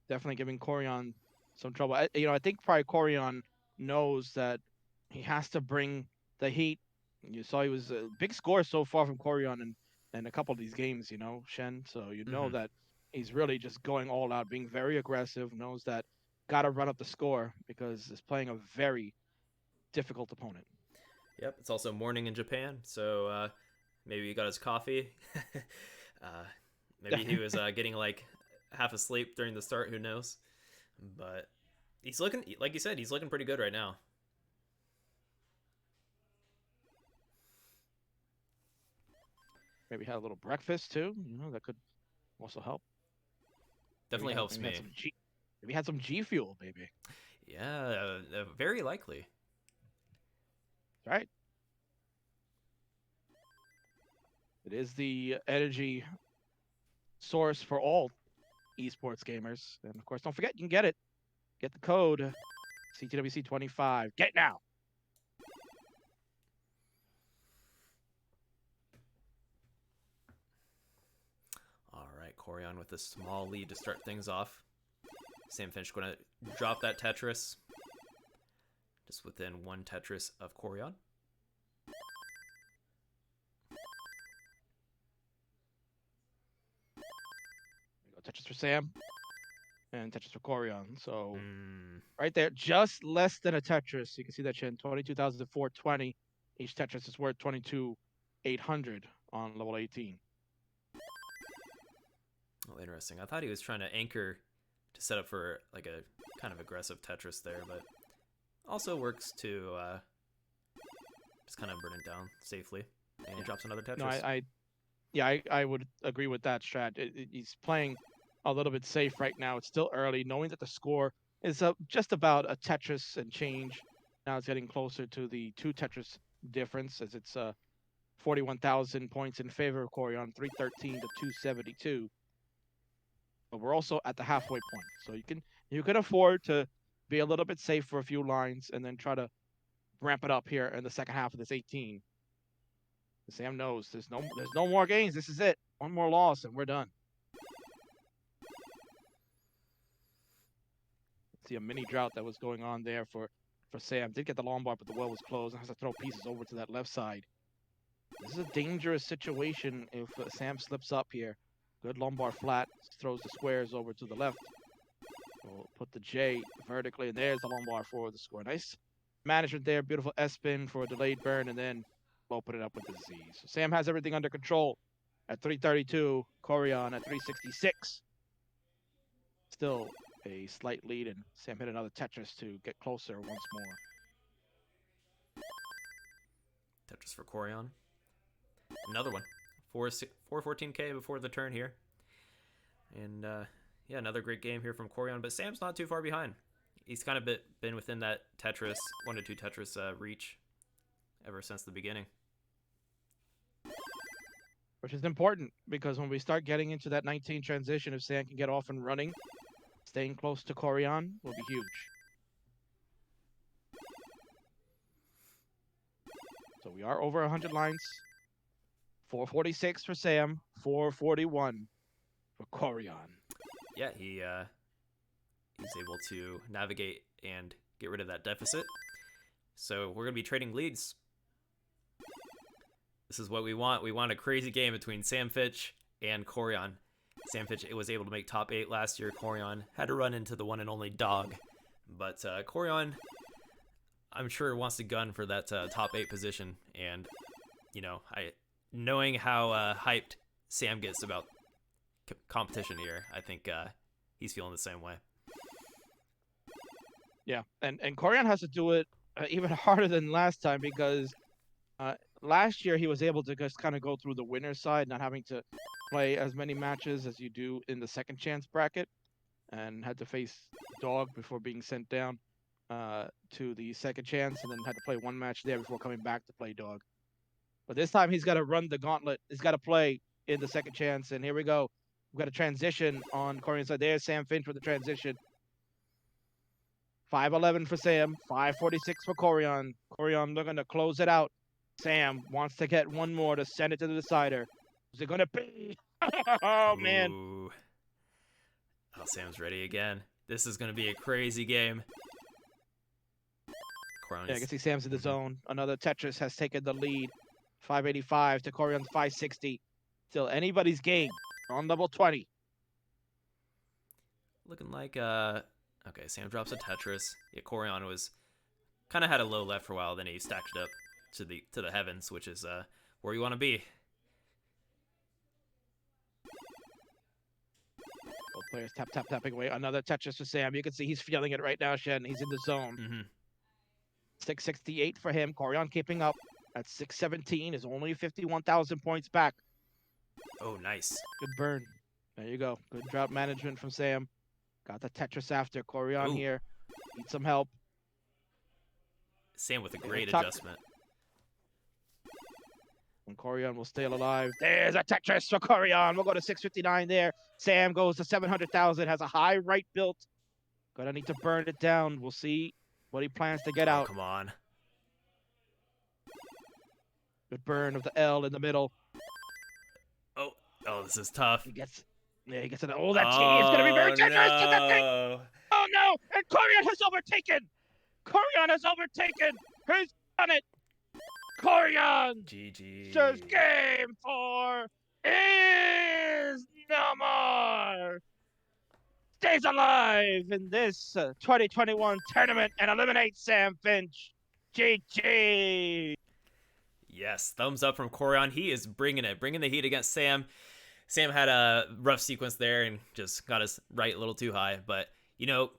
Definitely giving Koryan some trouble. I think probably Koryan knows that he has to bring the heat. You saw he was a big score so far from Koryan in a couple of these games, Shen. So you know that he's really just going all out, being very aggressive, knows that got to run up the score because he's playing a very difficult opponent. Yep, it's also morning in Japan, so maybe he got his coffee. Maybe he was getting like half asleep during the start, who knows? But he's looking, like you said, he's looking pretty good right now. Maybe had a little breakfast too. That could also help. Definitely helps me. Maybe had some G Fuel, baby. Yeah, very likely. Right. It is the energy source for all esports gamers. And of course, don't forget, you can get it. Get the code CTWC25. Get it now. All right, Koryan with a small lead to start things off. Sam Finch going to drop that Tetris. Just within one Tetris of Koryan. Tetris for Sam and Tetris for Koryan. So right there, just less than a Tetris. You can see that, Shen, 22,420. Each Tetris is worth 22,800 on level 18. Oh, interesting. I thought he was trying to anchor to set up for like a kind of aggressive Tetris there, but also works to just kind of burn it down safely. And he drops another Tetris. No, I would agree with that strat. He's playing a little bit safe right now. It's still early, knowing that the score is just about a Tetris and change. Now it's getting closer to the 2 Tetris difference, as it's 41,000 points in favor of Koryan, 313 to 272. But we're also at the halfway point, so you can afford to be a little bit safe for a few lines, and then try to ramp it up here in the second half of this 18. Sam knows there's no more games. This is it. One more loss and we're done. See a mini drought that was going on there for Sam. Did get the long bar, but the well was closed and has to throw pieces over to that left side. This is a dangerous situation if Sam slips up here. Good long bar flat, throws the squares over to the left. We'll put the J vertically, and there's the long bar for the score. Nice management there. Beautiful S-spin for a delayed burn, and then open it up with the Z. So Sam has everything under control at 332. Koryan at 366. Still a slight lead, and Sam hit another Tetris to get closer once more. Tetris for Koryan. Another one. 414k before the turn here. And yeah, another great game here from Koryan, but Sam's not too far behind. He's kind of been within that Tetris, 1 to 2 Tetris reach ever since the beginning. Which is important, because when we start getting into that 19 transition, if Sam can get off and running, staying close to Koryan will be huge. So we are over 100 lines. 446 for Sam, 441 for Koryan. Yeah, he's able to navigate and get rid of that deficit. So we're going to be trading leads. This is what we want. We want a crazy game between Sam Finch and Koryan. Sam Finch was able to make top 8 last year. Koryan had to run into the one and only dog. But Koryan, I'm sure, wants to gun for that top 8 position. And, you know, knowing how hyped Sam gets about competition here, I think he's feeling the same way. Yeah, and Koryan has to do it even harder than last time, because last year he was able to just kind of go through the winner's side, not having to play as many matches as you do in the second chance bracket, and had to face dog before being sent down to the second chance, and then had to play one match there before coming back to play dog. But this time he's got to run the gauntlet. He's got to play in the second chance, and here we go. We've got a transition on Koryan's side. There's Sam Finch with the transition. 511 for Sam, 546 for Koryan. Koryan looking to close it out. Sam wants to get one more to send it to the decider. Is it going to be? Oh, man. Ooh. Oh, Sam's ready again. This is going to be a crazy game. Yeah, I can see Sam's in the zone. Another Tetris has taken the lead. 585 to Koryan's 560. Still anybody's game. We're on level 20. Looking like, okay, Sam drops a Tetris. Yeah, Koryan was kind of had a low left for a while, then he stacked it up to the heavens, which is where you want to be. Both players tapping away. Another Tetris for Sam. You can see he's feeling it right now, Shen. He's in the zone. 668 for him. Koryan keeping up at 617. Is only 51,000 points back. Oh, nice. Good burn. There you go. Good drought management from Sam. Got the Tetris after. Koryan here. Need some help. Sam with a great adjustment. And Koryan will stay alive. There's a Tetris for Koryan. We'll go to 659 there. Sam goes to 700,000. Has a high right built. Gonna need to burn it down. We'll see what he plans to get out. Come on. Good burn of the L in the middle. Oh, this is tough. He gets it. Oh, that T is gonna be very Tetris to the thing. Oh no! And Koryan has overtaken. Koryan has overtaken. He's done it. Koryan. GG. Says game 4 is no more. Stays alive in this 2021 tournament and eliminates Sam Finch. GG. Yes, thumbs up from Koryan. He is bringing the heat against Sam. Sam had a rough sequence there and just got us right a little too high. But, you know,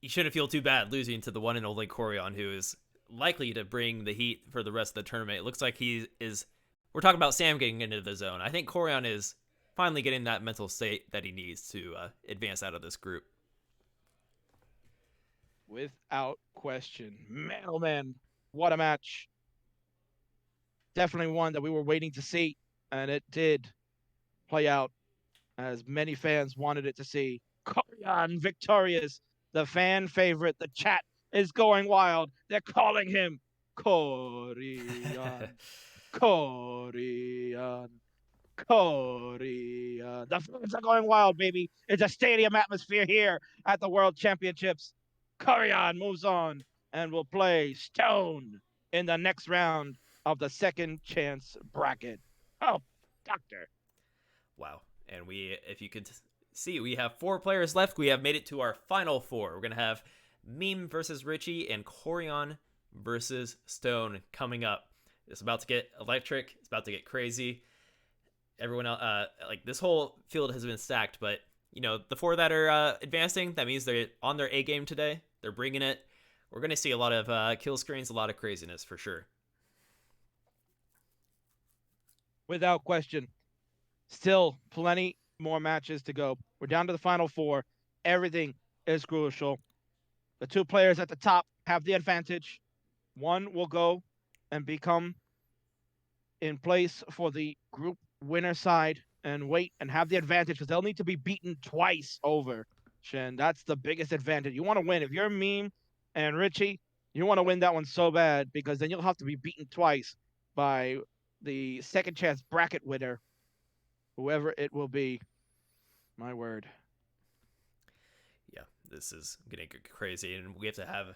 you shouldn't feel too bad losing to the one and only Koryan, who is likely to bring the heat for the rest of the tournament. It looks like we're talking about Sam getting into the zone. I think Koryan is finally getting that mental state that he needs to advance out of this group. Without question. Man, oh man, what a match. Definitely one that we were waiting to see, and it did play out as many fans wanted it to see. Koryan victorious the fan favorite. The chat is going wild. They're calling him Koryan. Koryan. Koryan. The fans are going wild, baby. It's a stadium atmosphere here at the World Championships. Koryan moves on and will play Stone in the next round of the second chance bracket. Oh, doctor. Wow. And if you could see, we have 4 players left. We have made it to our final 4. We're going to have Meme versus Richy and Koryan versus Stone coming up. It's about to get electric. It's about to get crazy. Everyone else, like this whole field has been stacked, but you know, the 4 that are advancing, that means they're on their A game today. They're bringing it. We're going to see a lot of kill screens, a lot of craziness for sure. Without question. Still plenty more matches to go. We're down to the final 4. Everything is crucial. The 2 players at the top have the advantage. One will go and become in place for the group winner side and wait and have the advantage because they'll need to be beaten twice over. Shen, that's the biggest advantage. You want to win. If you're Meme and Richy, you want to win that one so bad because then you'll have to be beaten twice by the second chance bracket winner, whoever it will be. My word. Yeah, this is gonna get crazy, and we have to have,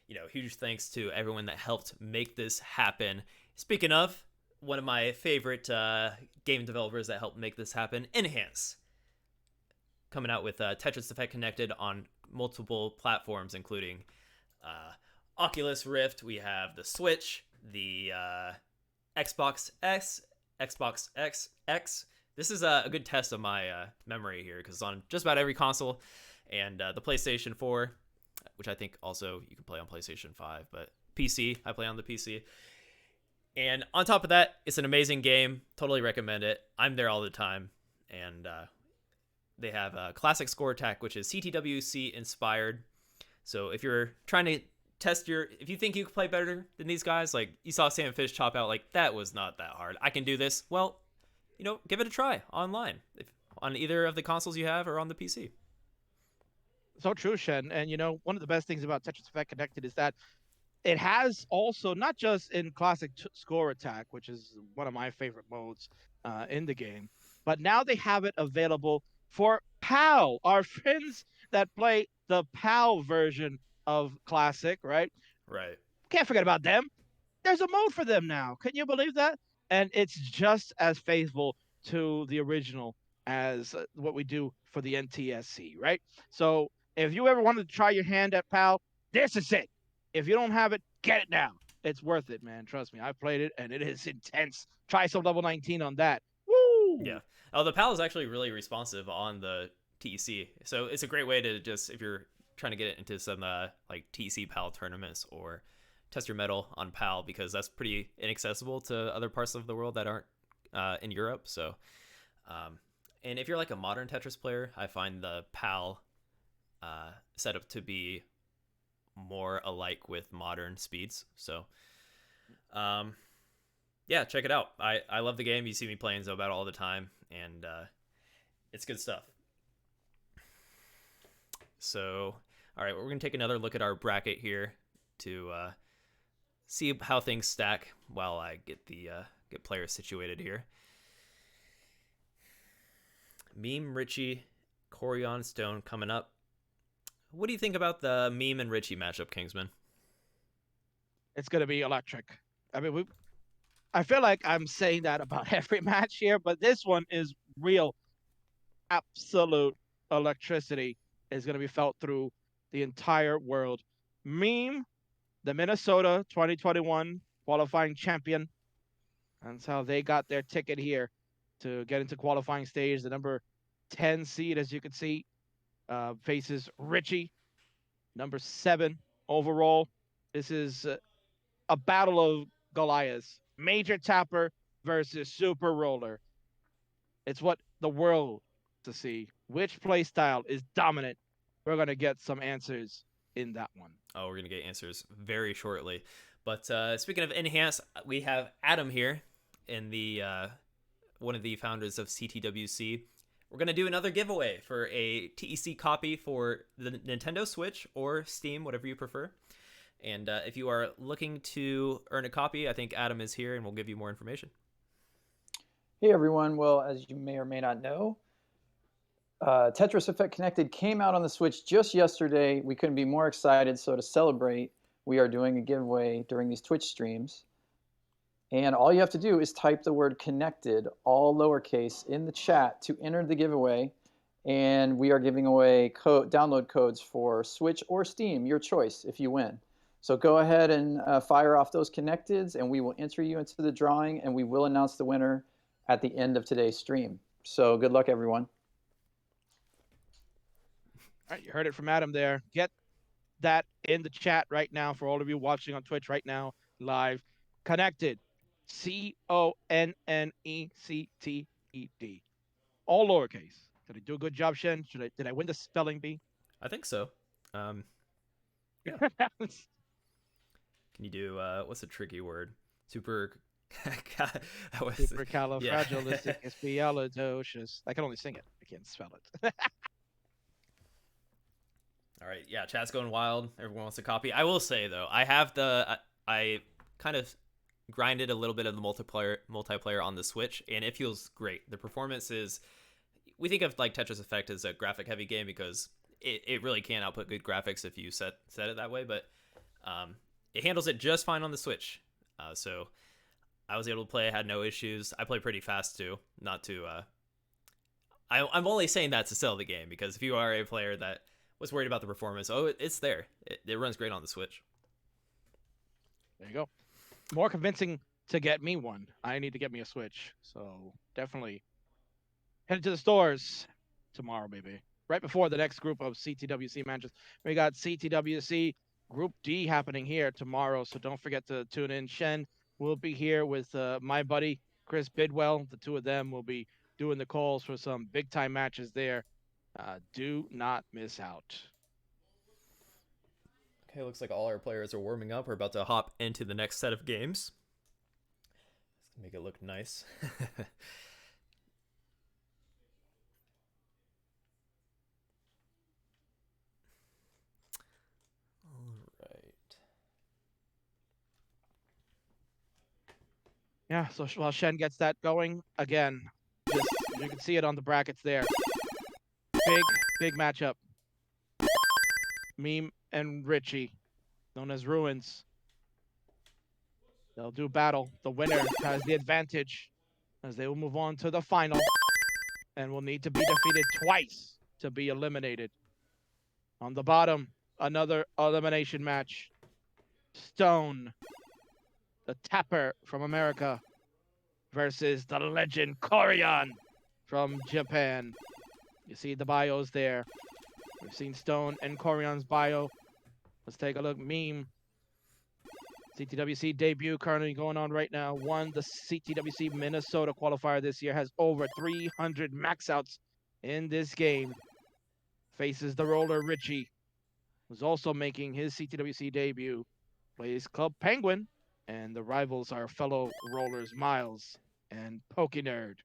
you know, huge thanks to everyone that helped make this happen. Speaking of, one of my favorite game developers that helped make this happen, Enhance, coming out with Tetris Effect Connected on multiple platforms, including Oculus Rift. We have the Switch, the Xbox X, Xbox X. This is a good test of my memory here because it's on just about every console, and the PlayStation 4, which I think also you can play on PlayStation 5, but PC, I play on the PC. And on top of that, it's an amazing game. Totally recommend it. I'm there all the time. And they have a classic score attack, which is CTWC inspired. So if you're trying to test if you think you can play better than these guys, like you saw Sam Fish chop out, like that was not that hard. I can do this. Well, you know, give it a try online on either of the consoles you have or on the PC. So true, Shen. And you know, one of the best things about Tetris Effect Connected is that it has also not just in classic score attack, which is one of my favorite modes in the game, but now they have it available for PAL, our friends that play the PAL version of classic, right? Right. Can't forget about them. There's a mode for them now. Can you believe that? And it's just as faithful to the original as what we do for the NTSC, right? So if you ever wanted to try your hand at PAL, this is it. If you don't have it, get it now. It's worth it, man. Trust me. I played it, and it is intense. Try some level 19 on that. Woo! Yeah. Oh, the PAL is actually really responsive on the TEC. So it's a great way to just, if you're trying to get into some like TEC PAL tournaments or test your metal on PAL, because that's pretty inaccessible to other parts of the world that aren't in Europe. So, and if you're like a modern Tetris player, I find the PAL setup to be more alike with modern speeds. So yeah, check it out. I love the game. You see me playing Zobat all the time, and it's good stuff. So all right, we're gonna take another look at our bracket here to see how things stack while I get the get players situated here. Meme, Richy, Koryan, Stone coming up. What do you think about the Meme and Richy matchup, Kingsman? It's going to be electric. I mean, I feel like I'm saying that about every match here, but this one is real. Absolute electricity is going to be felt through the entire world. Meme, the Minnesota 2021 qualifying champion. That's how they got their ticket here to get into qualifying stage. The number 10 seed, as you can see, faces Richy, number 7 overall. This is a battle of Goliaths. Major Tapper versus Super Roller. It's what the world to see. Which play style is dominant? We're going to get some answers in that one. Oh, we're going to get answers very shortly. But speaking of Enhance, we have Adam here, in the one of the founders of CTWC. we're going to do another giveaway for a TEC copy for the Nintendo Switch or Steam, whatever you prefer. And if you are looking to earn a copy, I think Adam is here and we'll give you more information. Hey everyone, well, as you may or may not know, Tetris Effect Connected came out on the Switch just yesterday. We couldn't be more excited, so to celebrate, we are doing a giveaway during these Twitch streams. And all you have to do is type the word connected, all lowercase, in the chat to enter the giveaway. And we are giving away download codes for Switch or Steam, your choice, if you win. So go ahead and fire off those connecteds, and we will enter you into the drawing, and we will announce the winner at the end of today's stream. So good luck, everyone. All right, you heard it from Adam there. Get that in the chat right now for all of you watching on Twitch right now, live. Connected. CONNECTED. All lowercase. Did I do a good job, Shen? Did I win the spelling bee? I think so. Yeah. Can you do what's a tricky word? Supercalifragilisticexpialidocious. I can only sing it. I can't spell it. All right, yeah, chat's going wild. Everyone wants a copy. I will say though, I have I kind of grinded a little bit of the multiplayer on the Switch, and it feels great. The performance is, we think of like Tetris Effect as a graphic heavy game because it really can output good graphics if you set it that way, but it handles it just fine on the Switch. So I was able to play. I had no issues. I play pretty fast too. Not to I'm only saying that to sell the game, because if you are a player that was worried about the performance, it's there. It runs great on the Switch. There you go. More convincing to get me one. I need to get me a Switch. So definitely head to the stores tomorrow, maybe. Right before the next group of CTWC matches. We got CTWC Group D happening here tomorrow, so don't forget to tune in. Shen will be here with my buddy, Chris Bidwell. The two of them will be doing the calls for some big-time matches there. Do not miss out. Okay, looks like all our players are warming up. We're about to hop into the next set of games. Let's make it look nice. Yeah, so while Shen gets that going, again, just, you can see it on the brackets there. Big matchup. Meme and Richy, known as Ruins. They'll do battle. The winner has the advantage as they will move on to the final and will need to be defeated twice to be eliminated. On the bottom, another elimination match. Stone, the tapper from America, versus the legend Koryan from Japan. You see the bios there. We've seen Stone and Koryan's bio. Let's take a look. Meme. CTWC debut currently going on right now. Won the CTWC Minnesota qualifier this year. Has over 300 max outs in this game. Faces the roller Richy, who's also making his CTWC debut. Plays Club Penguin. And the rivals are fellow rollers Miles and PokeNerd.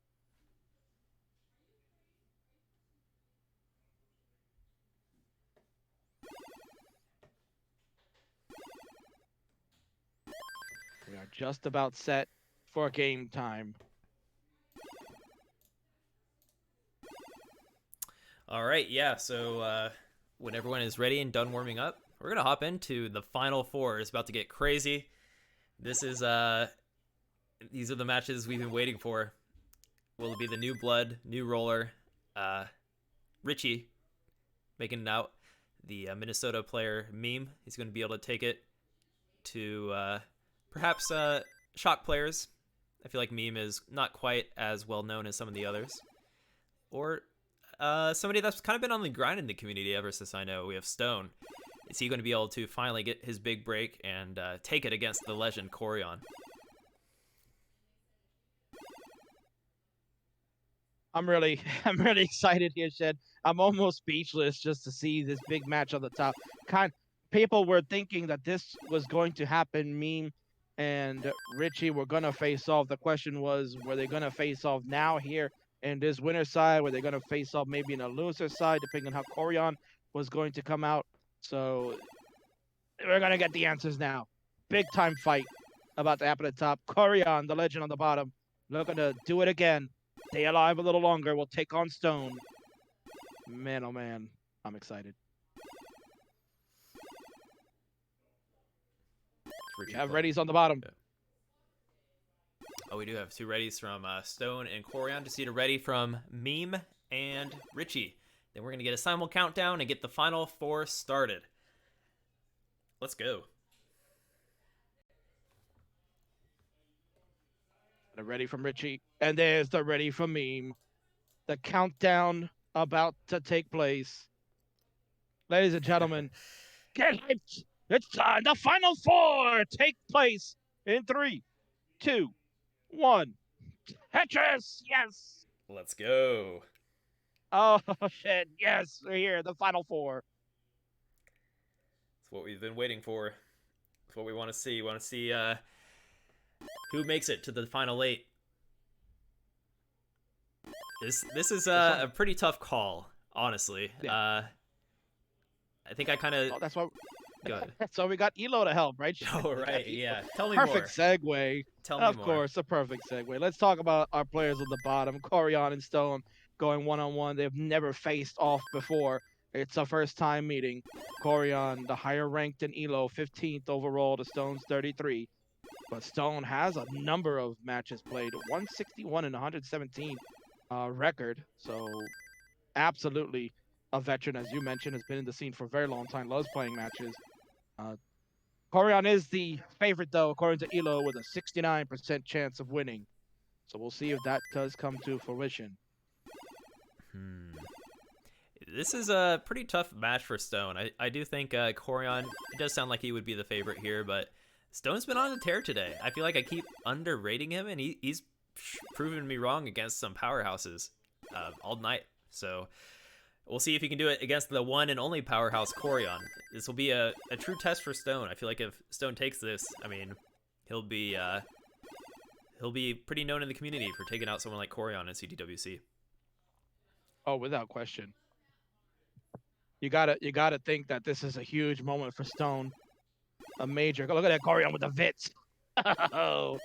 We are just about set for game time. All right, yeah, so when everyone is ready and done warming up, we're going to hop into the Final Four. It's about to get crazy. This is, these are the matches we've been waiting for. Will it be the new blood, new roller, Richy making it out, the Minnesota player Meme? He's going to be able to take it to perhaps shock players. I feel like Meme is not quite as well known as some of the others. Or somebody that's kind of been on the grind in the community ever since I know. We have Stone. Is he going to be able to finally get his big break and take it against the legend Koryan? I'm really excited here, Shed. I'm almost speechless just to see this big match on the top. People were thinking that this was going to happen. Meme and Richy were gonna face off. The question was, were they gonna face off now here in this winner side, where they're going to face off maybe in a loser side, depending on how Koryan was going to come out. So we're going to get the answers now. Big time fight about to happen at the top. Koryan, the legend on the bottom, looking to do it again. Stay alive a little longer. We'll take on Stone. Man, oh man, I'm excited. We have readies on the bottom. Yeah. Oh, we do have 2 readies from Stone and Koryan. Just need a ready from Meme and Richy. Then we're going to get a simul countdown and get the final 4 started. Let's go. The ready from Richy. And there's the ready from Meme. The countdown about to take place. Ladies and gentlemen, get hyped. It's time. The final 4 take place in 3, 2, 1. Tetris, yes. Let's go. Oh, shit. Yes, we're here. The final 4. That's what we've been waiting for. That's what we want to see. We want to see who makes it to the final 8. This is a pretty tough call, honestly. Yeah. I think I kind of... Oh, that's why. Go ahead. So we got Elo to help, right? Oh, right, yeah. Tell me perfect more. Segue. Tell me of more. course, a perfect segue. Let's talk about our players at the bottom. Koryan and Stone going one-on-one. They've never faced off before. It's a first-time meeting. Koryan, the higher ranked than Elo, 15th overall to Stone's 33. But Stone has a number of matches played, 161 and 117 record. So absolutely a veteran, as you mentioned, has been in the scene for a very long time, loves playing matches. Koryan is the favorite, though, according to Elo, with a 69% chance of winning. So we'll see if that does come to fruition. This is a pretty tough match for Stone. I do think Koryan, it does sound like he would be the favorite here, but Stone's been on a tear today. I feel like I keep underrating him, and he's proven me wrong against some powerhouses all night. So we'll see if he can do it against the one and only powerhouse Koryan. This will be a true test for Stone. I feel like if Stone takes this, I mean, he'll be pretty known in the community for taking out someone like Koryan in CTWC. Oh, without question. You gotta think that this is a huge moment for Stone. A major. Look at that Koryan with the Vits. Oh.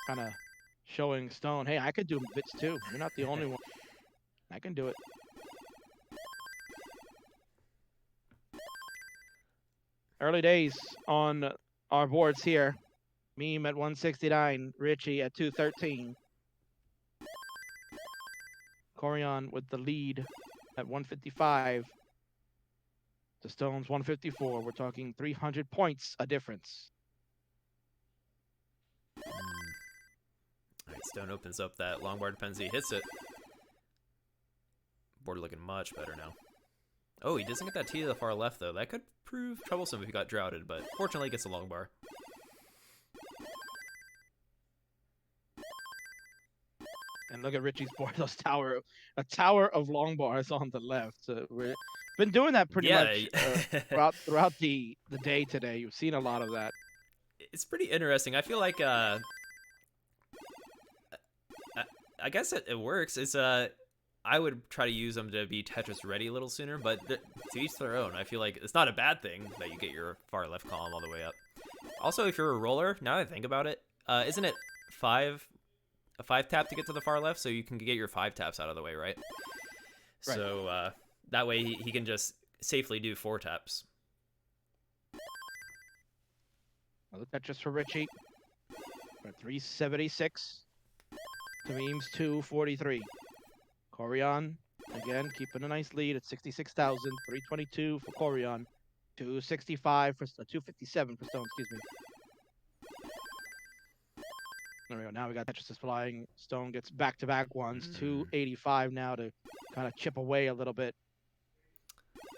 Kind of showing Stone, hey, I could do Vits too. You're not the only one. I can do it. Early days on our boards here. Meme at 169, Richy at 213. Koryan with the lead at 155. The Stone's 154. We're talking 300 points a difference. All right, Stone opens up that long bar dependency, hits it. Board looking much better now. Oh, he doesn't get that T to the far left, though. That could prove troublesome if he got droughted, but fortunately he gets a long bar. And look at Richy's board, a tower of long bars on the left. So we've been doing that pretty much throughout the day today. You've seen a lot of that. It's pretty interesting. I feel like I guess it works. It's I would try to use them to be Tetris ready a little sooner, but to each their own. I feel like it's not a bad thing that you get your far left column all the way up. Also, if you're a roller, now that I think about it, isn't it a 5 tap to get to the far left, so you can get your 5 taps out of the way, right? So that way he can just safely do 4 taps. Another Tetris for Richy. We're at 376 to Memes 243. Koryan, again, keeping a nice lead at 66,000. 322 for Koryan. 265 for 257 for Stone, excuse me. There we go. Now we got Tetris is flying. Stone gets back-to-back ones. 285 now to kind of chip away a little bit.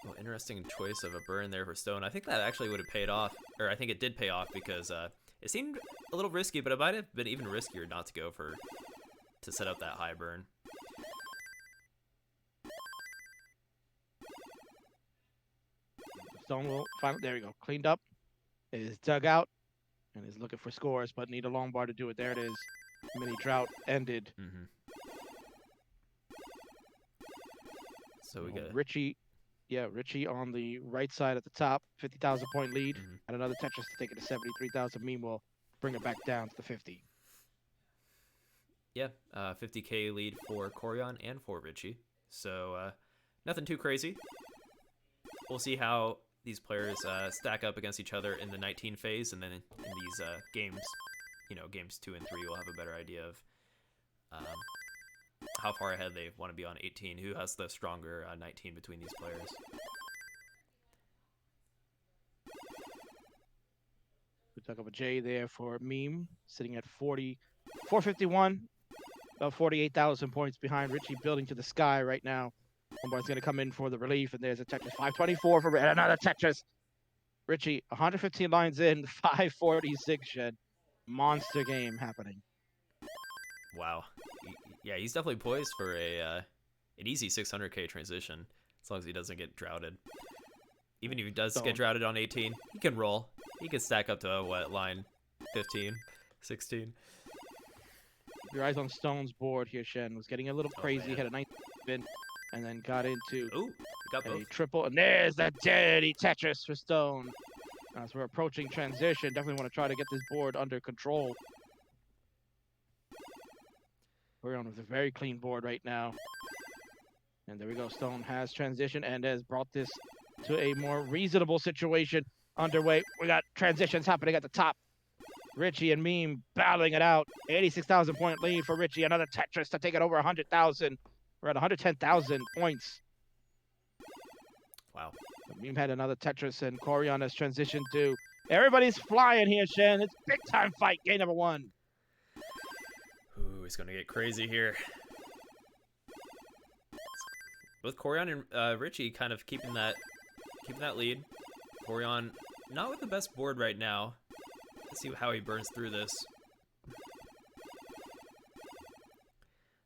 Well, interesting choice of a burn there for Stone. I think that actually would have paid off, or I think it did pay off because it seemed a little risky, but it might have been even riskier not to go to set up that high burn. Stone will finally, there we go, cleaned up. It is dug out and is looking for scores, but need a long bar to do it. There it is. Mini drought ended. So we got Richy. Yeah, Richy on the right side at the top, 50,000 point lead, and another Tetris to take it to 73,000. Meme will bring it back down to the 50. Yeah, 50K lead for Koryan and for Richy. So nothing too crazy. We'll see how these players stack up against each other in the 19 phase, and then in these games, games 2 and 3, we'll have a better idea of how far ahead they want to be on 18, who has the stronger 19 between these players. We talk about J there for Meme, sitting at 451, about 48,000 points behind Richy, building to the sky right now. Homeboy's going to come in for the relief, and there's a Tetris. 524 for another Tetris. Richy, 115 lines in, 546 shed. Monster game happening. Wow. Yeah, he's definitely poised for an easy 600K transition, as long as he doesn't get droughted. Even if he does get droughted on 18, he can roll. He can stack up to, line 15, 16. Your eyes on Stone's board here, Shen. Was getting a little crazy, had a nice spin, and then got into a triple. And there's that dirty Tetris for Stone. As we're approaching transition, definitely want to try to get this board under control. We're on with a very clean board right now. And there we go. Stone has transition and has brought this to a more reasonable situation underway. We got transitions happening at the top. Richy and Meme battling it out. 86,000 point lead for Richy. Another Tetris to take it over 100,000. We're at 110,000 points. Wow. Meme had another Tetris, and Koryan has transitioned to. Everybody's flying here, Shen. It's big time fight. Game number 1. Ooh, it's gonna get crazy here. Both Koryan and Richy kind of keeping that lead. Koryan not with the best board right now. Let's see how he burns through this.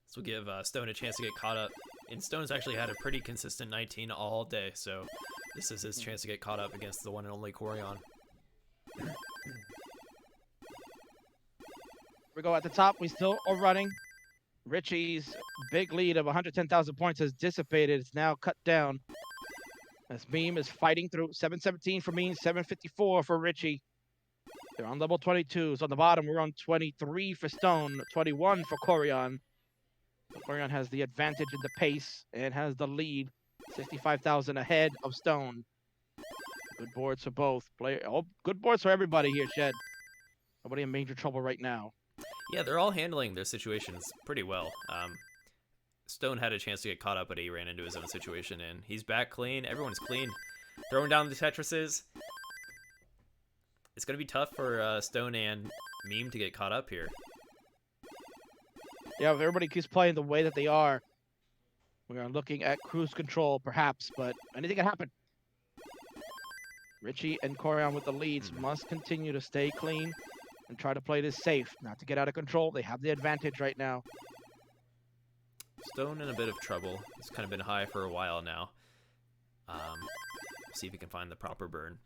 This will give Stone a chance to get caught up. And Stone's actually had a pretty consistent 19 all day, so this is his chance to get caught up against the one and only Koryan. We go at the top. We still are running. Richy's big lead of 110,000 points has dissipated. It's now cut down. As Meme is fighting through. 717 for Meme, 754 for Richy. They're on level 22s. On the bottom, we're on 23 for Stone, 21 for Koryan. So Koryan has the advantage in the pace and has the lead. 65,000 ahead of Stone. Good boards for both players. Oh, good boards for everybody here, Shed. Nobody in major trouble right now. Yeah, they're all handling their situations pretty well. Stone had a chance to get caught up, but he ran into his own situation, and he's back clean. Everyone's clean. Throwing down the Tetrises. It's going to be tough for Stone and Meme to get caught up here. Yeah, if everybody keeps playing the way that they are, we are looking at cruise control, perhaps, but anything can happen. Richy and Koryan with the leads must continue to stay clean and try to play this safe, not to get out of control. They have the advantage right now. Stone in a bit of trouble. He's kind of been high for a while now. See if he can find the proper burn.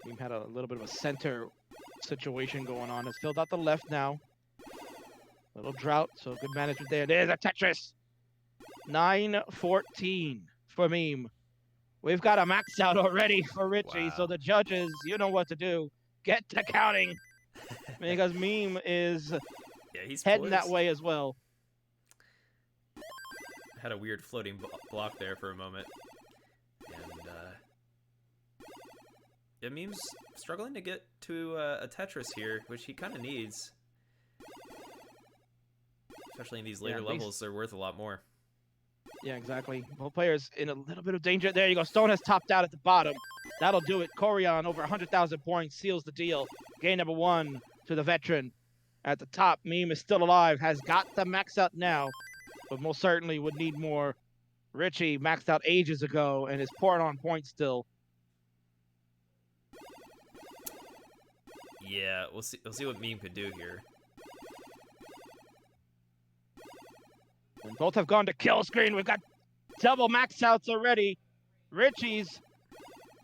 We've had a little bit of a center situation going on. It's filled out the left now. Little drought, so good management there. There's a Tetris. 9-14 for Meme. We've got a max out already for Richy, so the judges, you know what to do. Get to counting. Because Meme is he's heading poised that way as well. Had a weird floating block there for a moment. And Meme's struggling to get to a Tetris here, which he kind of needs. Especially in these later levels, they're worth a lot more. Yeah, exactly. Both players in a little bit of danger. There you go. Stone has topped out at the bottom. That'll do it. Koryan over 100,000 points seals the deal. Game number 1 to the veteran. At the top, Meme is still alive. Has got the max out now, but most certainly would need more. Richy maxed out ages ago and is pouring on points still. Yeah, we'll see what Meme could do here. And both have gone to kill screen. We've got double max outs already. Richy's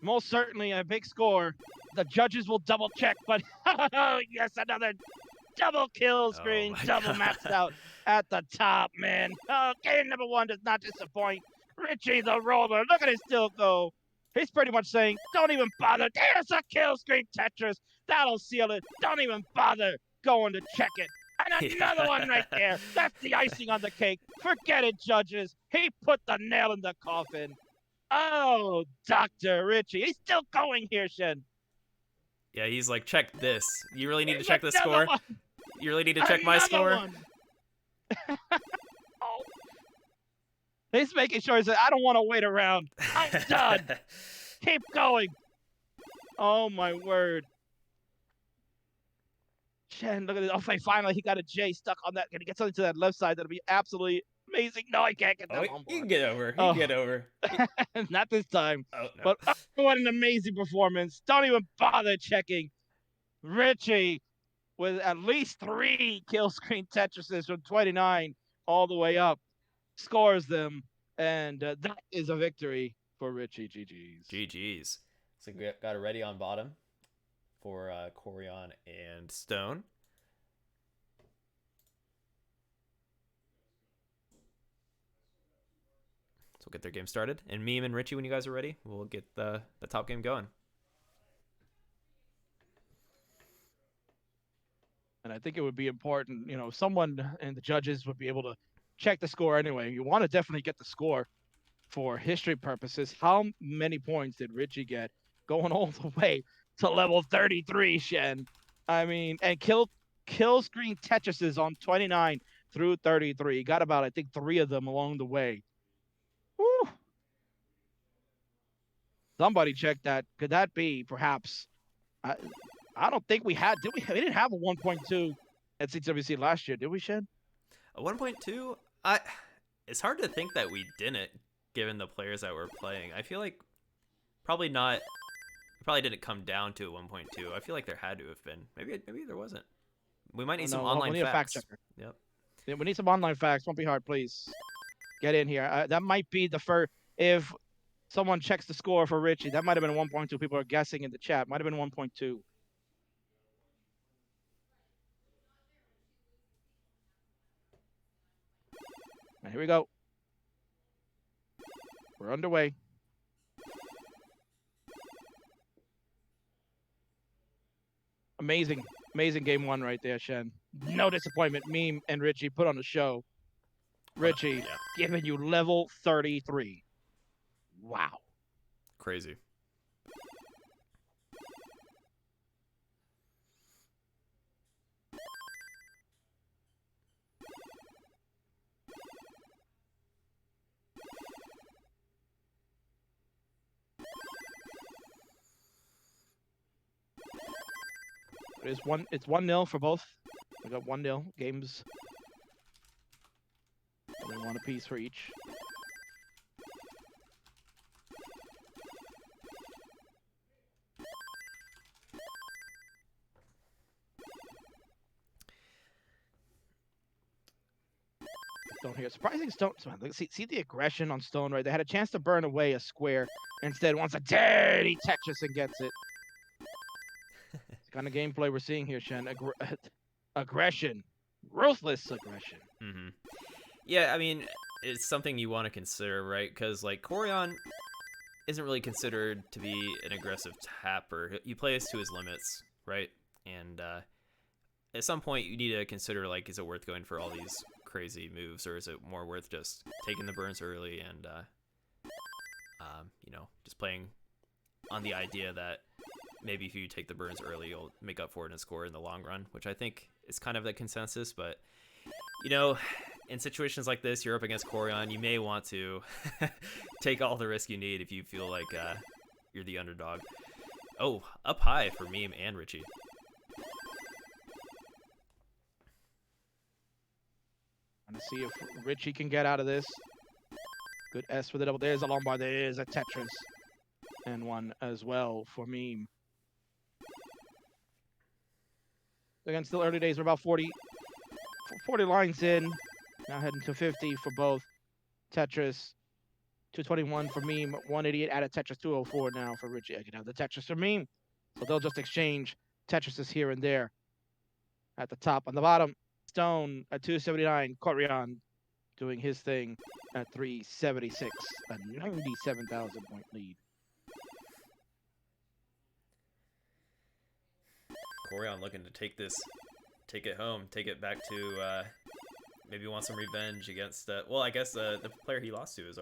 most certainly a big score. The judges will double check, but yes, another double kill screen, double maxed out at the top, man. Game number 1 does not disappoint. Richy the roller. Look at his still go. He's pretty much saying, don't even bother. There's a kill screen Tetris. That'll seal it. Don't even bother going to check it. And another one right there. That's the icing on the cake. Forget it, judges. He put the nail in the coffin. Oh, Dr. Richy. He's still going here, Shen. Yeah, he's like, check this. You really need to There's check the another score? one. You really need to check my Another score? one. Oh. He's making sure he said, I don't want to wait around. I'm done. Keep going. Oh, my word. Shen, look at this. Okay, finally, he got a J stuck on that. Can he get something to that left side? That'll be absolutely amazing. No, I can't get that on He can board. get over. He can get over. Not this time. Oh, no. But oh, what an amazing performance. Don't even bother checking. Richy with at least 3 kill screen Tetrises from 29 all the way up. Scores them. And that is a victory for Richy. GG's. GG's. So we got it ready on bottom for Koryan and Stone. So we'll get their game started. And Meme and Richy, when you guys are ready, we'll get the top game going. And I think it would be important, you know, someone and the judges would be able to check the score anyway. You want to definitely get the score for history purposes. How many points did Richy get going all the way to level 33, Shen? I mean, and kill screen Tetrises on 29 through 33. Got about, I think, 3 of them along the way. Woo. Somebody check that. Could that be perhaps? I don't think we had. Did we? We didn't have a 1.2 at CTWC last year, did we, Shen? A 1.2? It's hard to think that we didn't, given the players that were playing. I feel like probably not. Probably didn't come down to a 1.2. I feel like there had to have been. Maybe there wasn't. We might need some online we need facts. A fact checker. Yep. Yeah, we need some online facts. Won't be hard, please. Get in here. That might be the first. If someone checks the score for Richy, that might have been 1.2. People are guessing in the chat. Might have been 1.2. And here we go. We're underway. Amazing game 1 right there, Shen. No disappointment. Meme and Richy put on the show. Richy giving you level 33. Wow. Crazy. It's 1-0 for both. We got 1-0 games. Only 1 apiece for each. Stone here. Surprising Stone. See the aggression on Stone, right? They had a chance to burn away a square. Instead, wants a dirty Tetris and gets it. It's the kind of gameplay we're seeing here, Shen. Aggression. Ruthless aggression. Mm-hmm. Yeah, I mean, it's something you want to consider, right? Because, like, Koryan isn't really considered to be an aggressive tapper. He plays to his limits, right? And at some point, you need to consider, like, is it worth going for all these crazy moves, or is it more worth just taking the burns early and, you know, just playing on the idea that maybe if you take the burns early, you'll make up for it and score in the long run, which I think is kind of the consensus. But, you know, in situations like this, you're up against Koryan, you may want to take all the risk you need if you feel like you're the underdog. Oh, up high for Meme and Richy. Want to see if Richy can get out of this. Good S for the double. There's a long bar. There's a Tetris. And 1 as well for Meme. Again, still early days. We're about 40 lines in. Now heading to 50 for both. Tetris. 221 for Meme. 188 out of Tetris. 204 now for Richy. I can have the Tetris for Meme. So they'll just exchange Tetrises here and there. At the top. On the bottom, Stone at 279. Koryan doing his thing. at 376, a 97,000 point lead. Koryan looking to take it home, take it back to maybe want some revenge against. Well, I guess the player he lost to is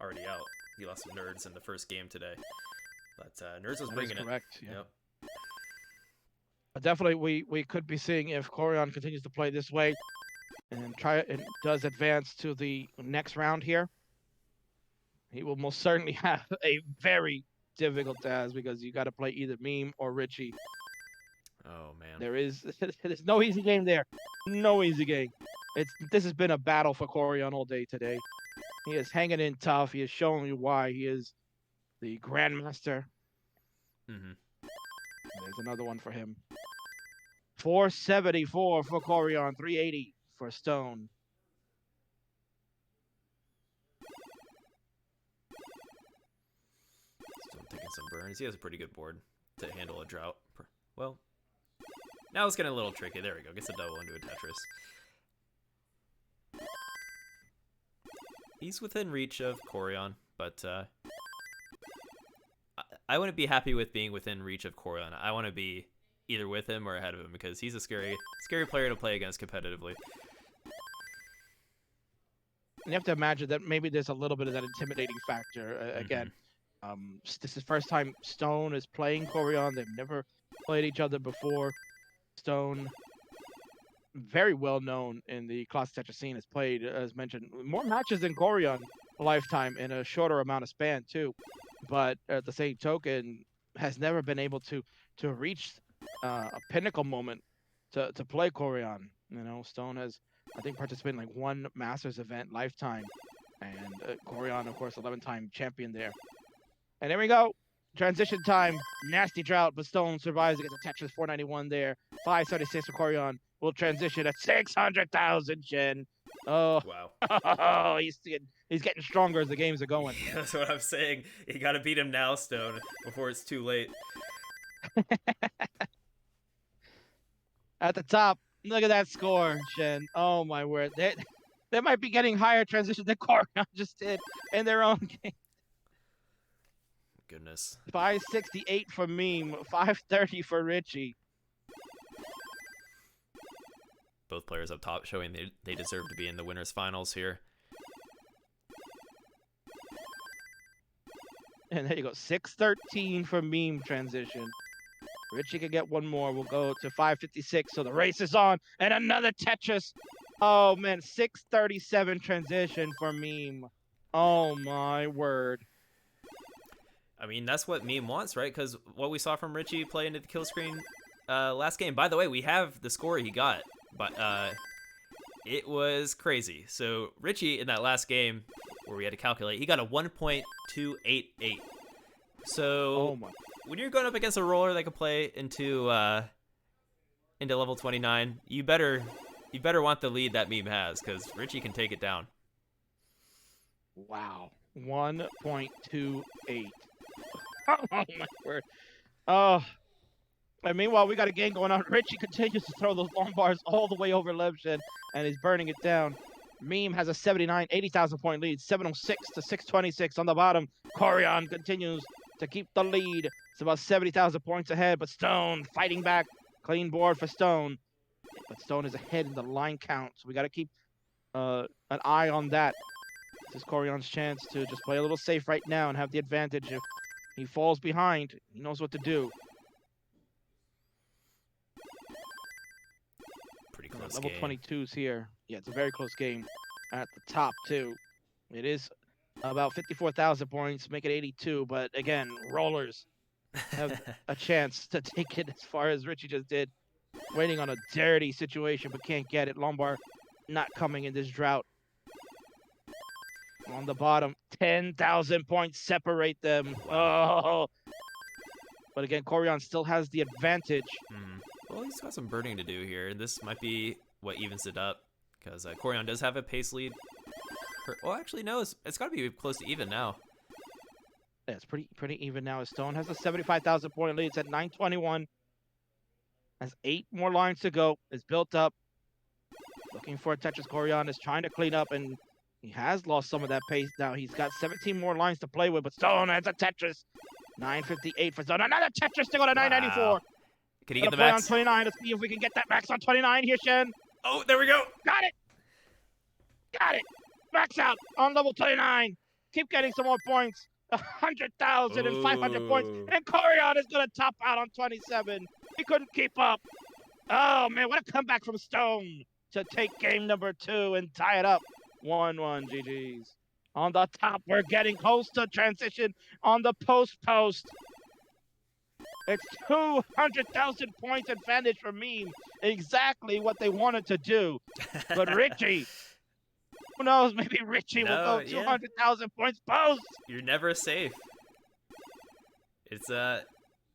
already out. He lost to Nerdzzzz in the first game today, but Nerdzzzz was bringing it. Correct. Yeah. Yep. But definitely, we could be seeing if Koryan continues to play this way and does advance to the next round here. He will most certainly have a very difficult task because you got to play either Meme or Richy. Oh man. There's no easy game there. No easy game. This has been a battle for Koryan all day today. He is hanging in tough. He is showing you why he is the grandmaster. Mm-hmm. There's another one for him. 474 for Koryan, 380 for Stone. Stone taking some burns. He has a pretty good board to handle a drought. Well, now it's getting a little tricky. There we go. Gets a double into a Tetris. He's within reach of Koryan, but I wouldn't be happy with being within reach of Koryan. I want to be either with him or ahead of him because he's a scary player to play against competitively. You have to imagine that maybe there's a little bit of that intimidating factor. Again, this is the first time Stone is playing Koryan. They've never played each other before. Stone, very well known in the Classic Tetris scene, has played, as mentioned, more matches than Koryan lifetime in a shorter amount of span too. But at the same token, has never been able to reach a pinnacle moment to play Koryan. You know, Stone has, I think, participated in like one Masters event lifetime, and Koryan, of course, 11-time champion there. And there we go. Transition time. Nasty drought, but Stone survives against a Tetris 491 there. 576 for Koryan. Will transition at 600,000 Jen. Oh, wow. he's getting stronger as the games are going. Yeah, that's what I'm saying. You got to beat him now, Stone, before it's too late. At the top, look at that score, Jen. Oh my word. They might be getting higher transition than Koryan just did in their own game. Goodness. 568 for Meme, 530 for Richy. Both players up top showing they deserve to be in the winners finals here. And there you go, 613 for Meme transition. Richy can get one more. We'll go to 556. So the race is on. And another Tetris. Oh, man. 637 transition for Meme. Oh, my word. I mean, that's what Meme wants, right? Because what we saw from Richy play into the kill screen last game. By the way, we have the score he got. But it was crazy. So Richy in that last game where we had to calculate, he got a 1.288. So when you're going up against a roller that can play into level 29, you better want the lead that Meme has, because Richy can take it down. Wow, 1.28. Oh my word. Oh. And meanwhile, we got a game going on. Richy continues to throw those long bars all the way over Lebshin, and he's burning it down. Meme has a 80,000 point lead, 706 to 626 on the bottom. Koryan continues to keep the lead. It's about 70,000 points ahead, but Stone fighting back. Clean board for Stone. But Stone is ahead in the line count, so we got to keep an eye on that. This is Koryan's chance to just play a little safe right now and have the advantage. If he falls behind, he knows what to do. Pretty close Level game. 22's here. Yeah, it's a very close game at the top, too. It is about 54,000 points, make it 82. But again, rollers have a chance to take it as far as Richy just did. Waiting on a dirty situation, but can't get it. Lombard not coming in this drought. On the bottom, 10,000 points separate them. Oh. But again, Koryan still has the advantage. Well, he's got some burning to do here. This might be what evens it up, because Koryan does have a pace lead. Well, actually, no, it's got to be close to even now. Yeah, it's pretty even now. Stone has a 75,000 point lead. It's at 921. Has 8 more lines to go. It's built up. Looking for a Tetris. Koryan is trying to clean up, and He has lost some of that pace now. He's got 17 more lines to play with, but Stone has a Tetris. 958 for Stone. Another Tetris to go to 994. Wow. Can he get the Play on max? 29. Let's see if we can get that max on 29 here, Shen. Oh, there we go. Got it. Got it. Max out on level 29. Keep getting some more points. 100,000 and 500 points. Ooh. And Koryan is going to top out on 27. He couldn't keep up. Oh, man, what a comeback from Stone to take game number 2 and tie it up. 1-1 GG's. On the top, we're getting close to transition on the post. It's 200,000 points advantage for Meme. Exactly what they wanted to do. But Richy, who knows? Maybe Richy will go 200,000 points post. You're never safe. It's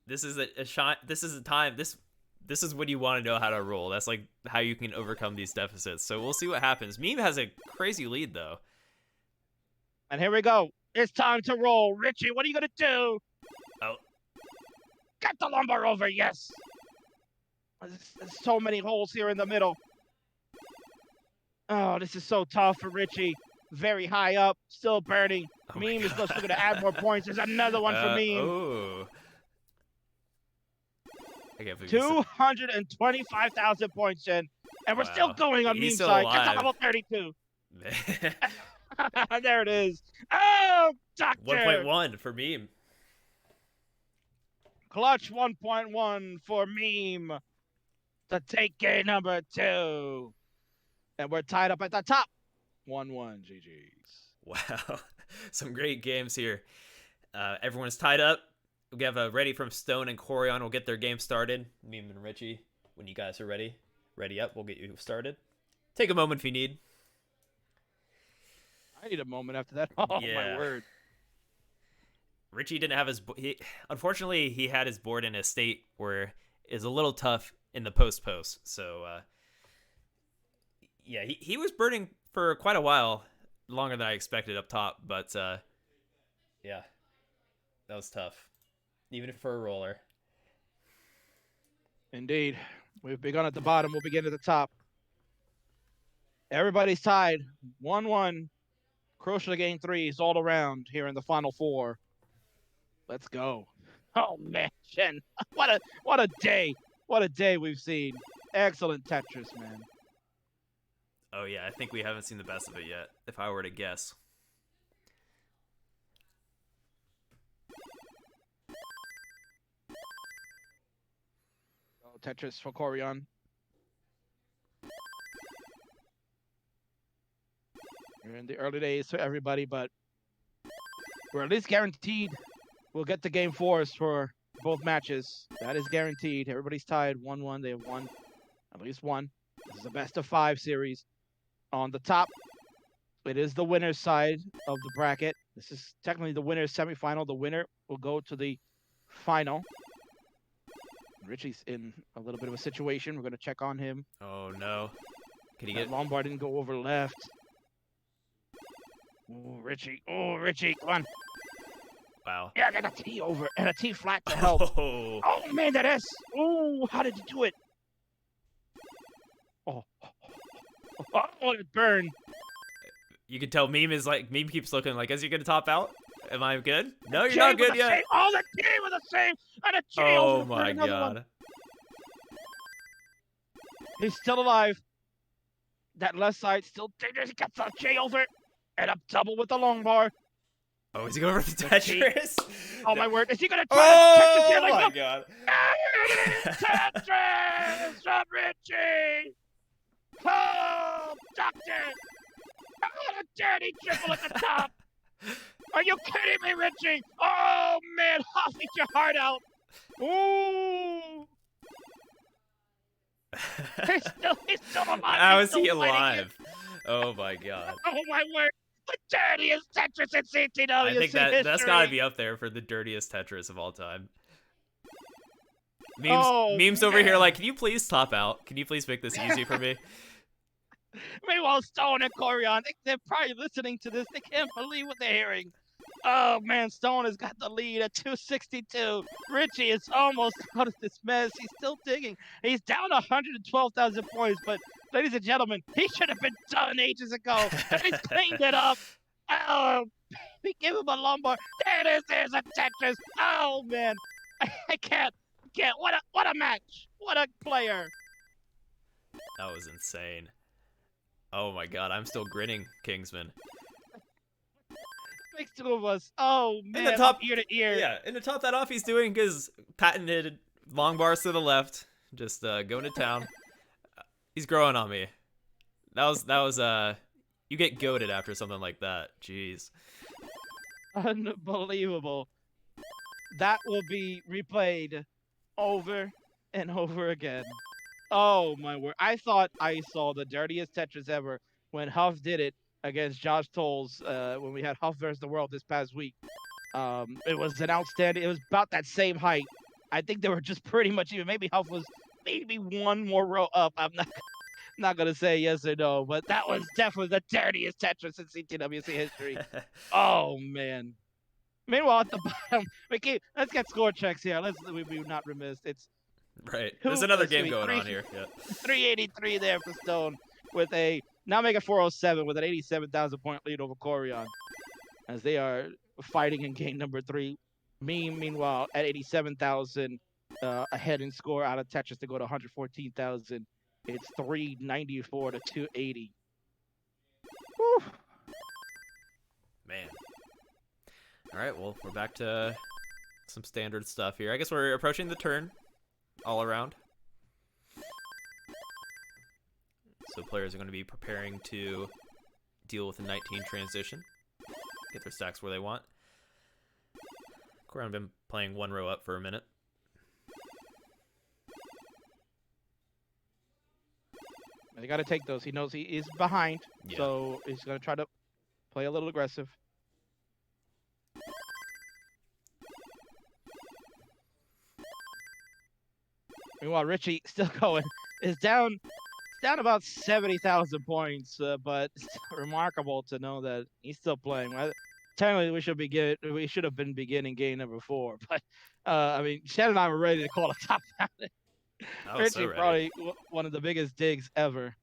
this is a shot. This is a time. This is when you want to know how to roll. That's like how you can overcome these deficits. So we'll see what happens. Meme has a crazy lead though. And here we go. It's time to roll. Richy, what are you gonna do? Oh. Get the lumbar over, yes. There's so many holes here in the middle. Oh, this is so tough for Richy. Very high up, still burning. Oh Meme is still going to add more points. There's another one for Meme. Oh. 225,000 points, Jen. And we're still going on Meme's still side. alive. Get to level 32. There it is. Oh, Doctor. 1.1 for Meme. Clutch 1.1 for Meme to take game number 2. And we're tied up at the top. 1-1 GG's. Wow. Some great games here. Everyone's tied up. We have a ready from Stone and Koryan. We'll get their game started. Meme and Richy, when you guys are ready up, we'll get you started. Take a moment if you need. I need a moment after that. Oh, Yeah. my word. Richy didn't have his... Unfortunately, he had his board in a state where it's a little tough in the post. So, yeah, he was burning for quite a while, longer than I expected up top. But, yeah, that was tough, even for a roller. Indeed. We've begun at the bottom. We'll begin at the top. Everybody's tied. 1-1. Crucial game 3s all around here in the final 4. Let's go. Oh, man, Shen. What a day. What a day we've seen. Excellent Tetris, man. Oh, yeah, I think we haven't seen the best of it yet, if I were to guess. Oh, Tetris for Koryan. We're in the early days for everybody, but we're at least guaranteed we'll get to game 4s for both matches. That is guaranteed. Everybody's tied 1-1. They have won at least one. This is a best of 5 series. On the top, it is the winner's side of the bracket. This is technically the winner's semifinal. The winner will go to the final. Richy's in a little bit of a situation. We're going to check on him. Oh, no. Can he That get... Lombard didn't go over left. Oh, Richy. Oh, Richy. Come on. Wow. Yeah, get a T over and a T flat to help. Oh, Oh, man, that S. Oh, how did you do it? Oh, it burned. you can tell Meme keeps looking like, is he going to top out? Am I good? No, you're J not with good a yet. save. Oh, the T with a save and a J Oh, over my another one. God. He's still alive. That left side still dangerous. He gets a J over and up double with the long bar. Oh, is he going for the Tetris? Oh, my word. Is he going to try to Tetris here? Oh, my Like, God. Tetris from Richy! Oh, Doctor! Oh, a dirty triple at the top! Are you kidding me, Richy? Oh, man, I'll eat your heart out! Ooh! He's still alive! How He's is he still fighting alive? Oh, my God. it. Oh, my word! The dirtiest Tetris in CTWC I think that's history. got to be up there for the dirtiest Tetris of all time. Oh, Memes over here man. like, can you please top out? Can you please make this easy for me? Meanwhile, Stone and Koryan, they're probably listening to this. They can't believe what they're hearing. Oh, man, Stone has got the lead at 262. Richy is almost out of this mess. He's still digging. He's down 112,000 points, but Ladies and gentlemen, he should have been done ages ago. And he's cleaned it up. Oh, we give him a lumbar. There it is. There's a Tetris. Oh, man. I can't. What a match. What a player. That was insane. Oh my god, I'm still grinning, Kingsman. Makes two of us. Oh, man. In the top, ear to ear. Yeah, and to top that off, he's doing his patented long bars to the left. Just going to town. He's growing on me. That was you get goated after something like that. Jeez. Unbelievable. That will be replayed over and over again. Oh my word. I thought I saw the dirtiest Tetris ever when Huff did it against Josh Tolles when we had Huff versus the World this past week. It was an outstanding, it was about that same height. I think they were just pretty much even. Maybe Huff was maybe one more row up. I'm not gonna say yes or no, but that was definitely the dirtiest Tetris in CTWC history. Oh man. Meanwhile, at the bottom, let's get score checks here. We not remiss. It's right. There's another game going on here. Yeah. 383 there for Stone with a now make it 407 with an 87,000 point lead over Koryan as they are fighting in game number 3. Meanwhile, at 87,000 ahead in score out of Tetris to go to 114,000. It's 394 to 280. Whew. Man. All right, well, we're back to some standard stuff here. I guess we're approaching the turn all around. So players are going to be preparing to deal with the 19 transition, get their stacks where they want. Koryan been playing one row up for a minute. They got to take those. He knows he is behind, Yeah. so he's going to try to play a little aggressive. Meanwhile, Richy still going. Is down about 70,000 points, but it's remarkable to know that he's still playing. Technically, we should have been beginning game number 4, but I mean, Shannon and I were ready to call a top down. Richy probably one of the biggest digs ever.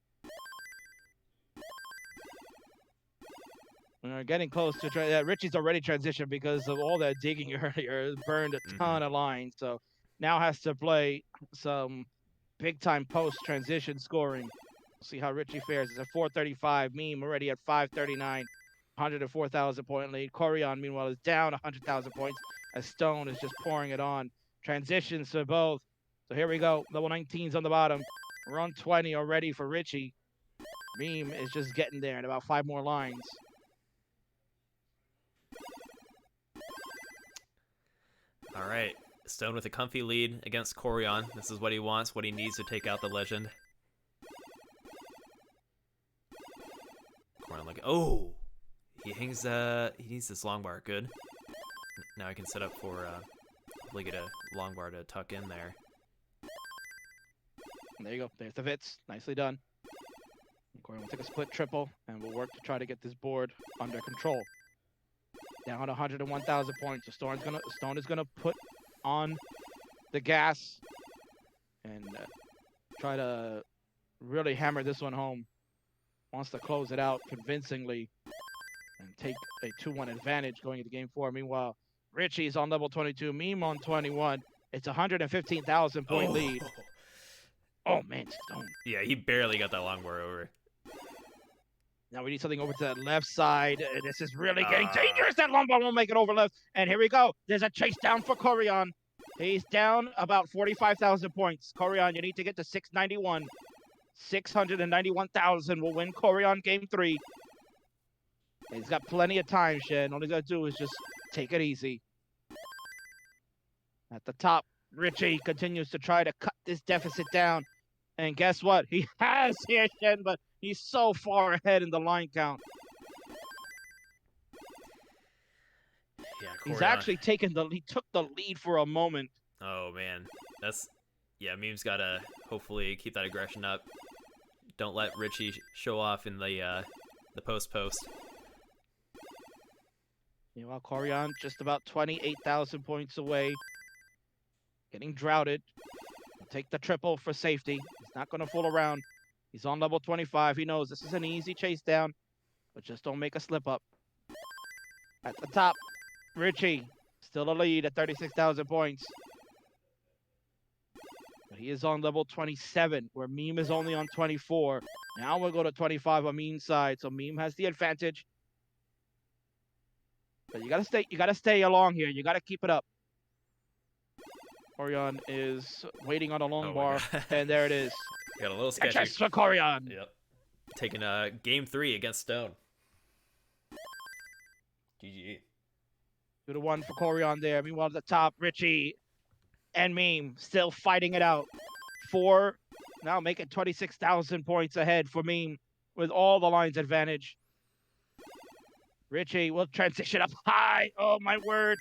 We're getting close to Richy's already transitioned because of all that digging earlier. Burned a ton of lines, so now has to play some big-time post-transition scoring. We'll see how Richy fares. It's at 435. Meme already at 539. 104,000 point lead. Koryan, meanwhile, is down 100,000 points as Stone is just pouring it on. Transitions for both. So here we go. Level 19's on the bottom. Run 20 already for Richy. Meme is just getting there in about 5 more lines. All right. Stone with a comfy lead against Koryan. This is what he wants, what he needs to take out the legend. Koryan like, oh! He hangs, he needs this long bar. Good. Now I can set up for, hopefully get a long bar to tuck in there. There you go. There's the Vits. Nicely done. Koryan will take a split triple, and we'll work to try to get this board under control. Down 101,000 points. So Stone is gonna put on the gas and try to really hammer this one home. Wants to close it out convincingly and take a 2-1 advantage going into game 4. Meanwhile, Richy's on level 22, Meme on 21. It's 115,000 point lead. Oh man, Stone. Yeah, he barely got that long bar over. Now we need something over to that left side. This is really getting dangerous. That long ball won't make it over left. And here we go. There's a chase down for Koryan. He's down about 45,000 points. Koryan, you need to get to 691. 691,000 will win Koryan game 3. He's got plenty of time, Shen. All he's got to do is just take it easy. At the top, Richy continues to try to cut this deficit down. And guess what? He has here, Shen, but he's so far ahead in the line count. Yeah, He's actually he took the lead for a moment. Oh man, yeah. Meme's gotta hopefully keep that aggression up. Don't let Richy show off in the post. Meanwhile, Koryan just about 28,000 points away, getting droughted. He'll take the triple for safety. He's not going to fool around. He's on level 25. He knows this is an easy chase down, but just don't make a slip up. At the top, Richy, still a lead at 36,000 points. But he is on level 27, where Meme is only on 24. Now we'll go to 25 on Meme's side, so Meme has the advantage. But you gotta stay along here. You gotta keep it up. Koryan is waiting on a long bar, and there it is. Got a little sketchy. Catch for Koryan. Yep. Taking game 3 against Stone. GG. 2-1 for Koryan there. Meanwhile, at the top, Richy and Meme still fighting it out. 4, now making 26,000 points ahead for Meme with all the lines advantage. Richy will transition up high. Oh, my word.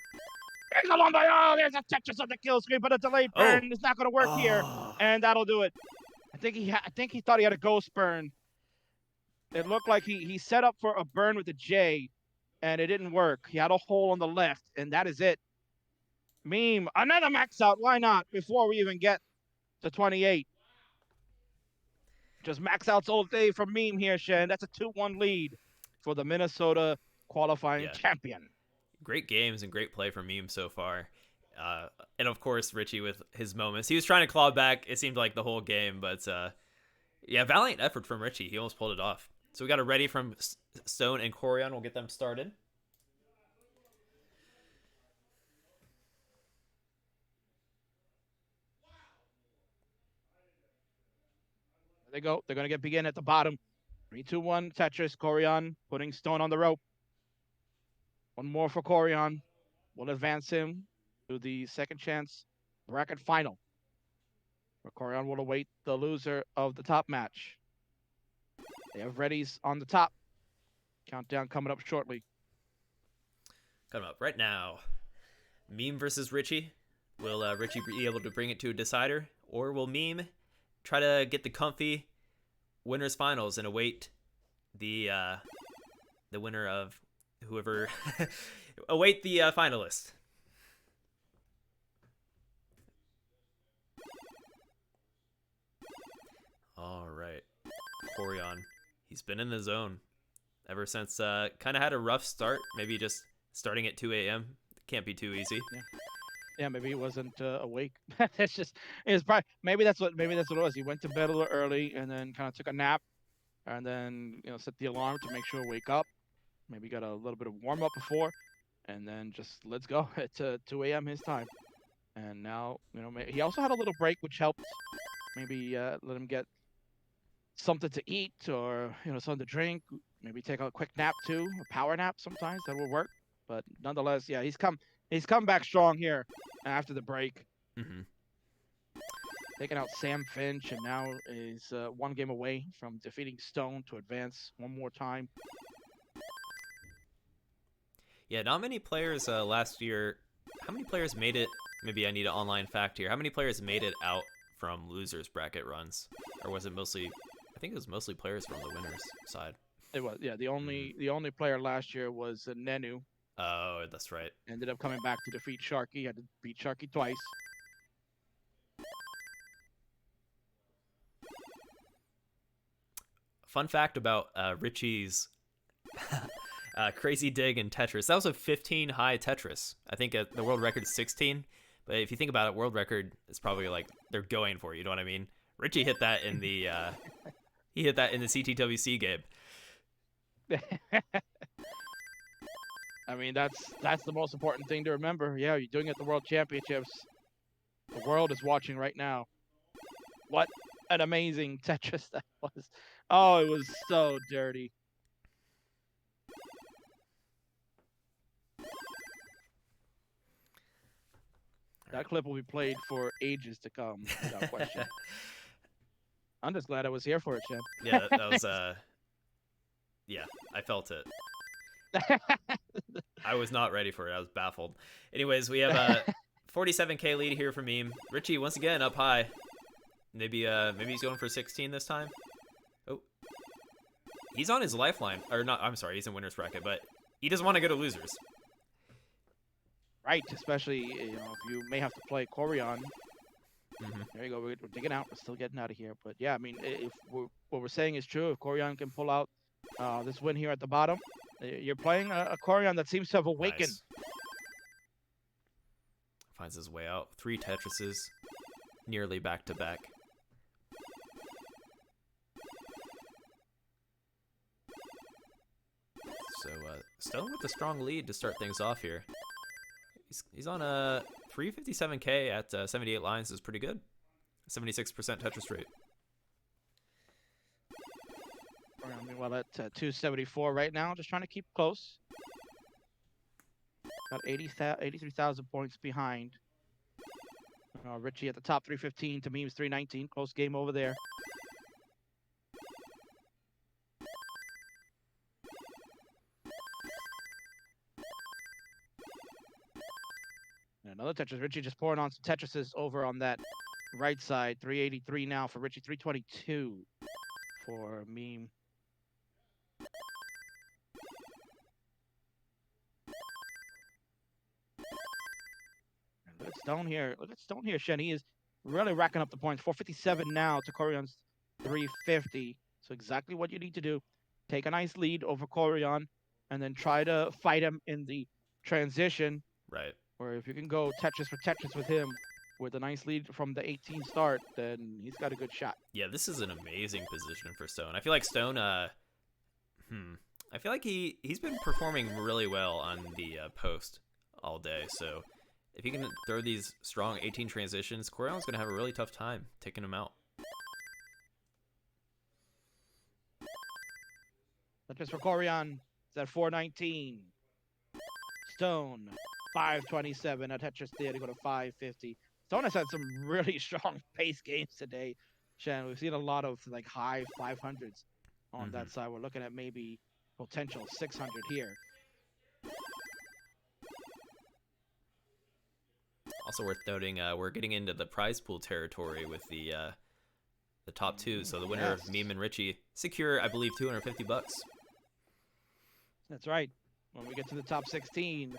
There's a long by. Oh, there's a Tetris on the kill screen, but a delayed burn is not going to work here. And that'll do it. I think he thought he had a ghost burn. It looked like he set up for a burn with a J, and it didn't work. He had a hole on the left, and that is it. Meme, another max out. Why not? Before we even get to 28. Just max outs all day from Meme here, Shen. That's a 2-1 lead for the Minnesota qualifying champion. Great games and great play from Meme so far. And of course, Richy with his moments. He was trying to claw back, it seemed like, the whole game. But yeah, valiant effort from Richy. He almost pulled it off. So we got a ready from Stone and Koryan. We'll get them started. There they go. They're going to begin at the bottom. 3-2-1 Tetris. Koryan putting Stone on the rope. One more for Koryan. Will advance him to the second chance bracket final, where Koryan will await the loser of the top match. They have readies on the top. Countdown coming up shortly. Coming up right now. Meme versus Richy. Will Richy be able to bring it to a decider? Or will Meme try to get the comfy winners finals and await the winner of whoever await the finalist? All right, Koryan, he's been in the zone ever since. Kind of had a rough start. Maybe just starting at 2 a.m. can't be too easy. Yeah, maybe he wasn't awake. It's probably maybe that's what it was. He went to bed a little early and then kind of took a nap, and then set the alarm to make sure to wake up. Maybe got a little bit of warm up before, and then just let's go at 2 a.m. his time. And now he also had a little break, which helped. Maybe let him get something to eat or something to drink. Maybe take a quick nap too, a power nap sometimes that will work. But nonetheless, yeah, he's come back strong here after the break. Mm-hmm. Taking out Sam Finch, and now is 1 game away from defeating Stone to advance one more time. Yeah, not many players last year. How many players made it? Maybe I need an online fact here. How many players made it out from losers bracket runs? Or was it mostly, I think it was mostly players from the winners side. It was, yeah. The only player last year was Nenu. Oh, that's right. Ended up coming back to defeat Sharky. Had to beat Sharky twice. Fun fact about Richy's crazy dig in Tetris. That was a 15 high Tetris. I think the world record is 16. But if you think about it, world record is probably like they're going for. You know what I mean? Richy hit that in the CTWC game. I mean, that's the most important thing to remember. Yeah, you're doing it at the World Championships. The world is watching right now. What an amazing Tetris that was. Oh, it was so dirty. That clip will be played for ages to come, without question. I'm just glad I was here for it, Chad. Yeah, that was yeah, I felt it. I was not ready for it. I was baffled. Anyways, we have a 47k lead here for Meme. Richy once again up high. Maybe he's going for 16 this time. Oh, he's on his lifeline, or not? I'm sorry, he's in winners bracket, but he doesn't want to go to losers. Right, especially if you may have to play Koryan. There you go. We're digging out. We're still getting out of here. But yeah, I mean, if what we're saying is true, if Koryan can pull out this win here at the bottom, you're playing a Koryan that seems to have awakened. Nice. Finds his way out. 3 Tetrises, nearly back to back. So Stone with a strong lead to start things off here. He's on a 357k at 78 lines is pretty good. 76% Tetris rate. Meanwhile, at 274 right now, just trying to keep close. Got 83,000 points behind. Richy at the top, 315 to Memes 319. Close game over there. And another Tetris. Richy just pouring on some Tetrises over on that right side. 383 now for Richy. 322 for Meme. Look at Stone here. Look at Stone here, Shen. He is really racking up the points. 457 now to Koryan's 350. So exactly what you need to do. Take a nice lead over Koryan and then try to fight him in the transition. Right. Or if you can go Tetris for Tetris with him with a nice lead from the 18 start, then he's got a good shot. Yeah, this is an amazing position for Stone. I feel like Stone, I feel like he's been performing really well on the post all day. So if he can throw these strong 18 transitions, Koryan's going to have a really tough time taking him out. Tetris for Koryan. It's at 419. Stone. 527 at Tetris there to go to 550. Stone has had some really strong pace games today, Shan. We've seen a lot of like high 500s on that side. We're looking at maybe potential 600 here. Also worth noting, we're getting into the prize pool territory with the top 2. So the winner of Meme and Richy secure, I believe, $250. That's right. When we get to the top 16,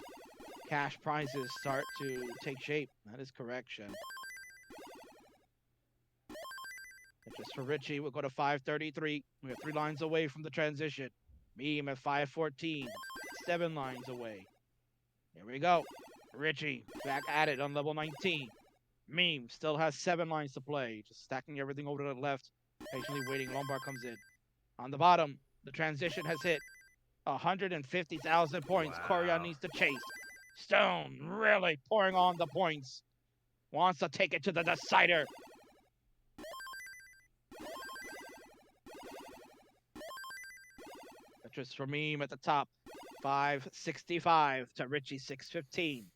cash prizes start to take shape. That is correct, Shen. Just for Richy, we'll go to 533. We are 3 lines away from the transition. Meme at 514, 7 lines away. Here we go. Richy back at it on level 19. Meme still has 7 lines to play. Just stacking everything over to the left. Patiently waiting. Lombard comes in. On the bottom, the transition has hit 150,000 points. Wow. Koryan needs to chase. Stone really pouring on the points. Wants to take it to the decider. Tetris for Meme at the top. 565 to Richy 615.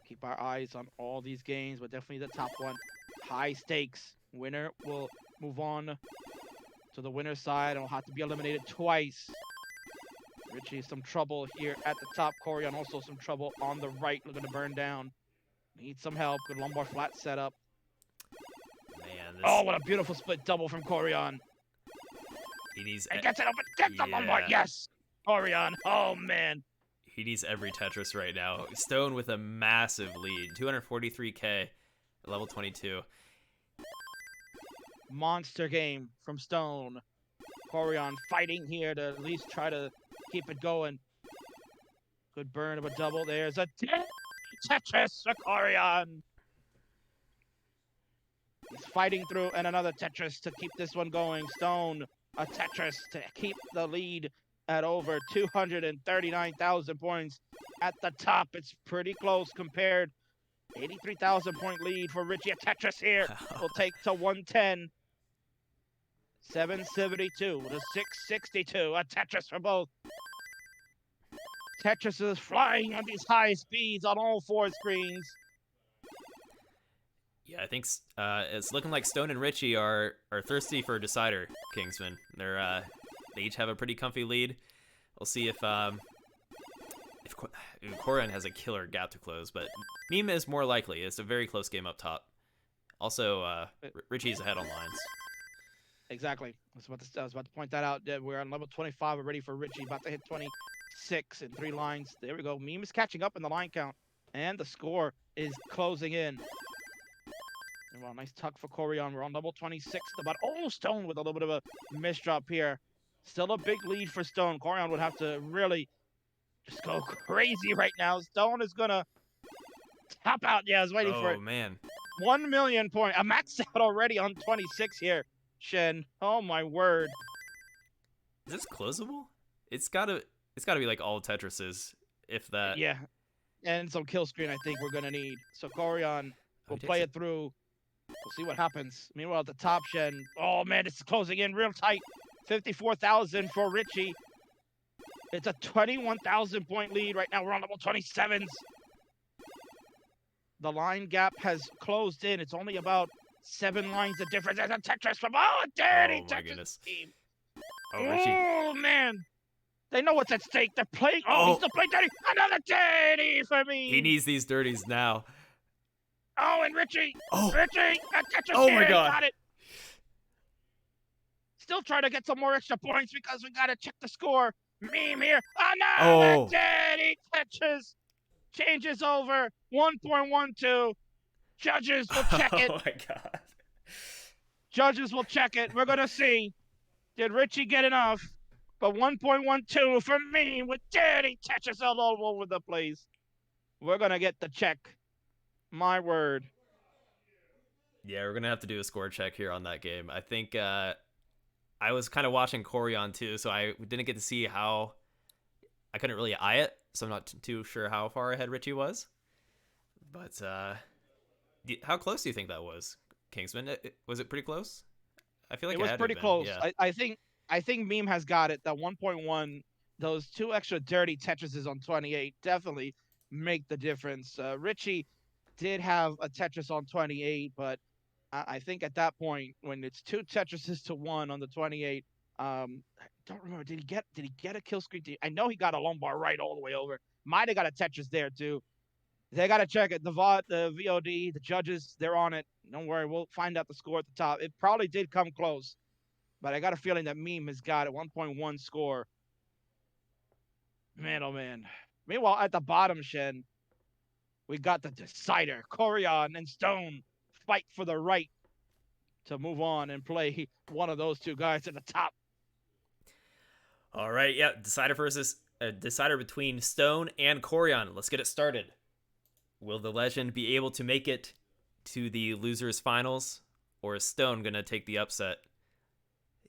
Keep our eyes on all these games, but definitely the top one. High stakes. Winner will move on to the winner's side and will have to be eliminated twice. Richy some trouble here at the top. Koryan also some trouble on the right, looking to burn down. Needs some help. Good Lombard flat setup. Man, this... Oh, what a beautiful split double from Koryan. He needs... And gets it open. Gets the Lombard. Yes. Koryan. Oh, man. He needs every Tetris right now. Stone with a massive lead. 243k, level 22. Monster game from Stone. Koryan fighting here to at least try to keep it going. Good burn of a double. There's a Tetris for Koryan. He's fighting through and another Tetris to keep this one going. Stone, a Tetris to keep the lead at over 239,000 points. At the top, it's pretty close compared. 83,000 point lead for Richy. A Tetris here will take to 110. 772 to 662. A Tetris for both. Tetris is flying on these high speeds on all 4 screens. Yeah, I think it's looking like Stone and Richy are thirsty for a decider, Kingsman. They each have a pretty comfy lead. We'll see if Koryan has a killer gap to close, but Meme is more likely. It's a very close game up top. Also, Richy's ahead on lines. Exactly. I was about to point that out. We're on level 25 already for Richy, about to hit 26 in 3 lines. There we go. Meme is catching up in the line count, and the score is closing in. Well, nice tuck for Koryan. We're on level 26. But oh, Stone with a little bit of a misdrop here. Still a big lead for Stone. Koryan would have to really just go crazy right now. Stone is going to tap out. Yeah, I was waiting for it. Oh, man. 1 million point. I'm maxed out already on 26 here, Shen. Oh, my word. Is this closable? It's gotta be like all Tetrises, if that. Yeah. And some kill screen I think we're going to need. So Koryan will play it through. We'll see what happens. Meanwhile, at the top, Shen. Oh, man, it's closing in real tight. 54,000 for Richy. It's a 21,000 point lead. Right now, we're on level 27s. The line gap has closed in. It's only about 7 lines of difference. There's a Tetris from dirty Oh, my Tetris goodness. team. Oh, Richy. Oh, man. They know what's at stake. They're playing. Oh, he's still playing dirty. Another dirty for me. He needs these dirties now. Oh, and Richy. Oh. Richy. Tetris Oh, my here. God. Got it. Still trying to get some more extra points because we got to check the score. Meme here. Another dirty Tetris. Changes over. 1.12. Judges will check it. Oh, my God. Judges will check it. We're going to see. Did Richy get enough? But 1.12 for me with dirty Tetris all over the place. We're going to get the check. My word. Yeah, we're going to have to do a score check here on that game. I think I was kind of watching Koryan too, so I didn't get to see how... I couldn't really eye it, so I'm not too sure how far ahead Richy was. But how close do you think that was, Kingsman? Was it pretty close? I feel like it was had pretty been. close. Yeah. I think Meme has got it. That 1.1, those 2 extra dirty Tetrises on 28 definitely make the difference. Richy did have a Tetris on 28, but I think at that point when it's 2 Tetrises to 1 on the 28, I don't remember. Did he get a kill screen? I know he got a lumbar right all the way over. Might have got a Tetris there too. They got to check it. The VOD, the judges, they're on it. Don't worry, we'll find out the score at the top. It probably did come close. But I got a feeling that Meme has got it. 1.1 score. Man, oh man. Meanwhile, at the bottom, Shen, we got the decider. Koryan and Stone fight for the right to move on and play one of those 2 guys at the top. All right, yeah. Decider between Stone and Koryan. Let's get it started. Will the legend be able to make it to the losers finals, or is Stone gonna take the upset?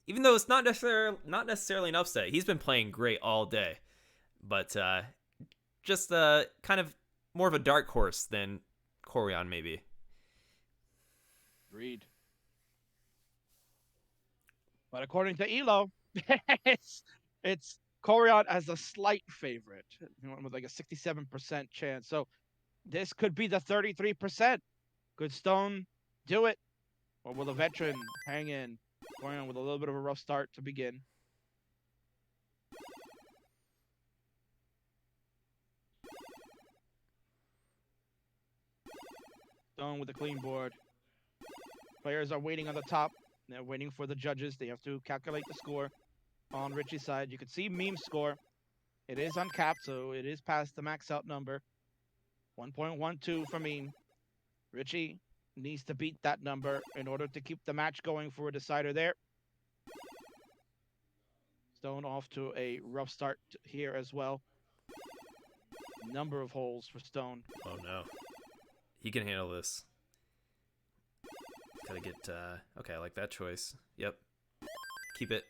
Even though it's not necessarily an upset, he's been playing great all day, but just kind of more of a dark horse than Koryan maybe. Agreed. But according to Elo, it's Koryan as a slight favorite, with like a 67% chance. So this could be the 33%. Could Stone do it, or will the veteran hang in? Koryan with a little bit of a rough start to begin. Stone with a clean board. Players are waiting on the top. They're waiting for the judges. They have to calculate the score on Richy's side. You can see Meme's score. It is uncapped, so it is past the max out number. 1.12 for Meme. Richy needs to beat that number in order to keep the match going for a decider there. Stone off to a rough start here as well. Number of holes for Stone. Oh no. He can handle this. Gotta get okay, I like that choice. Yep. Keep it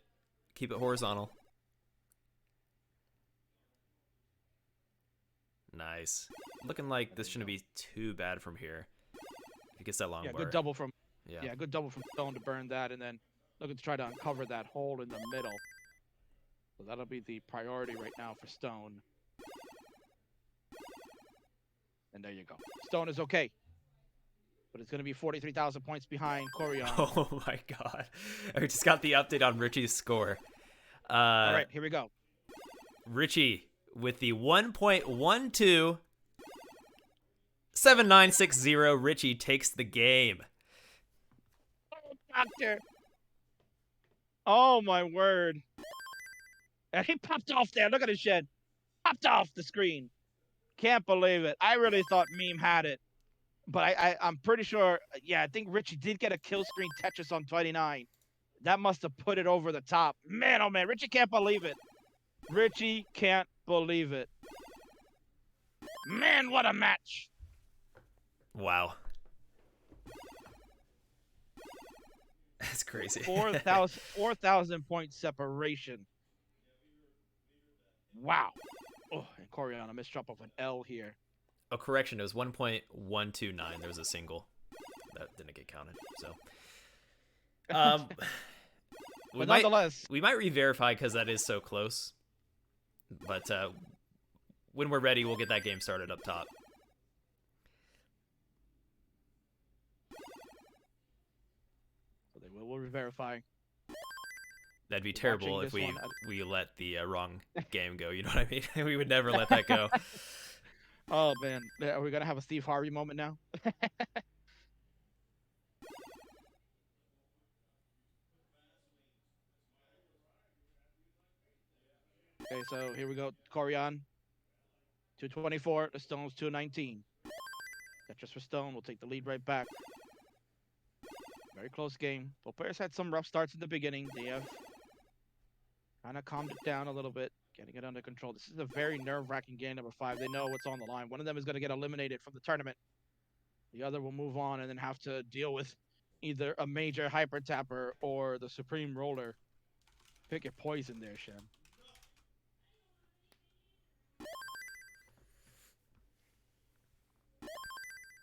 horizontal. Nice. Looking like this shouldn't be too bad from here. If he gets that long bar. Good double from Yeah. good double from Stone to burn that, and then looking to try to uncover that hole in the middle. So that'll be the priority right now for Stone. And there you go. Stone is okay. But it's going to be 43,000 points behind Koryan. Oh my god. I just got the update on Richy's score. All right, here we go. Richy with the 1.12 7960. Richy takes the game. Oh, doctor. Oh, my word. And he popped off there. Look at his shed. Popped off the screen. Can't believe it. I really thought Meme had it. But I'm pretty sure, yeah, I think Richie did get a kill screen Tetris on 29. That must have put it over the top. Man, oh man, Richie can't believe it. Richie can't believe it. Man, what a match. Wow. That's crazy. 4,000 point separation. Wow. Oh, and Koryan, I missed drop off an L here. Oh, correction. It was 1.129. There was a single that didn't get counted. So, But nonetheless, we might re-verify because that is so close. But when we're ready, we'll get that game started up top. So they will re-verify. That'd be terrible if we let the wrong game go. You know what I mean? We would never let that go. Oh man, are we gonna have a Steve Harvey moment now? Okay, so here we go. Koryan, 224. The Stones 219. Tetris for Stone. We'll take the lead right back. Very close game. Both players had some rough starts in the beginning. They have kind of calmed it down a little bit, getting it under control. This is a very nerve-wracking game, number 5. They know what's on the line. One of them is going to get eliminated from the tournament. The other will move on and then have to deal with either a major hyper tapper or the supreme roller. Pick your poison there, Shem.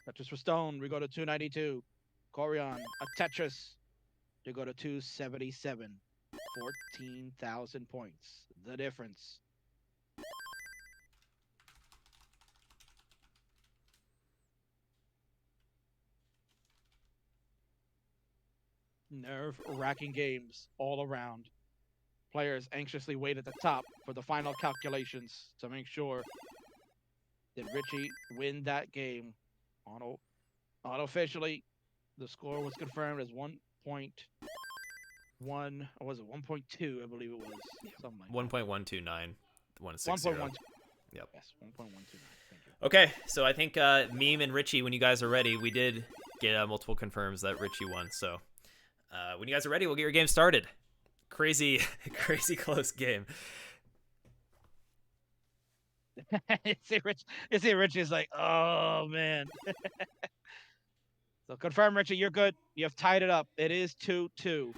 Tetris for Stone, we go to 292. Koryan, a Tetris, to go to 277. 14,000 points. The difference. Nerve-wracking games all around. Players anxiously wait at the top for the final calculations to make sure that Richy win that game. Unofficially, the score was confirmed as 1.1, or was it 1.2? I believe it was. Something like 1.129. 160. 1.12. Yep. Yes, 1.129. Thank you. Okay, so I think Meme and Richy, when you guys are ready, we did get multiple confirms that Richy won. So when you guys are ready, we'll get your game started. Crazy, crazy close game. You see Richy is like, oh man. So confirm, Richy, you're good. You have tied it up. It is 2-2.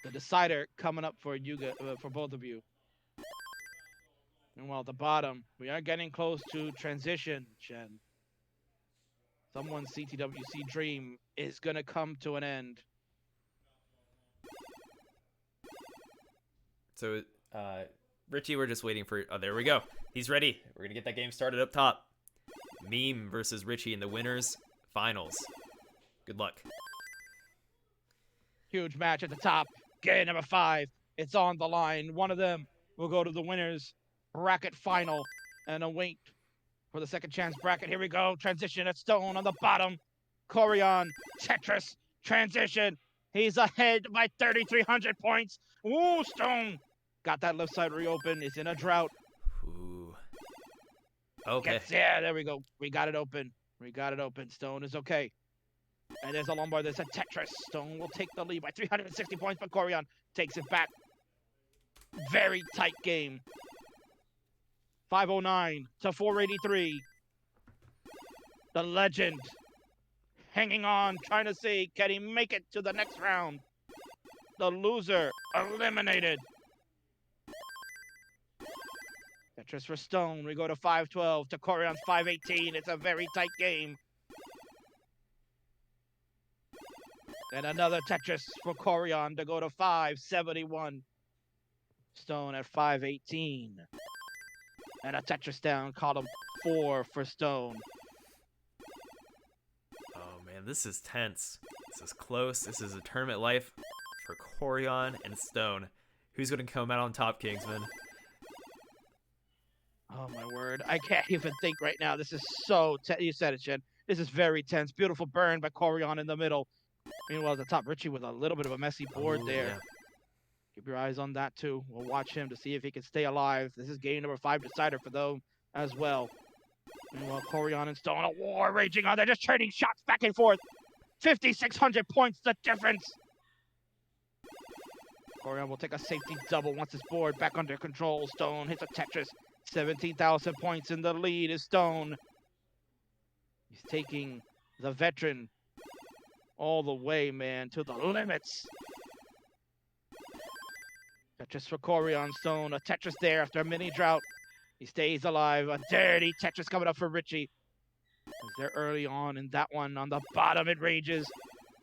The decider coming up for you, for both of you. Meanwhile, at the bottom, we are getting close to transition, Chen. Someone's CTWC dream is gonna come to an end. So, Richy, we're just waiting for... Oh, there we go. He's ready. We're going to get that game started up top. Meme versus Richy in the winners finals. Good luck. Huge match at the top. Game number 5. It's on the line. One of them will go to the winners bracket final and await for the second chance bracket. Here we go. Transition at Stone on the bottom. Koryan, Tetris, transition. He's ahead by 3,300 points. Ooh, Stone got that left side reopened. It's in a drought. Ooh. Okay. Yeah, there we go. We got it open. We got it open. Stone is okay. And there's a Lombard. There's a Tetris. Stone will take the lead by 360 points, but Koryan takes it back. Very tight game. 509 to 483. The legend hanging on, trying to see, can he make it to the next round? The loser eliminated. Tetris for Stone. We go to 512 to Koryan's 518. It's a very tight game. And another Tetris for Koryan to go to 571. Stone at 518. And a Tetris down, column 4 for Stone. Oh, man, this is tense. This is close. This is a tournament life for Koryan and Stone. Who's going to come out on top, Kingsman? Oh, my word. I can't even think right now. This is so tense. You said it, Jen. This is very tense. Beautiful burn by Koryan in the middle. Meanwhile, at the top, Richy with a little bit of a messy board there. Yeah. Keep your eyes on that, too. We'll watch him to see if he can stay alive. This is game number 5 decider for them as well. Meanwhile, Koryan and Stone, a war raging on. They're just trading shots back and forth. 5,600 points, the difference. Koryan will take a safety double once his board back under control. Stone hits a Tetris. 17,000 points in the lead is Stone. He's taking the veteran all the way, man, to the limits. Tetris for Koryan. Stone, a Tetris there after a mini drought. He stays alive. A dirty Tetris coming up for Richy. As they're early on in that one. On the bottom, it rages.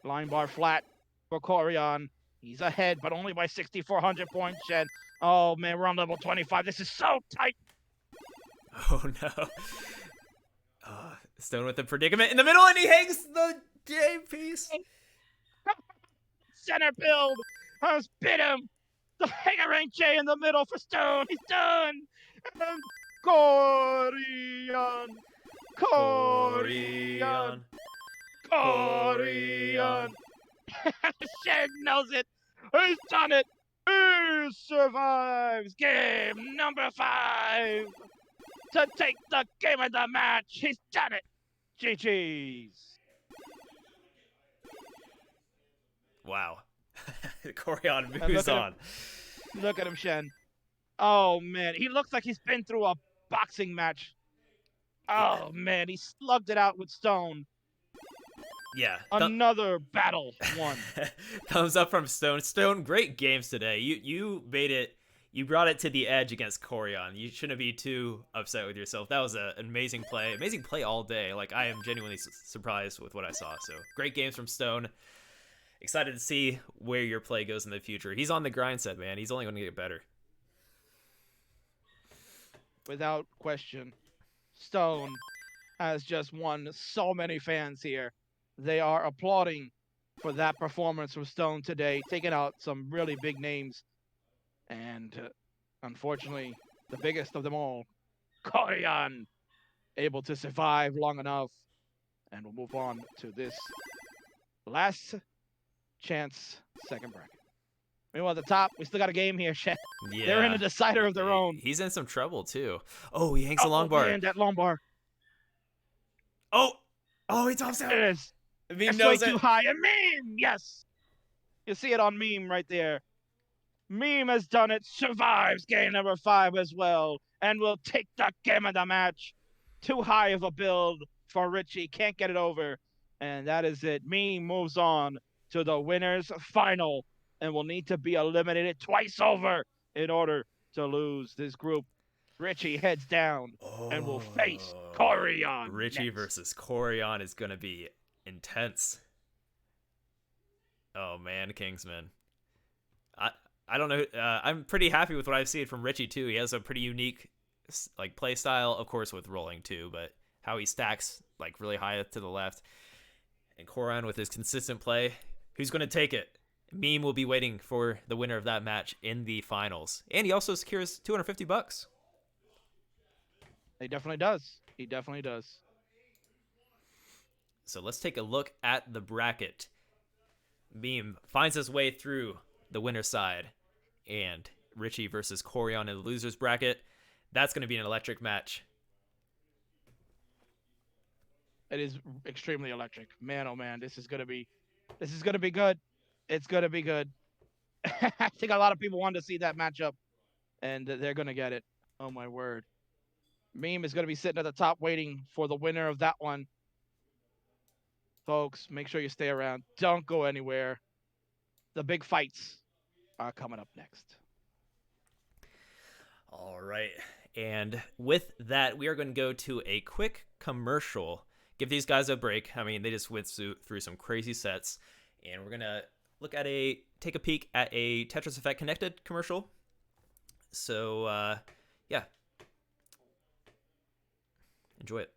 Line bar flat for Koryan. He's ahead, but only by 6,400 points. And oh man, we're on level 25. This is so tight. Oh no. Stone with the predicament in the middle, and he hangs the J piece. Center build has bit him. The Hanger-Rank J in the middle for Stone. He's done. And Koryan. Shed knows it. He's done it. He survives game number 5 to take the game of the match. He's done it. GG's. Wow. Koryan moves on. Look at him, Shen. Oh, man. He looks like he's been through a boxing match. Oh, man. He slugged it out with Stone. Yeah. Another battle won. Thumbs up from Stone. Stone, great games today. You made it. You brought it to the edge against Koryan. You shouldn't be too upset with yourself. That was an amazing play. Amazing play all day. Like, I am genuinely surprised with what I saw. So, great games from Stone. Excited to see where your play goes in the future. He's on the grind set, man. He's only going to get better. Without question, Stone has just won so many fans here. They are applauding for that performance from Stone today, taking out some really big names. And unfortunately, the biggest of them all, Koryan, able to survive long enough. And we'll move on to this last chance second bracket. Meanwhile, at the top, we still got a game here, Shaq. Yeah. They're in a decider of their own. He's in some trouble, too. Oh, he hangs a long bar. Man, that long bar. Oh, he tops out. It is. Meme It's knows way it. too high. And Meme, yes. You see it on Meme right there. Meme has done it, survives game number 5 as well, and will take the game of the match. Too high of a build for Richy. Can't get it over. And that is it. Meme moves on to the winner's final and will need to be eliminated twice over in order to lose this group. Richy heads down and will face Koryan. Richy next. versus Koryan is going to be intense. Oh, man, Kingsman. I don't know. I'm pretty happy with what I've seen from Richy, too. He has a pretty unique play style, of course, with rolling, too, but how he stacks really high to the left. And Koryan with his consistent play. Who's going to take it? Meme will be waiting for the winner of that match in the finals. And he also secures $250. He definitely does. He definitely does. So let's take a look at the bracket. Meme finds his way through the winner's side. And Richy versus Koryan in the loser's bracket. That's going to be an electric match. It is extremely electric. Man, oh man, this is gonna be good. It's gonna be good. I think a lot of people wanted to see that matchup, and they're gonna get it. Oh my word. Meme is gonna be sitting at the top waiting for the winner of that one. Folks, make sure you stay around. Don't go anywhere. The big fights are coming up next. All right. And with that, we are going to go to a quick commercial. Give these guys a break. I mean, they just went through some crazy sets. And we're going to take a peek at a Tetris Effect Connected commercial. So, yeah. Enjoy it.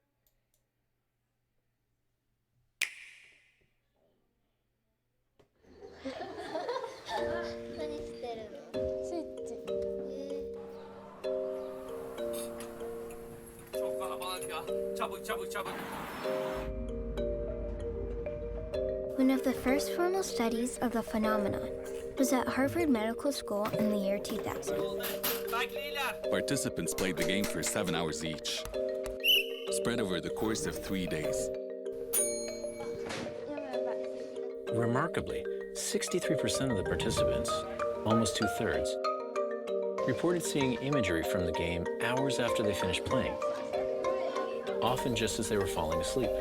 One of the first formal studies of the phenomenon was at Harvard Medical School in the year 2000. Participants played the game for 7 hours each. spread over the course of 3 days. Remarkably, 63% of the participants, almost 2/3, reported seeing imagery from the game hours after they finished playing, often just as they were falling asleep.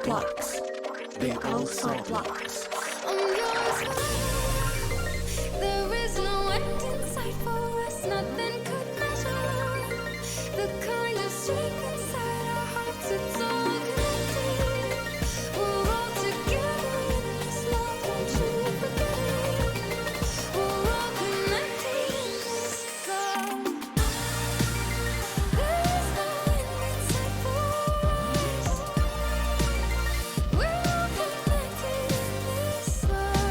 Blocks. They all saw blocks. There is no end in sight for us, nothing could measure the kind of strength inside our hearts. It's all connected. We're all together in this love, don't you forget it. We're all connected in this love. There is no end in sight for us. We're all connected in this love.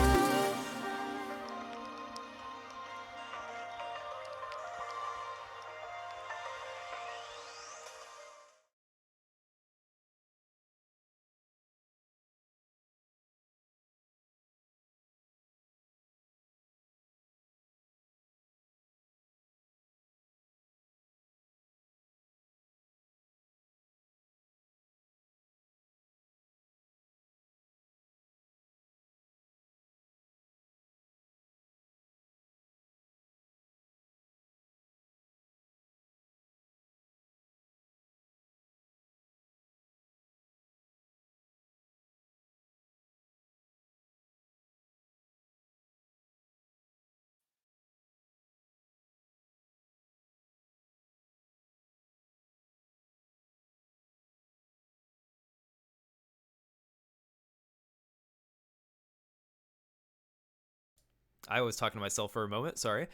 I was talking to myself for a moment, sorry.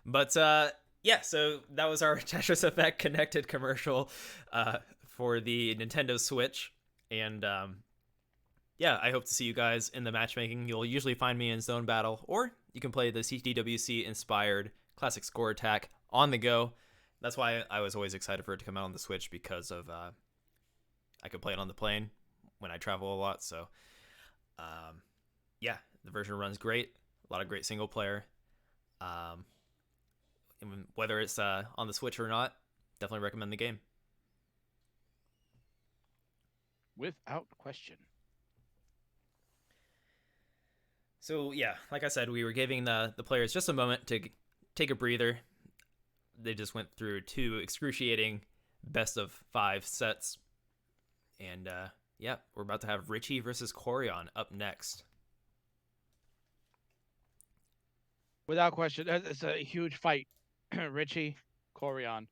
But yeah, so that was our Tetris Effect connected commercial for the Nintendo Switch. And yeah, I hope to see you guys in the matchmaking. You'll usually find me in Zone Battle, or you can play the CTWC inspired Classic Score Attack on the go. That's why I was always excited for it to come out on the Switch, because of I could play it on the plane when I travel a lot. So yeah, the version runs great. A lot of great single player. And whether it's on the Switch or not, definitely recommend the game. Without question. So yeah, like I said, we were giving the players just a moment to take a breather. They just went through 2 excruciating best of 5 sets. And yeah, we're about to have Richy versus Koryan up next. Without question, it's a huge fight. Richy, Koryan.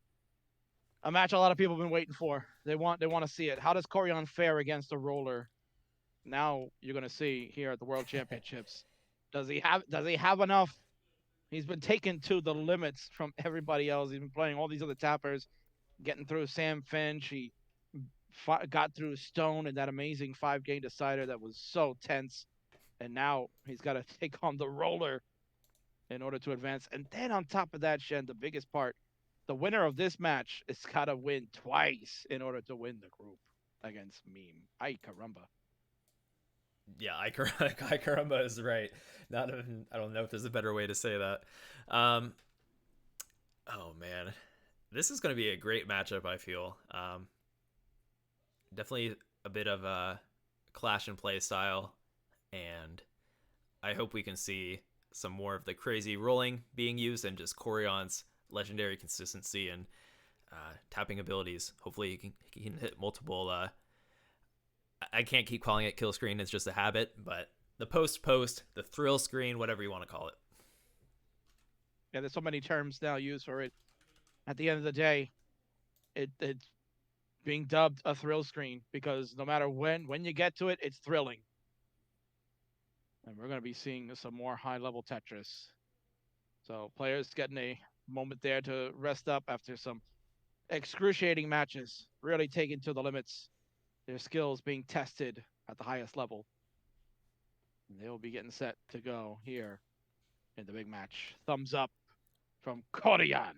A match a lot of people have been waiting for. They want to see it. How does Koryan fare against a roller? Now you're gonna see here at the World Championships. Does he have enough? He's been taken to the limits from everybody else. He's been playing all these other tappers, getting through Sam Finch. He got through Stone in that amazing 5-game decider that was so tense. And now he's got to take on the roller in order to advance. And then on top of that, Shen, the biggest part, the winner of this match has got to win twice in order to win the group against Meme. Ay caramba. Yeah, I caramba is right. I don't know if there's a better way to say that. Oh man, this is going to be a great matchup, I feel. Definitely a bit of a clash in play style, and I hope we can see some more of the crazy rolling being used and just Koryan's legendary consistency and tapping abilities. Hopefully he can hit multiple I can't keep calling it kill screen, it's just a habit, but the post, the thrill screen, whatever you want to call it. Yeah, there's so many terms now used for it. At the end of the day, it's being dubbed a thrill screen because no matter when you get to it, it's thrilling. And we're going to be seeing some more high-level Tetris. So players getting a moment there to rest up after some excruciating matches, really taken to the limits. Their skills being tested at the highest level. And they will be getting set to go here in the big match. Thumbs up from Koryan.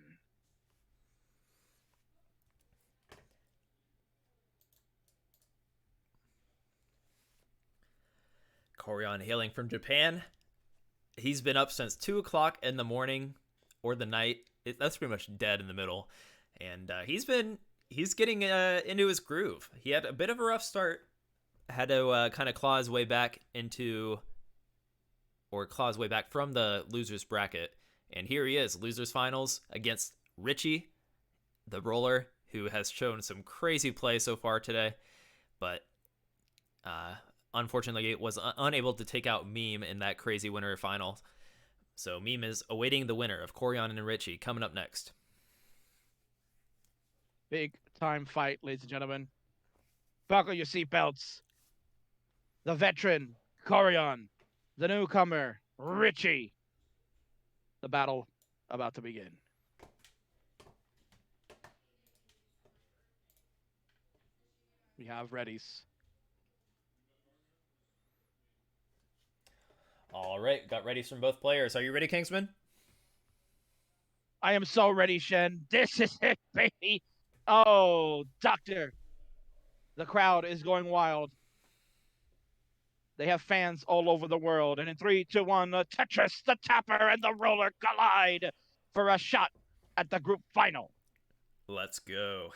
Koryan hailing from Japan. He's been up since 2 o'clock in the morning or the knight. That's pretty much dead in the middle. And he's getting into his groove. He had a bit of a rough start. Had to kind of claw his way back from the losers bracket. And here he is, losers finals against Richy, the roller, who has shown some crazy play so far today, but unfortunately was unable to take out Meme in that crazy winner final. So Meme is awaiting the winner of Koryan and Richy coming up next. Big time fight, ladies and gentlemen. Buckle your seatbelts. The veteran, Koryan. The newcomer, Richy. The battle about to begin. We have readies. All right, got readies from both players. Are you ready, Kingsman? I am so ready, Shen. This is it, baby. Oh, doctor. The crowd is going wild. They have fans all over the world. And in 3, 2, 1, the Tetris, the Tapper, and the Roller collide for a shot at the group final. Let's go.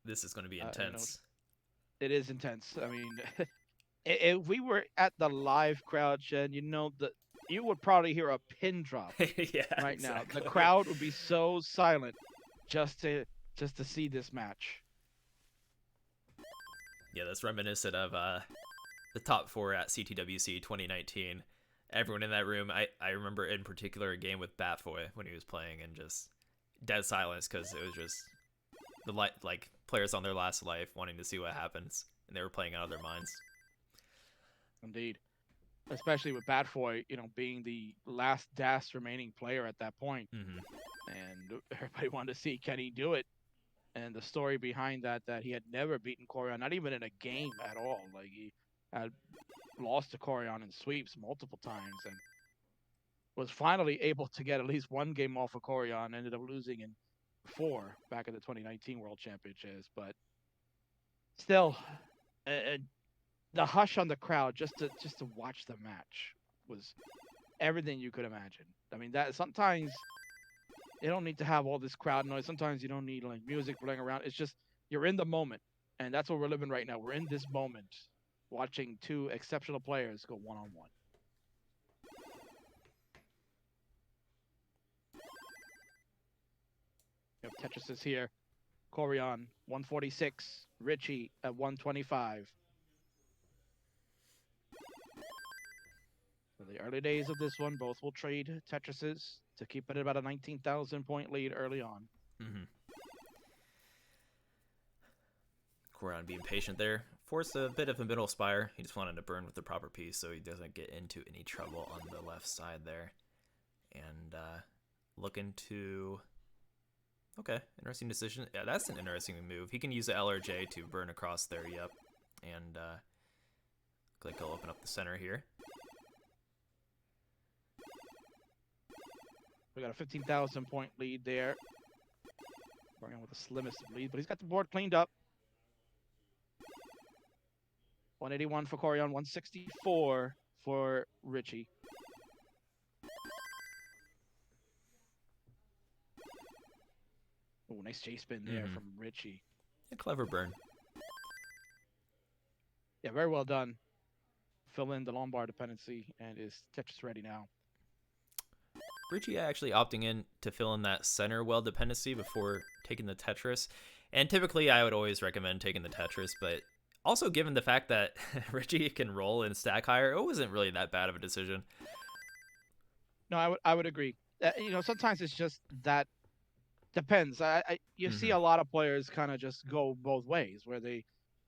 This is going to be intense. It is intense. I mean, if we were at the live crowd, Shen, you would probably hear a pin drop Yeah, right exactly. now. The crowd would be so silent just to see this match. Yeah, that's reminiscent of the top 4 at CTWC 2019. Everyone in that room, I remember in particular a game with Batfoy when he was playing, and just dead silence because it was just the players on their last life wanting to see what happens, and they were playing out of their minds. Indeed. Especially with Batfoy, being the last DAS remaining player at that point. Mm-hmm. And everybody wanted to see, can he do it? And the story behind that he had never beaten Koryan, not even in a game at all. Like, he had lost to Koryan in sweeps multiple times and was finally able to get at least one game off of Koryan, ended up losing in 4 back in the 2019 World Championships. But still, the hush on the crowd just to watch the match was everything you could imagine. I mean, that sometimes you don't need to have all this crowd noise. Sometimes you don't need like music playing around. It's just you're in the moment, and that's what we're living right now. We're in this moment, watching 2 exceptional players go one-on-one. Yep, Tetris is here. Koryan 146, Richy at 125. For the early days of this one, both will trade Tetrises to keep it at about a 19,000 point lead early on. Mm-hmm. Koryan being patient there. Forced a bit of a middle spire. He just wanted to burn with the proper piece so he doesn't get into any trouble on the left side there. And looking to... Okay, interesting decision. Yeah, that's an interesting move. He can use the LRJ to burn across there, yep. And click will open up the center here. We got a 15,000 point lead there. Koryan with the slimmest lead, but he's got the board cleaned up. 181 for Koryan, 164 for Richy. Oh, nice chase spin there from Richy. A clever burn. Yeah, very well done. Fill in the Lombard dependency and is Tetris ready now. Richy actually opting in to fill in that center well dependency before taking the Tetris. And typically I would always recommend taking the Tetris, but also given the fact that Richy can roll and stack higher, it wasn't really that bad of a decision. No, I would agree. Sometimes it's just that depends. You see a lot of players kind of just go both ways, where they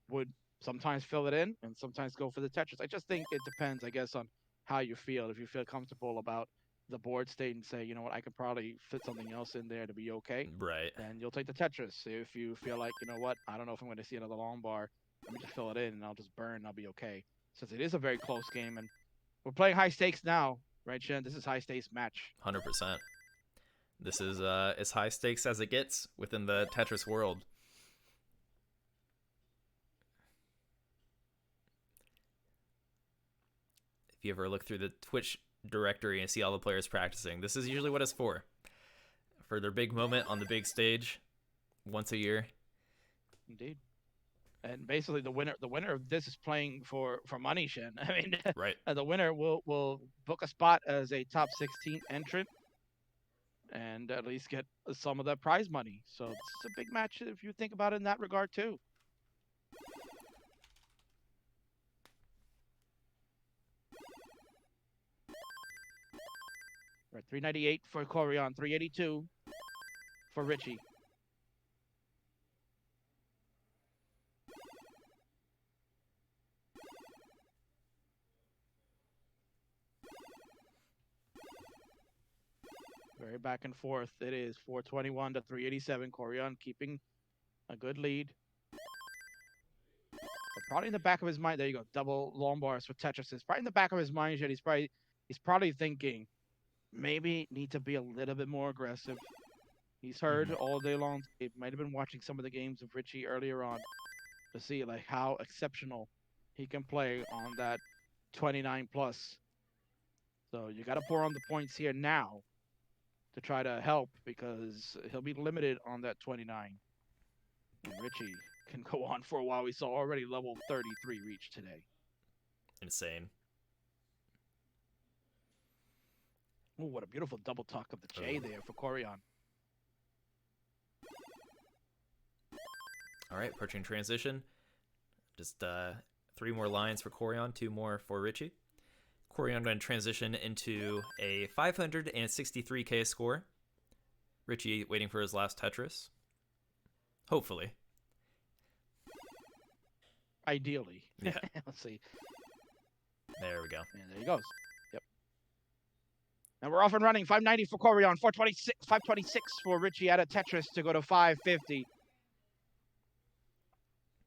would sometimes fill it in and sometimes go for the Tetris. I just think it depends, I guess, on how you feel. If you feel comfortable about the board state and say, you know what, I could probably fit something else in there to be okay, right? Then you'll take the Tetris. If you feel like, you know what, I don't know if I'm going to see another long bar, let me just fill it in and I'll just burn, I'll be okay. Since it is a very close game and we're playing high stakes now, right, Shen? This is high stakes match. 100%. This is as high stakes as it gets within the Tetris world. If you ever look through the Twitch directory and see all the players practicing, this is usually what it's for their big moment on the big stage once a year. Indeed. And basically, the winner of this is playing for money, Shen. I mean, Right. the winner will book a spot as a top 16 entrant, and at least get some of that prize money. So it's a big match if you think about it in that regard too. Right, 398 for Koryan, 382 for Richy. Very back and forth. It is 421 to 387. Koryan keeping a good lead. But probably in the back of his mind, there you go, double long bars for Tetris. It's probably in the back of his mind that he's probably thinking, maybe need to be a little bit more aggressive. He's heard all day long. He might have been watching some of the games of Richy earlier on to see like how exceptional he can play on that 29 plus. So you got to pour on the points here now to try to help, because he'll be limited on that 29. And Richy can go on for a while. We saw already level 33 reach today. Insane. Oh, what a beautiful double tuck of the J there for Koryan. All right, approaching transition. Just 3 more lines for Koryan, 2 more for Richy. Koryan going to transition into a 563k score. Richy waiting for his last Tetris. Hopefully. Ideally. Yeah. Let's see. There we go. And there he goes. Yep. And we're off and running. 590 for Koryan, 526 for Richy at a Tetris to go to 550.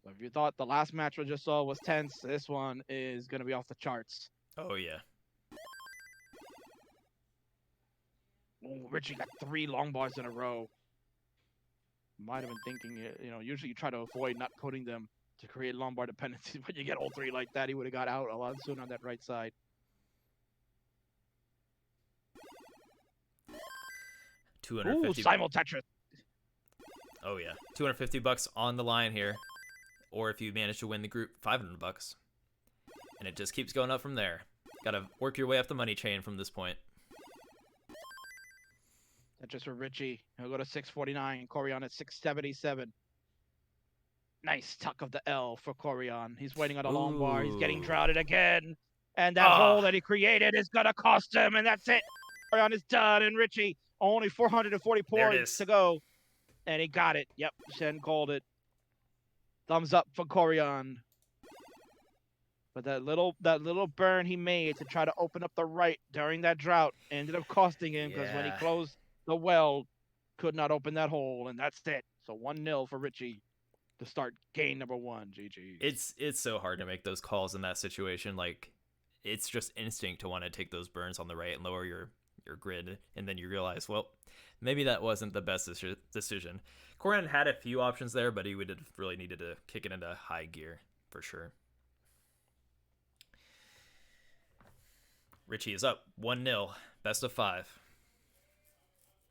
So if you thought the last match we just saw was tense, this one is going to be off the charts. Oh, yeah. Oh, Richy got 3 long bars in a row. Might have been thinking, you know, usually you try to avoid not putting them to create long bar dependencies. When you get all 3 like that, he would have got out a lot sooner on that right side. Ooh, simul Tetris. Oh, yeah. $250 on the line here. Or if you manage to win the group, $500. And it just keeps going up from there. Gotta work your way up the money chain from this point. Tetris for Richy. He'll go to 649. Koryan at 677. Nice tuck of the L for Koryan. He's waiting on a long bar. He's getting droughted again. And that hole that he created is going to cost him. And that's it. Koryan is done. And Richy, only 440 points to go. And he got it. Yep, Shen called it. Thumbs up for Koryan. But that little burn he made to try to open up the right during that drought ended up costing him, because when he closed the well, could not open that hole, and that's it. So 1-0 for Richy to start game number 1. GG. It's so hard to make those calls in that situation. Like, it's just instinct to want to take those burns on the right and lower your grid, and then you realize, well, maybe that wasn't the best decision. Koryan had a few options there, but he would have really needed to kick it into high gear for sure. Richy is up 1-0, best of 5.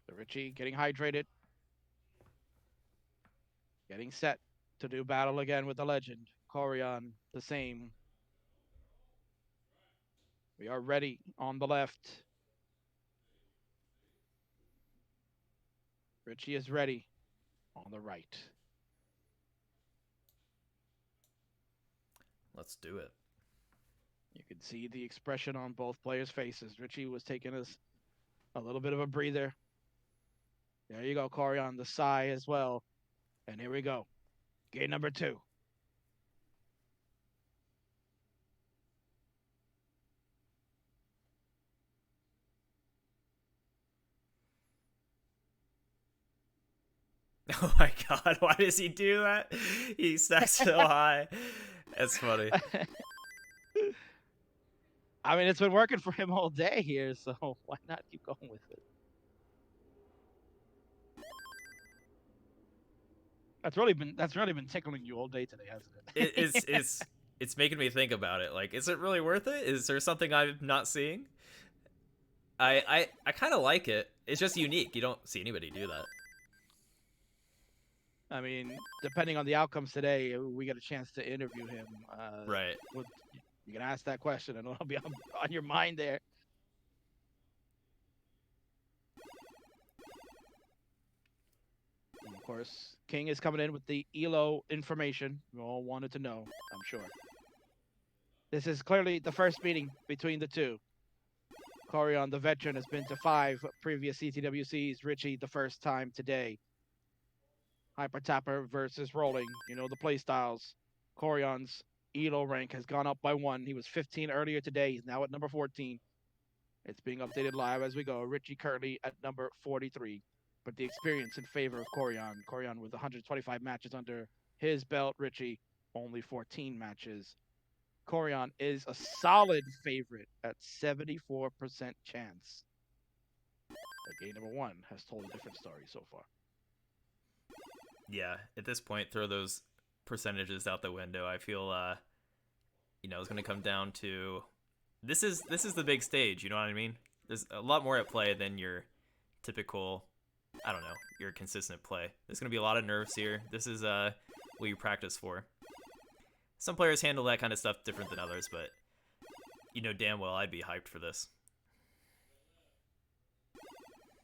So Richy getting hydrated, getting set to do battle again with the legend. Koryan, the same. We are ready on the left. Richy is ready on the right. Let's do it. You can see the expression on both players' faces. Richy was taking us a little bit of a breather. There you go, Koryan, the sigh as well. And here we go. Game number 2. Oh my god, why does he do that? He stacks so high. That's funny. I mean, it's been working for him all day here, so why not keep going with it? That's really been tickling you all day today, hasn't it? It's it's making me think about it. Like, is it really worth it? Is there something I'm not seeing? I kind of like it. It's just unique. You don't see anybody do that. I mean, depending on the outcomes today, we get a chance to interview him. Right. You can ask that question, and it'll be on your mind there. And of course, King is coming in with the Elo information we all wanted to know, I'm sure. This is clearly the first meeting between the two. Koryan, the veteran, has been to 5 previous CTWCs. Richy, the first time today. Hyper Tapper versus Rolling. You know the play styles. Koryan's Elo rank has gone up by 1. He was 15 earlier today. He's now at number 14. It's being updated live as we go. Richy currently at number 43. But the experience in favor of Koryan. Koryan with 125 matches under his belt. Richy only 14 matches. Koryan is a solid favorite at 74% chance. But game number 1 has told a different story so far. Yeah, at this point, throw those percentages out the window. I feel, it's going to come down to this is the big stage. You know what I mean? There's a lot more at play than your typical, your consistent play. There's going to be a lot of nerves here. This is what you practice for. Some players handle that kind of stuff different than others, but you know damn well I'd be hyped for this.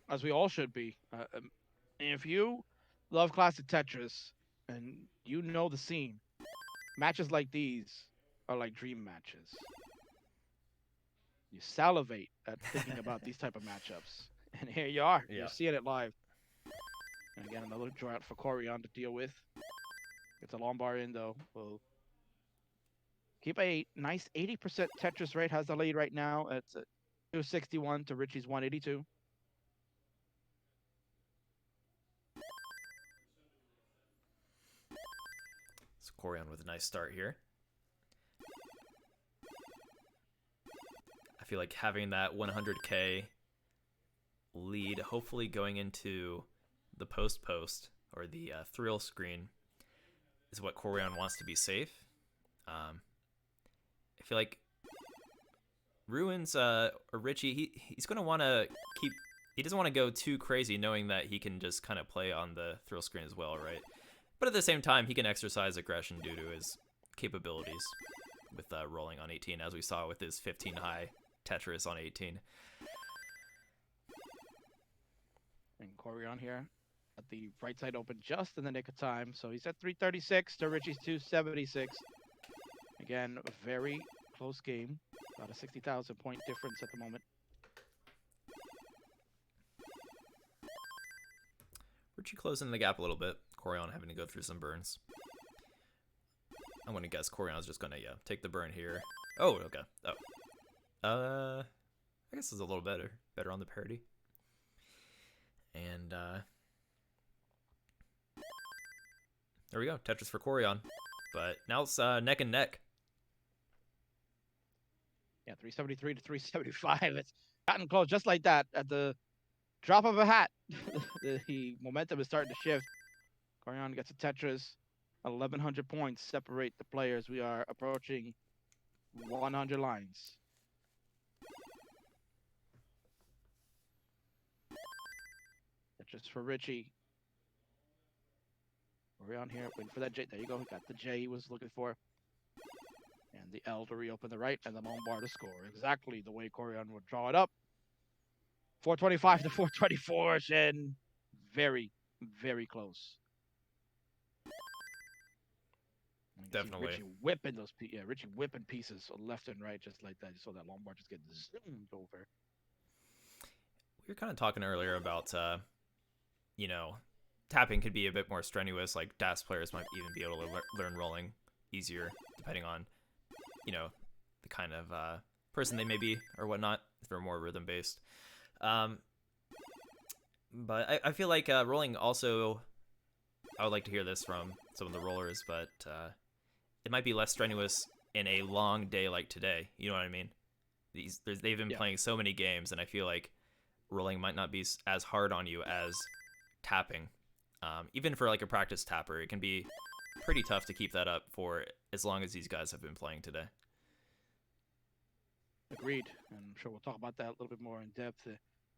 As we all should be. If you love Classic Tetris and you know the scene, matches like these are like dream matches. You salivate at thinking about these type of matchups. And here you are. Yeah. You're seeing it live. And again, another draw out for Koryan to deal with. Gets a long bar in, though. Will keep a nice 80% Tetris rate. Has the lead right now. It's 261 to Richy's 182. So Koryan with a nice start here. I feel like having that 100k lead, hopefully going into the post or the thrill screen, is what Koryan wants to be safe. I feel like Ruins or Richy, he's going to want to keep. He doesn't want to go too crazy, knowing that he can just kind of play on the thrill screen as well, right? But at the same time, he can exercise aggression due to his capabilities with rolling on 18, as we saw with his 15 high Tetris on 18. And Koryan here at the right side open just in the nick of time. So he's at 336 to Richy's 276. Again, a very close game. About a 60,000 point difference at the moment. Richy closing the gap a little bit. Koryan having to go through some burns. I'm going to guess Koryan's just going to, take the burn here. Oh, okay. Oh. I guess it's a little better on the parity. And, there we go. Tetris for Koryan. But now it's neck and neck. Yeah, 373 to 375. It's gotten close just like that at the drop of a hat. The momentum is starting to shift. Koryan gets a Tetris. 1,100 points separate the players. We are approaching 100 lines. Tetris for Richy. Koryan here, waiting for that J. There you go. Got the J he was looking for. And the L to reopen the right, and the long bar to score. Exactly the way Koryan would draw it up. 425 to 424, Shen. Very, very close. Definitely. Richy whipping those, Richy whipping pieces left and right just like that. You saw that long bar just get zoomed over. We were kind of talking earlier about, tapping could be a bit more strenuous. Like DAS players might even be able to learn rolling easier, depending on, the kind of person they may be or whatnot, if they're more rhythm based. But I feel like rolling also, I would like to hear this from some of the rollers, but it might be less strenuous in a long day like today. You know what I mean? They've been playing so many games, and I feel like rolling might not be as hard on you as tapping. Even for like a practice tapper, it can be pretty tough to keep that up for as long as these guys have been playing today. Agreed. And I'm sure we'll talk about that a little bit more in depth.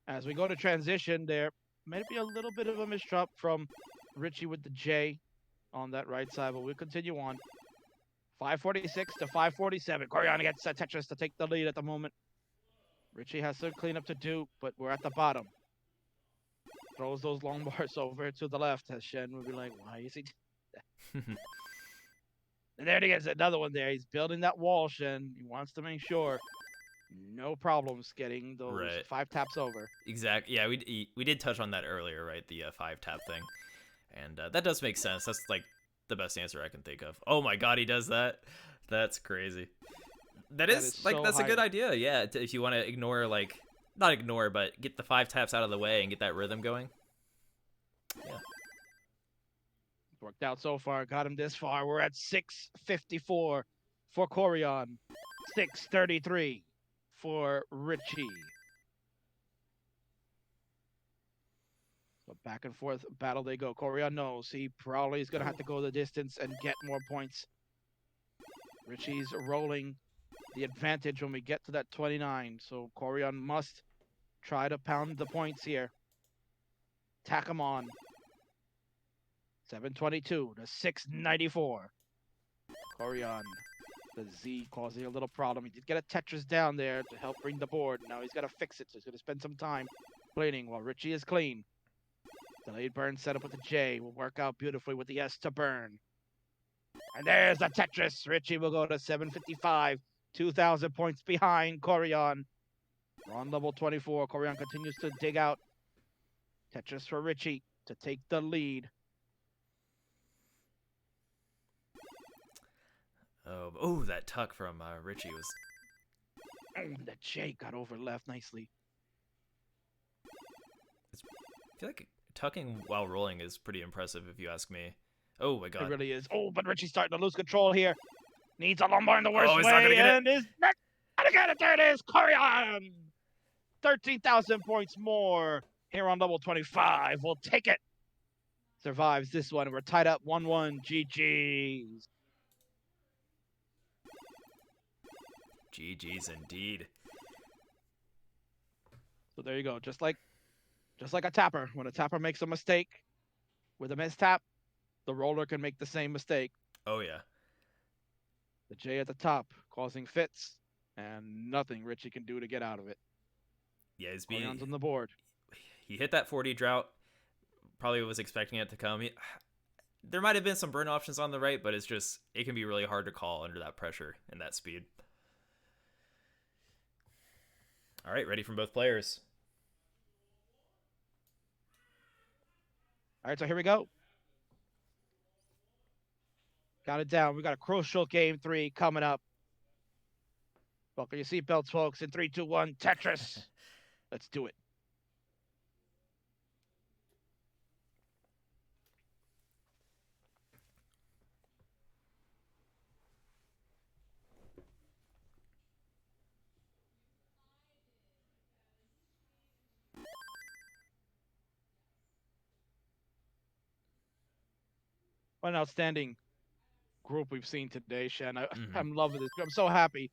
As we go to transition, there may be a little bit of a misdrop from Richy with the J on that right side, but we'll continue on. 546 to 547. Koryan gets Tetris to take the lead at the moment. Richy has some cleanup to do, but we're at the bottom. Throws those long bars over to the left, as Shen would be like, why is he? And there he is, another one there. He's building that wall, Shen. He wants to make sure no problems getting those 5 taps over. Exactly. Yeah, we did touch on that earlier, right? The 5 tap thing. And that does make sense. That's like the best answer I can think of. Oh my god, he does that. That's crazy. That is like, so that's a good idea. Yeah, if you want to ignore, like, not ignore, but get the 5 taps out of the way and get that rhythm going. Yeah. Worked out so far. Got him this far. We're at 654 for Koryan. 633 for Richy. So back and forth battle they go. Koryan knows he probably is going to have to go the distance and get more points. Richy's rolling the advantage when we get to that 29. So Koryan must try to pound the points here. Tack him on. 722 to 694. Koryan, the Z causing a little problem. He did get a Tetris down there to help bring the board. Now he's got to fix it, so he's going to spend some time cleaning while Richy is clean. Delayed burn set up with the J will work out beautifully with the S to burn. And there's the Tetris. Richy will go to 755. 2,000 points behind Koryan. We're on level 24. Koryan continues to dig out. Tetris for Richy to take the lead. Oh, that tuck from Richy was... The J got over left nicely. I feel like tucking while rolling is pretty impressive if you ask me. Oh my god. It really is. Oh, but Richy's starting to lose control here. Needs a lumbar in the worst he's way. not gonna get and is not gonna get it. There it is. Koryan. 13,000 points more here on level 25. We'll take it. Survives this one. We're tied up 1-1. GG's. GG's indeed. So there you go. Just like a tapper. When a tapper makes a mistake with a mistap, the roller can make the same mistake. Oh yeah. The J at the top causing fits, and nothing Richy can do to get out of it. Yeah, Koryan's on the board. He hit that 40 drought. Probably was expecting it to come. There might have been some burn options on the right, but it can be really hard to call under that pressure and that speed. All right, ready from both players. All right, so here we go. Count it down. We got a crucial game 3 coming up. Buckle your seatbelts, folks. In 3, 2, 1, Tetris. Let's do it. What an outstanding group we've seen today, Shen. I'm loving this. I'm so happy.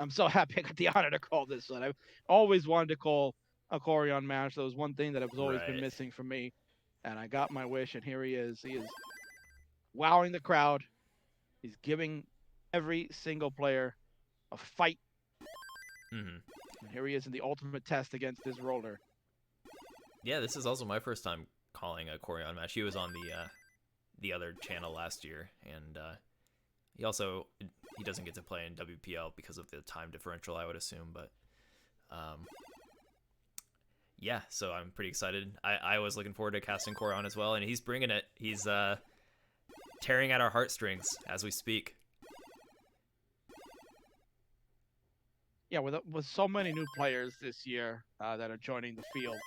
I got the honor to call this one. I've always wanted to call a Koryan match. That was one thing that has always been missing for me. And I got my wish, and here he is. He is wowing the crowd. He's giving every single player a fight. And here he is in the ultimate test against this roller. Yeah, this is also my first time calling a Koryan match. He was on the other channel last year, and he doesn't get to play in WPL because of the time differential, I would assume, but yeah, so I'm pretty excited. I was looking forward to casting Koryan as well, and he's bringing it. He's tearing at our heartstrings as we speak. Yeah, with so many new players this year that are joining the field,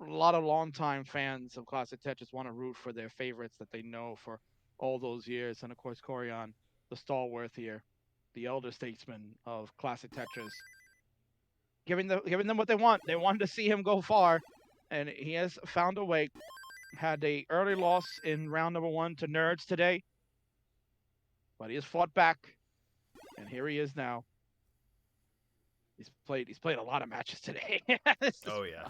a lot of longtime fans of Classic Tetris want to root for their favorites that they know for all those years. And of course, Koryan, the stalwart here, the elder statesman of Classic Tetris, giving them what they want. They wanted to see him go far, and he has found a way. had a early loss in round number 1 to Nerds today, but he has fought back, and here he is now. He's played a lot of matches today. Oh yeah.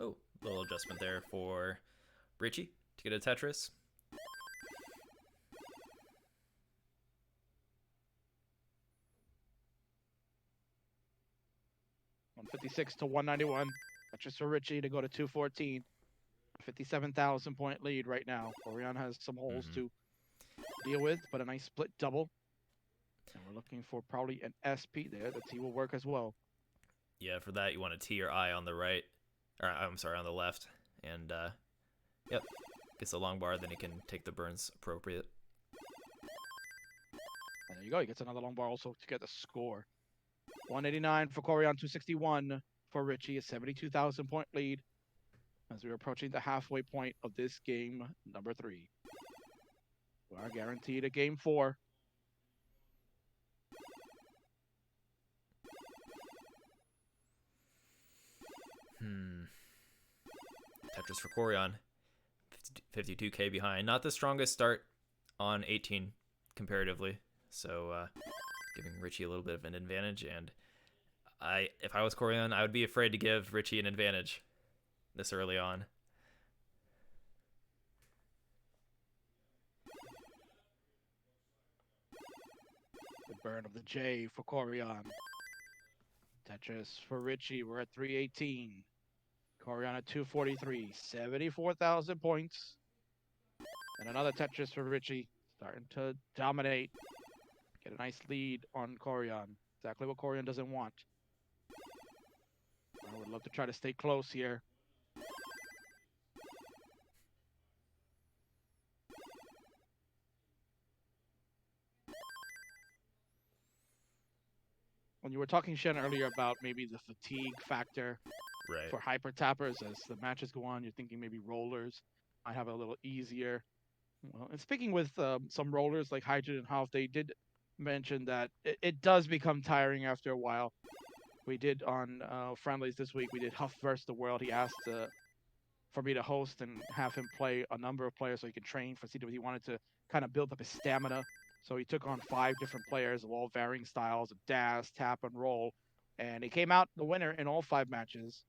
Oh, little adjustment there for Richy to get a Tetris. 156 to 191. That's just for Richy to go to 214. 57,000 point lead right now. Koryan has some holes to deal with, but a nice split double. And we're looking for probably an SP there. The T will work as well. Yeah, for that you want a T or I on the right, or I'm sorry, on the left, and yep, gets a long bar. Then he can take the burns appropriate. And there you go. He gets another long bar also to get the score. 189 for Koryan, 261 for Richy. A 72,000 point lead as we're approaching the halfway point of this game number 3. We are guaranteed a game 4. Tetris for Koryan, 52k behind. Not the strongest start on 18 comparatively, so giving Richy a little bit of an advantage. And if I was Koryan, I would be afraid to give Richy an advantage this early on. The burn of the J for Koryan. Tetris for Richy. We're at 318. Koryan at 243. 74,000 points. And another Tetris for Richy. Starting to dominate. Get a nice lead on Koryan. Exactly what Koryan doesn't want. I would love to try to stay close here. When you were talking, Shen, earlier about maybe the fatigue factor for hyper tappers as the matches go on, you're thinking maybe rollers might have it a little easier. Well, and speaking with some rollers like Hydrogen and Half, they did mention that it does become tiring after a while. We did on friendlies this week, we did Huff versus the World. He asked for me to host and have him play a number of players so he could train for CTWC. He wanted to kind of build up his stamina. So he took on 5 different players of all varying styles of dash, tap, and roll. And he came out the winner in all 5 matches.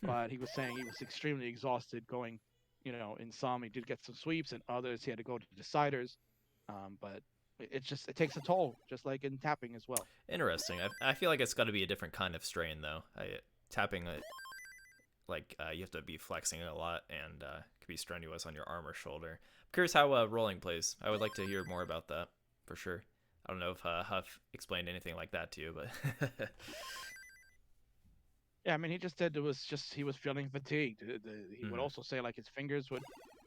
But he was saying he was extremely exhausted going, you know, in some he did get some sweeps, and others he had to go to deciders. But it takes a toll, just like in tapping as well. Interesting. I feel like it's got to be a different kind of strain, though. Tapping, you have to be flexing a lot, and it could be strenuous on your arm or shoulder. I'm curious how rolling plays. I would like to hear more about that, for sure. I don't know if Huff explained anything like that to you, but... Yeah, I mean, he just said he was feeling fatigued. He would also say, like, his fingers would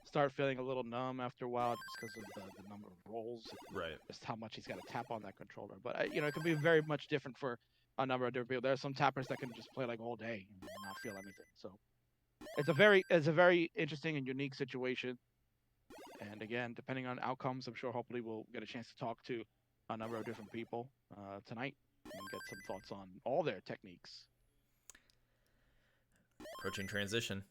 start feeling a little numb after a while just because of the number of rolls. Right. Just how much he's got to tap on that controller. But, you know, it can be very much different for a number of different people. There are some tappers that can just play, like, all day and not feel anything. So it's a very interesting and unique situation. And, again, depending on outcomes, I'm sure hopefully we'll get a chance to talk to a number of different people tonight and get some thoughts on all their techniques. Approaching transition.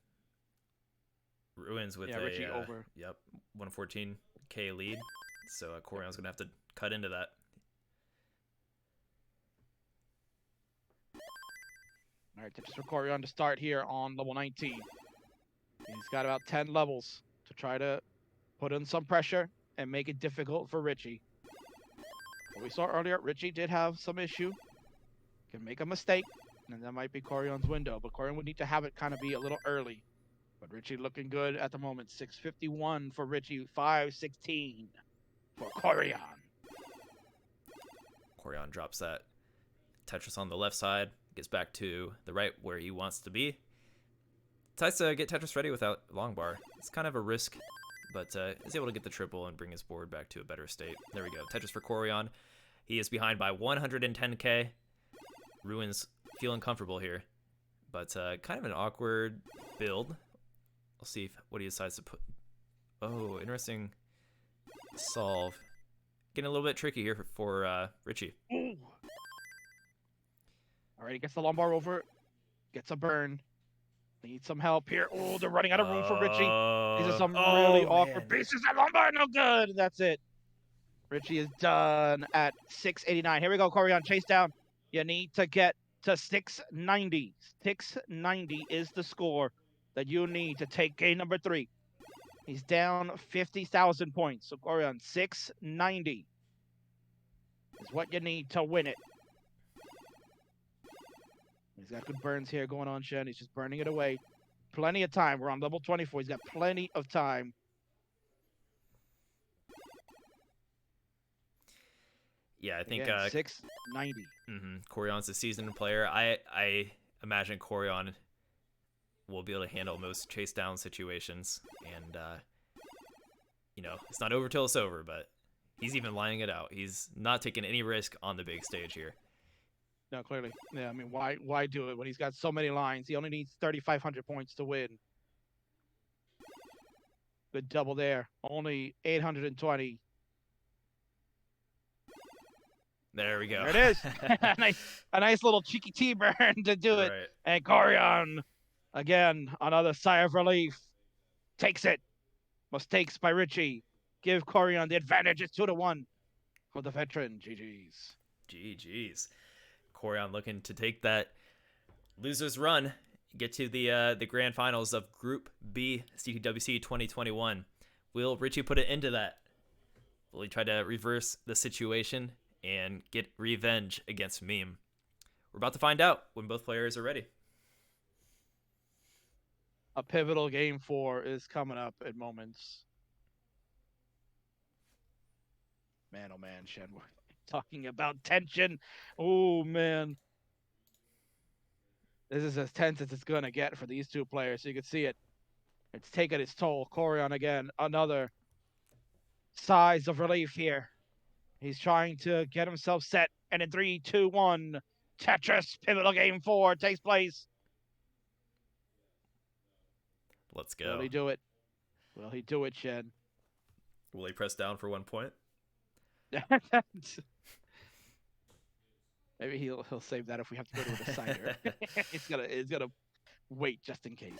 Ruins with Richy over. Yep, 114k lead. So Koryan's going to have to cut into that. All right, just for Koryan to start here on level 19. He's got about 10 levels to try to put in some pressure and make it difficult for Richy. What we saw earlier, Richy did have some issue. Can make a mistake, and that might be Koryan's window. But Koryan would need to have it kind of be a little early. But Richy looking good at the moment. 651 for Richy, 516 for Koryan. Koryan drops that Tetris on the left side, gets back to the right where he wants to be. Tries to get Tetris ready without long bar. It's kind of a risk, but is able to get the triple and bring his board back to a better state. There we go. Tetris for Koryan. He is behind by 110k. Ruins feeling comfortable here, but kind of an awkward build. We'll see what he decides to put. Oh, interesting solve. Getting a little bit tricky here for Richy. Ooh. All right, he gets the lumbar over Gets a burn. Needs some help here. Oh, they're running out of room for Richy. These are some Oh, really awkward man. pieces. That lumbar, no good. That's it. Richy is done at 689. Here we go, Koryan. Chase down. You need to get to 690. 690 is the score that you need to take game number 3. He's down 50,000 points. So, Koryan, 690 is what you need to win it. He's got good burns here going on, Shen. He's just burning it away. Plenty of time. We're on level 24. He's got plenty of time. Yeah, I think Again, 690. Koryan's a seasoned player. I imagine Koryan will be able to handle most chase down situations, and it's not over till it's over. But he's even lining it out. He's not taking any risk on the big stage here. No, clearly. Yeah, I mean, why do it when he's got so many lines? He only needs 3,500 points to win. Good double there. Only 820. There we go. There it is. a nice little cheeky T-burn to do it. Right. And Koryan, again, another sigh of relief. Takes it. Mistakes by Richy. Give Koryan the advantage. It's 2-1 for the veteran. GG's. GG's. Koryan looking to take that loser's run, get to the grand finals of Group B CTWC 2021. Will Richy put an end to that? Will he try to reverse the situation and get revenge against Meme? We're about to find out when both players are ready. A pivotal game 4 is coming up in moments. Man, oh man, Shen, we're talking about tension. Oh man. This is as tense as it's going to get for these two players. So you can see it. It's taken its toll. Koryan again, another sighs of relief here. He's trying to get himself set. And in 3, 2, 1, Tetris pivotal game 4 takes place. Let's go. Will he do it? Will he do it, Shen? Will he press down for 1 point? Maybe he'll save that if we have to go to a decider. It's gonna wait just in case.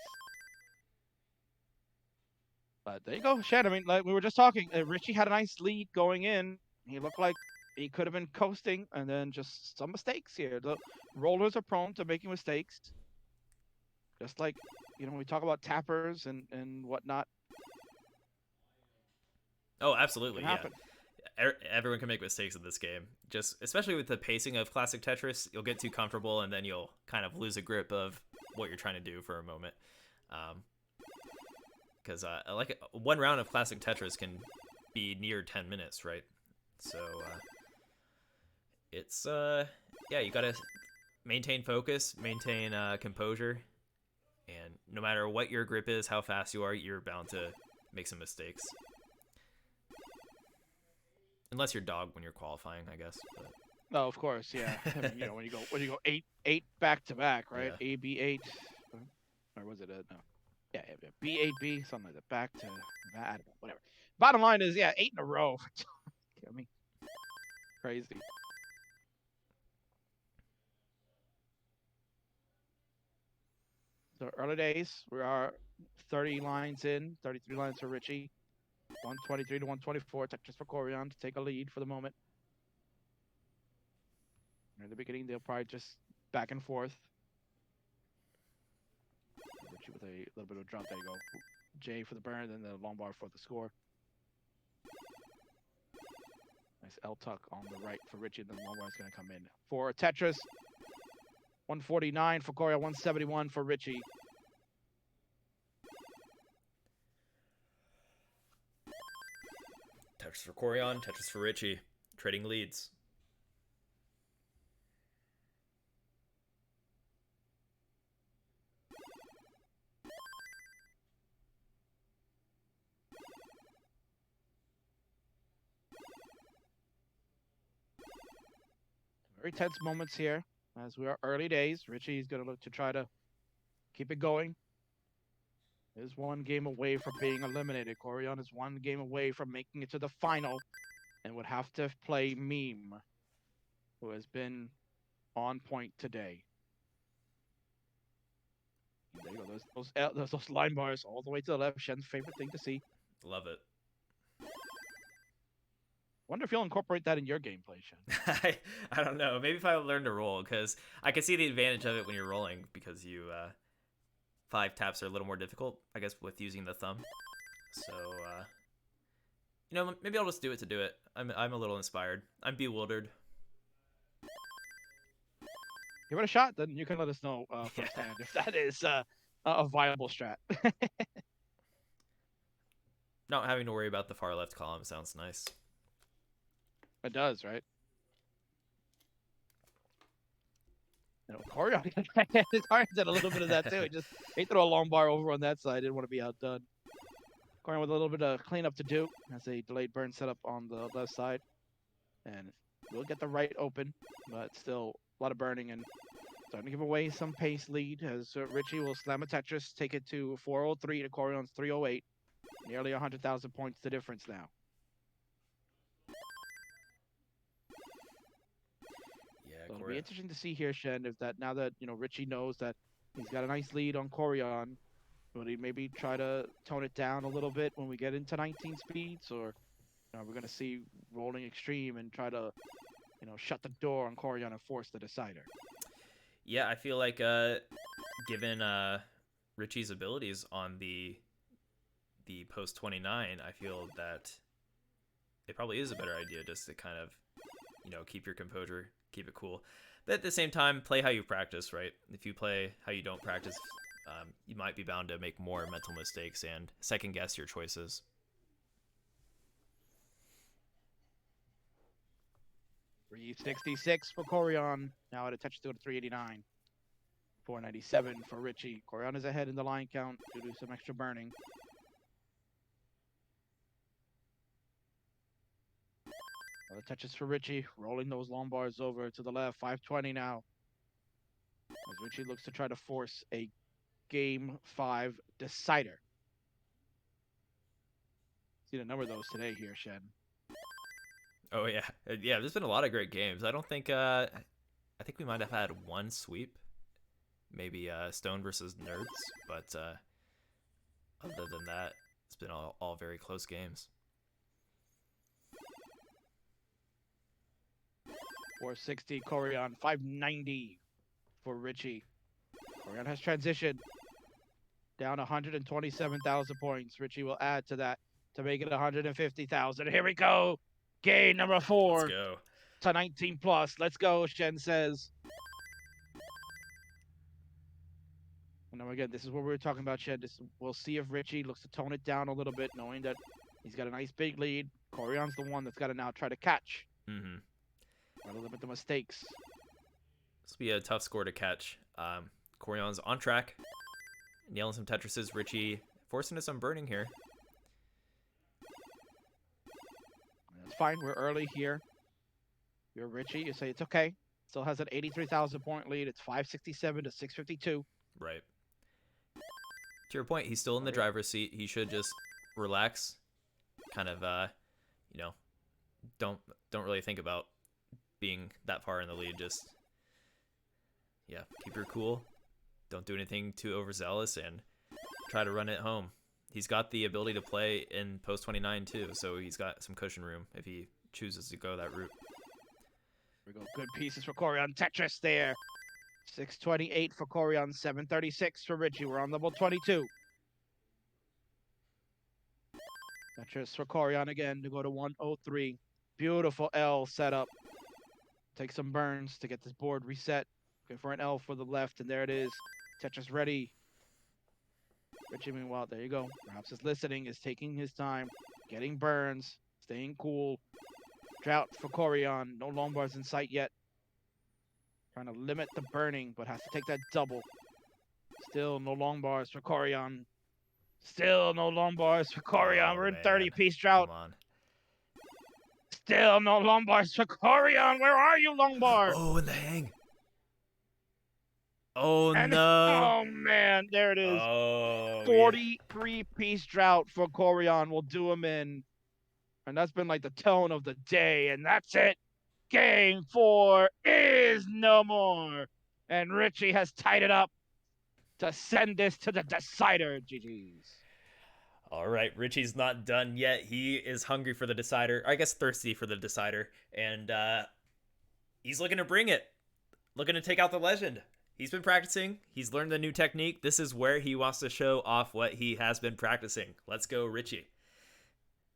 But there you go, Shed. I mean, like we were just talking, Richy had a nice lead going in. He looked like he could have been coasting, and then just some mistakes here. The rollers are prone to making mistakes. Just like, we talk about tappers and whatnot. Oh, absolutely, Can yeah. happen. Everyone can make mistakes in this game. Just especially with the pacing of Classic Tetris, you'll get too comfortable and then you'll kind of lose a grip of what you're trying to do for a moment. Because like one round of Classic Tetris can be near 10 minutes, right? So it's you gotta maintain focus, maintain composure, and no matter what your grip is, how fast you are, you're bound to make some mistakes. Unless you're dog when you're qualifying, I guess. But... Oh, of course, yeah. I mean, when you go eight back to back, right? Yeah. A B 8, or was it no? Yeah, B 8 B, something like that. Back to that, I don't know, whatever. Bottom line is, 8 in a row. I mean, crazy. So early days, we are 30 lines in, 33 lines for Richy. 123 to 124, Tetris for Koryan to take a lead for the moment. In the beginning, they'll probably just back and forth. Richy with a little bit of a drop. There you go. J for the burn, then the long bar for the score. Nice L tuck on the right for Richy, and then the long bar is going to come in. For Tetris, 149 for Koryan, 171 for Richy. Tetris for Koryan, Tetris for Richy, trading leads. Very tense moments here, as we are early days. Richy is going to look to try to keep it going. Is one game away from being eliminated. Koryan is one game away from making it to the final and would have to play Meme, who has been on point today. There you go. Those line bars all the way to the left. Shen's favorite thing to see. Love it. Wonder if you'll incorporate that in your gameplay, Shen. I don't know. Maybe if I learn to roll, because I can see the advantage of it when you're rolling, because you 5 taps are a little more difficult, I guess, with using the thumb. So maybe I'll just do it to do it. I'm a little inspired. I'm bewildered. Give it a shot, then you can let us know firsthand if that is a viable strat. Not having to worry about the far left column sounds nice. It does, right? Koryan did a little bit of that too. He threw a long bar over on that side. Didn't want to be outdone. Koryan with a little bit of cleanup to do. Has a delayed burn setup on the left side, and we'll get the right open, but still a lot of burning and starting to give away some pace lead as Richy will slam a Tetris, take it to 403 to Koryan's 308. Nearly 100,000 points the difference now. So it'll be interesting to see here, Shen, if that now that Richy knows that he's got a nice lead on Koryan, will he maybe try to tone it down a little bit when we get into 19 speeds, or we're gonna see rolling extreme and try to shut the door on Koryan and force the decider? Yeah, I feel like given Richy's abilities on the post 29, I feel that it probably is a better idea just to kind of keep your composure, keep it cool, but at the same time play how you practice, right? If you play how you don't practice, you might be bound to make more mental mistakes and second guess your choices. $366 for Koryan, now at a touch to 389. 497 for Richy. Koryan is ahead in the line count due to some extra burning. Other touches for Richy, rolling those long bars over to the left. 520 now. As Richy looks to try to force a Game 5 decider. Seen a number of those today here, Shen. Oh yeah, there's been a lot of great games. I don't think I think we might have had one sweep, maybe Stone versus Nerds, but other than that, it's been all very close games. 460 Koryan, 590 for Richy. Koryan has transitioned down 127,000 points. Richy will add to that to make it 150,000. Here we go. Game number 4. Let's go. To 19 plus. Let's go, Shen says. And now again, this is what we were talking about, Shen. We'll see if Richy looks to tone it down a little bit, knowing that he's got a nice big lead. Koryan's the one that's got to now try to catch. Mm-hmm. Try to limit the mistakes. This will be a tough score to catch. Koryan's on track. Nailing some Tetrises. Richy forcing us some burning here. That's fine. We're early here. You're Richy. You say it's okay. Still has an 83,000 point lead. It's 567 to 652. Right. To your point, he's still in the driver's seat. He should just relax. Kind of, don't really think about being that far in the lead. Just, keep your cool. Don't do anything too overzealous and try to run it home. He's got the ability to play in post 29 too, so he's got some cushion room if he chooses to go that route. Here we go. Good pieces for Koryan. Tetris there. 628 for Koryan. 736 for Richy. We're on level 22. Tetris for Koryan again to go to 103. Beautiful L setup. Take some burns to get this board reset. Looking for an L for the left, and there it is. Tetris ready. Richy, meanwhile, there you go. Perhaps his listening is taking his time, getting burns, staying cool. Drought for Koryan. No long bars in sight yet. Trying to limit the burning, but has to take that double. Still no long bars for Koryan. Still no long bars for Koryan. We're in 30-piece drought. Come on. Still no long bars for Koryan. Where are you, long bar? Oh, in the hang. Oh, and, no. Oh, man. There it is. Oh, 43-piece drought for Koryan will do him in. And that's been like the tone of the day. And that's it. Game 4 is no more. And Richy has tied it up to send this to the decider. GG's. All right, Richie's not done yet. He is hungry for the decider. I guess thirsty for the decider. And he's looking to bring it. Looking to take out the legend. He's been practicing. He's learned the new technique. This is where he wants to show off what he has been practicing. Let's go, Richy.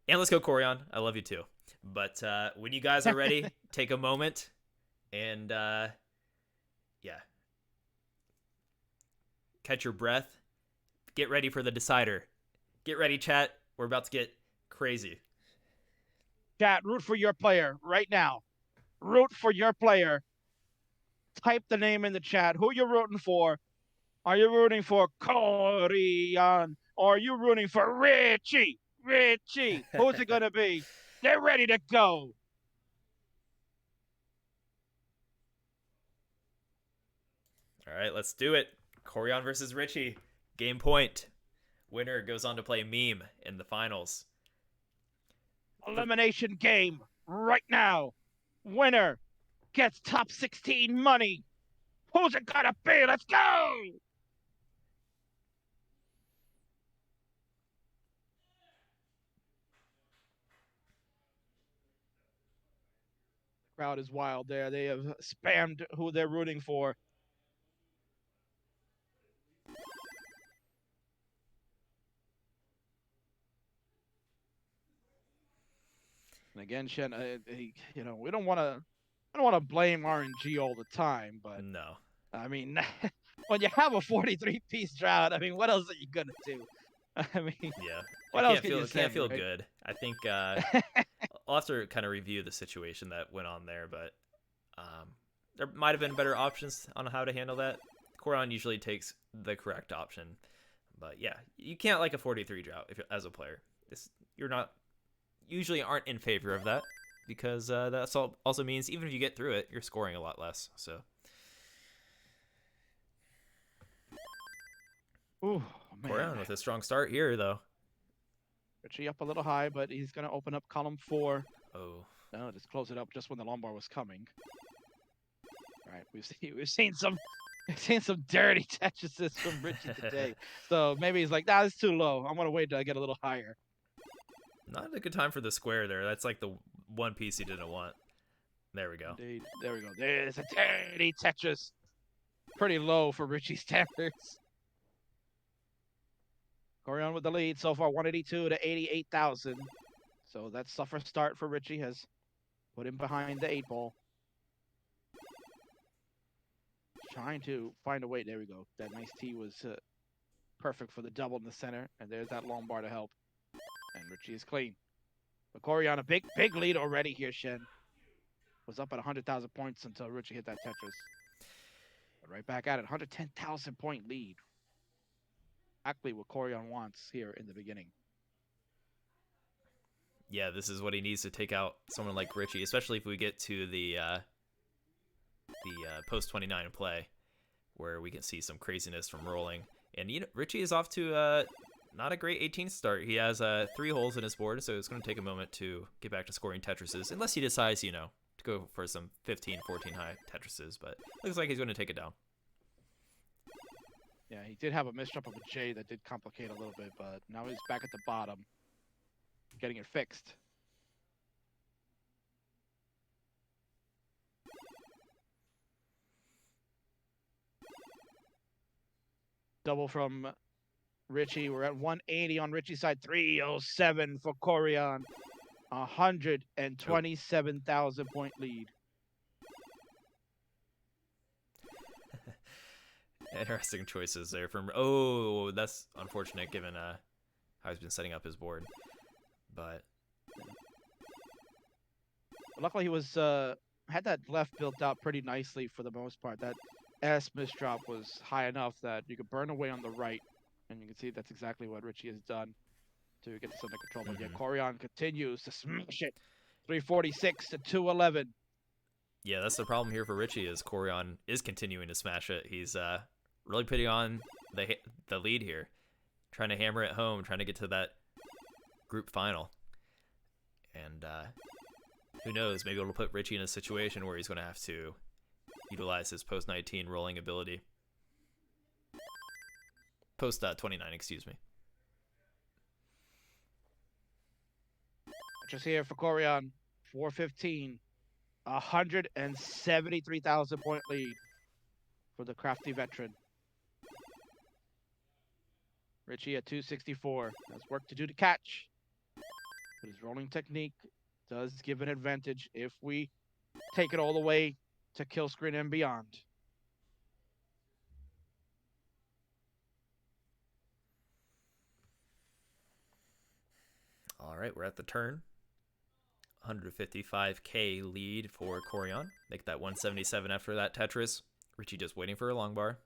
And let's go, Koryan. I love you too. But when you guys are ready, take a moment and, catch your breath. Get ready for the decider. Get ready, chat. We're about to get crazy. Chat, root for your player right now. Root for your player. Type the name in the chat. Who you rooting for? Are you rooting for Koryan? Or are you rooting for Richy? Richy. Who's it going to be? They're ready to go. All right, let's do it. Koryan versus Richy. Game point. Winner goes on to play Meme in the finals. Elimination game right now. Winner gets top 16 money. Who's it gonna be? Let's go! The crowd is wild there. They have spammed who they're rooting for. And again, Shen, we don't want to blame RNG all the time, but No. I mean, when you have a 43-piece drought, I mean, what else are you gonna do? I mean, Yeah. What I else can't can feel, you it can't say, feel right? good. I think I'll have to kind of review the situation that went on there, but there might have been better options on how to handle that. Koryan usually takes the correct option, but yeah, you can't like a 43 drought as a player. You're not usually aren't in favor of that because that also means even if you get through it, you're scoring a lot less. So. Ooh, man. Koryan with a strong start here, though. Richy up a little high, but he's gonna open up column 4. Oh. No, just close it up just when the lumbar was coming. All right, we've seen some dirty Tetrises from Richy today. So maybe he's like, nah, it's too low. I'm gonna wait till I get a little higher. Not a good time for the square there. That's like the one piece he didn't want. There we go. Indeed. There we go. There's a dirty Tetris. Pretty low for Richy's standards. Koryan with the lead so far, 182 to 88,000. So that suffer start for Richy has put him behind the 8-ball. Trying to find a way. There we go. That nice T was perfect for the double in the center. And there's that long bar to help. And Richy is clean. But Koryan, a big lead already here, Shen. Was up at 100,000 points until Richy hit that Tetris. But right back at it, 110,000 point lead. Exactly what Koryan wants here in the beginning. Yeah, this is what he needs to take out someone like Richy, especially if we get to the post 29 play, where we can see some craziness from rolling. And Richy is off to not a great 18th start. He has 3 holes in his board, so it's going to take a moment to get back to scoring Tetrises, unless he decides, to go for some 15, 14 high Tetrises. But looks like he's going to take it down. Yeah, he did have a misjump of a J that did complicate a little bit, but now he's back at the bottom, getting it fixed. Double from Richy. We're at 180 on Richy's side, 307 for Koryan. 127,000 point lead. Interesting choices there from. Oh, that's unfortunate given how he's been setting up his board. But luckily he was had that left built out pretty nicely for the most part. That S misdrop was high enough that you could burn away on the right, and you can see that's exactly what Richy has done to get this under control. But yeah, Koryan continues to smash it. 346 to 211. Yeah, that's the problem here for Richy is Koryan is continuing to smash it. He's really putting on the lead here, trying to hammer it home, trying to get to that group final. And who knows, maybe it'll put Richy in a situation where he's going to have to utilize his post-19 rolling ability. Post 29, excuse me. Just here for Koryan, 415, 173,000 point lead for the crafty veteran. Richy at 264 has work to do to catch, but his rolling technique does give an advantage if we take it all the way to kill screen and beyond. All right, we're at the turn. 155k lead for Koryan. Make that 177 after that Tetris. Richy just waiting for a long bar.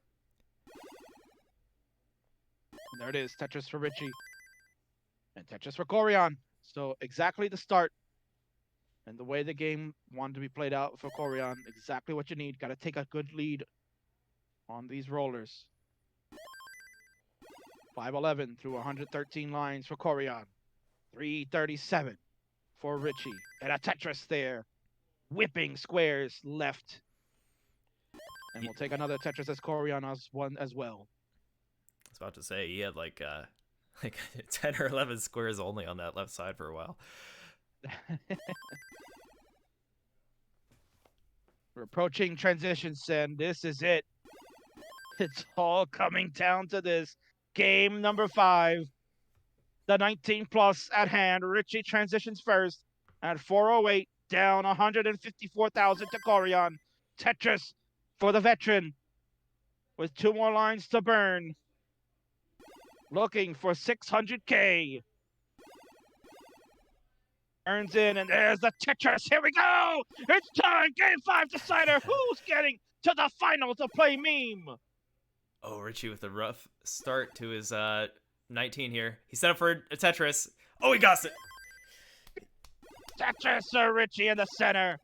There it is, Tetris for Richy. And Tetris for Koryan. So exactly the start. And the way the game wanted to be played out for Koryan. Exactly what you need. Got to take a good lead on these rollers. 511 through 113 lines for Koryan. 337 for Richy. And a Tetris there. Whipping squares left. And we'll take another Tetris as Koryan as one as well. I was about to say, he had like 10 or 11 squares only on that left side for a while. We're approaching transition, Sen. This is it. It's all coming down to this. Game number 5. The 19 plus at hand. Richy transitions first at 408, down 154,000 to Koryan. Tetris for the veteran with 2 more lines to burn. Looking for 600k. Earns in, and there's the Tetris. Here we go. It's time. Game 5 decider. Who's getting to the final to play meme? Oh, Richy with a rough start to his 19 here. He set up for a Tetris. Oh, he got it. Tetris for Richy in the center.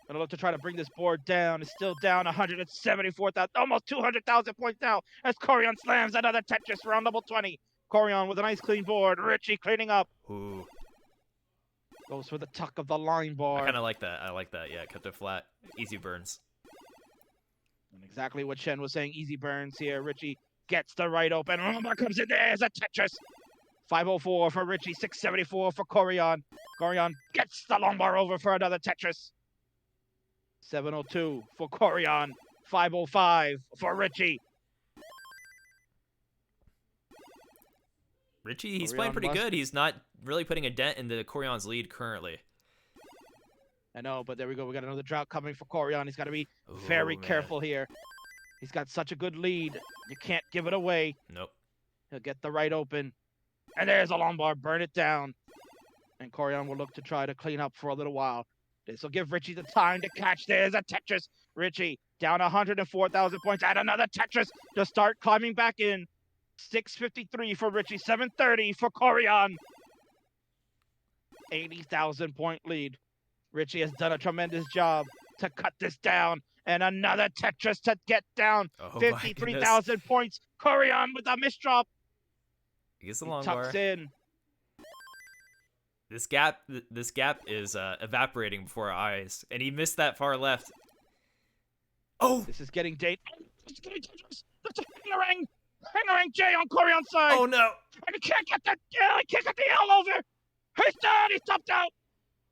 Gonna look to try to bring this board down. It's still down 174,000, almost 200,000 points now as Koryan slams another Tetris round double 20. Koryan with a nice clean board. Richy cleaning up. Ooh. Goes for the tuck of the line bar. I kind of like that. I like that. Yeah, kept it flat. Easy burns. And exactly what Shen was saying. Easy burns here. Richy gets the right open. Lumbar comes in. There's a Tetris. 504 for Richy. 674 for Koryan. Koryan gets the long bar over for another Tetris. 702 for Koryan. 505 for Richy. Richy, he's Koryan playing pretty must- good. He's not really putting a dent into Koryan's lead currently. I know, but there we go. We got another drought coming for Koryan. He's got to be Ooh, very man. careful here. He's got such a good lead. You can't give it away. Nope. He'll get the right open. And there's a long bar. Burn it down. And Koryan will look to try to clean up for a little while. This will give Richy the time to catch. There's a Tetris. Richy down 104,000 points. Add another Tetris to start climbing back in. 653 for Richy. 730 for Koryan. 80,000 point lead. Richy has done a tremendous job to cut this down. And another Tetris to get down. Oh, 53,000 points. Koryan with a misdrop. He gets the He long tucks bar. in. This gap is evaporating before our eyes, and he missed that far left. Oh! This is getting date. It's getting dangerous. There's a Hangarang J on Koryan's side. Oh no! And he can't get that. I can't get the L over. He's done. He's topped out.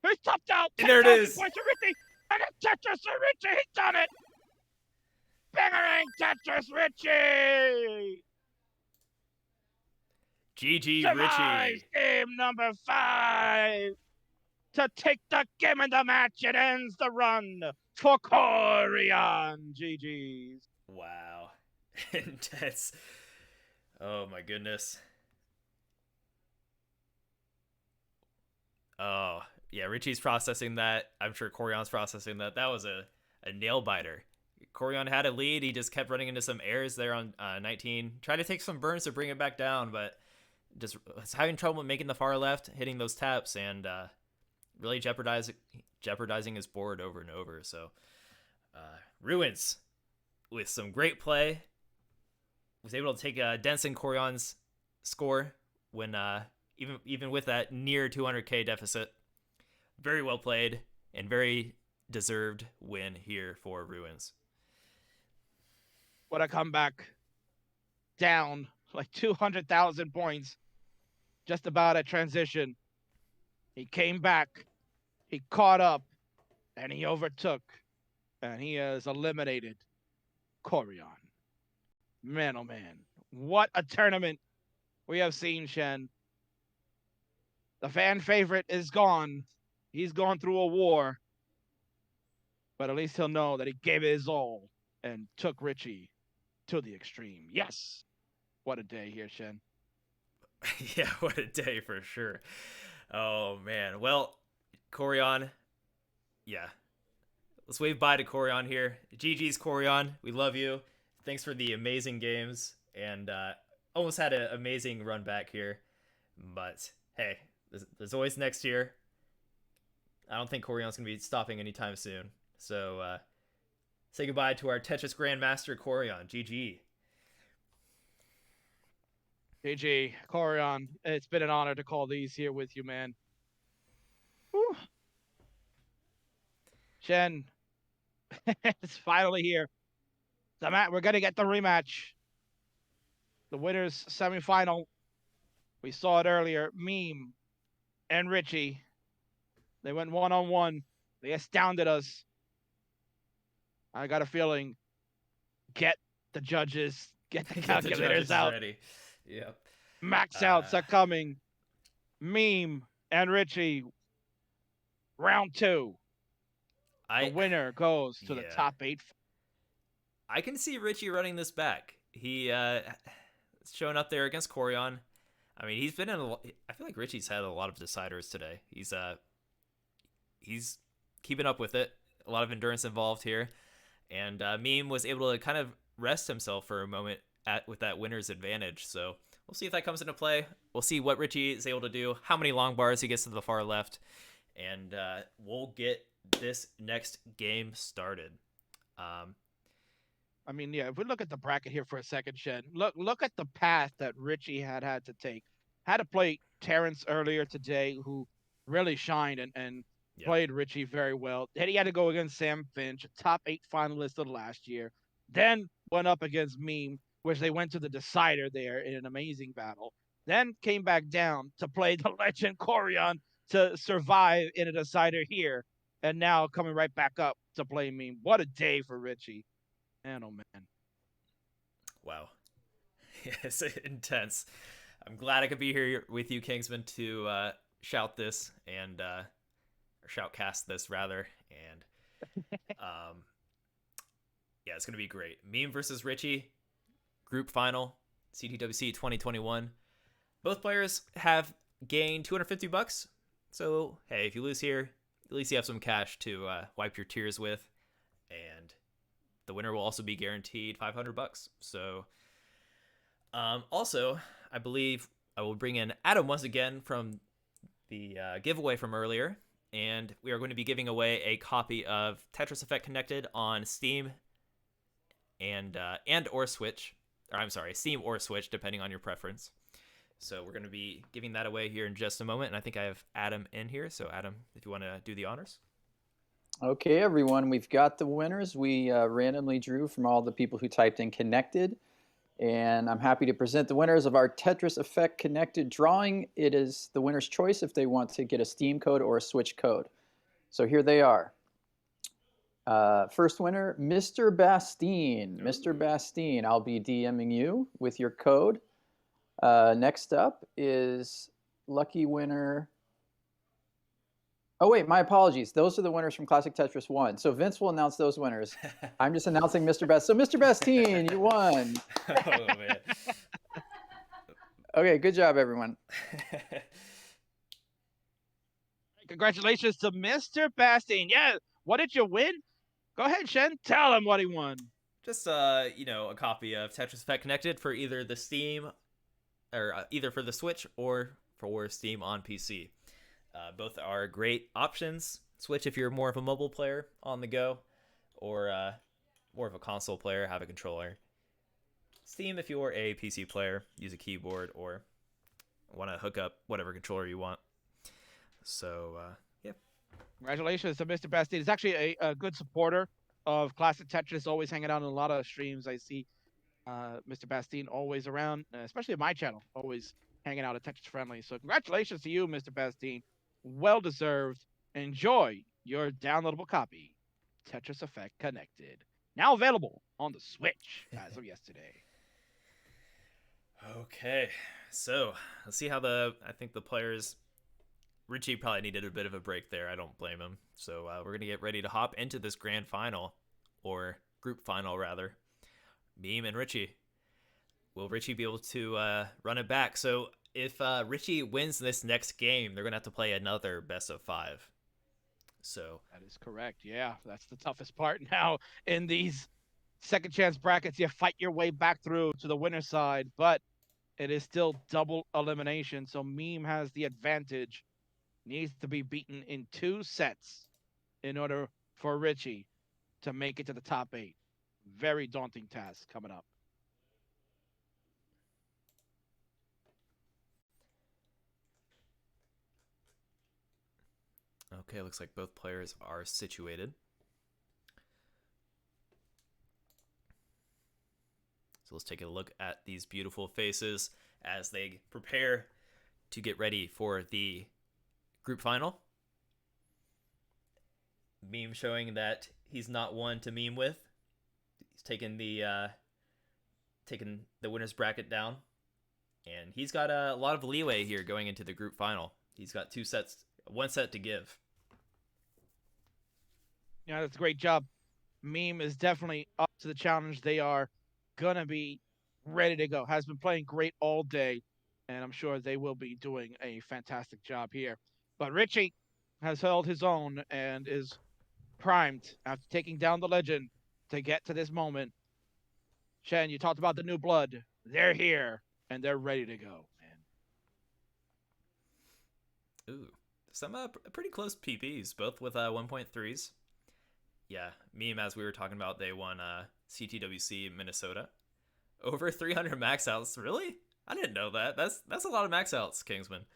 He's topped out. And there it 10,000 is. Points to Richy. And a Tetris for Richy. He's done it. Bangarang Tetris Richy. GG Survives Richy. game number 5 to take the game in the match. It ends the run for Koryan. GG's. Wow. Intense. Oh my goodness. Oh, yeah, Richy's processing that. I'm sure Koryan's processing that. That was a nail biter. Koryan had a lead. He just kept running into some errors there on 19. Tried to take some burns to bring it back down, but just was having trouble making the far left, hitting those taps, and really jeopardizing his board over and over. So Ruins, with some great play, was able to take dents in Koryan's score when even with that near 200k deficit. Very well played and very deserved win here for Ruins. What a comeback. down like 200,000 points just about at transition. He came back, he caught up, and he overtook, and he has eliminated Koryan. Man, oh man, what a tournament we have seen, Shen. The fan favorite is gone. He's gone through a war, but at least he'll know that he gave it his all and took Richy to the extreme. Yes. What a day here, Shen. Yeah, what a day for sure. Oh man. Well, Koryan, yeah. Let's wave bye to Koryan here. GG's Koryan. We love you. Thanks for the amazing games and almost had an amazing run back here. But hey, there's always next year. I don't think Koryan's going to be stopping anytime soon. So say goodbye to our Tetris Grandmaster Koryan. GG. GG, Koryan. It's been an honor to call these here with you, man. Whew. Shen, it's finally here. We're going to get the rematch. The winners semifinal. We saw it earlier. Meme and Richy. They went one-on-one. They astounded us. I got a feeling. Get the judges. Get the calculators out. Ready. Yep. Max outs are coming. Meme and Richy. Round 2. The winner goes to the top 8. I can see Richy running this back. He showing up there against Koryan. I mean, he's been in. I feel like Richy's had a lot of deciders today. He's keeping up with it. A lot of endurance involved here, and Meme was able to kind of rest himself for a moment with that winner's advantage. So we'll see if that comes into play. We'll see what Richy is able to do, how many long bars he gets to the far left, and we'll get this next game started. I mean, yeah, if we look at the bracket here for a second, Shen, look at the path that Richy had to take. Had to play Terrence earlier today, who really shined and played Richy very well. Then he had to go against Sam Finch, a top 8 finalist of last year. Then went up against Meme, which they went to the decider there in an amazing battle. Then came back down to play the legend Koryan to survive in a decider here. And now coming right back up to play Meme. What a day for Richy. Man, oh man. Wow. It's intense. I'm glad I could be here with you, Kingsman, to shout this and or shoutcast this rather. And yeah, it's gonna be great. Meme versus Richy, group final, CTWC 2021. Both players have gained $250. So hey, if you lose here, at least you have some cash to wipe your tears with, and the winner will also be guaranteed $500. So, also, I believe I will bring in Adam once again from the giveaway from earlier, and we are going to be giving away a copy of Tetris Effect Connected on Steam and or Switch. Or I'm sorry, Steam or Switch, depending on your preference. So we're going to be giving that away here in just a moment, and I think I have Adam in here. So Adam, if you want to do the honors. Okay, everyone, we've got the winners. We randomly drew from all the people who typed in connected, and I'm happy to present the winners of our Tetris Effect Connected drawing. It is the winner's choice if they want to get a Steam code or a Switch code. So here they are. First winner, Mr. Bastine. Mr. Bastine, I'll be DMing you with your code. Next up is lucky winner. Oh, wait, my apologies. Those are the winners from Classic Tetris 1. So Vince will announce those winners. I'm just announcing Mr. Bast. So Mr. Bastine, you won. Oh, man. Okay, good job, everyone. Congratulations to Mr. Bastine. Yeah, what did you win? Go ahead, Shen. Tell him what he won. Just, a copy of Tetris Effect Connected for either the Steam, or either for the Switch or for Steam on PC. Both are great options. Switch if you're more of a mobile player on the go, or more of a console player, have a controller. Steam if you're a PC player, use a keyboard, or want to hook up whatever controller you want. So, yeah. Congratulations to Mr. Bastine. He's actually a good supporter of Classic Tetris, always hanging out in a lot of streams I see. Mr. Bastine always around, especially at my channel, always hanging out at Tetris Friendly. So congratulations to you, Mr. Bastine. Well deserved. Enjoy your downloadable copy, Tetris Effect Connected. Now available on the Switch as of yesterday. Okay, so let's see how I think the players. Richy probably needed a bit of a break there. I don't blame him. So we're going to get ready to hop into this grand final, or group final, rather. Meme and Richy. Will Richy be able to run it back? So if Richy wins this next game, they're going to have to play another best of 5. So that is correct. Yeah, that's the toughest part now in these second chance brackets. You fight your way back through to the winner's side, but it is still double elimination. So Meme has the advantage. Needs to be beaten in 2 sets in order for Richy to make it to the top 8. Very daunting task coming up. okay, looks like both players are situated. So let's take a look at these beautiful faces as they prepare to get ready for the group final. Meme showing that he's not one to meme with. He's taking the winner's bracket down, and he's got a lot of leeway here going into the group final. He's got 1 set to give. Yeah, that's a great job. Meme is definitely up to the challenge. They are gonna be ready to go. Has been playing great all day, and I'm sure they will be doing a fantastic job here. But Richy has held his own and is primed after taking down the legend to get to this moment. Shen, you talked about the new blood. They're here, and they're ready to go, man. Ooh, some pretty close PPs, both with 1.3s. Yeah, Meme, as we were talking about, they won CTWC Minnesota. Over 300 max outs. Really? I didn't know that. That's a lot of max outs, Kingsman.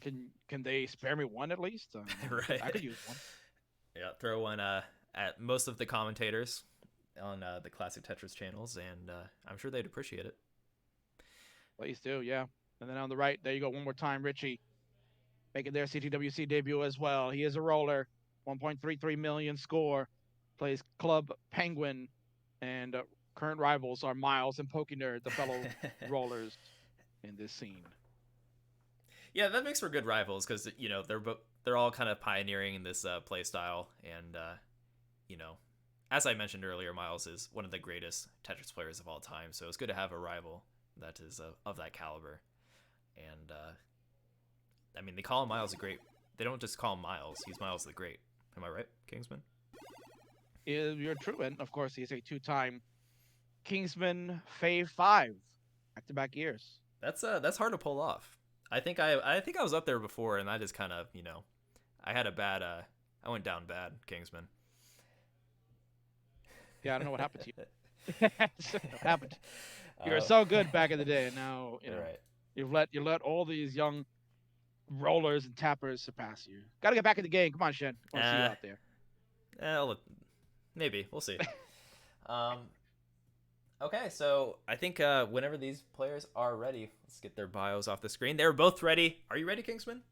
Can they spare me one at least? Right. I could use one. Yeah, throw one at most of the commentators on the Classic Tetris channels, and I'm sure they'd appreciate it. Please do, yeah. And then on the right, there you go. One more time, Richy making their CTWC debut as well. He is a roller, 1.33 million score, plays Club Penguin, and current rivals are Miles and Pokenerd, the fellow rollers in this scene. Yeah, that makes for good rivals because they're all kind of pioneering in this play style, and as I mentioned earlier, Miles is one of the greatest Tetris players of all time, so it's good to have a rival that is of that caliber. And I mean, they call him Miles the Great. They don't just call him Miles; he's Miles the Great. Am I right, Kingsman? You're true, and of course, he's a 2-time Kingsman Fave 5 back-to-back years. That's hard to pull off. I think I was up there before, and I just kind of I had a bad I went down bad, Kingsman. Yeah, I don't know what happened to you. What happened? You were so good back in the day, and now right. you let all these young rollers and tappers surpass you. Got to get back in the game. Come on, Shen. I want to see you out there. Maybe we'll see. Okay, so I think whenever these players are ready, let's get their bios off the screen. They're both ready. Are you ready, Kingsman?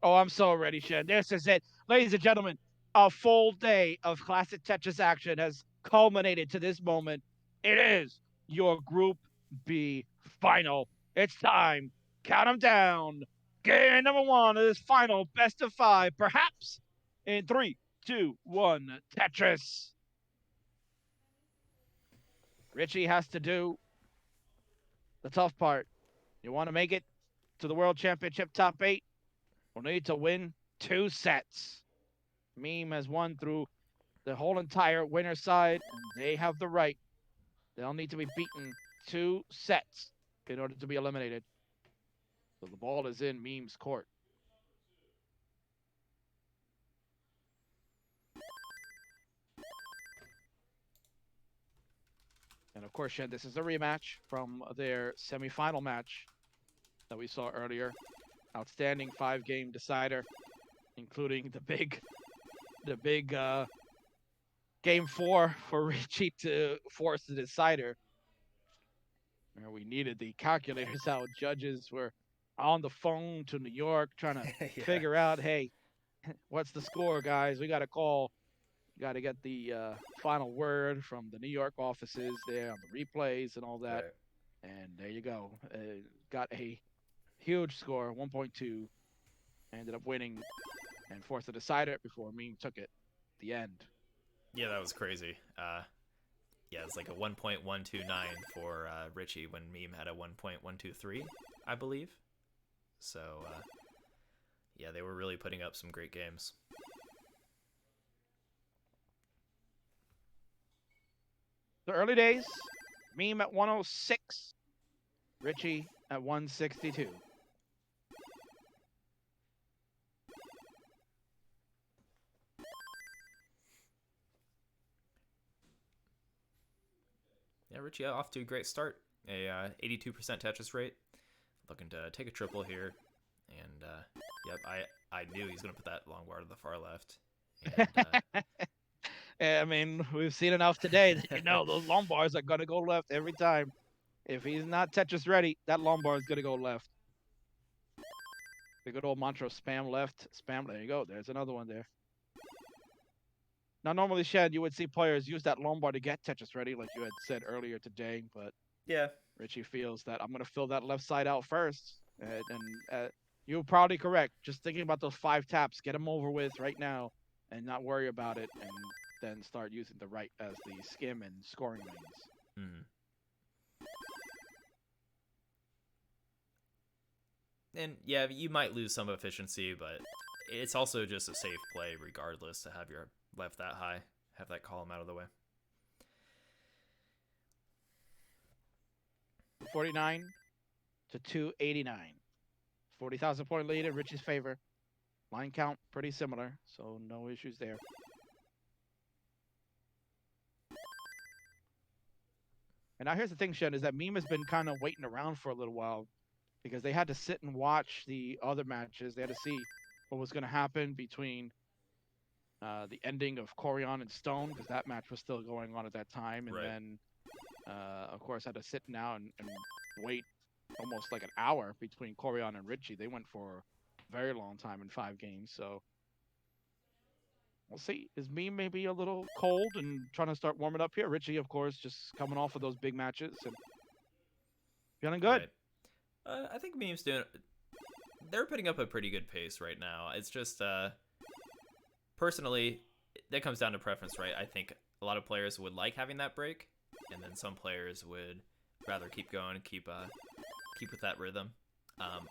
Oh, I'm so ready, Shen. This is it. Ladies and gentlemen, a full day of Classic Tetris action has culminated to this moment. It is your Group B final. It's time. Count them down. Game number 1 of this final best of 5. Perhaps in 3, 2, 1, Tetris. Richy has to do the tough part. You want to make it to the World Championship top 8? We'll need to win 2 sets. Meme has won through the whole entire winner side, and they have the right. They'll need to be beaten 2 sets in order to be eliminated. So the ball is in Meme's court. And of course, Shen, this is a rematch from their semifinal match that we saw earlier. Outstanding 5-game decider, including the big Game 4 for Richy to force the decider. Where we needed the calculators out. Judges were on the phone to New York trying to Yeah. figure out, hey, what's the score, guys? We got to call. Got to get the final word from the New York offices there on the replays and all that. Right. And there you go. Got a huge score, 1.2. Ended up winning and forced the decider before Meme took it at the end. Yeah, that was crazy. Yeah, it's like a 1.129 for Richy when Meme had a 1.123, I believe. So, yeah, they were really putting up some great games. The early days, Meme at 106, Richy at 162. Yeah, Richy off to a great start. A 82% Tetris rate. Looking to take a triple here. And, yep, I knew he was going to put that long bar to the far left. And, I mean, we've seen enough today that you know those long bars are going to go left every time. If he's not Tetris ready, that long bar is going to go left. The good old mantra, spam left, spam. There you go. There's another one there. Now, normally, Shed, you would see players use that long bar to get Tetris ready, like you had said earlier today. But yeah, Richy feels that I'm going to fill that left side out first. And you're probably correct. Just thinking about those 5 taps, get them over with right now and not worry about it. And then start using the right as the skim and scoring lanes. Mm-hmm. And yeah, you might lose some efficiency, but it's also just a safe play regardless to have your left that high, have that column out of the way. 49 to 289. 40,000 point lead in Rich's favor. Line count pretty similar, so no issues there. And now here's the thing, Shen, is that Meme has been kind of waiting around for a little while because they had to sit and watch the other matches. They had to see what was going to happen between the ending of Koryan and Stone, because that match was still going on at that time. And Right. then, of course, had to sit now and wait almost like an hour between Koryan and Richy. They went for a very long time in 5 games. So we'll see. Is Meme maybe a little cold and trying to start warming up here? Richy, of course, just coming off of those big matches and feeling good. Right. I think Meme's doing. They're putting up a pretty good pace right now. It's just, personally, that comes down to preference, right? I think a lot of players would like having that break, and then some players would rather keep going and keep with that rhythm.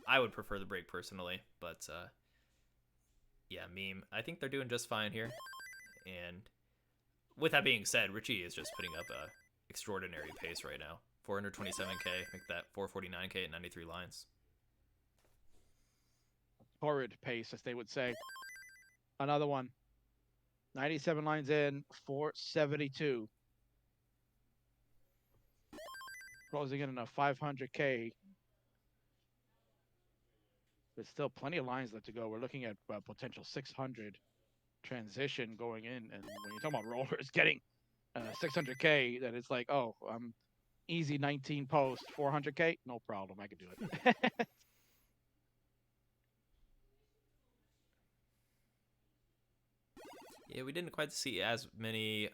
I would prefer the break personally, but yeah, Meme, I think they're doing just fine here. And with that being said, Richy is just putting up a extraordinary pace right now. 427k, make that 449k at 93 lines. Torrid pace, as they would say. Another one. 97 lines in, 472. Closing in on a 500k. There's still plenty of lines left to go. We're looking at potential 600 transition going in. And when you're talking about rollers getting 600k, that it's like, oh, I'm easy 19 post, 400k, no problem. I can do it. Yeah, we didn't quite see as many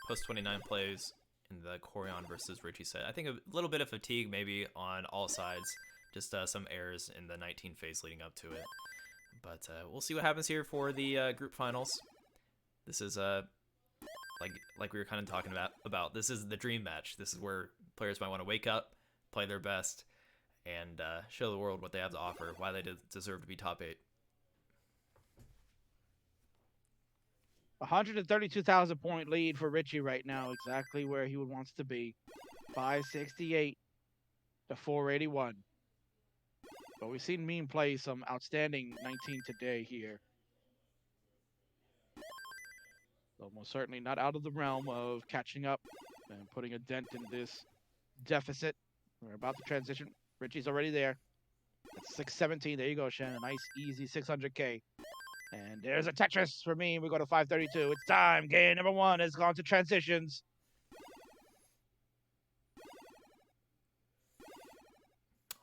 post 29 plays in the Koryan versus Richy set. I think a little bit of fatigue maybe on all sides. Just some errors in the 19 phase leading up to it. But we'll see what happens here for the group finals. This is like we were kind of talking about. This is the dream match. This is where players might want to wake up, play their best, and show the world what they have to offer, why they deserve to be top 8. 132,000 point lead for Richy right now, exactly where he would wants to be. 568 to 481. But we've seen Meme play some outstanding 19 today here. So most certainly not out of the realm of catching up and putting a dent in this deficit. We're about to transition. Richy's already there. At 617. There you go, Shannon. Nice, easy 600k. And there's a Tetris for me. We go to 532. It's time. Game number 1 has gone to transitions.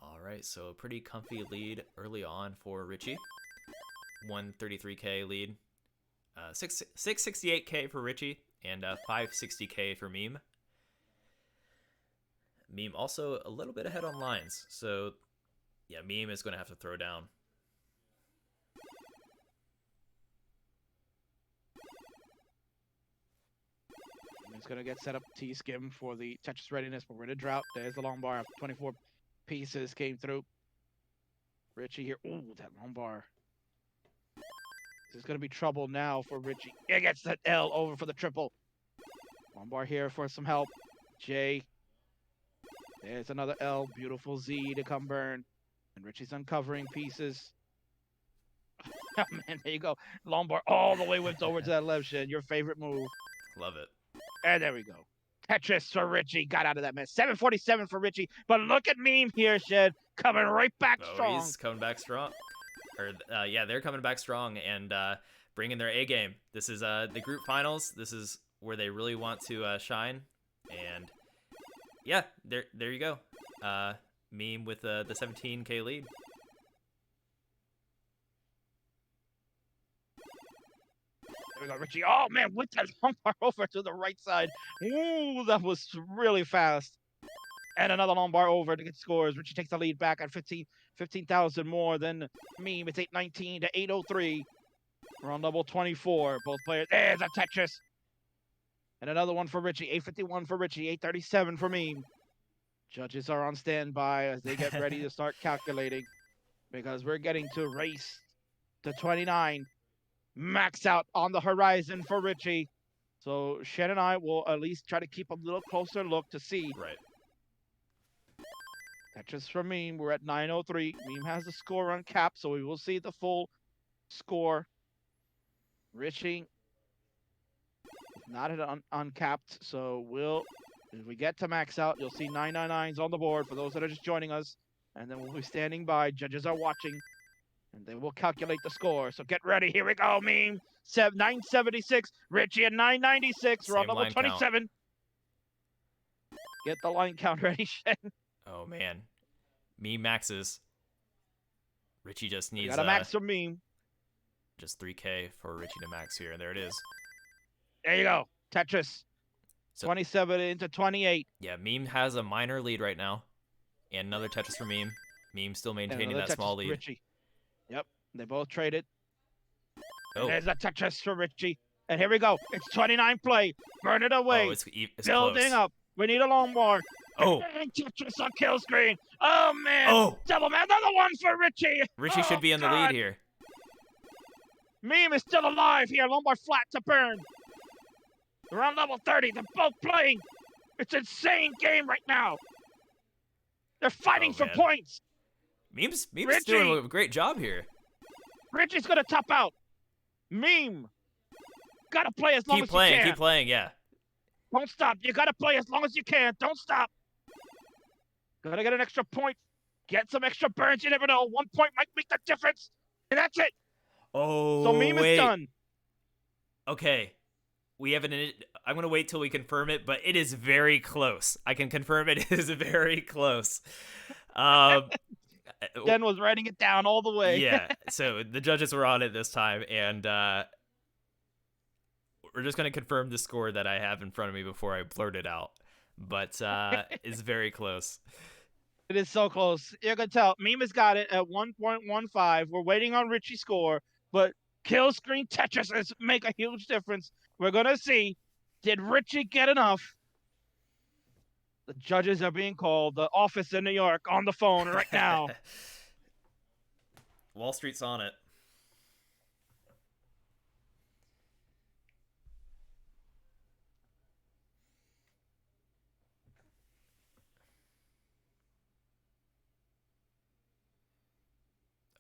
All right, so a pretty comfy lead early on for Richy. 133k lead. 668k for Richy and 560k for Meme. Meme also a little bit ahead on lines, so yeah, Meme is going to have to throw down. It's going to get set up T-Skim for the Tetris readiness, but we're in a drought. There's the long bar. 24 pieces came through. Richy here. Ooh, that long bar. This is going to be trouble now for Richy. He gets that L over for the triple. Long bar here for some help. J. There's another L. Beautiful Z to come burn. And Richy's uncovering pieces. Oh, man, there you go. Long bar all the way whipped over to that left shin. Your favorite move. Love it. And there we go. Tetris for Richy. Got out of that mess. 747 for Richy. But look at Meme here, Shed. Coming right back strong. He's coming back strong. Or, yeah, they're coming back strong and bringing their A game. This is the group finals. This is where they really want to shine. And, yeah, there you go. Meme with the 17k lead. There we go, Richy. Oh, man, with that long bar over to the right side. Ooh, that was really fast. And another long bar over to get scores. Richy takes the lead back at 15,000 more than Meme. It's 819 to 803. We're on level 24. Both players. There's a Tetris. And another one for Richy. 851 for Richy. 837 for Meme. Judges are on standby as they get ready to start calculating. Because we're getting to race to 29. Max out on the horizon for Richy. So Shen and I will at least try to keep a little closer look to see. Right. Tetris for Meme. We're at 903. Meme has the score uncapped, so we will see the full score. Richy is not at uncapped, so if we get to max out, you'll see 999s on the board for those that are just joining us. And then we'll be standing by. Judges are watching. And they will calculate the score. So get ready. Here we go, Meme. 976. Richy at 996. We're on level 27. Get the line count ready, Shen. Oh, man. Meme maxes. Richy just needs got a max for Meme. Just 3k for Richy to max here. And there it is. There you go. Tetris. So, 27 into 28. Yeah, Meme has a minor lead right now. And another Tetris for Meme. Meme still maintaining that Tetris small lead. Richy. Yep, they both traded. Oh. There's a Tetris for Richy. And here we go. It's 29 play. Burn it away. Oh, it's building close. up. We need a long bar. Oh. And Tetris on kill screen. Oh, man. Oh. Double man. Another one for Richy. Richy should be in the lead here. Meme is still alive here. Long bar flat to burn. We're on level 30. They're both playing. It's an insane game right now. They're fighting for points. Meme's doing a great job here. Richy's gonna top out. Meme, gotta play as long as you can. Keep playing, yeah. Don't stop. You gotta play as long as you can. Don't stop. Gotta get an extra point. Get some extra burns. You never know. 1 point might make the difference. And that's it. Oh, so Meme is done. Okay. We have I'm gonna wait till we confirm it, but it is very close. I can confirm it is very close. Jen was writing it down all the way. Yeah, so the judges were on it this time, and we're just going to confirm the score that I have in front of me before I blurt it out. But it's very close. It is so close. You can tell. Meme has got it at 1.15. We're waiting on Richy's score, but kill screen Tetris make a huge difference. We're going to see, did Richy get enough? The judges are being called. The office in New York on the phone right now. Wall Street's on it.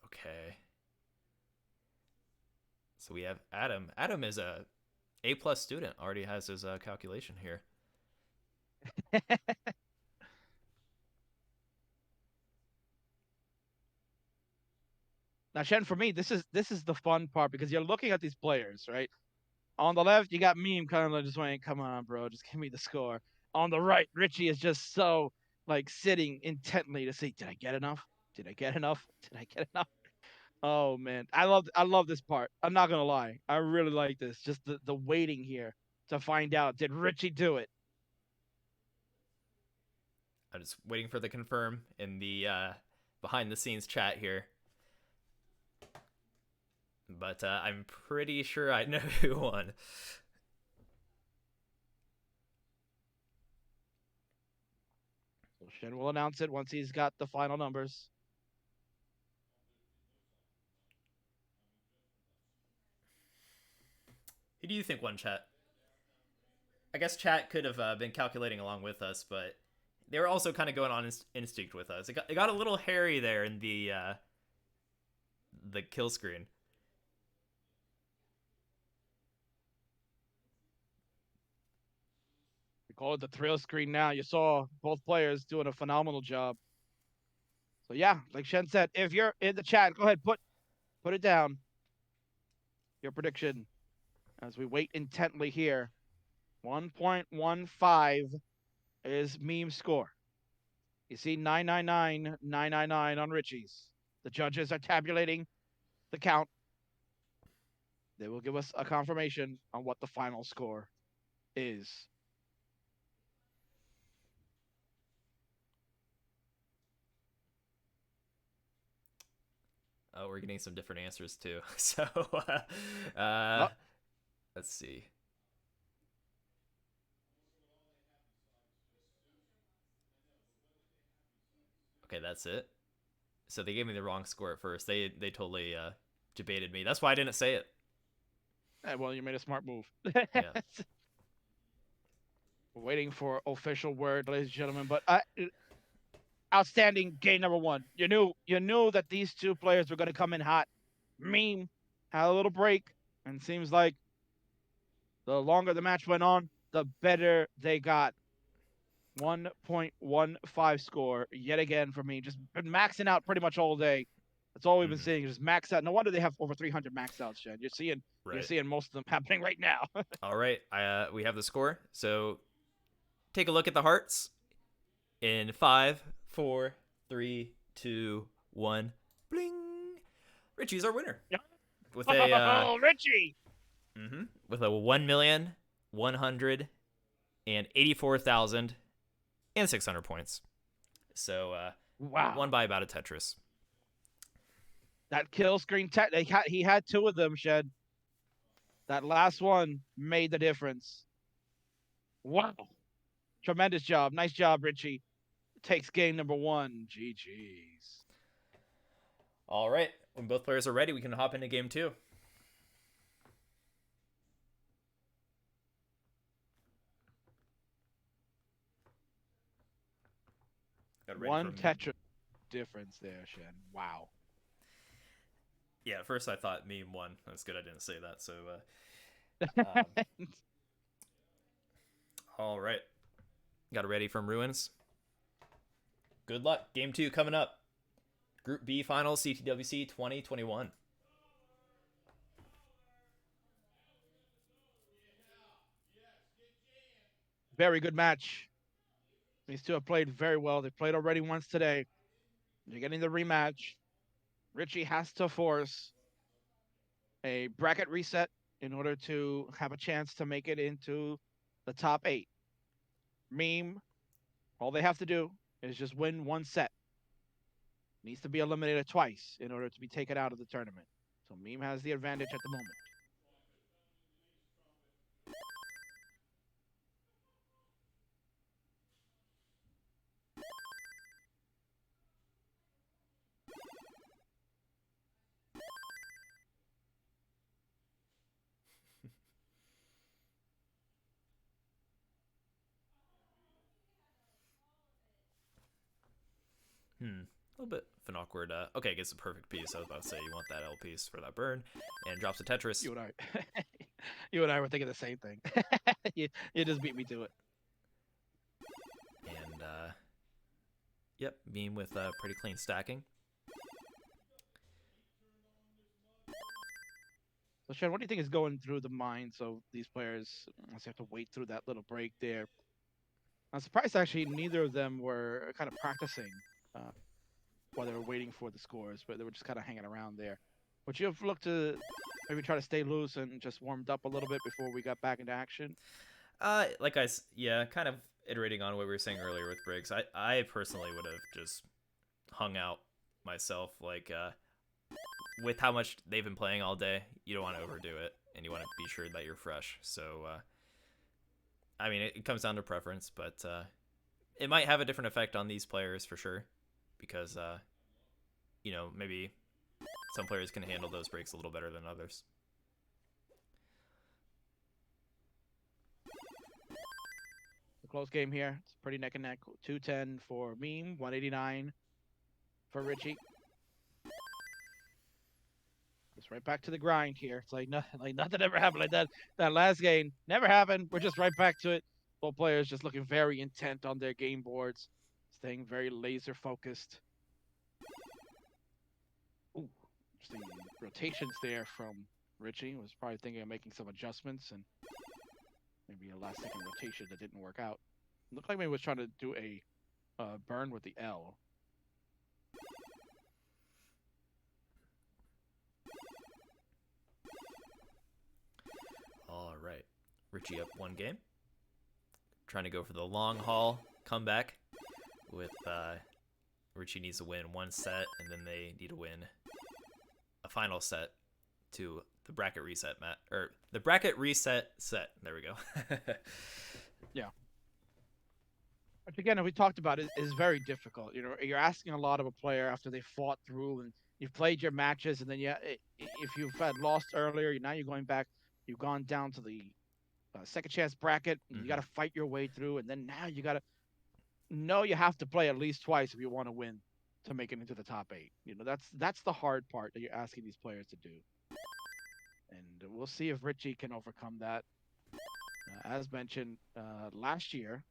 Okay. So we have Adam. Adam is a A+ student. Already has his calculation here. Now, Shen, for me, this is the fun part because you're looking at these players, right? On the left, you got Meme kind of like just waiting, come on, bro, just give me the score. On the right, Richy is just so like sitting intently to see, did I get enough? Did I get enough? Did I get enough? Oh man, I love this part. I'm not gonna lie, I really like this. Just the waiting here to find out, did Richy do it? I'm just waiting for the confirm in the behind the scenes chat here. But I'm pretty sure I know who won. So Shen will announce it once he's got the final numbers. Who do you think won, chat? I guess chat could have been calculating along with us, but they were also kind of going on instinct with us. It got a little hairy there in the kill screen. We call it the thrill screen now. You saw both players doing a phenomenal job. So yeah, like Shen said, if you're in the chat, go ahead, put it down. Your prediction as we wait intently here. 1.15 is Meme score. You see 999, 999 on Richy's. The judges are tabulating the count. They will give us a confirmation on what the final score is. Oh, we're getting some different answers too. So, let's see. Okay, that's it. So they gave me the wrong score at first. They totally debated me. That's why I didn't say it. Well, you made a smart move. Yeah. We're waiting for official word, ladies and gentlemen. But outstanding game number one. You knew that these two players were going to come in hot. Meme had a little break, and seems like the longer the match went on, the better they got. 1.15 score yet again for me. Just been maxing out pretty much all day. That's all we've been seeing. Just max out. No wonder they have over 300 max outs, Shen. You're seeing most of them happening right now. All right, we have the score. So take a look at the hearts. In 5, 4, 3, 2, 1, bling. Richy's our winner. With a Richy. With a 1,184,600 points. So wow, won by about a Tetris. That kill screen, he had two of them, Shed. That last one made the difference. Wow. Tremendous job. Nice job, Richy. Takes game number one. GG's. All right. When both players are ready, we can hop into game two. One Tetris difference there, Shen. Wow. Yeah, at first I thought Meme won. That's good I didn't say that. So, all right. Got it ready from Ruins. Good luck. Game 2 coming up. Group B Finals, CTWC 2021. Very good match. These two have played very well. They played already once today. You're getting the rematch. Richy has to force a bracket reset in order to have a chance to make it into the top 8. Meme, all they have to do is just win one set. Needs to be eliminated twice in order to be taken out of the tournament. So Meme has the advantage at the moment. A little bit of an awkward. Okay, gets a perfect piece. I was about to say you want that L piece for that burn, and drops a Tetris. You and I were thinking the same thing. you just beat me to it. And yep, Meme with pretty clean stacking. So, Sean, what do you think is going through the minds of these players as they have to wait through that little break there? I'm surprised actually neither of them were kind of practicing uh, while they were waiting for the scores, but they were just kind of hanging around there. Would you have looked to maybe try to stay loose and just warmed up a little bit before we got back into action? Yeah, kind of iterating on what we were saying earlier with Briggs. I personally would have just hung out myself. Like, with how much they've been playing all day, you don't want to overdo it, and you want to be sure that you're fresh. So, I mean, it comes down to preference, but it might have a different effect on these players for sure, because maybe some players can handle those breaks a little better than others. A close game here. It's pretty neck and neck. 210 for Meme, 189 for Richy. Just right back to the grind here. It's like nothing ever happened. Like that last game never happened. We're just right back to it. Both players just looking very intent on their game boards, staying very laser focused. Ooh, interesting rotations there from Richy. Was probably thinking of making some adjustments and maybe a last second rotation that didn't work out. Looked like maybe he was trying to do a burn with the L. All right, Richy up one game. Trying to go for the long haul comeback with Richy needs to win one set, and then they need to win a final set to the bracket reset the bracket reset set. There we go. Yeah. Which again, we talked about it, is very difficult. You know, you're asking a lot of a player after they fought through and you've played your matches, and then if you've had lost earlier, now you're going back. You've gone down to the second chance bracket. And You got to fight your way through, and then now you got to know you have to play at least twice if you want to win to make it into the top 8. You know, that's the hard part that you're asking these players to do. And we'll see if Richy can overcome that. As mentioned, last year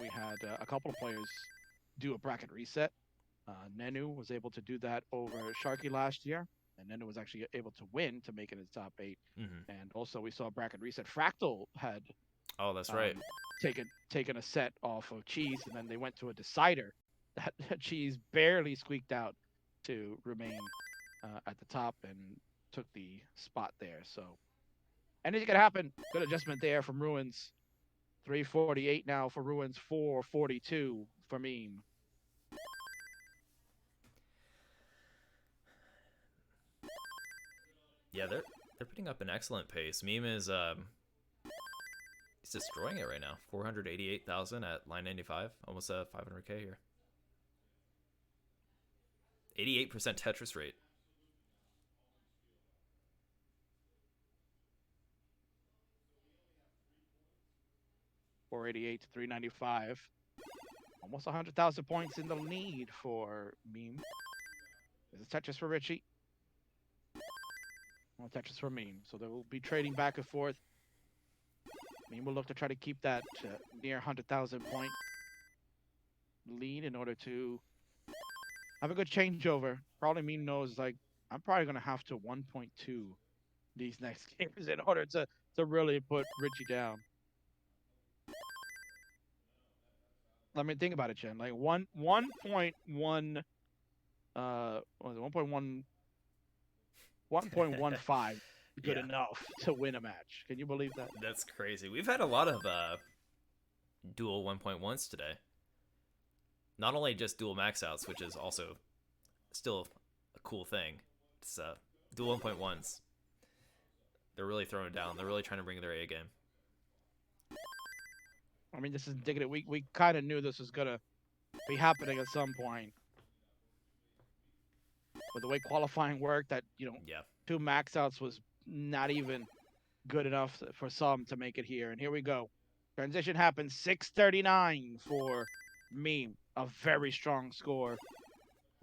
we had a couple of players do a bracket reset. Nenu was able to do that over Sharky last year, and Nenu was actually able to win to make it in the top 8. And also we saw a bracket reset. Fractal had that's right, taken a set off of Cheese, and then they went to a decider that Cheese barely squeaked out to remain at the top and took the spot there. So anything could happen. Good adjustment there from Ruins. 348 now for Ruins, 442 for Meme. Yeah, they're putting up an excellent pace. Meme is he's destroying it right now. 488,000 at line 95, almost 500k here. 88% Tetris rate. $488 to 395. Almost 100,000 points in the lead for Meme. There's a Tetris for Richy. Well, Tetris for Meme. So they will be trading back and forth. Meme will look to try to keep that near 100,000 point lead in order to have a good changeover. Probably Meme knows, like, I'm probably going to have to 1.2 these next games in order to really put Richy down. I mean, think about it, Chen. Like 1.1, what was it? 1.15 good enough to win a match. Can you believe that? That's crazy. We've had a lot of dual 1.1s today. Not only just dual max outs, which is also still a cool thing. It's dual 1.1s. They're really throwing it down. They're really trying to bring their A game. I mean, this is indicative. We kind of knew this was gonna be happening at some point. But the way qualifying worked, that 2 max outs was not even good enough for some to make it here. And here we go. Transition happens. 639 for Meme. A very strong score.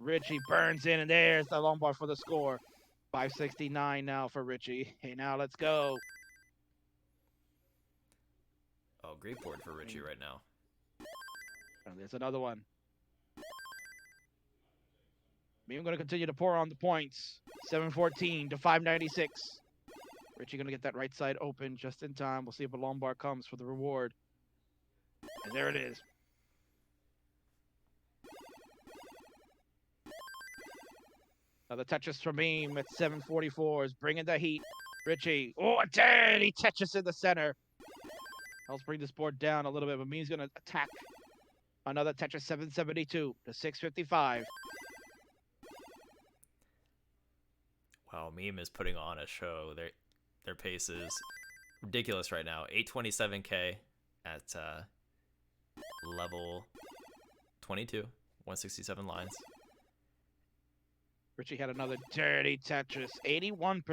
Richy burns in, and there's the long bar for the score. 569 now for Richy. Hey, now let's go. Oh, great board for Richy right now. And there's another one. Meme going to continue to pour on the points. 714 to 596. Richy going to get that right side open just in time. We'll see if a long bar comes for the reward. And there it is. Another Tetris from Meme at 744 is bringing the heat. Richy, oh, a dirty Tetris in the center. Helps bring this board down a little bit, but Meme's going to attack. Another Tetris 772 to 655. Wow, Meme is putting on a show. Their pace is ridiculous right now. 827k at level 22, 167 lines. Richy had another dirty Tetris. 81%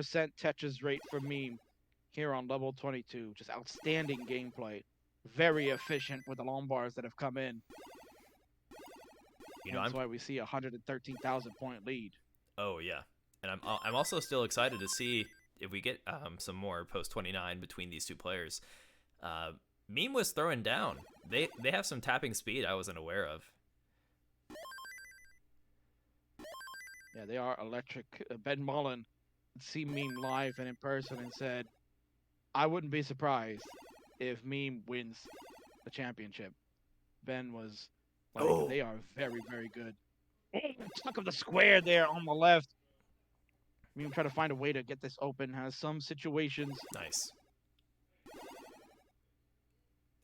Tetris rate for Meme here on level 22. Just outstanding gameplay. Very efficient with the long bars that have come in. You know, that's why we see a 113,000 point lead. Oh yeah, and I'm also still excited to see if we get some more post 29 between these two players. Meme was throwing down. They have some tapping speed I wasn't aware of. Yeah, they are electric. Ben Mullen see Meme live and in person and said, I wouldn't be surprised if Meme wins the championship. Ben was like, they are very, very good. Oh, tuck of the square there on the left. Meme try to find a way to get this open. Has some situations. Nice.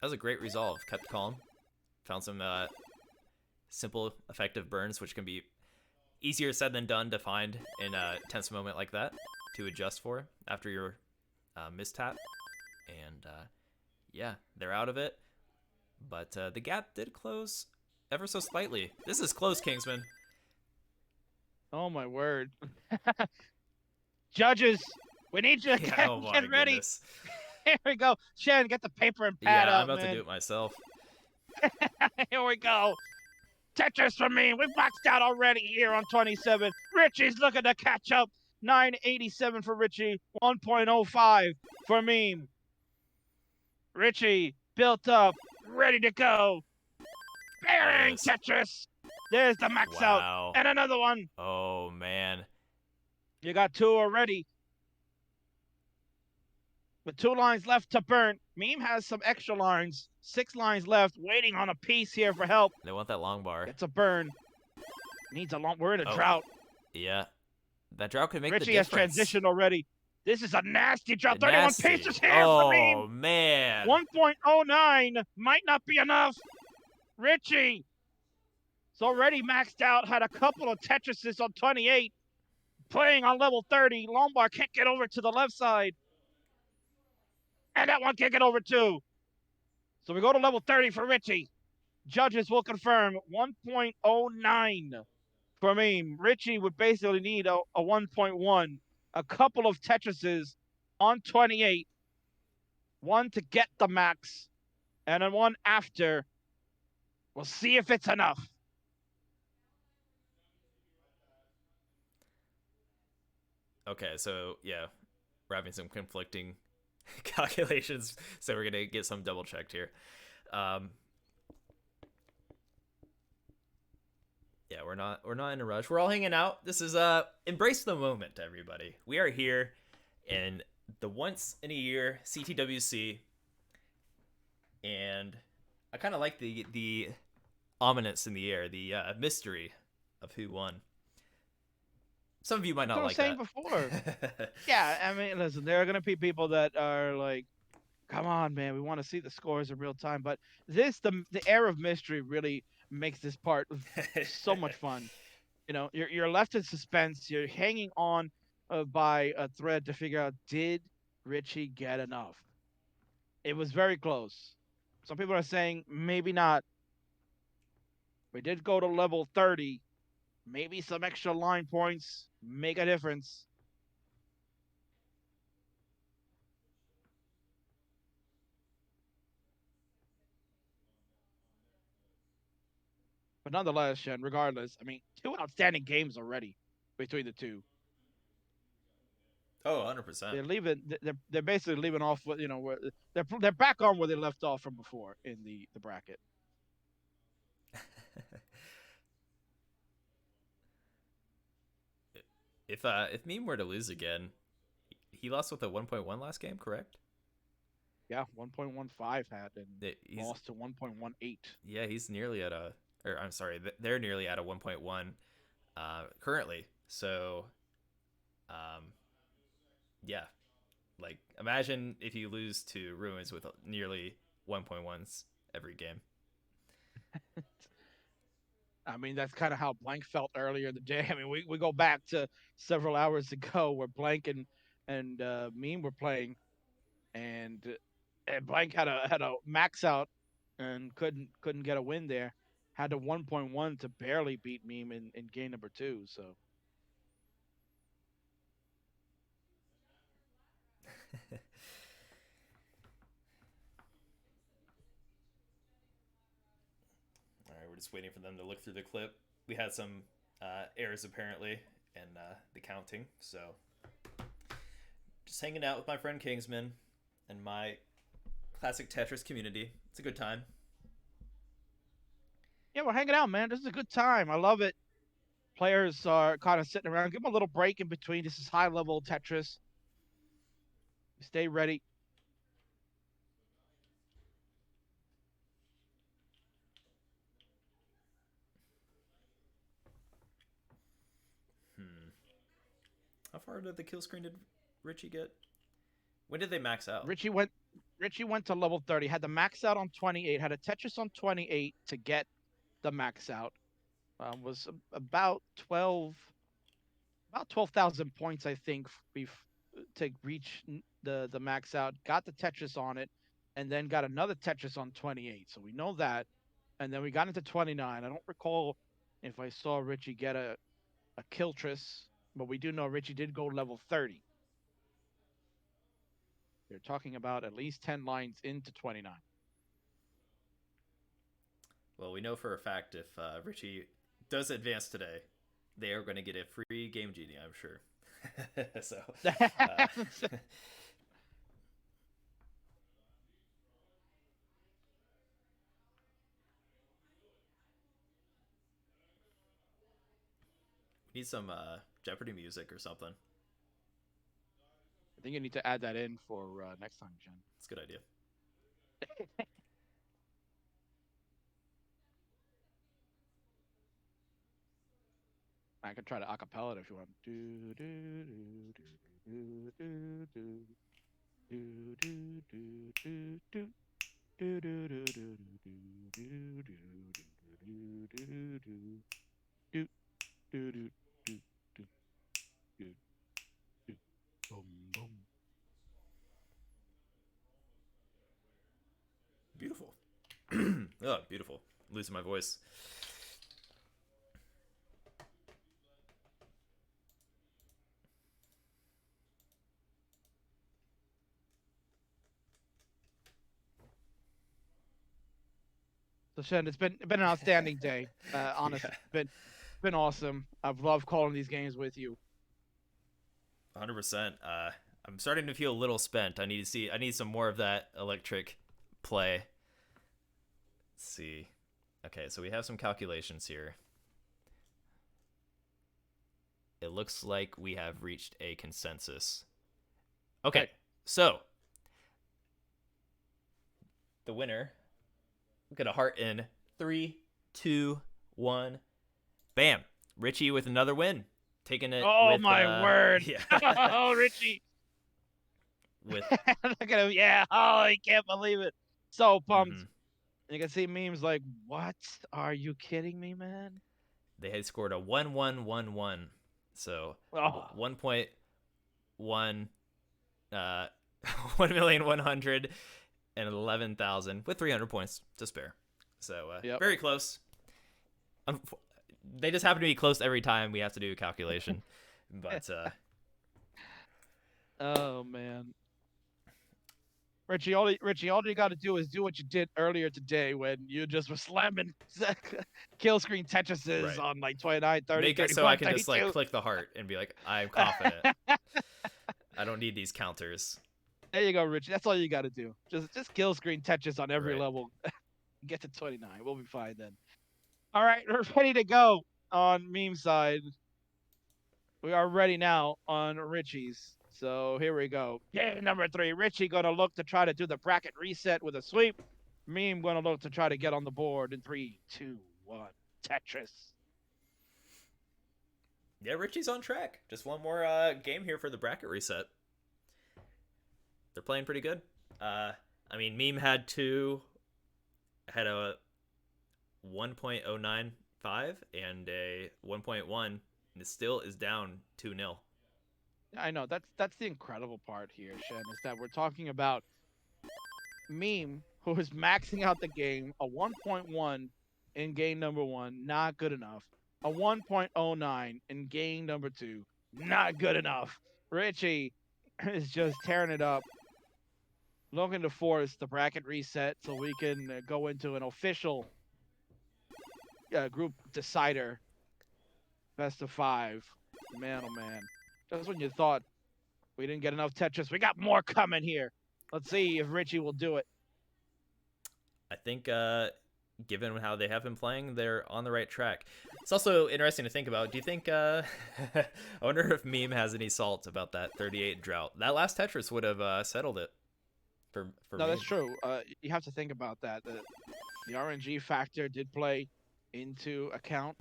That was a great resolve. Kept calm. Found some simple, effective burns, which can be easier said than done to find in a tense moment like that to adjust for after your mistap. And yeah, they're out of it. But the gap did close ever so slightly. This is close, Kingsman. Oh my word. Judges, we need you to get ready. Goodness. Here we go. Shen, get the paper and pad Yeah, out, I'm about man. to do it myself. Here we go. Tetris for me. We've maxed out already here on 27. Richy's looking to catch up. 987 for Richy. 1.05 for Meme. Richy built up, ready to go. Bang! Nice. Tetris. There's the max out. And another one. Oh, man. You got two already. With 2 lines left to burn. Meme has some extra lines. 6 lines left, waiting on a piece here for help. They want that long bar. It's a burn. Needs a long. We're in a drought. Yeah. That drought could make Richy the difference. has transitioned already. This is a nasty drought. 31 pieces here for Meme. Oh, man. 1.09 might not be enough. Richy. It's already maxed out. Had a couple of Tetrises on 28. Playing on level 30. Lombard can't get over to the left side. And that one can't get over too. So we go to level 30 for Richy. Judges will confirm 1.09 for Meme. Richy would basically need a 1.1. A couple of Tetrises on 28. One to get the max. And then one after. We'll see if it's enough. Okay, so yeah, we're having some conflicting calculations, so we're gonna get some double checked here. Yeah, we're not in a rush. We're all hanging out. This is embrace the moment, everybody. We are here in the once in a year CTWC, and I kind of like the ominous in the air, the mystery of who won. Some of you might not like that. That's what I was saying before. Yeah, I mean, listen, there are going to be people that are like, come on, man, we want to see the scores in real time. But the air of mystery really makes this part so much fun. You know, you're left in suspense. You're hanging on by a thread to figure out, did Richy get enough? It was very close. Some people are saying maybe not. We did go to level 30. Maybe some extra line points make a difference. But nonetheless, Shen, regardless, I mean, 2 outstanding games already between the two. Oh, 100%. They're basically leaving off with, you know, where they're back on where they left off from before in the bracket. If Meme were to lose again, he lost with a 1.1 last game, correct? Yeah, 1.15 had and He's, lost to 1.18. Yeah, he's nearly at a, or I'm sorry, they're nearly at a 1.1 currently. So, yeah, like imagine if you lose to Ruins with nearly 1.1s every game. I mean, that's kind of how Blank felt earlier in the day. I mean, we go back to several hours ago where Blank and Meme were playing, and Blank had a max out and couldn't get a win there. Had a 1.1 to barely beat Meme in game number 2. So All right, we're just waiting for them to look through the clip. We had some errors apparently in the counting, so just hanging out with my friend Kingsman and my Classic Tetris community. It's a good time. yeah, we're hanging out, man. This is a good time. I love it. Players are kind of sitting around. Give them a little break in between. This is high level Tetris. Stay ready. How far did the kill screen did Richy get? When did they max out? Richy went to level 30. Had the max out on 28. Had a Tetris on 28 to get the max out. Was about 12,000 points, I think, to reach the max out. Got the Tetris on it, and then got another Tetris on 28. So we know that. And then we got into 29. I don't recall if I saw Richy get a Kiltris, but we do know Richy did go level 30. They're talking about at least 10 lines into 29. Well, we know for a fact if Richy does advance today, they are going to get a free Game Genie, I'm sure. So, we need some Jeopardy music or something. I think you need to add that in for next time, Jen. It's a good idea. I could try to acapella it if you want. Do do do do do do do do do do do. Do do do do do do do do do do do do do. Boom boom. Beautiful. Oh, beautiful. Losing my voice. So Shen, it's been an outstanding day. Honestly, Yeah. been awesome. I've loved calling these games with you. 100%. I'm starting to feel a little spent. I need some more of that electric play. Let's see. Okay, so we have some calculations here. It looks like we have reached a consensus. Okay, so the winner, get a heart in 3, 2, 1. Bam! Richy with another win. Taking it. Oh with, my word! Yeah. Oh, Richy. With Look at him. Yeah. Oh, I can't believe it. So pumped. You can see memes like, "What? Are you kidding me, man?" They had scored a 1-1-1-1. So 1.1 1,111,000 with 300 points to spare. So very close. They just happen to be close every time we have to do a calculation. But oh man. Richy, all you got to do is do what you did earlier today when you just were slamming kill screen Tetrises on like 29, 30, make it 31, so I can 32. just like click the heart and be like, I'm confident. I don't need these counters. There you go, Richy. That's all you got to do. Just kill screen Tetris on every level. Get to 29. We'll be fine then. All right, we're ready to go on meme side. We are ready now on Richy's. So here we go. Game number 3. Richy going to look to try to do the bracket reset with a sweep. Meme going to look to try to get on the board in 3, 2, 1. Tetris. Yeah, Richie's on track. Just one more game here for the bracket reset. They're playing pretty good. I mean, Meme had a 1.095 and a 1.1, and it still is down 2-0. I know that's the incredible part here, Shen, is that we're talking about Meme, who is maxing out the game, a 1.1 in game number 1, not good enough. A 1.09 in game number 2, not good enough. Richy is just tearing it up, looking to force the bracket reset so we can go into an official group decider, best of 5. Man, oh man. Just when you thought we didn't get enough Tetris, we got more coming here. Let's see if Richy will do it. I think, given how they have been playing, they're on the right track. It's also interesting to think about. Do you think, I wonder if Meme has any salt about that 38 drought? That last Tetris would have settled it for No, Meme. that's true. You have to think about that. The RNG factor did play into account.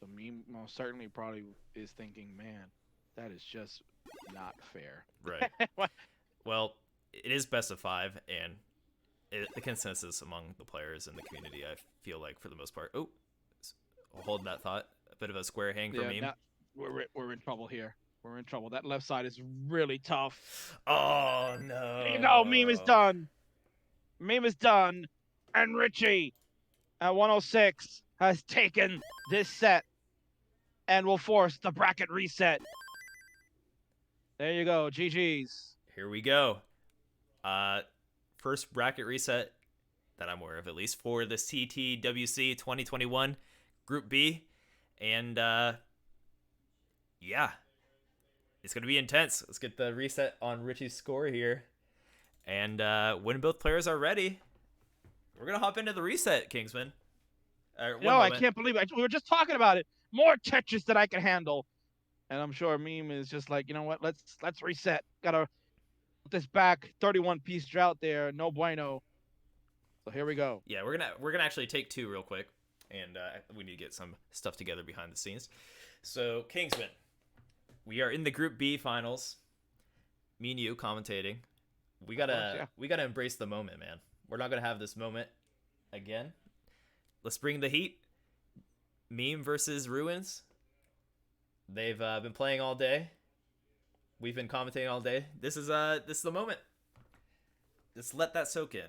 The Meme most certainly probably is thinking, man, that is just not fair. Right. Well, it is best of 5, and the consensus among the players and the community, I feel like, for the most part. Oh, I'll hold that thought. A bit of a square hang for Meme. We're in trouble here. We're in trouble. That left side is really tough. Oh, no. There you go. Meme is done. Meme is done. And Richy at 106 has taken this set and will force the bracket reset. There you go. GG's. Here we go. First bracket reset that I'm aware of, at least, for the CTWC 2021 Group B. And, yeah. It's going to be intense. Let's get the reset on Richie's score here. And when both players are ready, we're going to hop into the reset, Kingsman. No, I can't believe it. We were just talking about it. More Tetris that I can handle. And I'm sure Meme is just like, you know what? Let's reset. Gotta put this back. 31-piece drought there. No bueno. So here we go. Yeah, we're gonna actually take 2 real quick, and we need to get some stuff together behind the scenes. So Kingsman, we are in the Group B finals. Me and you commentating. We gotta embrace the moment, man. We're not gonna have this moment again. Let's bring the heat. Meme versus Ruins. They've been playing all day. We've been commentating all day. This is the moment. Just let that soak in.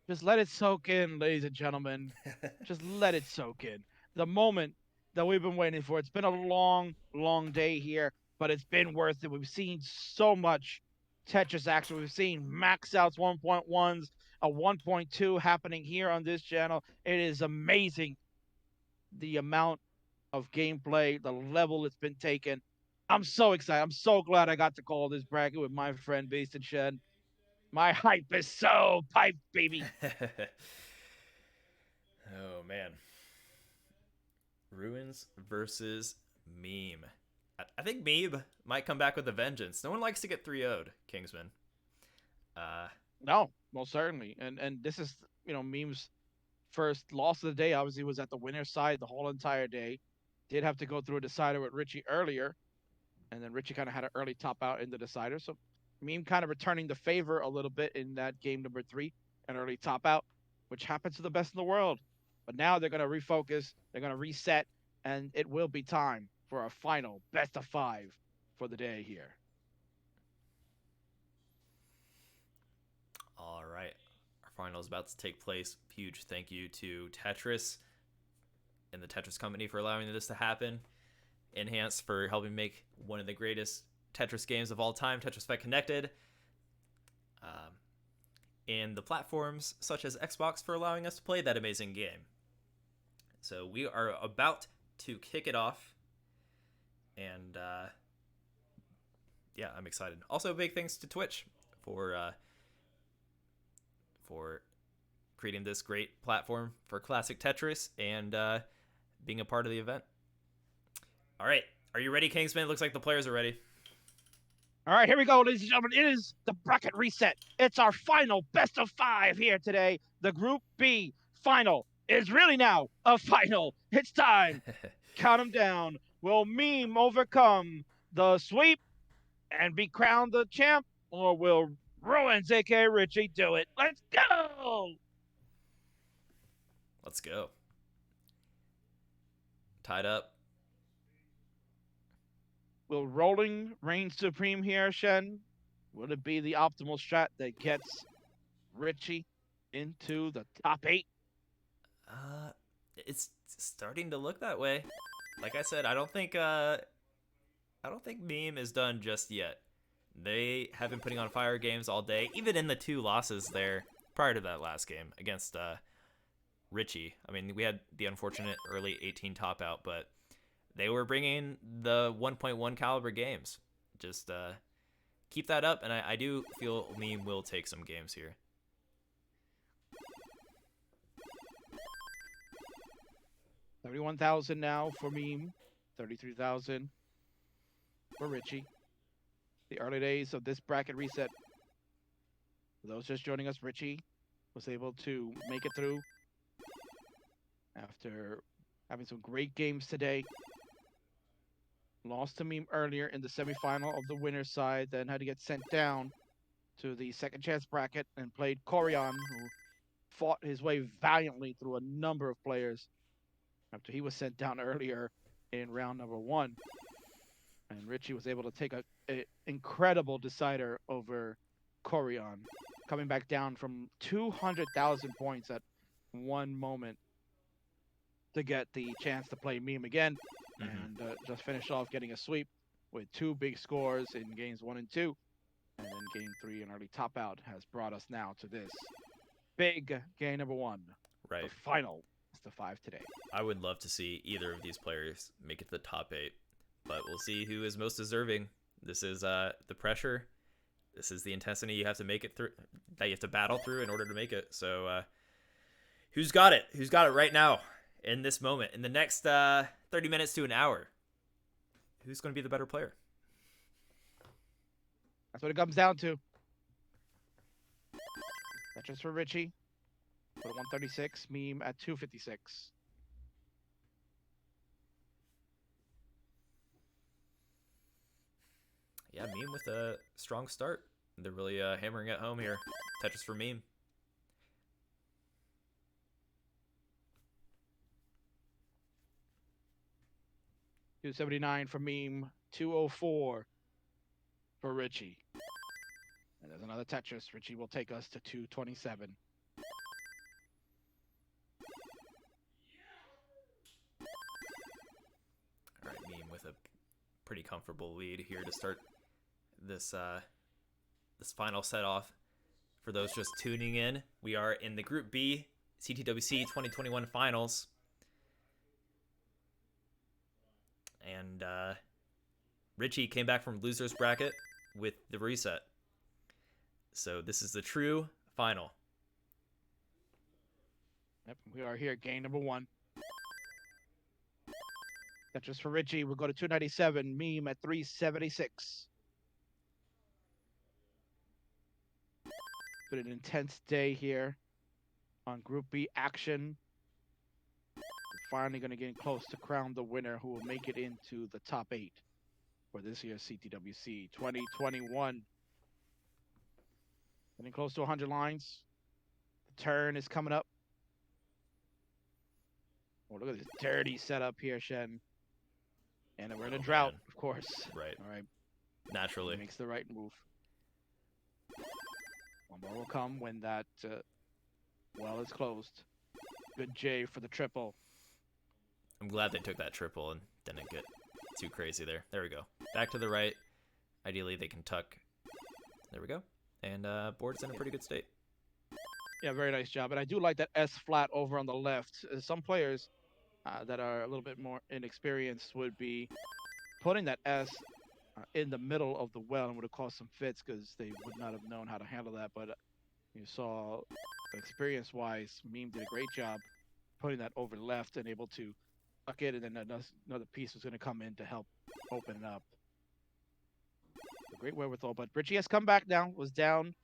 Just let it soak in, ladies and gentlemen. Just let it soak in. The moment that we've been waiting for. It's been a long, long day here, but it's been worth it. We've seen so much Tetris action. We've seen max outs 1.1s, a 1.2 happening here on this channel. It is amazing the amount of gameplay, the level it's been taken. I'm so excited. I'm so glad I got to call this bracket with my friend Beast and Shed. My hype is so piped, baby. Oh, man. Ruins versus Meme. I think Meme might come back with a vengeance. No one likes to get 3-0'd, Kingsman. No, most certainly. And this is, Meme's first loss of the day. Obviously was at the winner's side the whole entire day. Did have to go through a decider with Richy earlier. And then Richy kind of had an early top out in the decider. So Meme kind of returning the favor a little bit in that game number 3, an early top out, which happens to the best in the world. But now they're going to refocus, they're going to reset, and it will be time for a final best of 5 for the day here. All right. Our final is about to take place. Huge thank you to Tetris and the Tetris company for allowing this to happen. Enhance for helping make one of the greatest Tetris games of all time, Tetris Effect Connected. And the platforms such as Xbox for allowing us to play that amazing game. So we are about to kick it off. And yeah, I'm excited. Also, big thanks to Twitch for creating this great platform for Classic Tetris and being a part of the event. All right, Are you ready, Kingsman? It looks like the players are ready. All right, here we go, ladies and gentlemen. It is the bracket reset. It's our final best of 5 here today. The Group B final is really now a final. It's time. Count them down. Will Meme overcome the sweep and be crowned the champ, or will Ruins, aka Richy, do it? Let's go! Let's go. Tied up. Will rolling reign supreme here, Shen? Will it be the optimal strat that gets Richy into the top 8? It's starting to look that way. Like I said, I don't think Meme is done just yet. They have been putting on fire games all day, even in the 2 losses there prior to that last game against Richy. I mean, we had the unfortunate early 18 top out, but they were bringing the 1.1 caliber games. Just keep that up, and I do feel Meme will take some games here. $31,000 now for Meme, $33,000 for Richy. The early days of this bracket reset. For those just joining us, Richy was able to make it through after having some great games today. Lost to Meme earlier in the semifinal of the winner's side, then had to get sent down to the second chance bracket and played Koryan, who fought his way valiantly through a number of players after he was sent down earlier in round number 1. And Richy was able to take an incredible decider over Koryan, coming back down from 200,000 points at one moment to get the chance to play Meme again, and just finished off getting a sweep with 2 big scores in games 1 and 2, and then game 3 an early top out has brought us now to this big game number 1, Right. the final best of 5 today. I would love to see either of these players make it to the top 8, but we'll see who is most deserving. This is the pressure. This is the intensity you have to make it through, that you have to battle through in order to make it. So who's got it? Who's got it right now? In this moment, in the next 30 minutes to an hour, who's going to be the better player? That's what it comes down to. That's just for Richy. Put 136, Meme at 256. Yeah, Meme with a strong start. They're really hammering it home here. Tetris for Meme. $279 for Meme, 204 for Richy. And there's another Tetris. Richy will take us to 227. All right, Meme with a pretty comfortable lead here to start this this final set off. For those just tuning in, we are in the Group B CTWC 2021 Finals. And Richy came back from loser's bracket with the reset. So this is the true final. Yep, we are here, game number 1. Tetris for Richy. We'll go to 297. Meme at 376. Been an intense day here on Group B action. We're finally going to get close to crown the winner who will make it into the top 8 for this year's CTWC 2021. Getting close to 100 lines. The turn is coming up. Oh, look at this dirty setup here, Shen. And we're in a drought, man. of course. Right. All right. Naturally. He makes the right move. One more will come when that well is closed. Good J for the triple. I'm glad they took that triple and didn't get too crazy there. There we go. Back to the right. Ideally, they can tuck. There we go. And board's in a pretty good state. Yeah, very nice job. And I do like that S flat over on the left. Some players that are a little bit more inexperienced would be putting that S in the middle of the well and would have caused some fits because they would not have known how to handle that. But you saw, experience-wise, Meme did a great job putting that over left and able to bucket, and then another piece was going to come in to help open it up. A great wherewithal, but Richy has come back now. Was down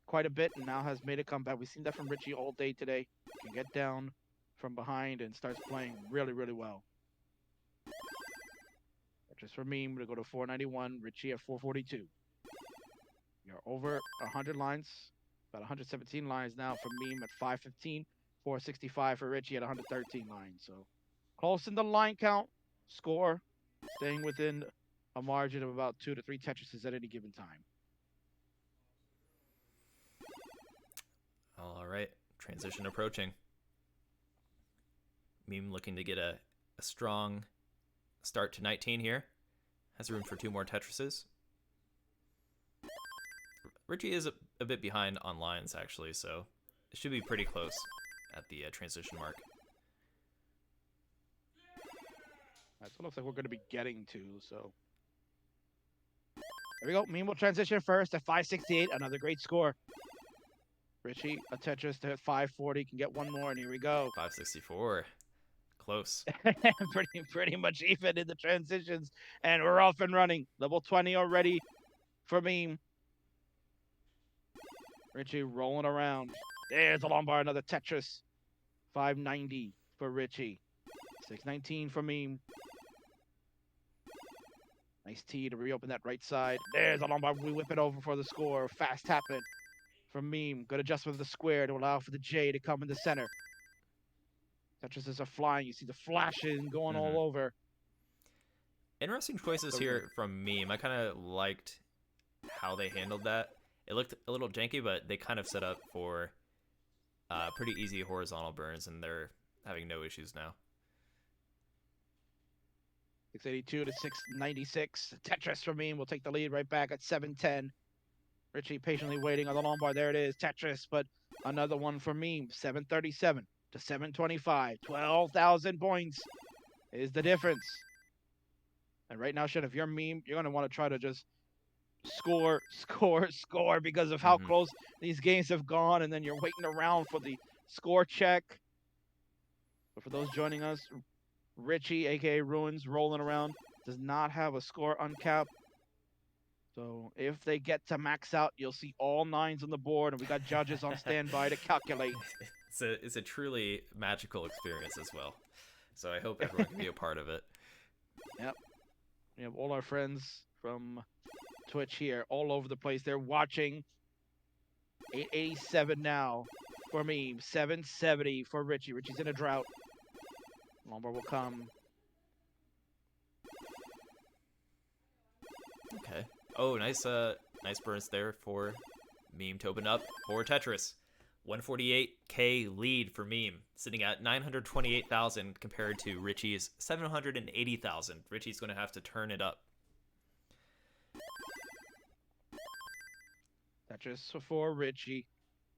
quite a bit and now has made a comeback. We've seen that from Richy all day today. Can get down from behind and starts playing really, really well. Just for me, I'm going to go to 491, Richy at 442. You're over 100 lines, about 117 lines now for Meme at 515, 465 for Richy at 113 lines. So close in the line count, score, staying within a margin of about 2 to 3 Tetrises at any given time. All right, transition approaching. Meme looking to get a strong start to 19 here. Has room for 2 more Tetrises. Richy is a bit behind on lines, actually, so it should be pretty close at the transition mark. That's what it looks like we're going to be getting to, so. There we go. Meme will transition first at 568. Another great score. Richy, a Tetris to 540. Can get one more, and here we go. 564. Close. pretty much even in the transitions, and we're off and running. Level 20 already for Meme. Richy rolling around. There's a long bar, another Tetris. 590 for Richy. 619 for Meme. Nice tee to reopen that right side. There's a long bar. We whip it over for the score. Fast tapping from Meme. Good adjustment of the square to allow for the J to come in the center. Tetrises are flying. You see the flashing going all over. Interesting choices here from Meme. I kind of liked how they handled that. It looked a little janky, but they kind of set up for pretty easy horizontal burns, and they're having no issues now. 682 to 696. Tetris for Meme will take the lead right back at 710. Richy patiently waiting on the long bar. There it is, Tetris, but another one for Meme. 737 to 725. 12,000 points is the difference. And right now, Shen, if you're Meme, you're going to want to try to just score because of how close these games have gone, and then you're waiting around for the score check. But for those joining us, Richy, aka Ruins, rolling around, does not have a score uncapped. So if they get to max out, you'll see all 9s on the board, and we got judges on standby to calculate. It's a truly magical experience as well. So I hope everyone can be a part of it. Yep. We have all our friends from Twitch here all over the place. They're watching. 887 now for me. 770 for Richy. Richy's in a drought. Longbar will come. Okay. Oh, nice burns there for Meme to open up for Tetris. 148k lead for Meme, sitting at 928,000 compared to Richy's 780,000. Richy's going to have to turn it up. Tetris for Richy.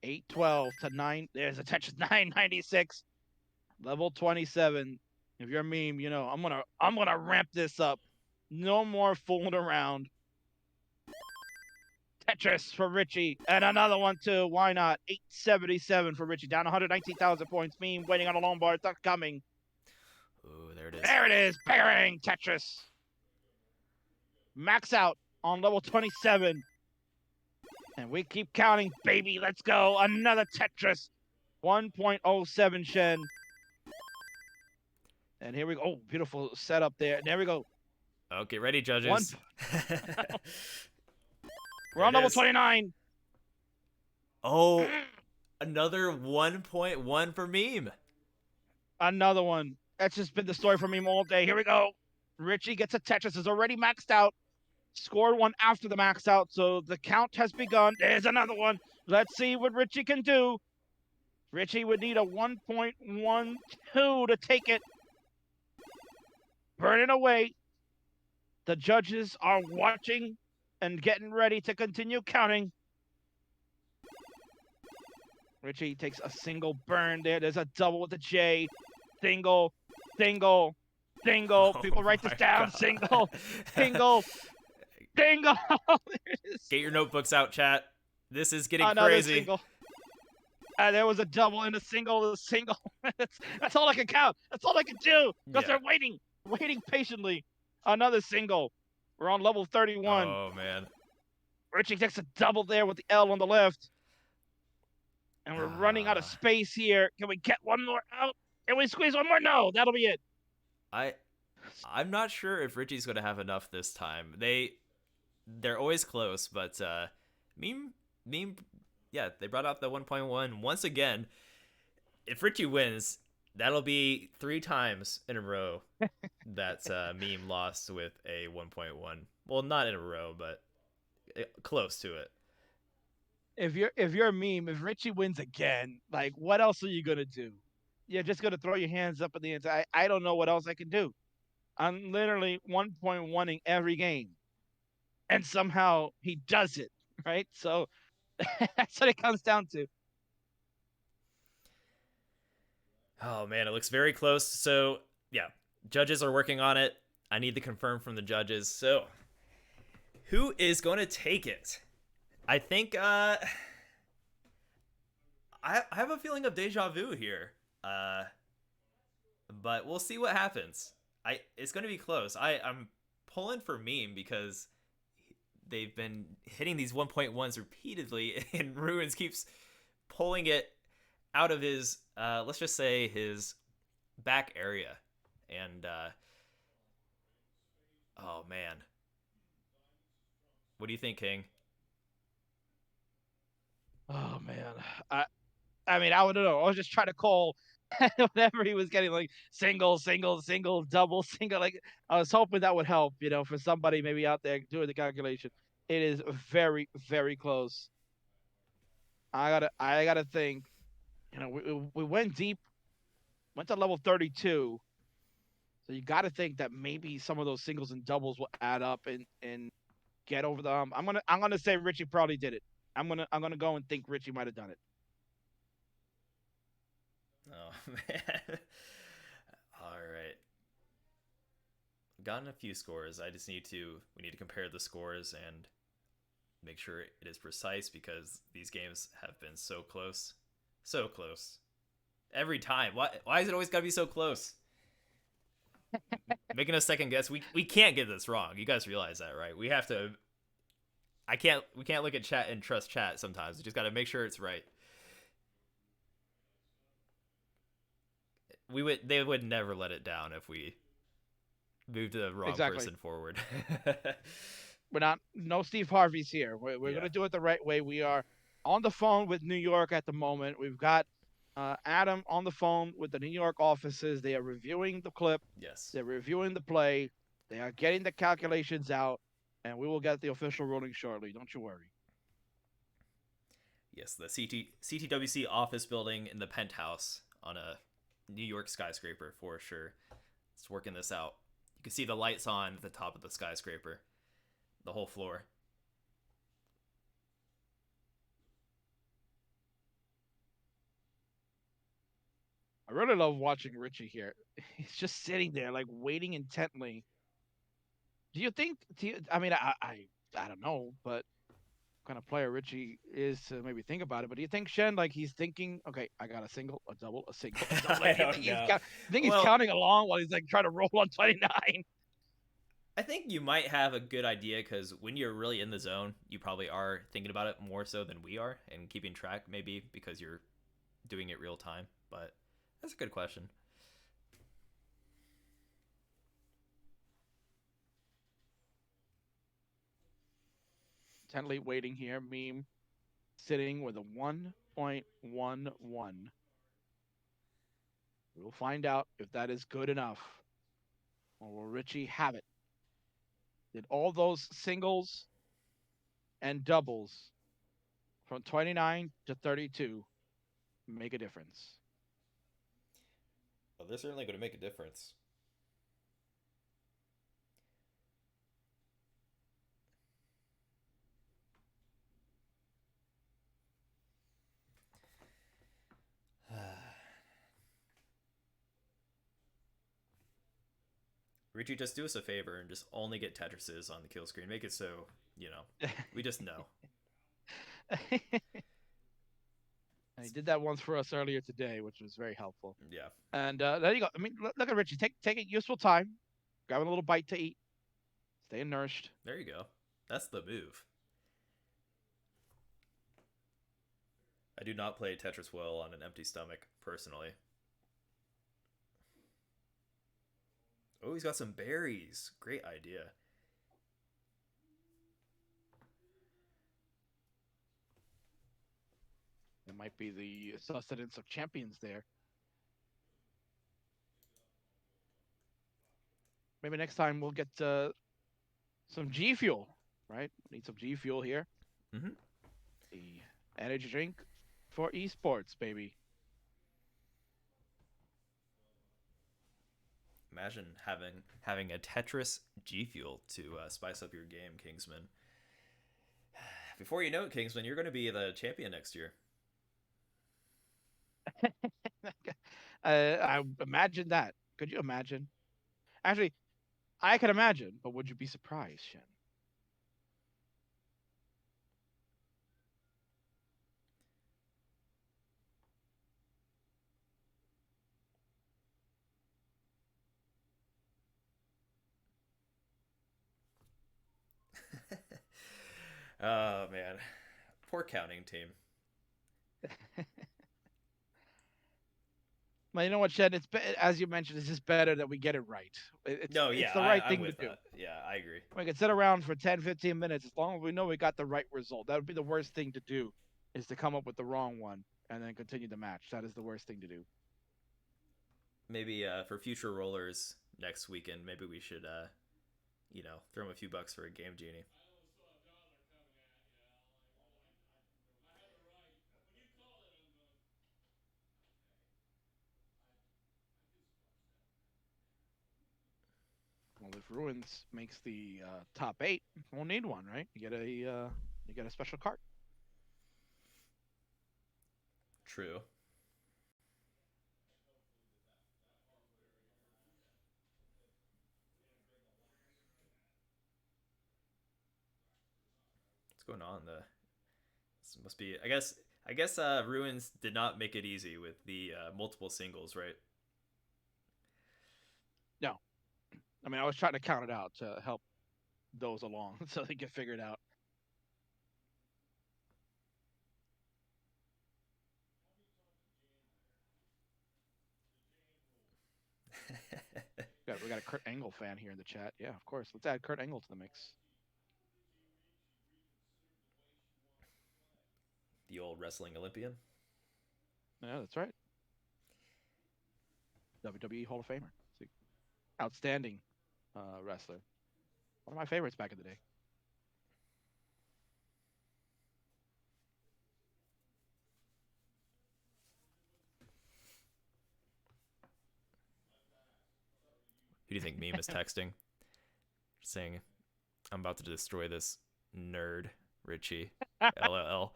812 to 9. There's a Tetris 996. Level 27. If you're a Meme, you know I'm gonna ramp this up. No more fooling around. Tetris for Richy, and another one too. Why not? 877 for Richy, down 119,000 points. Meme waiting on a long bar. It's not coming. Ooh, there it is. There it is. Bang! Tetris. Max out on level 27. And we keep counting, baby. Let's go. Another Tetris. 1.07 Shen. And here we go. Oh, beautiful setup there. And there we go. Oh, get ready, judges. We're on level 29. Oh, another 1.1 for Meme. Another one. That's just been the story for Meme all day. Here we go. Richy gets a Tetris. Is already maxed out. Scored one after the max out, so the count has begun. There's another one. Let's see what Richy can do. Richy would need a 1.12 to take it. Burning away. The judges are watching and getting ready to continue counting. Richy takes a single burn there. There's a double with the J. Single, single, single. People write this down. God. Single, single. Single. Get your notebooks out, chat. This is getting Another crazy. Single. There was a double and a single, that's all I can count. That's all I can do because Yeah. they're waiting patiently. Another single. We're on level 31. Oh man. Richy takes a double there with the L on the left. And we're running out of space here. Can we get one more out? Can we squeeze one more? No, that'll be it. I'm not sure if Richy's gonna have enough this time. They're always close, but meme, yeah, they brought out the 1.1 once again. If Richy wins, that'll be 3 times in a row that meme lost with a 1.1. Well, not in a row, but close to it. If you're a meme, if Richy wins again, like what else are you gonna do? You're just gonna throw your hands up in the air. I don't know what else I can do. I'm literally 1.1ing every game, and somehow he does it, right? So that's what it comes down to. Oh man, it looks very close. So yeah, judges are working on it. I need to confirm from the judges. So who is going to take it? I think I have a feeling of deja vu here. But we'll see what happens. It's going to be close. I'm pulling for meme because they've been hitting these 1.1s repeatedly, and Ruins keeps pulling it out of his let's just say his back area. And oh man, what do you think, King? Oh man, I mean, I don't know. I was just trying to call whenever he was getting like single, double, single. Like I was hoping that would help, for somebody maybe out there doing the calculation. It is very, very close. I gotta think. We went deep, went to level 32. So you got to think that maybe some of those singles and doubles will add up and get over the hump. I'm gonna say Richy probably did it. I'm gonna go and think Richy might have done it. Oh man. All right. Gotten a few scores. We need to compare the scores and make sure it is precise because these games have been so close. So close. Every time. Why is it always gotta be so close? Making a second guess. We can't get this wrong. You guys realize that, right? We have to. We can't look at chat and trust chat sometimes. We just gotta make sure it's right. They would never let it down if we moved the wrong person forward. No Steve Harvey's here. We're going to do it the right way. We are on the phone with New York at the moment. We've got Adam on the phone with the New York offices. They are reviewing the clip. Yes. They're reviewing the play. They are getting the calculations out, and we will get the official ruling shortly. Don't you worry. Yes, the CTWC office building in the penthouse on a New York skyscraper for sure. It's working this out. You can see the lights on at the top of the skyscraper, the whole floor. I really love watching Richy here. He's just sitting there, like waiting intently. Do you think? I mean, I don't know, but what kind of player Richy is to maybe think about it. But do you think Shen, like he's thinking, okay, I got a single, a double, a single, a double. I don't know. I think he's counting along while he's like trying to roll on 29. I think you might have a good idea because when you're really in the zone, you probably are thinking about it more so than we are and keeping track, maybe because you're doing it real time. But that's a good question. Intently waiting here, meme sitting with a 1.11. We'll find out if that is good enough. Or will Richy have it? Did all those singles and doubles from 29 to 32 make a difference? Well, they're certainly going to make a difference. Richy, just do us a favor and just only get Tetris's on the kill screen. Make it so, we just know. And he did that once for us earlier today, which was very helpful. Yeah. And there you go. I mean, look at Richie. Take a useful time, grabbing a little bite to eat, staying nourished. There you go. That's the move. I do not play Tetris well on an empty stomach, personally. Oh, he's got some berries. Great idea. It might be the sustenance of champions there. Maybe next time we'll get some G Fuel, right? Need some G Fuel here. Mm-hmm. The energy drink for esports, baby. Imagine having a Tetris G Fuel to spice up your game, Kingsman. Before you know it, Kingsman, you're going to be the champion next year. I imagine that. Could you imagine? Actually, I can imagine, but would you be surprised, Shen? Oh, man. Poor counting team. Well, you know what, Shen? As you mentioned, it's just better that we get it right. It's the right thing to do. Yeah, I agree. We can sit around for 10, 15 minutes as long as we know we got the right result. That would be the worst thing to do, is to come up with the wrong one and then continue the match. That is the worst thing to do. Maybe for future rollers next weekend, maybe we should, throw him a few bucks for a game genie. Well, if Ruins makes the top 8, we'll need one, right? You get a special card. True. What's going on? This must be. I guess. Ruins did not make it easy with the multiple singles, right? No, I mean I was trying to count it out to help those along so they get figured out. We got a Kurt Angle fan here in the chat. Yeah, of course. Let's add Kurt Angle to the mix. The old wrestling Olympian. Yeah, that's right. WWE Hall of Famer. Outstanding wrestler. One of my favorites back in the day. Who do you think Meme is texting? Saying, I'm about to destroy this nerd, Richy. LLL.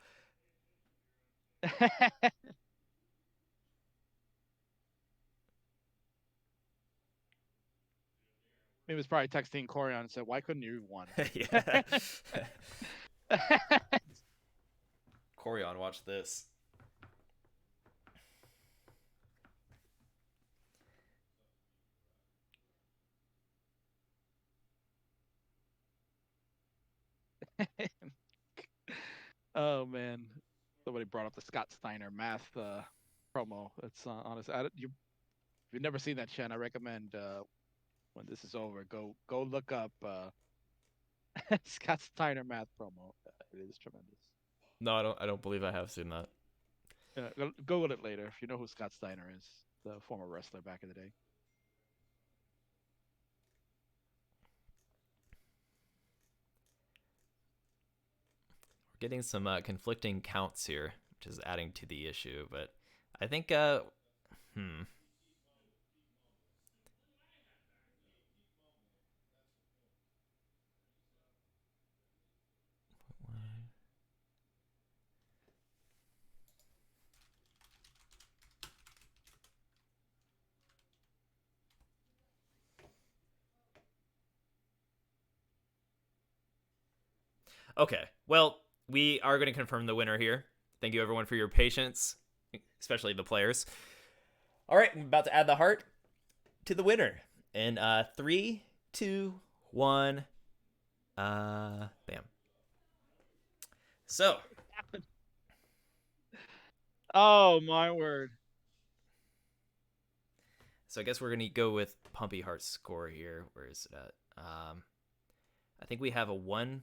He was probably texting Koryan and said, "Why couldn't you have won?" Yeah. Koryan, watch this. Oh man, somebody brought up the Scott Steiner math promo. It's honest. If you've never seen that, Shen, I recommend when this is over, go look up Scott Steiner math promo. It is tremendous. No, I don't believe I have seen that. Google it later if you know who Scott Steiner is, the former wrestler back in the day. We're getting some conflicting counts here, which is adding to the issue, but I think Okay, well, we are going to confirm the winner here. Thank you, everyone, for your patience. especially the players. All right, I'm about to add the heart to the winner. In 3, 2, 1. Bam. So. Oh my word. So I guess we're gonna go with Pumpy Heart's score here. Where is it at? I think we have a 1.125.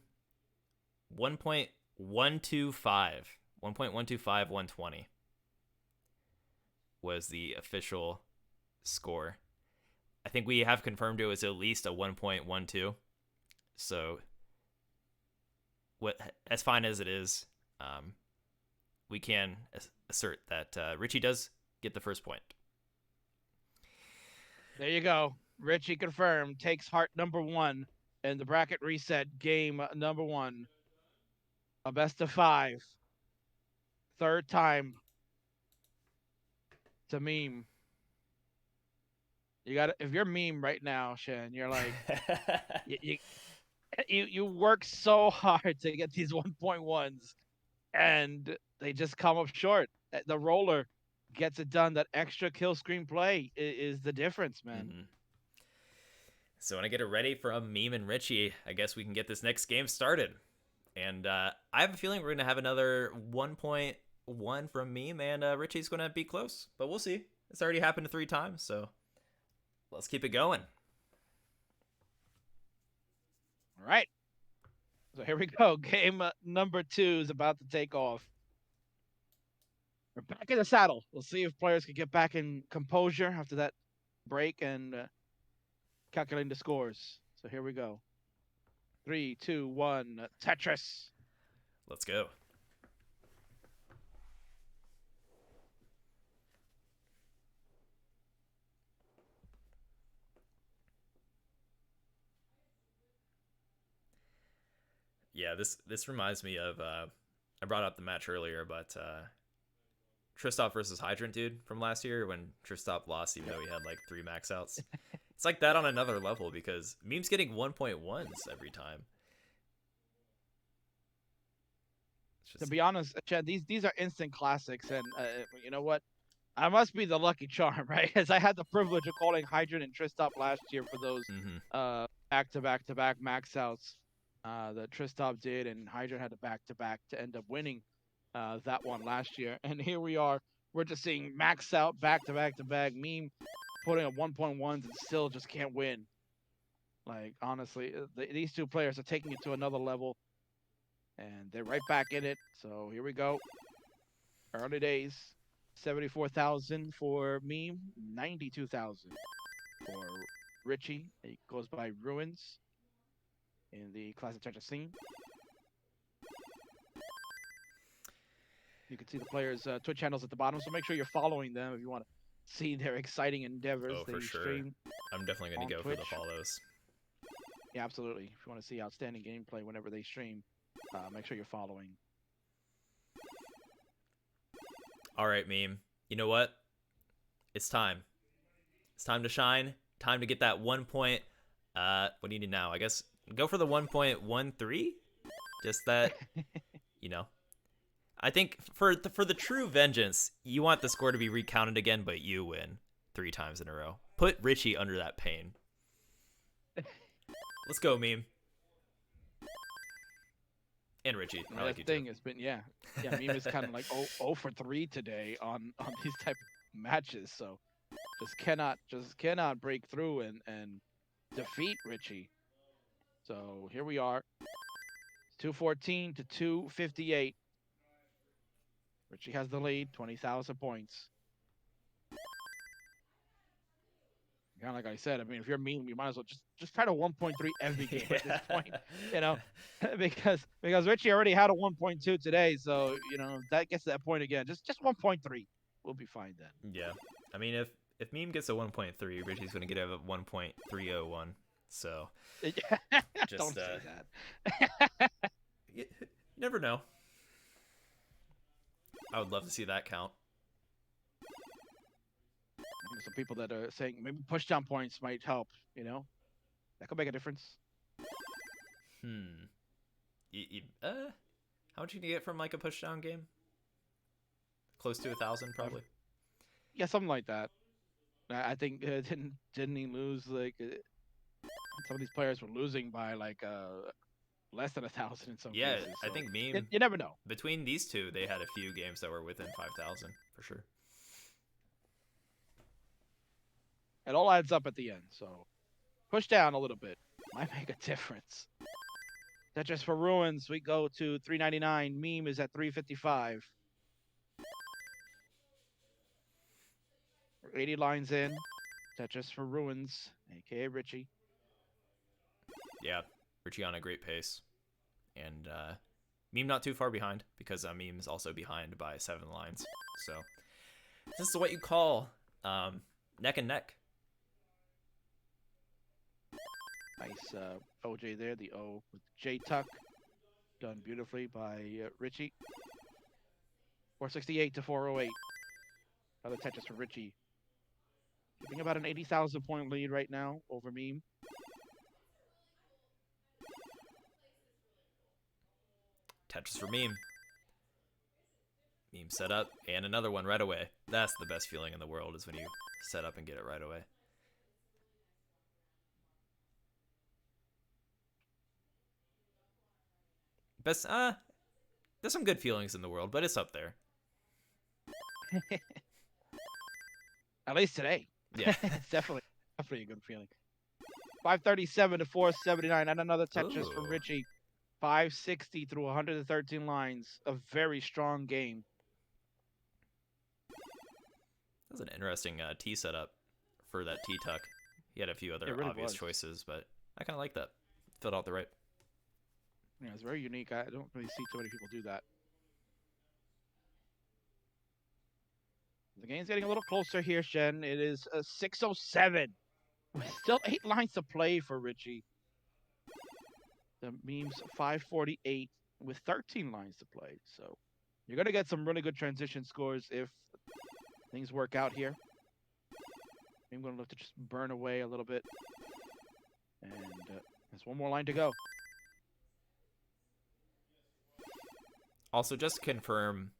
1.125, 120 was the official score. I think we have confirmed it was at least a 1.12. So, as fine as it is, we can assert that Richy does get the first point. There you go. Richy confirmed takes heart number 1 in the bracket reset game number 1. A best of 5. Third time to meme. You got to, if you're meme right now, Shen, you're like you work so hard to get these 1.1s and they just come up short. The roller gets it done. That extra kill screen play is the difference, man. Mm-hmm. So when I get it ready from Meme and Richy, I guess we can get this next game started. And I have a feeling we're going to have another 1.1 from Meme, and Richy's going to be close. But we'll see. It's already happened 3 times, so let's keep it going. All right. So here we go. Game number 2 is about to take off. We're back in the saddle. We'll see if players can get back in composure after that break and calculating the scores. So here we go. 3, 2, 1, Tetris. Let's go. Yeah, this reminds me of I brought up the match earlier, but Tristop versus Hydrant dude from last year when Tristop lost even though he had like 3 max outs. It's like that on another level because Meme's getting 1.1s every time. To be honest, Chad, these are instant classics, and you know what? I must be the lucky charm, right? Because I had the privilege of calling Hydrant and Tristop last year for those back-to-back max outs that Tristop did, and Hydrant had the back-to-back to end up winning that one last year. And here we are. We're just seeing max out back-to-back-to-back. Meme putting up 1.1s and still just can't win. Like, honestly, these 2 players are taking it to another level. And they're right back in it. So here we go. Early days. 74,000 for Meme. 92,000 for Richy. He goes by Ruins in the Classic Tetris scene. You can see the players' Twitch channels at the bottom, so make sure you're following them if you want to see their exciting endeavors. Oh, for sure. I'm definitely going to go Twitch. for the follows. Yeah, absolutely. If you want to see outstanding gameplay whenever they stream, make sure you're following. All right, Meme. You know what? It's time. It's time to shine. Time to get that 1 point. What do you need now? I guess go for the 1.13. Just that, you know. I think for the true vengeance, you want the score to be recounted again, but you win 3 times in a row. Put Richy under that pain. Let's go, Meme. And Richy. I like you thing too. has been Meme is kind of like 0 for 3 today on these type of matches, so just cannot break through and defeat Richy. So here we are, 214 to 258. Richy has the lead, 20,000 points. Kind of like I said, I mean, if you're Meme, you might as well just try to 1.3 every game at this point, you know, because Richy already had a 1.2 today, so you know that gets to that point again. Just 1.3, we'll be fine then. Yeah, I mean, if Meme gets a 1.3, Richy's gonna get a 1.301. So just don't say that. You never know. I would love to see that count. Some people that are saying maybe push down points might help, you know? That could make a difference. How much can you get from like a push down game? close to 1,000 probably. Yeah, something like that. I think didn't he lose like some of these players were losing by like less than 1,000 in some Yeah, cases. I So think Meme, you never know. between these two, they had a few games that were within 5,000 for sure. It all adds up at the end. So push down a little bit might make a difference. Tetris for Ruins, we go to 399. Meme is at 355. 80 lines in. Tetris for Ruins, aka Richy. Yeah, Richy on a great pace. And Meme not too far behind, because Meme is also behind by 7 lines. So this is what you call neck and neck. Nice OJ there, the O with J Tuck. Done beautifully by Richy. 468 to 408. Another Tetris for Richy. Keeping about an 80,000 point lead right now over Meme. Tetris for Meme. Meme set up, and another one right away. That's the best feeling in the world, is when you set up and get it right away. Best, there's some good feelings in the world, but it's up there. At least today. Yeah. It's definitely a good feeling. 537 to 479. And another Tetris for Ooh. Richy. 560 through 113 lines. A very strong game. That was an interesting T setup for that T tuck. He had a few other It really obvious was. choices, but I kind of like that. Filled out the right. Yeah, it's very unique. I don't really see too many people do that. The game's getting a little closer here, Shen. It is 6:07. Still 8 lines to play for Richy. The Meme's 548 with 13 lines to play. So you're going to get some really good transition scores if things work out here. I'm going to look to just burn away a little bit. And there's one more line to go. Also, just to confirm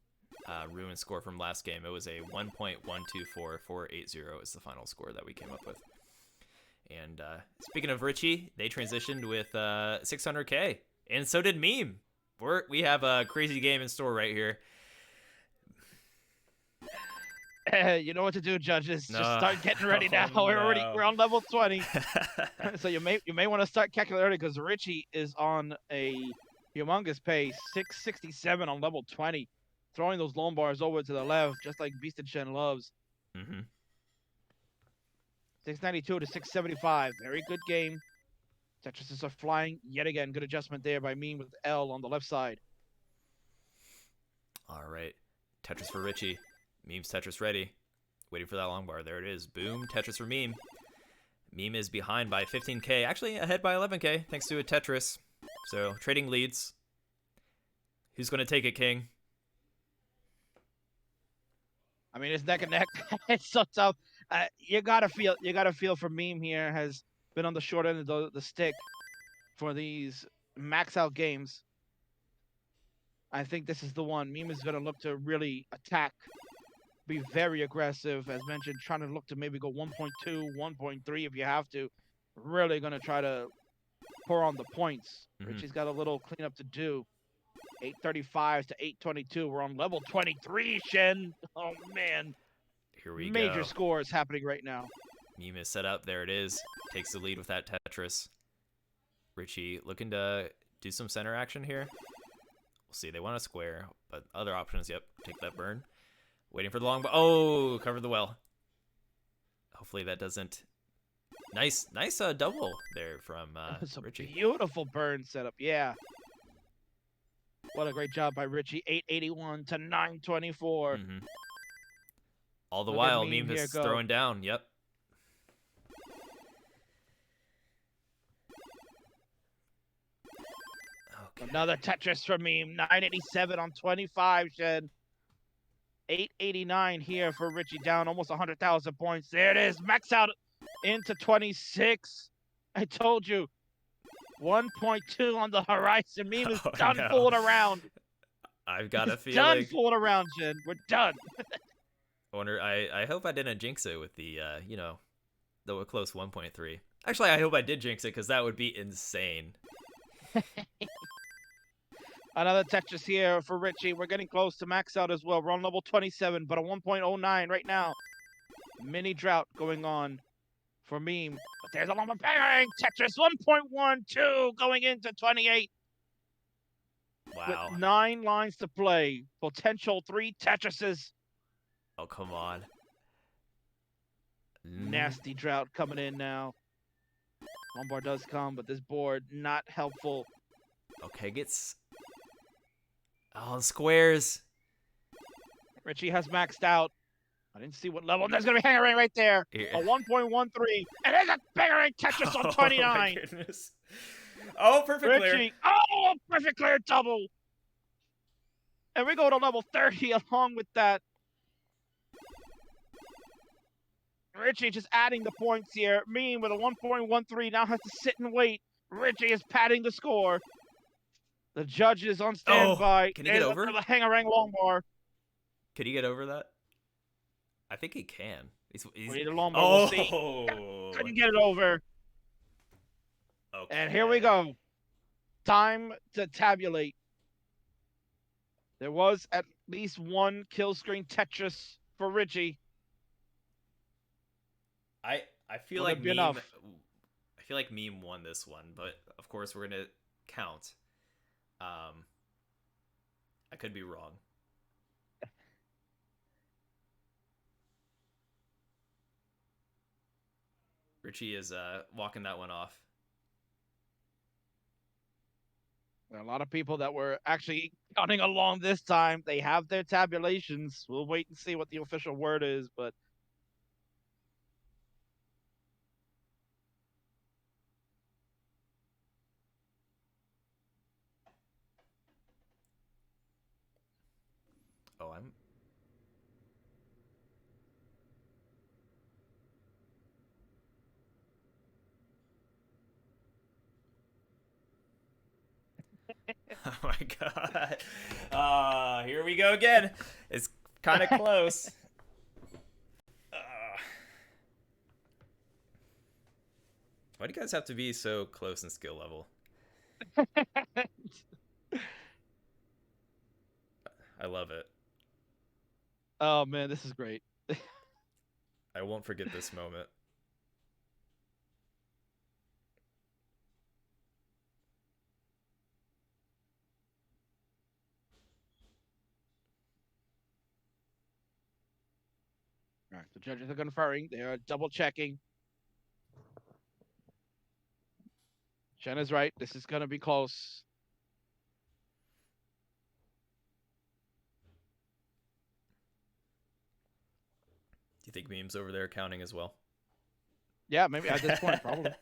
Ruin score from last game, it was a 1.124480 is the final score that we came up with. And speaking of Richy, they transitioned with 600k, and so did Meme. We have a crazy game in store right here. You know what to do, judges. Just start getting ready now. We're on level 20. So you may want to start calculating early, because Richy is on a humongous pace. 667 on level 20. Throwing those lone bars over to the left, just like Beast and Shen loves. 692 to 675. Very good game. Tetrises are flying yet again. Good adjustment there by Meme with L on the left side. All right. Tetris for Richy. Meme's Tetris ready. Waiting for that long bar. There it is. Boom. Tetris for Meme. Meme is behind by 15k. Actually, ahead by 11k, thanks to a Tetris. So, trading leads. Who's going to take it, King? I mean, it's neck and neck. It's so tough. You gotta feel for Meme here. Has been on the short end of the stick for these max out games. I think this is the one. Meme is gonna look to really attack, be very aggressive, as mentioned, trying to look to maybe go 1.2, 1.3 if you have to. Really gonna try to pour on the points. Richy's got a little cleanup to do. 835 to 822. We're on level 23, Shen. Oh, man. Here we go. Major scores happening right now. Meme is set up. There it is. Takes the lead with that Tetris. Richy looking to do some center action here. We'll see. They want a square, but other options, yep. Take that burn. Waiting for the long... Oh, covered the well. Hopefully that doesn't... Nice double there from Richy. Beautiful burn setup, yeah. What a great job by Richy. 881 to 924. All the Look while, at Meme Meme here is go. throwing down. Yep. Okay. Another Tetris for Meme. 987 on 25, Shen. 889 here for Richy, down almost 100,000 points. There it is. Max out into 26. I told you. 1.2 on the horizon. Meme is done fooling around. I've got a Done feeling. fooling around, Jen. We're done. I wonder. I hope I didn't jinx it with the you know, the close 1.3. Actually, I hope I did jinx it because that would be insane. Another Tetris here for Richy. We're getting close to max out as well. We're on level 27, but a 1.09 right now. Mini drought going on for Meme. But there's a long bang! Tetris 1.12 going into 28. Wow. With 9 lines to play. Potential 3 Tetrises. Oh, come on. Nasty drought coming in now. One bar does come, but this board not helpful. Okay, gets... Oh, squares. Richy has maxed out. I didn't see what level. There's going to be Hangarang right there. Here. A 1.13. And there's a Hangarang Tetris on 29. Oh, my goodness. Oh, perfect clear. Richy. Oh, perfect clear double. And we go to level 30 along with that. Richy just adding the points here. Meme with a 1.13 now has to sit and wait. Richy is padding the score. The judge is on standby. Can he get over? The Hangarang long bar. Can he get over that? I think he can. He's... We need a long bar. We'll see. Couldn't get it over. Okay. And here we go. Time to tabulate. There was at least one kill screen Tetris for Richy. I feel Would like it be Meme... enough? I feel like Meme won this one, but of course we're gonna count. I could be wrong. Richy is walking that one off. There are a lot of people that were actually counting along this time. They have their tabulations. We'll wait and see what the official word is, but Oh, I'm... Oh my god. Here we go again. It's kind of close. Why do you guys have to be so close in skill level? I love it. oh man, this is great. I won't forget this moment. All right, the judges are conferring. They are double checking. Jen is right. This is going to be close. Do you think Meme's over there counting as well? Yeah, maybe at this point, probably.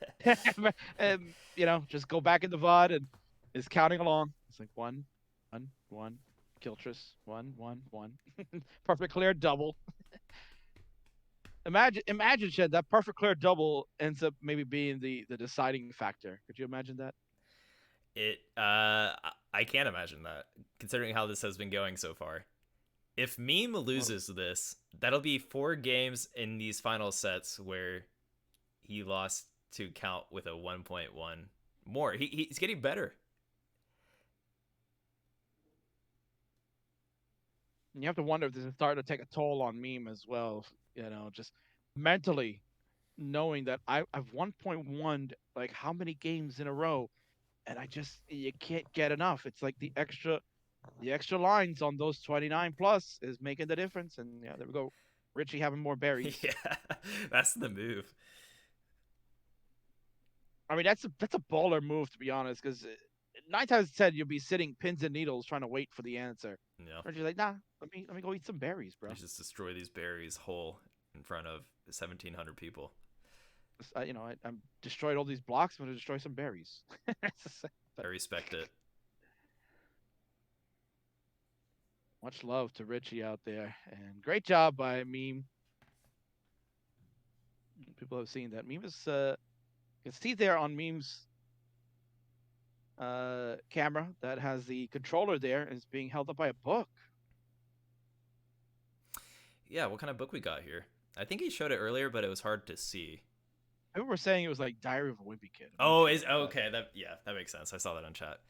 You know, just go back in the VOD and is counting along. It's like 1, 1, 1. Kiltris, 1, 1, 1. Perfect clear double. Imagine, Shed, that perfect clear double ends up maybe being the deciding factor. Could you imagine that? I can't imagine that, considering how this has been going so far. If Meme loses this, that'll be 4 games in these final sets where he lost to count with a 1.1 more. He's getting better. And you have to wonder if this is starting to take a toll on Meme as well. You know, just mentally knowing that I've 1.1 like how many games in a row, and you can't get enough. It's like the extra lines on those 29 plus is making the difference. And yeah, there we go. Richy having more berries. Yeah, that's the move. I mean, that's a baller move, to be honest, because 9 times out of 10 you'll be sitting pins and needles trying to wait for the answer. Yeah. Richy's like, nah, let me go eat some berries, bro. You just destroy these berries whole in front of 1,700 people. You know, I'm destroyed all these blocks. I'm gonna destroy some berries. I respect it. Much love to Richy out there, and great job by Meme. People have seen that Meme is. You can see there on Meme's camera that has the controller there and is being held up by a book. Yeah, what kind of book we got here? I think he showed it earlier, but it was hard to see. People were saying it was like Diary of a Wimpy Kid. Oh, okay. That makes sense. I saw that on chat.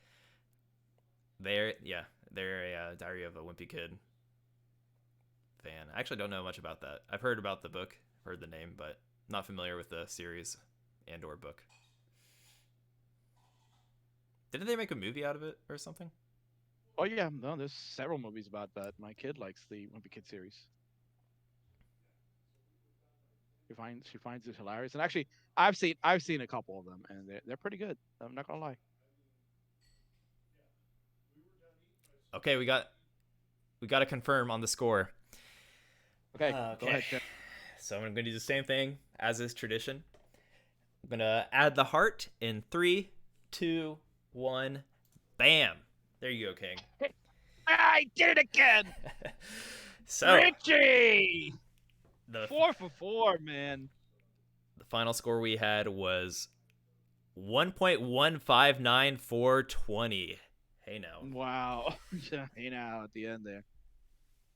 They're a Diary of a Wimpy Kid fan. I actually don't know much about that. I've heard about the book, heard the name, but not familiar with the series and/or book. Didn't they make a movie out of it or something? Oh yeah, no, there's several movies about that. My kid likes the Wimpy Kid series. She finds it hilarious, and actually, I've seen a couple of them, and they're pretty good. I'm not gonna lie. Okay, we got to confirm on the score. Okay, go ahead, Jeff. So I'm gonna do the same thing as is tradition. I'm gonna add the heart in 3, 2, 1, bam! There you go, King. I did it again. So Richy, the 4 for 4, man. The final score we had was 1.159420. Hey now. Wow. Hey now at the end there.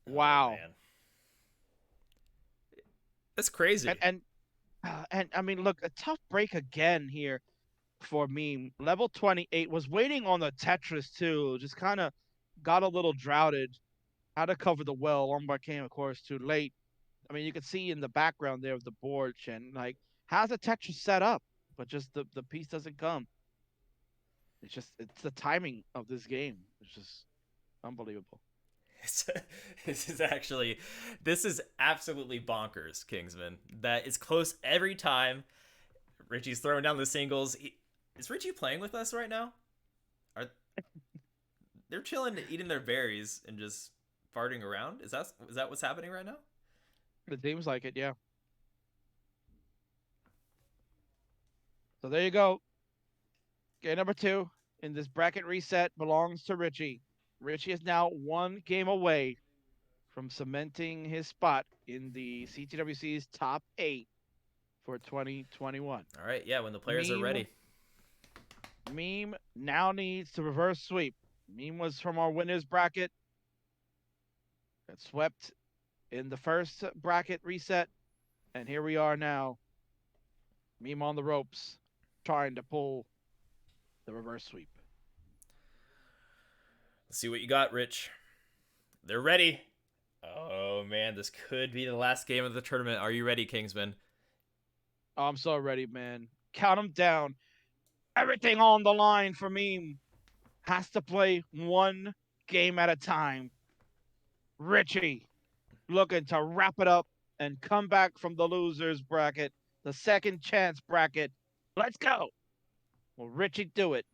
Wow. Oh, man. That's crazy. And I mean, look, a tough break again here for Meme. Level 28 was waiting on the Tetris too. Just kind of got a little droughted. Had to cover the well. Lombard came, of course, too late. I mean, you can see in the background there of the board, Chen, like, how's the Tetris set up? But just the piece doesn't come. It's the timing of this game. It's just unbelievable. This is absolutely bonkers, Kingsman. That is close every time. Richy's throwing down the singles. Is Richy playing with us right now? They're chilling, eating their berries, and just farting around? Is that what's happening right now? It seems like it, yeah. So there you go. Game number 2 in this bracket reset belongs to Richy. Richy is now 1 game away from cementing his spot in the CTWC's top 8 for 2021. All right, yeah, when the players are ready. Meme now needs to reverse sweep. Meme was from our winners bracket. Got swept in the first bracket reset. And here we are now. Meme on the ropes, trying to pull the reverse sweep. Let's see what you got, Rich. They're ready. Oh, man, this could be the last game of the tournament. Are you ready, Kingsman? Oh, I'm so ready, man. Count them down. Everything on the line for Meme. Has to play 1 game at a time. Richy looking to wrap it up and come back from the losers bracket, the second chance bracket. Let's go. Will Richy do it?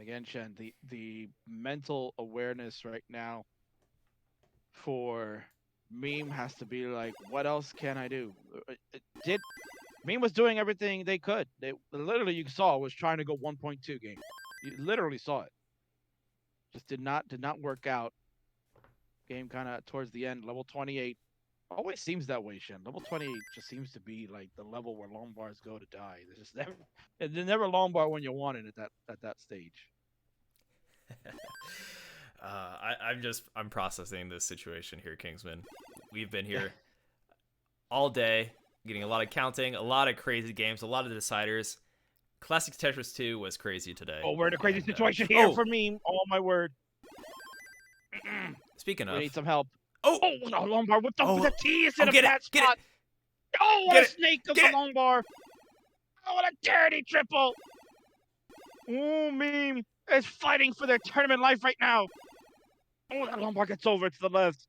Again, Shen, the mental awareness right now for Meme has to be like, what else can I do? Meme was doing everything they could. They literally, you saw, was trying to go 1.2 game. You literally saw it. Just did not work out. Game kind of towards the end, level 28. Always seems that way, Shen. Level 28 just seems to be like the level where Lombards go to die. There's just never, they're never Lombard when you want it at that stage. I'm processing this situation here, Kingsman. We've been here all day, getting a lot of counting, a lot of crazy games, a lot of deciders. Classic Tetris 2 was crazy today. Oh, we're in a crazy situation here for Meme. Oh my word. Speaking of, we need some help. Oh, no, Lombard with the T is in a bad spot. Get it. Oh, what a snake of the Lombard. Oh, what a dirty triple. Oh, Meme is fighting for their tournament life right now. Oh, that Lombard gets over to the left.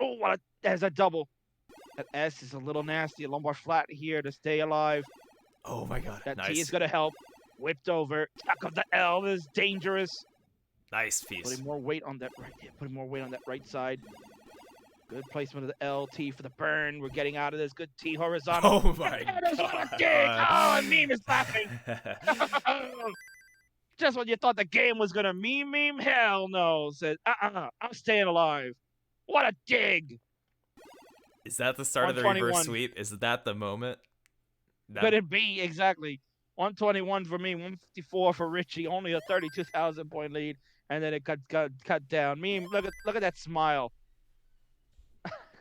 Oh, there's a double. That S is a little nasty. A Lombard flat here to stay alive. Oh my god. That nice. T is going to help. Whipped over. Tuck of the L is dangerous. Nice piece. Putting more weight on that right side. Good placement of the L, T for the burn. We're getting out of this. Good T horizontal. Oh my god. Oh, and Meme is laughing. Just when you thought the game was gonna meme, hell no. Said, I'm staying alive. What a dig. Is that the start of the reverse 121. sweep? Is that the moment? Could it be? Exactly. 121 for me, 154 for Richy, only a 32,000 point lead, and then it cut down. Meme, look at that smile.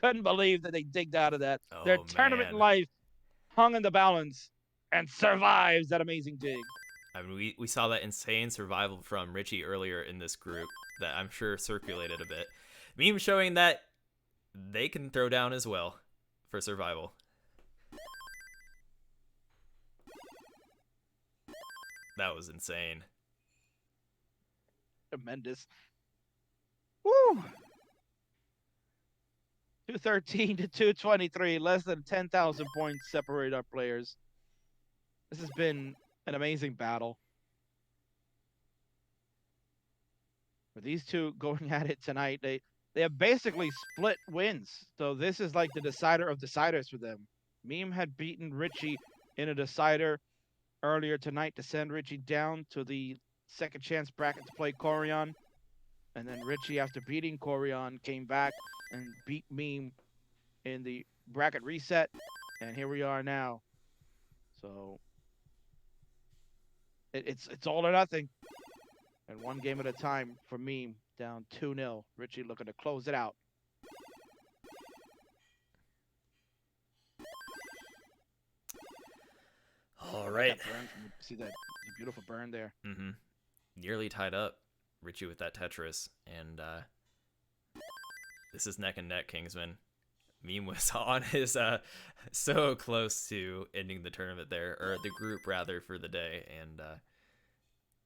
Couldn't believe that they digged out of that. Their Oh, tournament man. life hung in the balance and survives that amazing dig. I mean, we saw that insane survival from Richy earlier in this group that I'm sure circulated a bit. Meme showing that they can throw down as well for survival. That was insane. Tremendous. Woo! 213 to 223, less than 10,000 points separate our players. This has been an amazing battle. For these two going at it tonight, they have basically split wins. So this is like the decider of deciders for them. Meme had beaten Richy in a decider earlier tonight to send Richy down to the second chance bracket to play Koryan. And then Richy, after beating Koryan, came back and beat Meme in the bracket reset. And here we are now. So it's all or nothing. And one game at a time for Meme, down 2-0. Richy looking to close it out. All right. See that beautiful burn there. Mm-hmm. Nearly tied up, Richy with that Tetris, and this is neck and neck, Kingsman. Meme was on his so close to ending the tournament there, or the group rather, for the day, and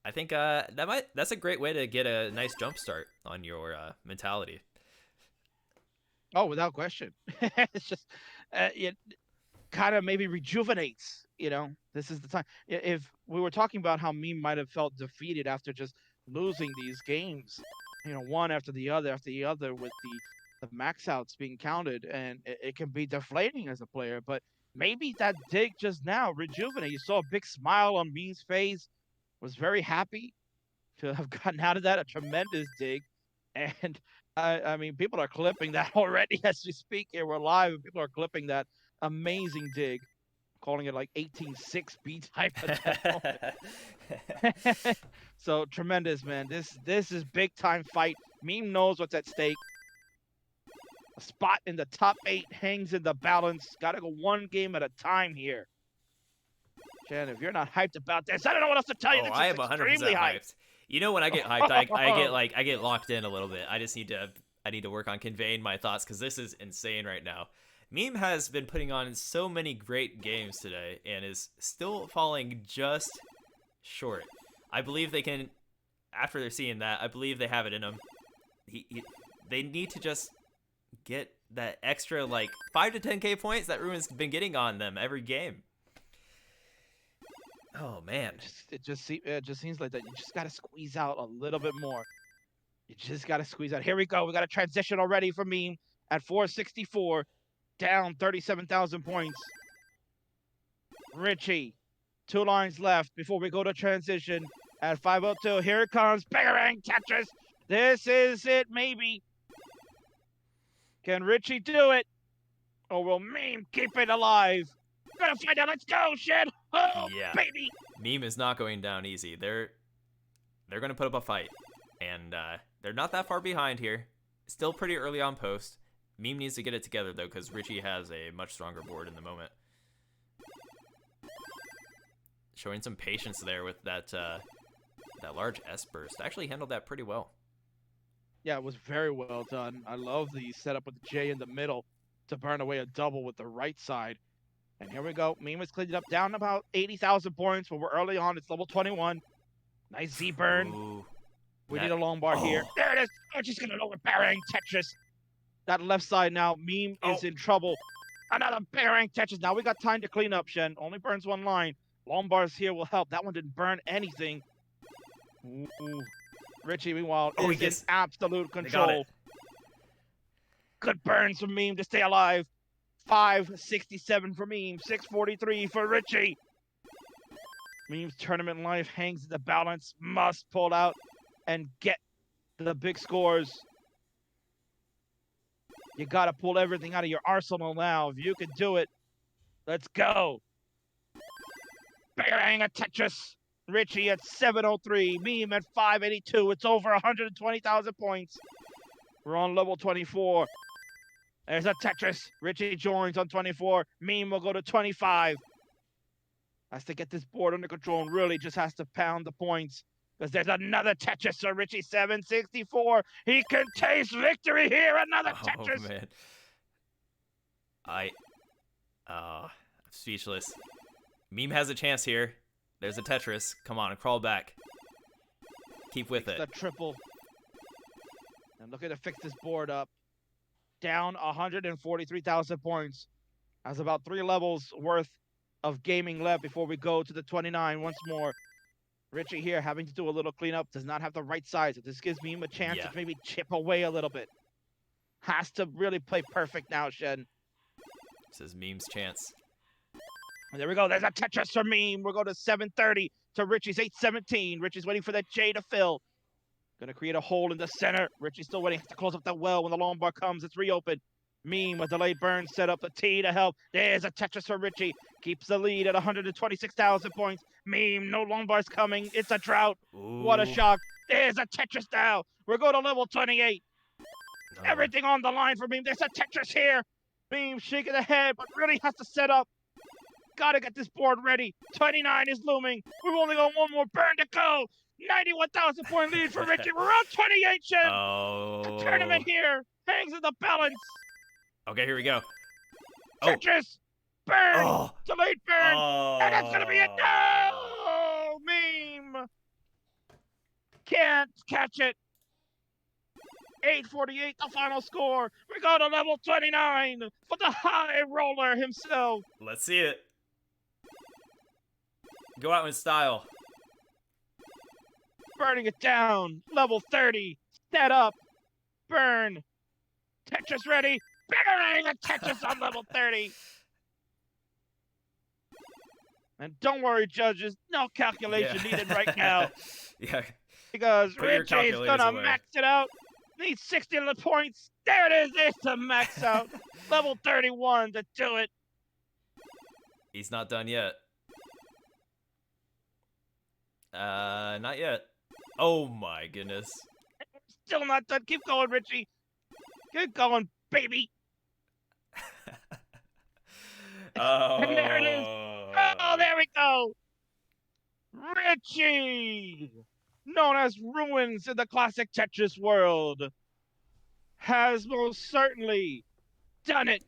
I think that's a great way to get a nice jump start on your mentality. Oh, without question. It's just it kind of maybe rejuvenates. This is the time. If we were talking about how Meme might have felt defeated after just losing these games, one after the other with the max outs being counted, and it can be deflating as a player. But maybe that dig just now rejuvenated. You saw a big smile on Meme's face. Was very happy to have gotten out of that. A tremendous dig. And I mean, people are clipping that already as we speak here. We're live, and people are clipping that amazing dig, calling it like 18-6 B-type at that moment. So tremendous, man. This is big time fight. Meme knows what's at stake. A spot in the top 8 hangs in the balance. Got to go one game at a time here. Jen, if you're not hyped about this, I don't know what else to tell you. I am 100% hyped. You know, when I get hyped, I get locked in a little bit. I need to work on conveying my thoughts because this is insane right now. Meme has been putting on so many great games today and is still falling just short. I believe they can, after they're seeing that, I believe they have it in them. They need to just get that extra, like, 5 to 10k points that Ruin's been getting on them every game. Oh, man. It just seems like that you just got to squeeze out a little bit more. You just got to squeeze out. Here we go. We got a transition already for Meme at 464. Down 37,000 points. Richy, 2 lines left before we go to transition at 502. Here it comes. Bang Tetris. This is it, maybe. Can Richy do it? Or will Meme keep it alive? Gotta find out. Let's go, shit. Oh, yeah. Baby. Meme is not going down easy. They're going to put up a fight. And they're not that far behind here. Still pretty early on post. Meme needs to get it together, though, because Richy has a much stronger board in the moment. Showing some patience there with that large S burst. Actually handled that pretty well. Yeah, it was very well done. I love the setup with the J in the middle to burn away a double with the right side. And here we go. Meme has cleaned it up down about 80,000 points, but we're early on. It's level 21. Nice Z burn. Ooh, We need a long bar here. There it is. Oh, she's going to overbearing Tetris. That left side now, Meme is in trouble. Another bearing Tetris. Now we got time to clean up, Shen. Only burns one line. Long bars here will help. That one didn't burn anything. Ooh. Richy, meanwhile, is in absolute control. Good burns from Meme to stay alive. 567 for Meme. 643 for Richy. Meme's tournament life hangs in the balance. Must pull out and get the big scores. You got to pull everything out of your arsenal now. If you can do it, let's go. Bang, a Tetris. Richy at 703. Meme at 582. It's over 120,000 points. We're on level 24. There's a Tetris. Richy joins on 24. Meme will go to 25. Has to get this board under control and really just has to pound the points. Because there's another Tetris. So Richy 764. He can taste victory here. Another Tetris. Oh, man. I'm speechless. Meme has a chance here. There's a Tetris. Come on, crawl back. Keep with it. The triple. And looking to fix this board up. Down 143,000 points. Has about 3 levels worth of gaming left before we go to the 29 once more. Richy here having to do a little cleanup. Does not have the right size. This gives me a chance to maybe chip away a little bit. Has to really play perfect now, Shen. This is Meme's chance. And there we go. There's a Tetris for Meme. We'll go to 730 to Richy's 817. Richy's waiting for that J to fill. Gonna create a hole in the center. Richy's still waiting to close up the well when the long bar comes. It's reopened. Meme with delayed burn set up the T to help. There's a Tetris for Richy. Keeps the lead at 126,000 points. Meme, no long bars coming. It's a drought. Ooh. What a shock. There's a Tetris now. We're going to level 28. Everything on the line for Meme. There's a Tetris here. Meme shaking the head, but really has to set up. Gotta get this board ready. 29 is looming. We've only got one more burn to go. 91,000 point lead for Richy. We're on 28, Shen. Oh. The tournament here hangs in the balance. Okay, here we go. Tetris. Burn. Oh. Delayed burn. Oh. And that's going to be it. No. Meme. Can't catch it. 848, the final score. We go to level 29 for the high roller himself. Let's see it. Go out in style. Burning it down. Level 30. Set up. Burn. Tetris ready. Bang! A Tetris on level 30. And don't worry, judges. No calculation needed right now. Yeah. Because Put your Richy's calculators gonna away. max it out. Needs 60 points. There it is. It's a max out. Level 31 to do it. He's not done yet. Not yet. Oh my goodness. Still not done. Keep going, Richy. Keep going, baby. Oh. And there it is. Oh, there we go. Richy, known as Ruins in the Classic Tetris world, has most certainly done it.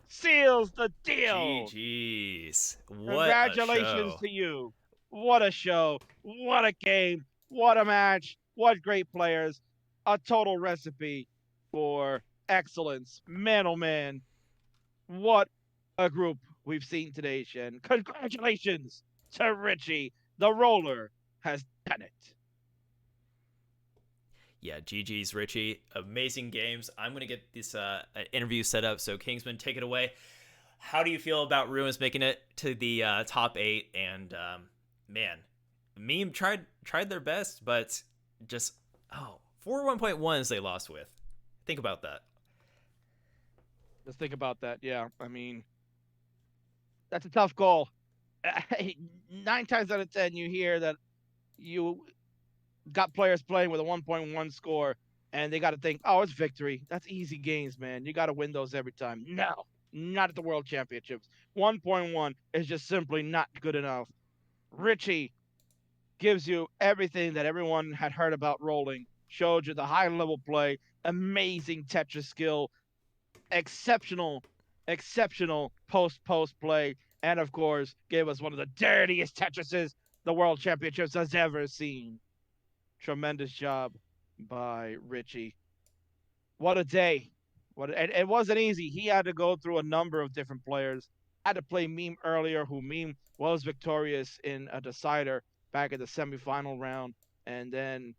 Seals the deal. GG's. What Congratulations a show. to you. What a show. What a game. What a match. What great players. A total recipe for excellence. Man, oh man. What a group we've seen today, Shen. Congratulations to Richy. The roller has done it. Yeah, GG's, Richy. Amazing games. I'm going to get this interview set up, so Kingsman, take it away. How do you feel about Ruins making it to the top 8? And, man, Meme tried their best, but just, 4 1.1s they lost with. Think about that. Just think about that. Yeah, I mean, that's a tough goal. 9 times out of 10, you hear that you got players playing with a 1.1 score, and they got to think, oh, it's victory. That's easy games, man. You got to win those every time. No, not at the World Championships. 1.1 is just simply not good enough. Richy gives you everything that everyone had heard about rolling. Showed you the high-level play, amazing Tetris skill, exceptional post play, and of course, gave us one of the dirtiest Tetrises the World Championships has ever seen. Tremendous job by Richy. What a day. It wasn't easy. He had to go through a number of different players. Had to play Meme earlier, who Meme was victorious in a decider back in the semifinal round. And then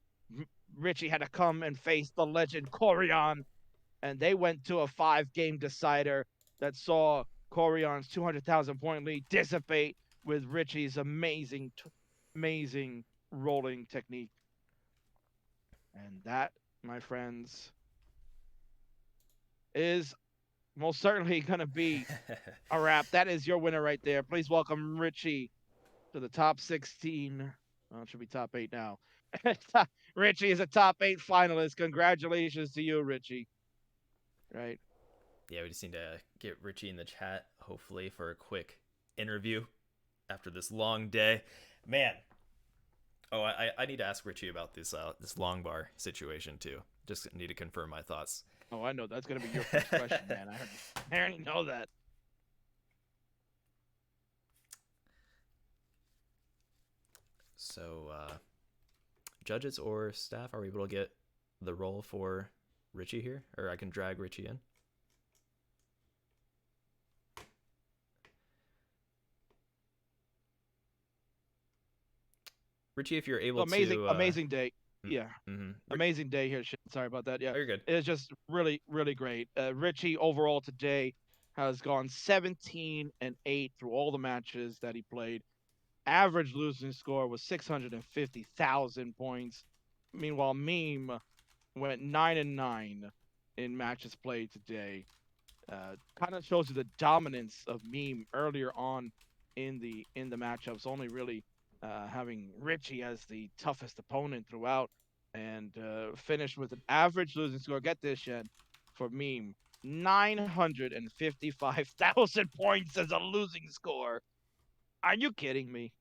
Richy had to come and face the legend Koryan. And they went to a 5-game decider that saw Koryan's 200,000 point lead dissipate with Richy's amazing rolling technique. And that, my friends, is most certainly going to be a wrap. That is your winner right there. Please welcome Richy to the top 16. Well, it should be top 8 now. Richy is a top 8 finalist. Congratulations to you, Richy. Right. Yeah, we just need to get Richy in the chat, hopefully, for a quick interview after this long day. Man. Oh, I need to ask Richy about this long bar situation, too. Just need to confirm my thoughts. Oh, I know. That's going to be your first question, man. I already know that. So, judges or staff, are we able to get the role for Richy here? Or I can drag Richy in? Richy, if you're able to... Amazing day. Yeah. Amazing day here. Sorry about that. Yeah. Oh, you're good. It's just really, really great. Richy overall today has gone 17-8 through all the matches that he played. Average losing score was 650,000 points. Meanwhile, Meme went 9-9 in matches played today. Kind of shows you the dominance of Meme earlier on in the matchups. Only really having Richy as the toughest opponent throughout, and finished with an average losing score. Get this, Shen, for Meme, 955,000 points as a losing score. Are you kidding me?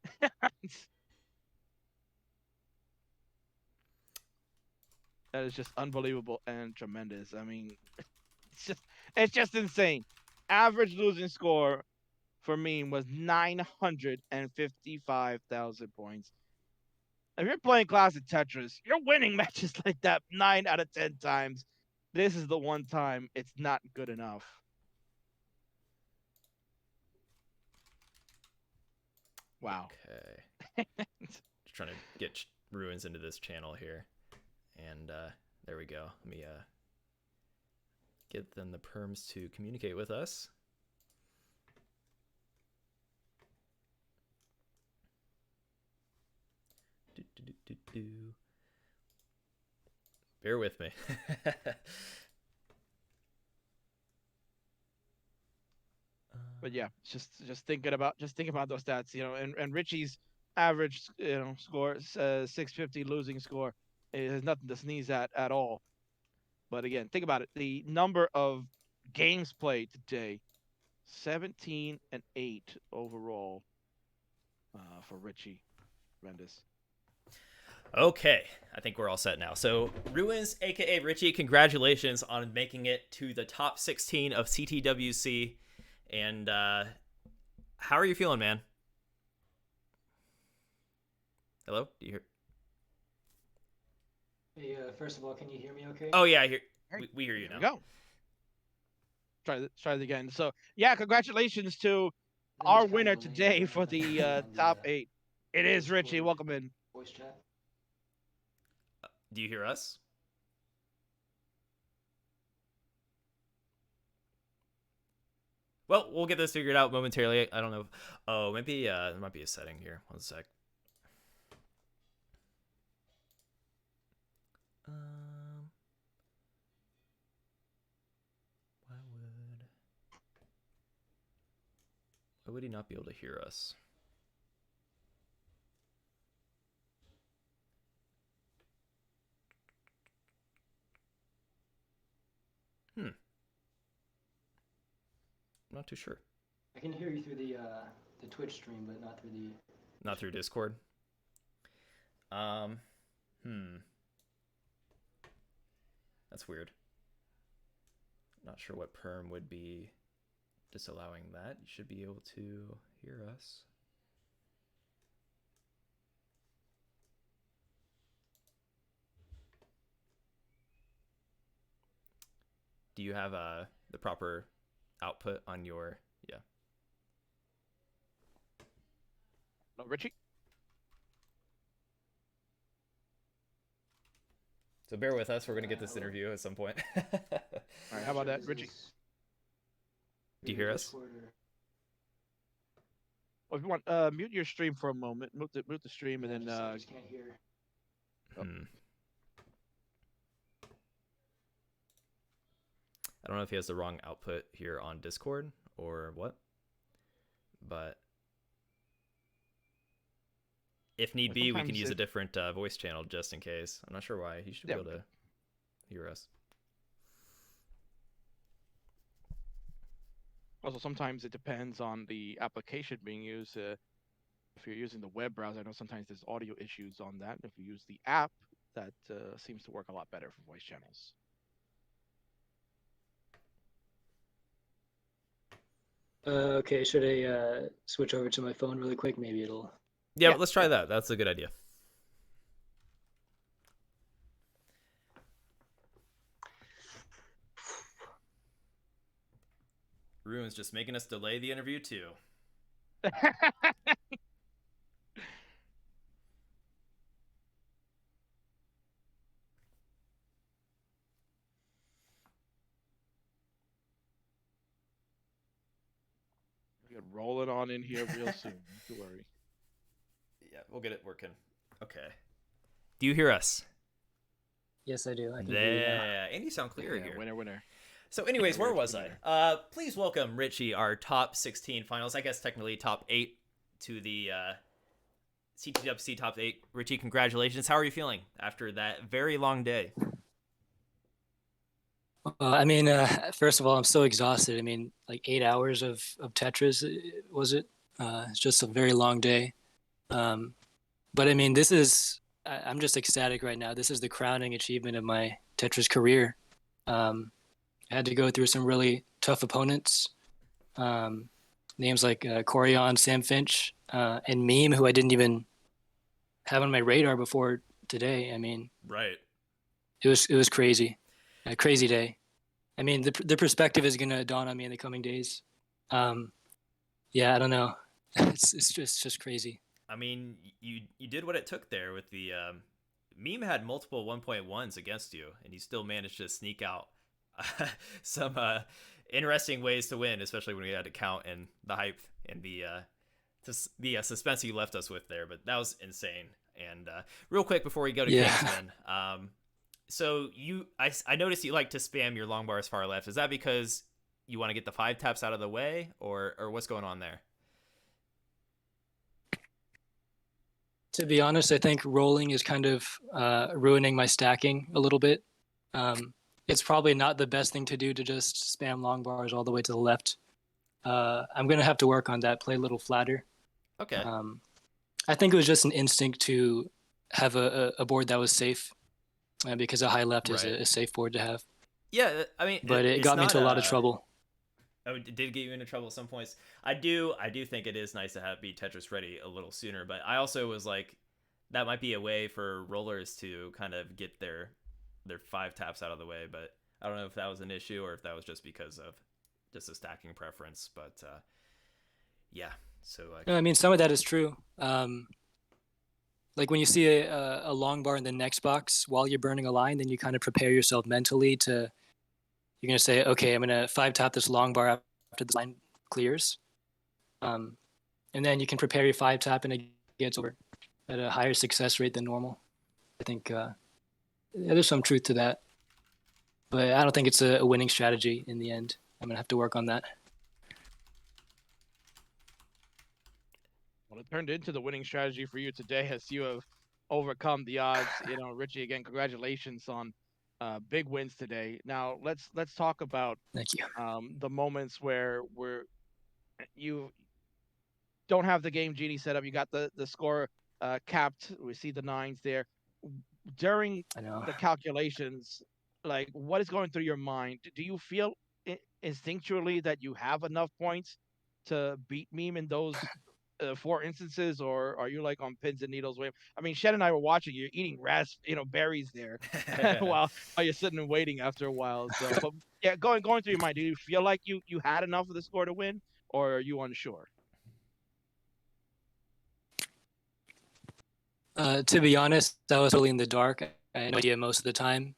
That is just unbelievable and tremendous. I mean, it's just insane. Average losing score for Meme was 955,000 points. If you're playing Classic Tetris, you're winning matches like that 9 out of 10 times. This is the one time it's not good enough. Wow. Okay. Just trying to get Ruins into this channel here. And there we go. Let me get them the perms to communicate with us. Bear with me. But yeah, just thinking about those stats, you know, and Richy's average, you know, score, 650 losing score, it has nothing to sneeze at all. But again, think about it. The number of games played today, 17-8 overall for Richy. Tremendous. Okay, I think we're all set now. So, Ruins, aka Richy, congratulations on making it to the top 16 of CTWC. And how are you feeling, man? Hello? Do you hear? Hey, first of all, can you hear me okay? Oh, yeah, I hear. We hear you now. Go. Try it again. So, yeah, congratulations to our winner today for the top 8. It is Richy. Welcome in. Voice chat. Do you hear us? Well, we'll get this figured out momentarily. I don't know. Oh, maybe there might be a setting here. One sec. Why would he not be able to hear us? Not too sure. I can hear you through the Twitch stream, but not through Discord. That's weird. Not sure what perm would be disallowing that. You should be able to hear us. Do you have the proper output on your... Yeah. Hello, Richy. So bear with us. We're going to get this interview at some point. All right, how about that, Richy? Do you hear us? If you want, mute your stream for a moment. Mute the stream, and then I just can't hear. I don't know if he has the wrong output here on Discord or what, but if need be, we can use a different voice channel just in case. I'm not sure why. He should be able to hear us. Also, sometimes it depends on the application being used. If you're using the web browser, I know sometimes there's audio issues on that. If you use the app, that seems to work a lot better for voice channels. Okay, should I switch over to my phone really quick? Maybe it'll... Yeah, let's try that. That's a good idea. Ruin's just making us delay the interview too. We'll get rolling on in here real soon. Don't worry. Yeah, we'll get it working. Okay. Do you hear us? Yes, I do. I can hear you now. And you sound clear here. Winner. So anyways, where was I? Please welcome Richy, our top 16 finals. I guess technically top 8 to the CTWC top 8. Richy, congratulations. How are you feeling after that very long day? I mean, first of all, I'm so exhausted. I mean, like 8 hours of Tetris, was it? It's just a very long day. But I mean, I'm just ecstatic right now. This is the crowning achievement of my Tetris career. I had to go through some really tough opponents. Names like Koryan, Sam Finch, and Meme, who I didn't even have on my radar before today. I mean, right. It was crazy, a crazy day. I mean, the perspective is gonna dawn on me in the coming days. Yeah, I don't know. It's just crazy. I mean, you did what it took there with the Meme had multiple 1.1s against you, and you still managed to sneak out some interesting ways to win, especially when we had to count and the hype and the suspense you left us with there. But that was insane. And real quick before we go to Kingsman, so I noticed you like to spam your long bars far left. Is that because you want to get the 5 taps out of the way, or what's going on there? To be honest, I think rolling is kind of ruining my stacking a little bit. It's probably not the best thing to do to just spam long bars all the way to the left. I'm going to have to work on that, play a little flatter. Okay. I think it was just an instinct to have a board that was safe because a high left is a safe board to have. Yeah, I mean... But it got me into a lot of trouble. Oh, it did get you into trouble at some points. I do think it is nice to be Tetris ready a little sooner, but I also was like, that might be a way for rollers to kind of get their 5 taps out of the way, but I don't know if that was an issue or if that was just because of just a stacking preference. But yeah, so no, I mean, some of that is true. Like when you see a long bar in the next box while you're burning a line, then you kind of prepare yourself mentally to, you're going to say, okay, I'm going to 5 tap this long bar after the line clears. And then you can prepare your 5 tap and it gets over at a higher success rate than normal. I think there's some truth to that, but I don't think it's a winning strategy in the end. I'm going to have to work on that. Well, it turned into the winning strategy for you today as you have overcome the odds. You know, Richy, again, congratulations on big wins today. Now let's talk about thank you the moments where you don't have the game genie set up. You got the score capped. We see the 9s there. During the calculations, like what is going through your mind? Do you feel instinctually that you have enough points to beat Meme in those 4 instances, or are you like on pins and needles? I mean, Shed and I were watching you eating berries there while you're sitting and waiting after a while. So, but yeah, going through your mind, do you feel like you had enough of the score to win, or are you unsure? To be honest, I was really in the dark. I had no idea most of the time.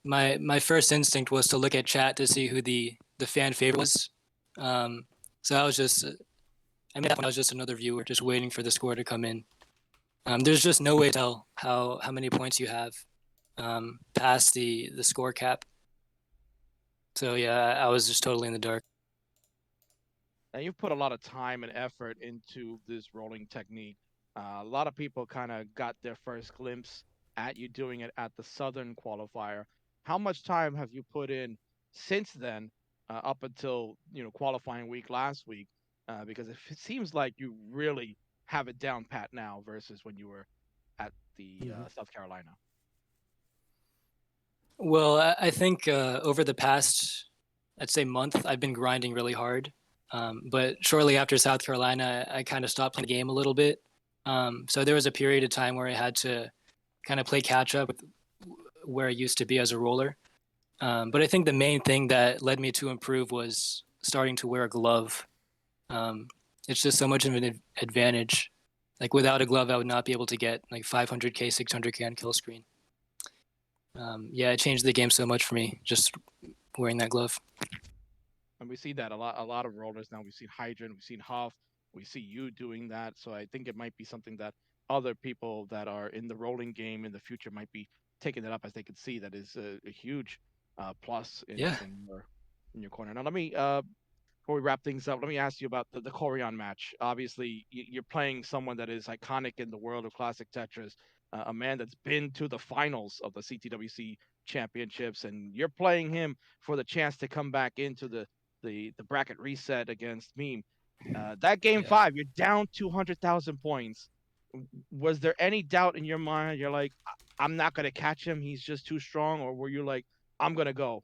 My first instinct was to look at chat to see who the fan favorite was. So I was just I mean, I was just another viewer, just waiting for the score to come in. There's just no way to tell how many points you have past the score cap. So yeah, I was just totally in the dark. Now you've put a lot of time and effort into this rolling technique. A lot of people kind of got their first glimpse at you doing it at the Southern qualifier. How much time have you put in since then, up until qualifying week last week? Because it seems like you really have it down pat now versus when you were at the South Carolina. Well, I think over the past, I'd say month, I've been grinding really hard. But shortly after South Carolina, I kind of stopped playing the game a little bit. So there was a period of time where I had to kind of play catch up with where I used to be as a roller. But I think the main thing that led me to improve was starting to wear a glove. It's just so much of an advantage. Like without a glove, I would not be able to get like 500k, 600k on kill screen. Yeah, it changed the game so much for me, just wearing that glove. And we see that a lot of rollers now. We've seen Hydrant, we've seen Huff, we see you doing that. So I think it might be something that other people that are in the rolling game in the future might be taking it up as they can see that is a huge plus in your corner. Now let me before we wrap things up, let me ask you about the Koryan match. Obviously, you're playing someone that is iconic in the world of Classic Tetris, a man that's been to the finals of the CTWC Championships, and you're playing him for the chance to come back into the bracket reset against Meme. That game 5, you're down 200,000 points. Was there any doubt in your mind? You're like, I'm not gonna catch him. He's just too strong, or were you like, I'm gonna go.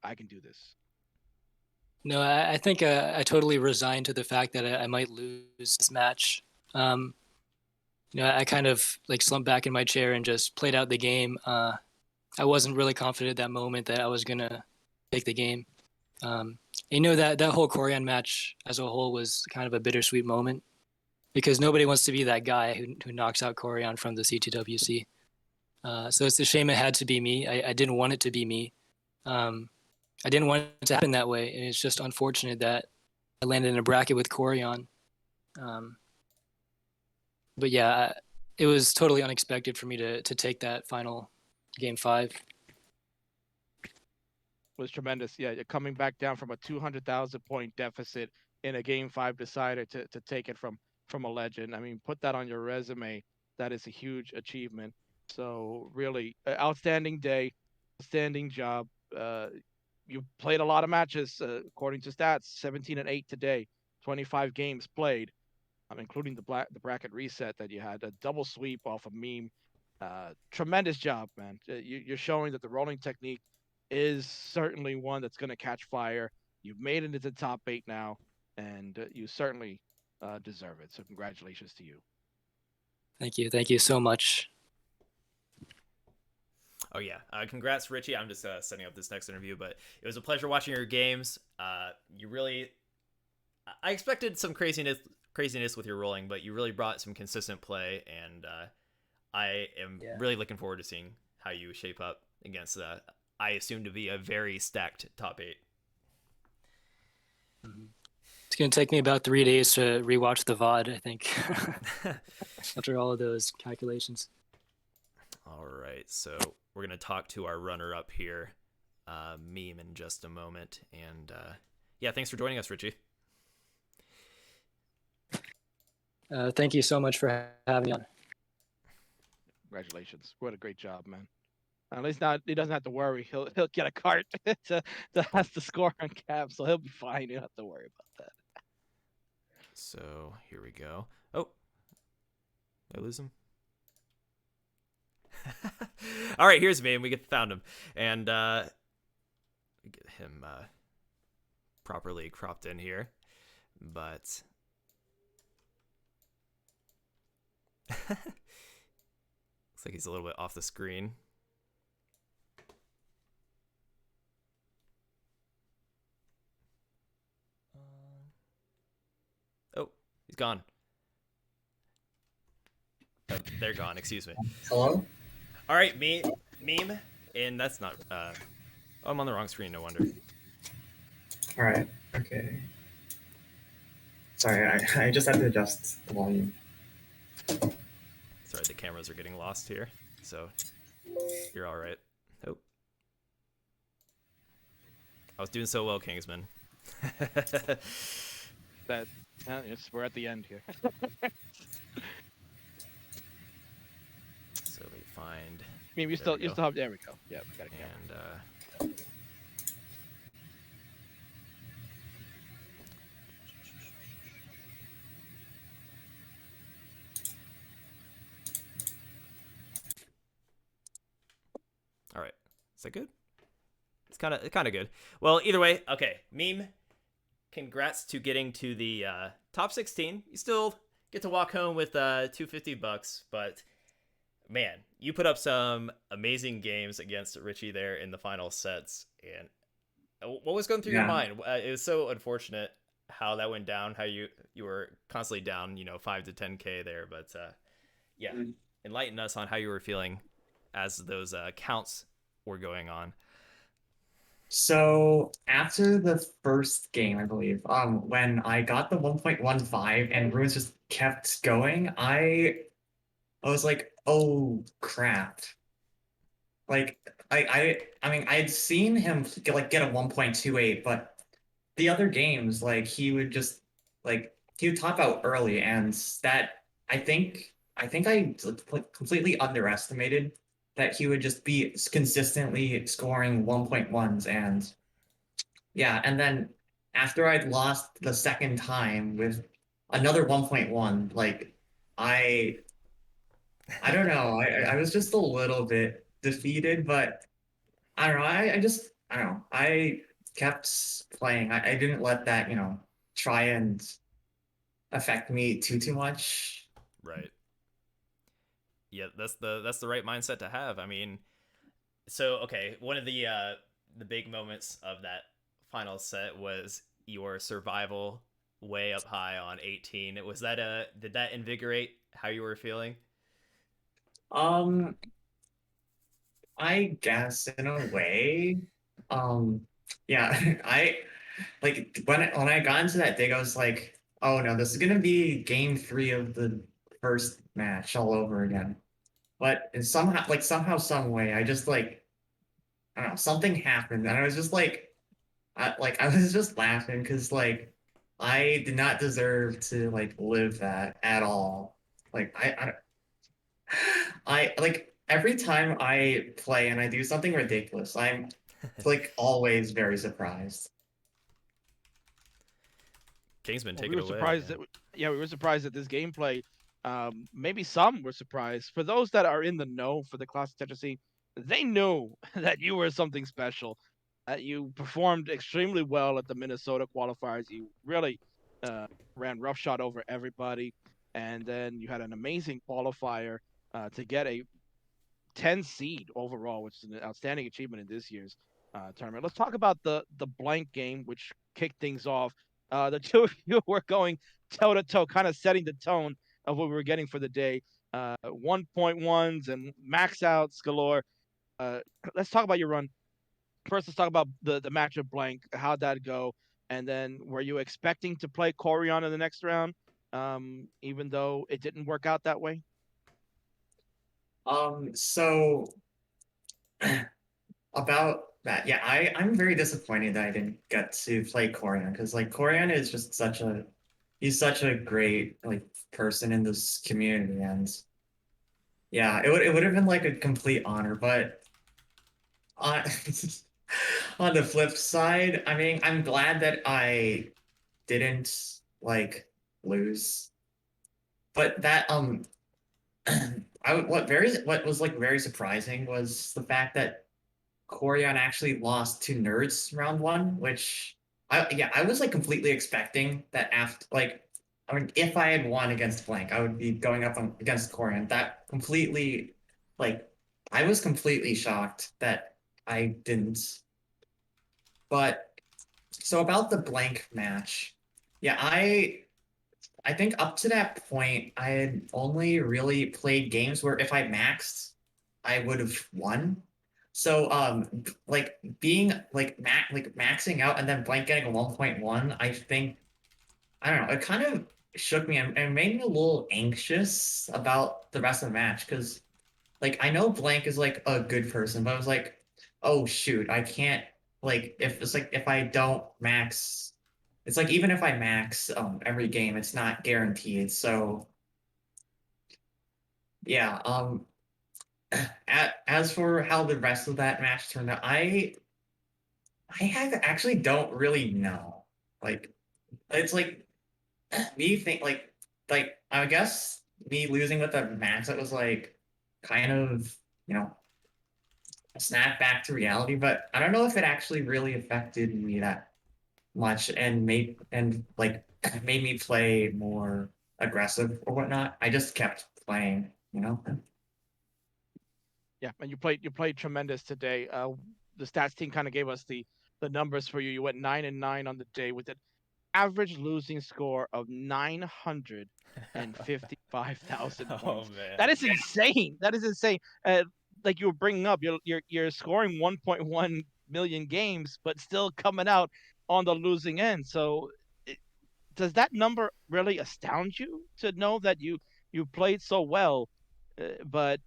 I can do this. No, I think I totally resigned to the fact that I might lose this match. I kind of like slumped back in my chair and just played out the game. I wasn't really confident at that moment that I was gonna take the game. That whole Koryan match as a whole was kind of a bittersweet moment because nobody wants to be that guy who knocks out Koryan from the CTWC. So it's a shame it had to be me. I didn't want it to be me. I didn't want it to happen that way, and it's just unfortunate that I landed in a bracket with Koryan. But yeah, it was totally unexpected for me to take that final game 5. Was tremendous. Yeah, you're coming back down from a 200,000 point deficit in a game 5 decider to take it from a legend. I mean, put that on your resume. That is a huge achievement. So really, outstanding day, outstanding job. You played a lot of matches, according to stats. 17-8 today, 25 games played, including the bracket reset that you had. A double sweep off of Meme. Tremendous job, man. You're showing that the rolling technique is certainly one that's going to catch fire. You've made it into top 8 now, and you certainly deserve it. So congratulations to you. Thank you so much. Oh yeah, congrats, Richy. I'm just setting up this next interview, but it was a pleasure watching your games. I expected some craziness with your rolling, but you really brought some consistent play, and I am really looking forward to seeing how you shape up against I assume to be a very stacked top 8. It's going to take me about 3 days to rewatch the VOD, I think, after all of those calculations. All right, so we're going to talk to our runner-up here, Meme, in just a moment. And yeah, thanks for joining us, Richy. Thank you so much for having me on. Congratulations. What a great job, man. At least now he doesn't have to worry. He'll get a cart to has to score on cap, so he'll be fine. You don't have to worry about that. So here we go. Oh, did I lose him? All right, here's Meme. We found him, and get him properly cropped in here, but looks like he's a little bit off the screen. Oh, he's gone. Oh, they're gone. Excuse me. Hello? All right, Meme, and that's not. Oh, I'm on the wrong screen. No wonder. All right. Okay. Sorry, I just had to adjust the volume. Sorry, the cameras are getting lost here, so you're all right. Oh, I was doing so well, Kingsman. That we're at the end here. So let me find. I mean, you There still we go. have. There we go. Yeah, we got a camera. And all right, is that good? It's kind of good. Well, either way, okay. Meme, congrats to getting to the top 16. You still get to walk home with $250, but man, you put up some amazing games against Richy there in the final sets. And what was going through your mind? It was so unfortunate how that went down. How you were constantly down, 5 to 10K there. But yeah, enlighten us on how you were feeling as those counts were going on. So after the first game, I believe, when I got the 1.15 and Ruins just kept going, I was like, oh crap. Like I mean I'd seen him get a 1.28, but the other games, like he would top out early, and that I think I completely underestimated that he would just be consistently scoring 1.1s. And yeah, and then after I'd lost the second time with another 1.1, like I don't know, I was just a little bit defeated, but I don't know, I don't know, I kept playing. I didn't let that, try and affect me too much. Right. Yeah, that's the right mindset to have. I mean, so okay, one of the big moments of that final set was your survival way up high on 18. Was that did that invigorate how you were feeling? I guess in a way. Yeah, I like when I got into that dig, I was like, oh no, this is gonna be game 3 of the first match all over again. But somehow, some way, I just I don't know, something happened, and I was just I was just laughing because I did not deserve to live that at all. I every time I play and I do something ridiculous, I'm always very surprised. Kingsman, take we it were away. surprised we were surprised at this gameplay. Maybe some were surprised. For those that are in the know for the Classic Tetris, they knew that you were something special. You performed extremely well at the Minnesota qualifiers. You really ran roughshod over everybody, and then you had an amazing qualifier to get a 10 seed overall, which is an outstanding achievement in this year's tournament. Let's talk about the blank game, which kicked things off. The two of you were going toe to toe, kind of setting the tone of what we were getting for the day. 1.1s and max outs galore. Let's talk about your run. First, let's talk about the match of blank. How'd that go? And then, were you expecting to play Koryan in the next round, even though it didn't work out that way? So about that, yeah, I'm very disappointed that I didn't get to play Koryan, because Koryan is just he's such a great person in this community, and yeah, it would have been a complete honor. But on on the flip side, I mean, I'm glad that I didn't lose. But that what was very surprising was the fact that Koryan actually lost to Nerdzzzz round 1, which I was completely expecting that after I mean, if I had won against blank, I would be going up against Koryan. That completely I was completely shocked that I didn't. But so about the blank match, yeah, I think up to that point, I had only really played games where if I maxed, I would have won. So being maxing out and then blank getting a 1.1, I I don't know, it kind of shook me and made me a little anxious about the rest of the match because like I know Blank is like a good person, but I was like, oh shoot, I can't like if it's like if I don't max, it's like even if I max every game, it's not guaranteed. So yeah, as for how the rest of that match turned out, actually don't really know. Like it's like me think like I guess me losing with the max, it was like kind of you know snap back to reality, but I don't know if it actually really affected me that much and made me play more aggressive or whatnot. I just kept playing, you know? Yeah, and you played tremendous today. The stats team kind of gave us the numbers for you. You went 9-9 on the day with an average losing score of 955,000 Oh points. man. That is insane. That is insane. Like you were bringing up, you're scoring 1.1 million games, but still coming out on the losing end. So, it, does that number really astound you to know that you played so well, but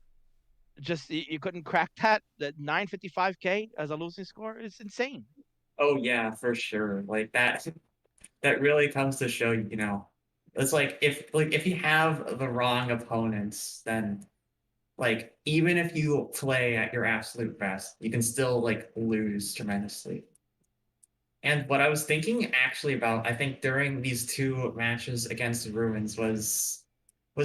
just you couldn't crack that 955K as a losing score? It's insane. Oh yeah, for sure. Like that really comes to show, it's like if you have the wrong opponents, then like even if you play at your absolute best, you can still like lose tremendously. And what I was thinking actually about, I think during these two matches against the Ruins was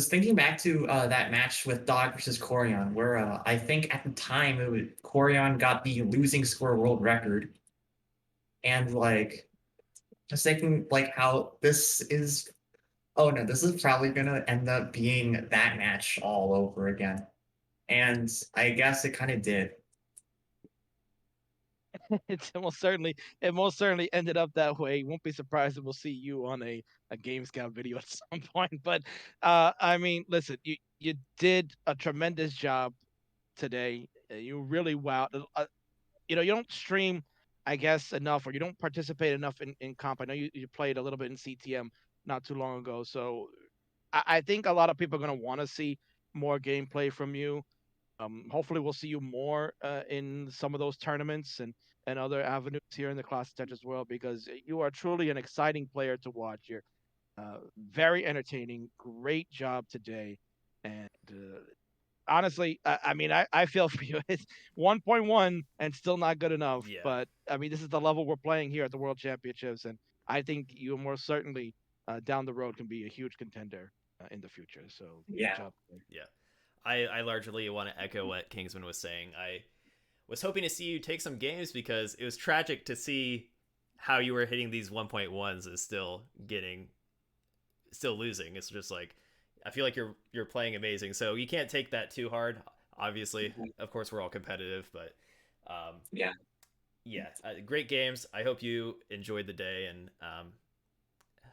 thinking back to that match with Dog versus Koryan, where I think at the time Koryan got the losing score world record, and like just thinking like how this is. Oh no, this is probably gonna end up being that match all over again, and I guess it kind of did. It most certainly ended up that way. Won't be surprised if we'll see you on a Game Scout video at some point. But I mean, listen, you did a tremendous job today. You really wowed. You don't stream, I guess, enough, or you don't participate enough in comp. I know you played a little bit in CTM not too long ago, so I think a lot of people are gonna want to see more gameplay from you. Hopefully, we'll see you more in some of those tournaments and other avenues here in the Classic Tetris world, because you are truly an exciting player to watch. You're very entertaining. Great job today, and honestly, I mean, I feel for you. It's 1.1 and still not good enough. Yeah. But I mean, this is the level we're playing here at the World Championships, and I think you more certainly down the road can be a huge contender in the future. So good Yeah. job. Yeah. I largely want to echo what Kingsman was saying. I was hoping to see you take some games because it was tragic to see how you were hitting these 1.1s and still losing. It's just like I feel like you're playing amazing. So you can't take that too hard. Obviously, of course we're all competitive, but Yeah. yeah, great games. I hope you enjoyed the day and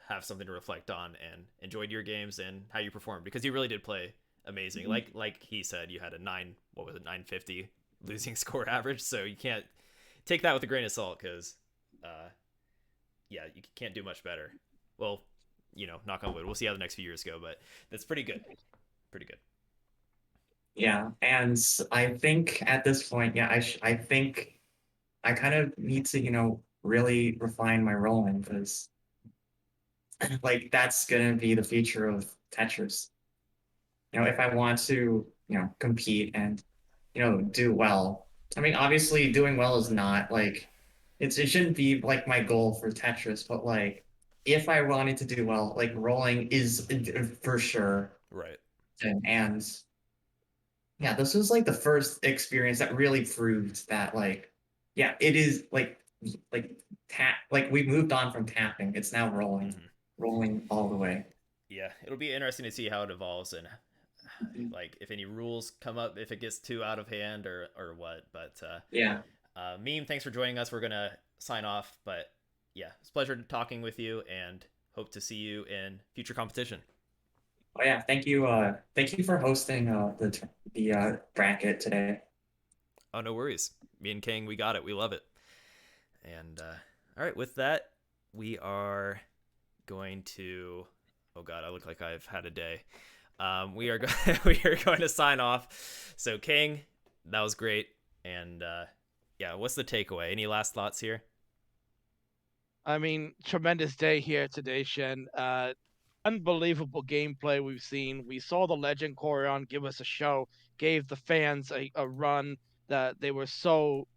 have something to reflect on and enjoyed your games and how you performed, because you really did play amazing. Like he said, you had a 950 losing score average, so you can't take that with a grain of salt because yeah, you can't do much better. Well, knock on wood, we'll see how the next few years go, but that's pretty good. Yeah, and I think at this point, yeah, I think I kind of need to, really refine my rolling because like that's gonna be the future of Tetris. If I want to, compete and, do well. I mean, obviously doing well is not like it shouldn't be like my goal for Tetris, but like if I wanted to do well, like rolling is for sure. Right. And yeah, this was like the first experience that really proved that like, yeah, it is like tap like we moved on from tapping. It's now rolling, rolling all the way. Yeah, it'll be interesting to see how it evolves and like if any rules come up, if it gets too out of hand or what. But Yeah. Meme, thanks for joining us. We're gonna sign off, but yeah, it's a pleasure talking with you and hope to see you in future competition. Oh yeah, thank you. Thank you for hosting the bracket today. Oh, no worries. Me and King, we got it. We love it. And all right, with that, we are going to. Oh God, I look like I've had a day. We are we are going to sign off. So King, that was great. And yeah, what's the takeaway? Any last thoughts here? I mean, tremendous day here today, Shen. Unbelievable gameplay we've seen. We saw the legend Koryan give us a show, gave the fans a run that they were so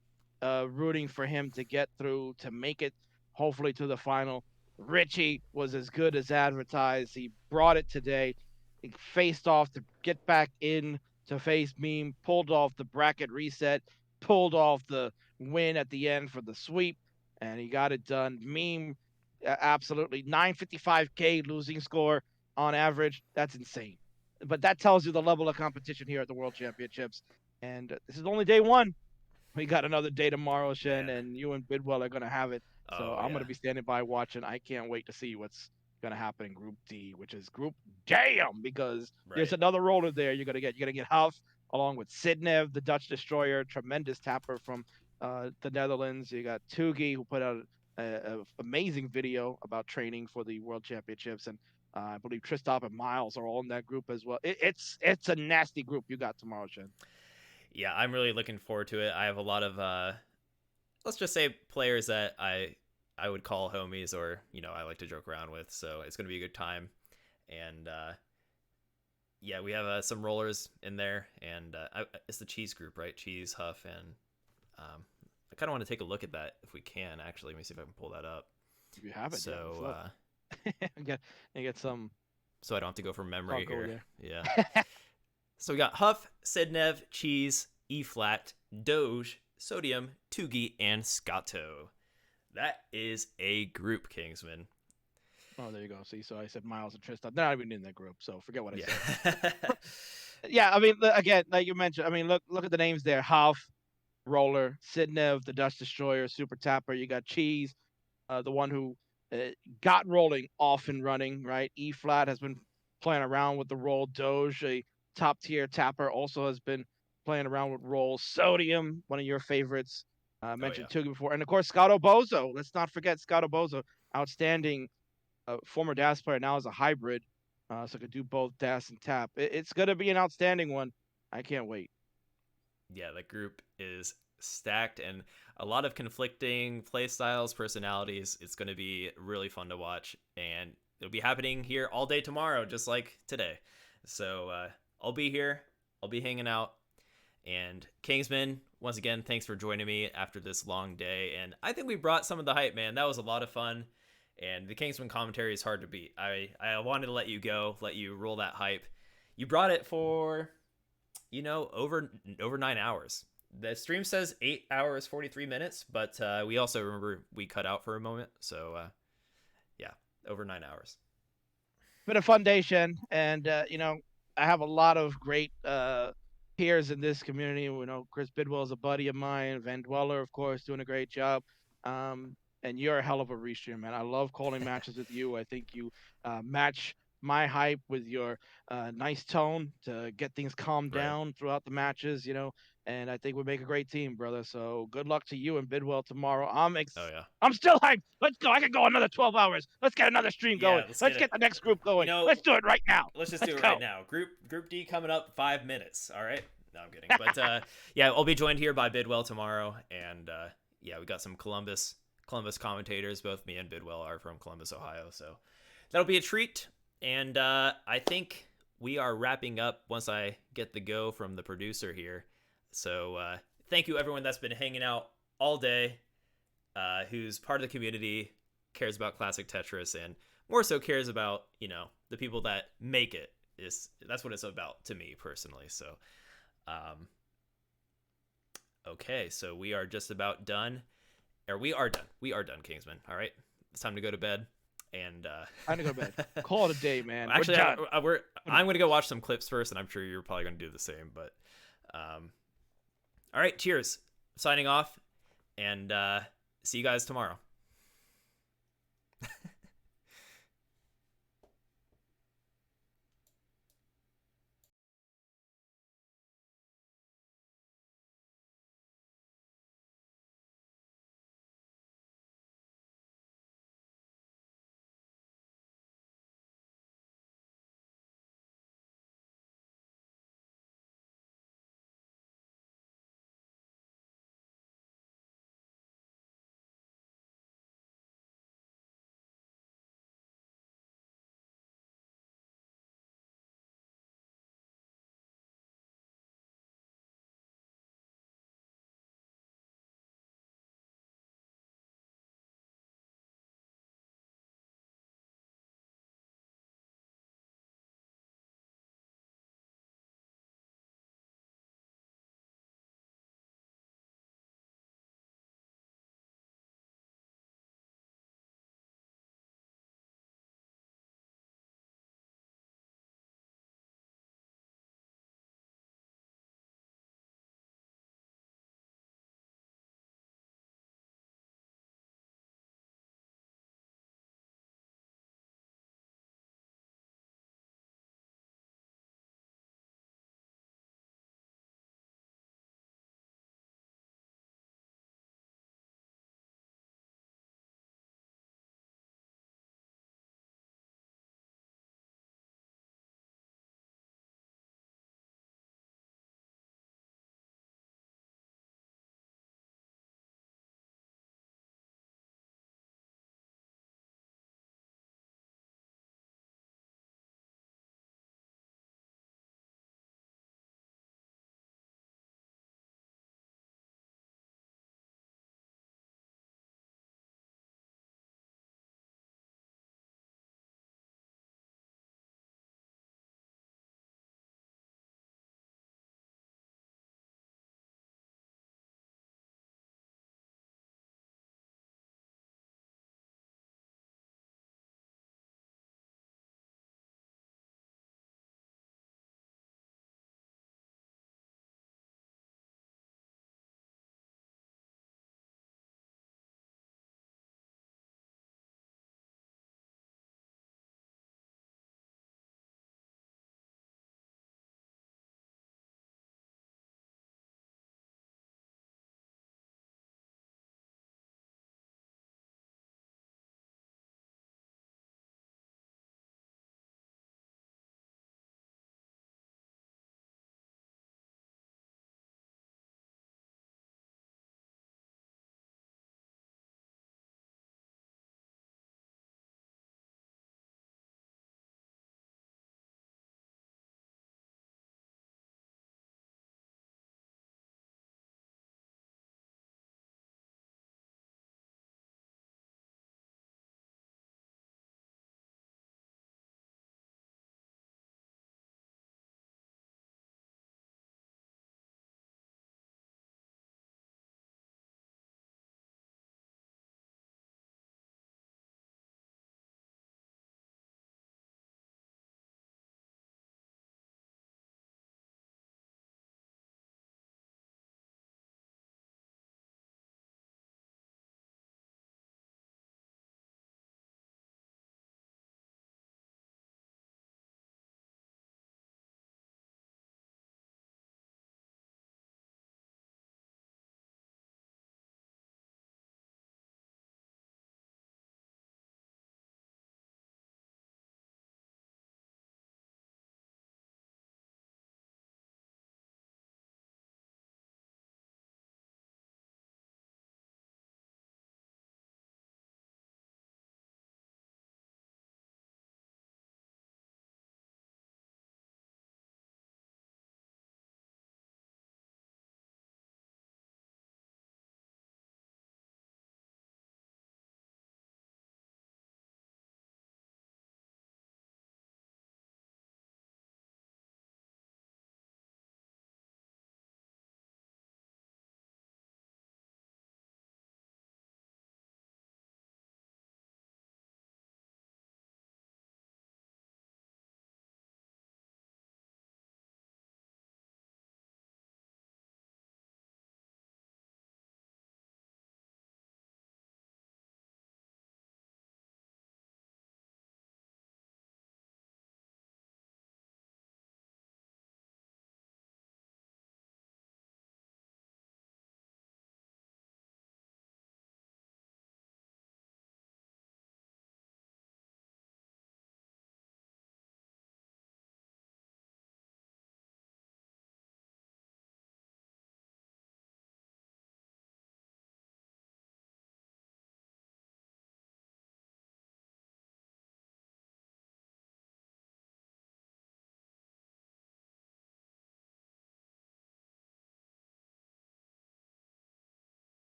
rooting for him to get through, to make it hopefully to the final. Richy was as good as advertised. He brought it today. He faced off to get back in to face Meme, pulled off the bracket reset, pulled off the win at the end for the sweep, and he got it done. Meme, absolutely 955K losing score on average. That's insane. But that tells you the level of competition here at the World Championships. And this is only day one. We got another day tomorrow, Shen, and you and Bidwell are going to have it. So I'm going to be standing by watching. I can't wait to see what's going to happen in Group D, which is Group Damn, because there's another roller there you're going to get. You're going to get Huff along with Sidnev, the Dutch destroyer, tremendous tapper from the Netherlands. You got Tugi, who put out an amazing video about training for the World Championships. And I believe Tristan and Miles are all in that group as well. It's a nasty group you got tomorrow, Shen. Yeah, I'm really looking forward to it. I have a lot of, let's just say, players that I would call homies, or I like to joke around with. So it's going to be a good time. And yeah, we have some rollers in there, and it's the Cheese group, right? Cheese, Huff, and I kind of want to take a look at that if we can. Actually, let me see if I can pull that up. You have it. So get some. So I don't have to go from memory here. There. Yeah. So we got Huff, Sidnev, Cheese, E-Flat, Doge, Sodium, Tugi, and Scotto. That is a group, Kingsman. Oh, there you go. See, so I said Miles and Tristan. They're not even in that group, so forget what I said. Yeah, I mean, again, like you mentioned, I mean, look at the names there. Huff, Roller, Sidnev, the Dutch Destroyer, Super Tapper. You got Cheese, the one who got rolling off and running, right? E-Flat has been playing around with the roll. Doge, a top tier tapper, also has been playing around with rolls. Sodium, one of your favorites. I mentioned Tugi before. And of course, Scotto Bozo. Let's not forget Scotto Bozo. Outstanding former DAS player, now as a hybrid. So could do both DAS and tap. It's going to be an outstanding one. I can't wait. Yeah, the group is stacked and a lot of conflicting play styles, personalities. It's going to be really fun to watch. And it'll be happening here all day tomorrow, just like today. So I'll be here. I'll be hanging out. And Kingsman, once again, thanks for joining me after this long day. And I think we brought some of the hype, man. That was a lot of fun. And the Kingsman commentary is hard to beat. I wanted to let you go, let you roll that hype. You brought it for, over 9 hours. The stream says 8 hours, 43 minutes, but we also remember we cut out for a moment. So, yeah, over 9 hours. Been a fun day, Shen. And, I have a lot of great peers in this community. Chris Bidwell is a buddy of mine. Van Dweller, of course, doing a great job. And you're a hell of a restream, man. I love calling matches with you. I think you match my hype with your nice tone to get things calmed down throughout the matches, and I think we make a great team, brother. So good luck to you and Bidwell tomorrow. I'm still hyped. Let's go. I could go another 12 hours. Let's get another stream going. Let's get the next group going. Let's do it right now. Let's do it right now. Group D coming up 5 minutes. All right. No, I'm kidding. But yeah, I'll be joined here by Bidwell tomorrow. And yeah, we got some Columbus commentators. Both me and Bidwell are from Columbus, Ohio. So that'll be a treat. And I think we are wrapping up once I get the go from the producer here. So thank you, everyone that's been hanging out all day, who's part of the community, cares about Classic Tetris, and more so cares about, the people that make it. That's what it's about to me personally. So, okay, so we are just about done. Or we are done. We are done, Kingsman. All right, it's time to go to bed. And time to go to bed. Call it a day, man. Actually, I'm going to go watch some clips first, and I'm sure you're probably going to do the same. But all right, cheers. Signing off, and see you guys tomorrow.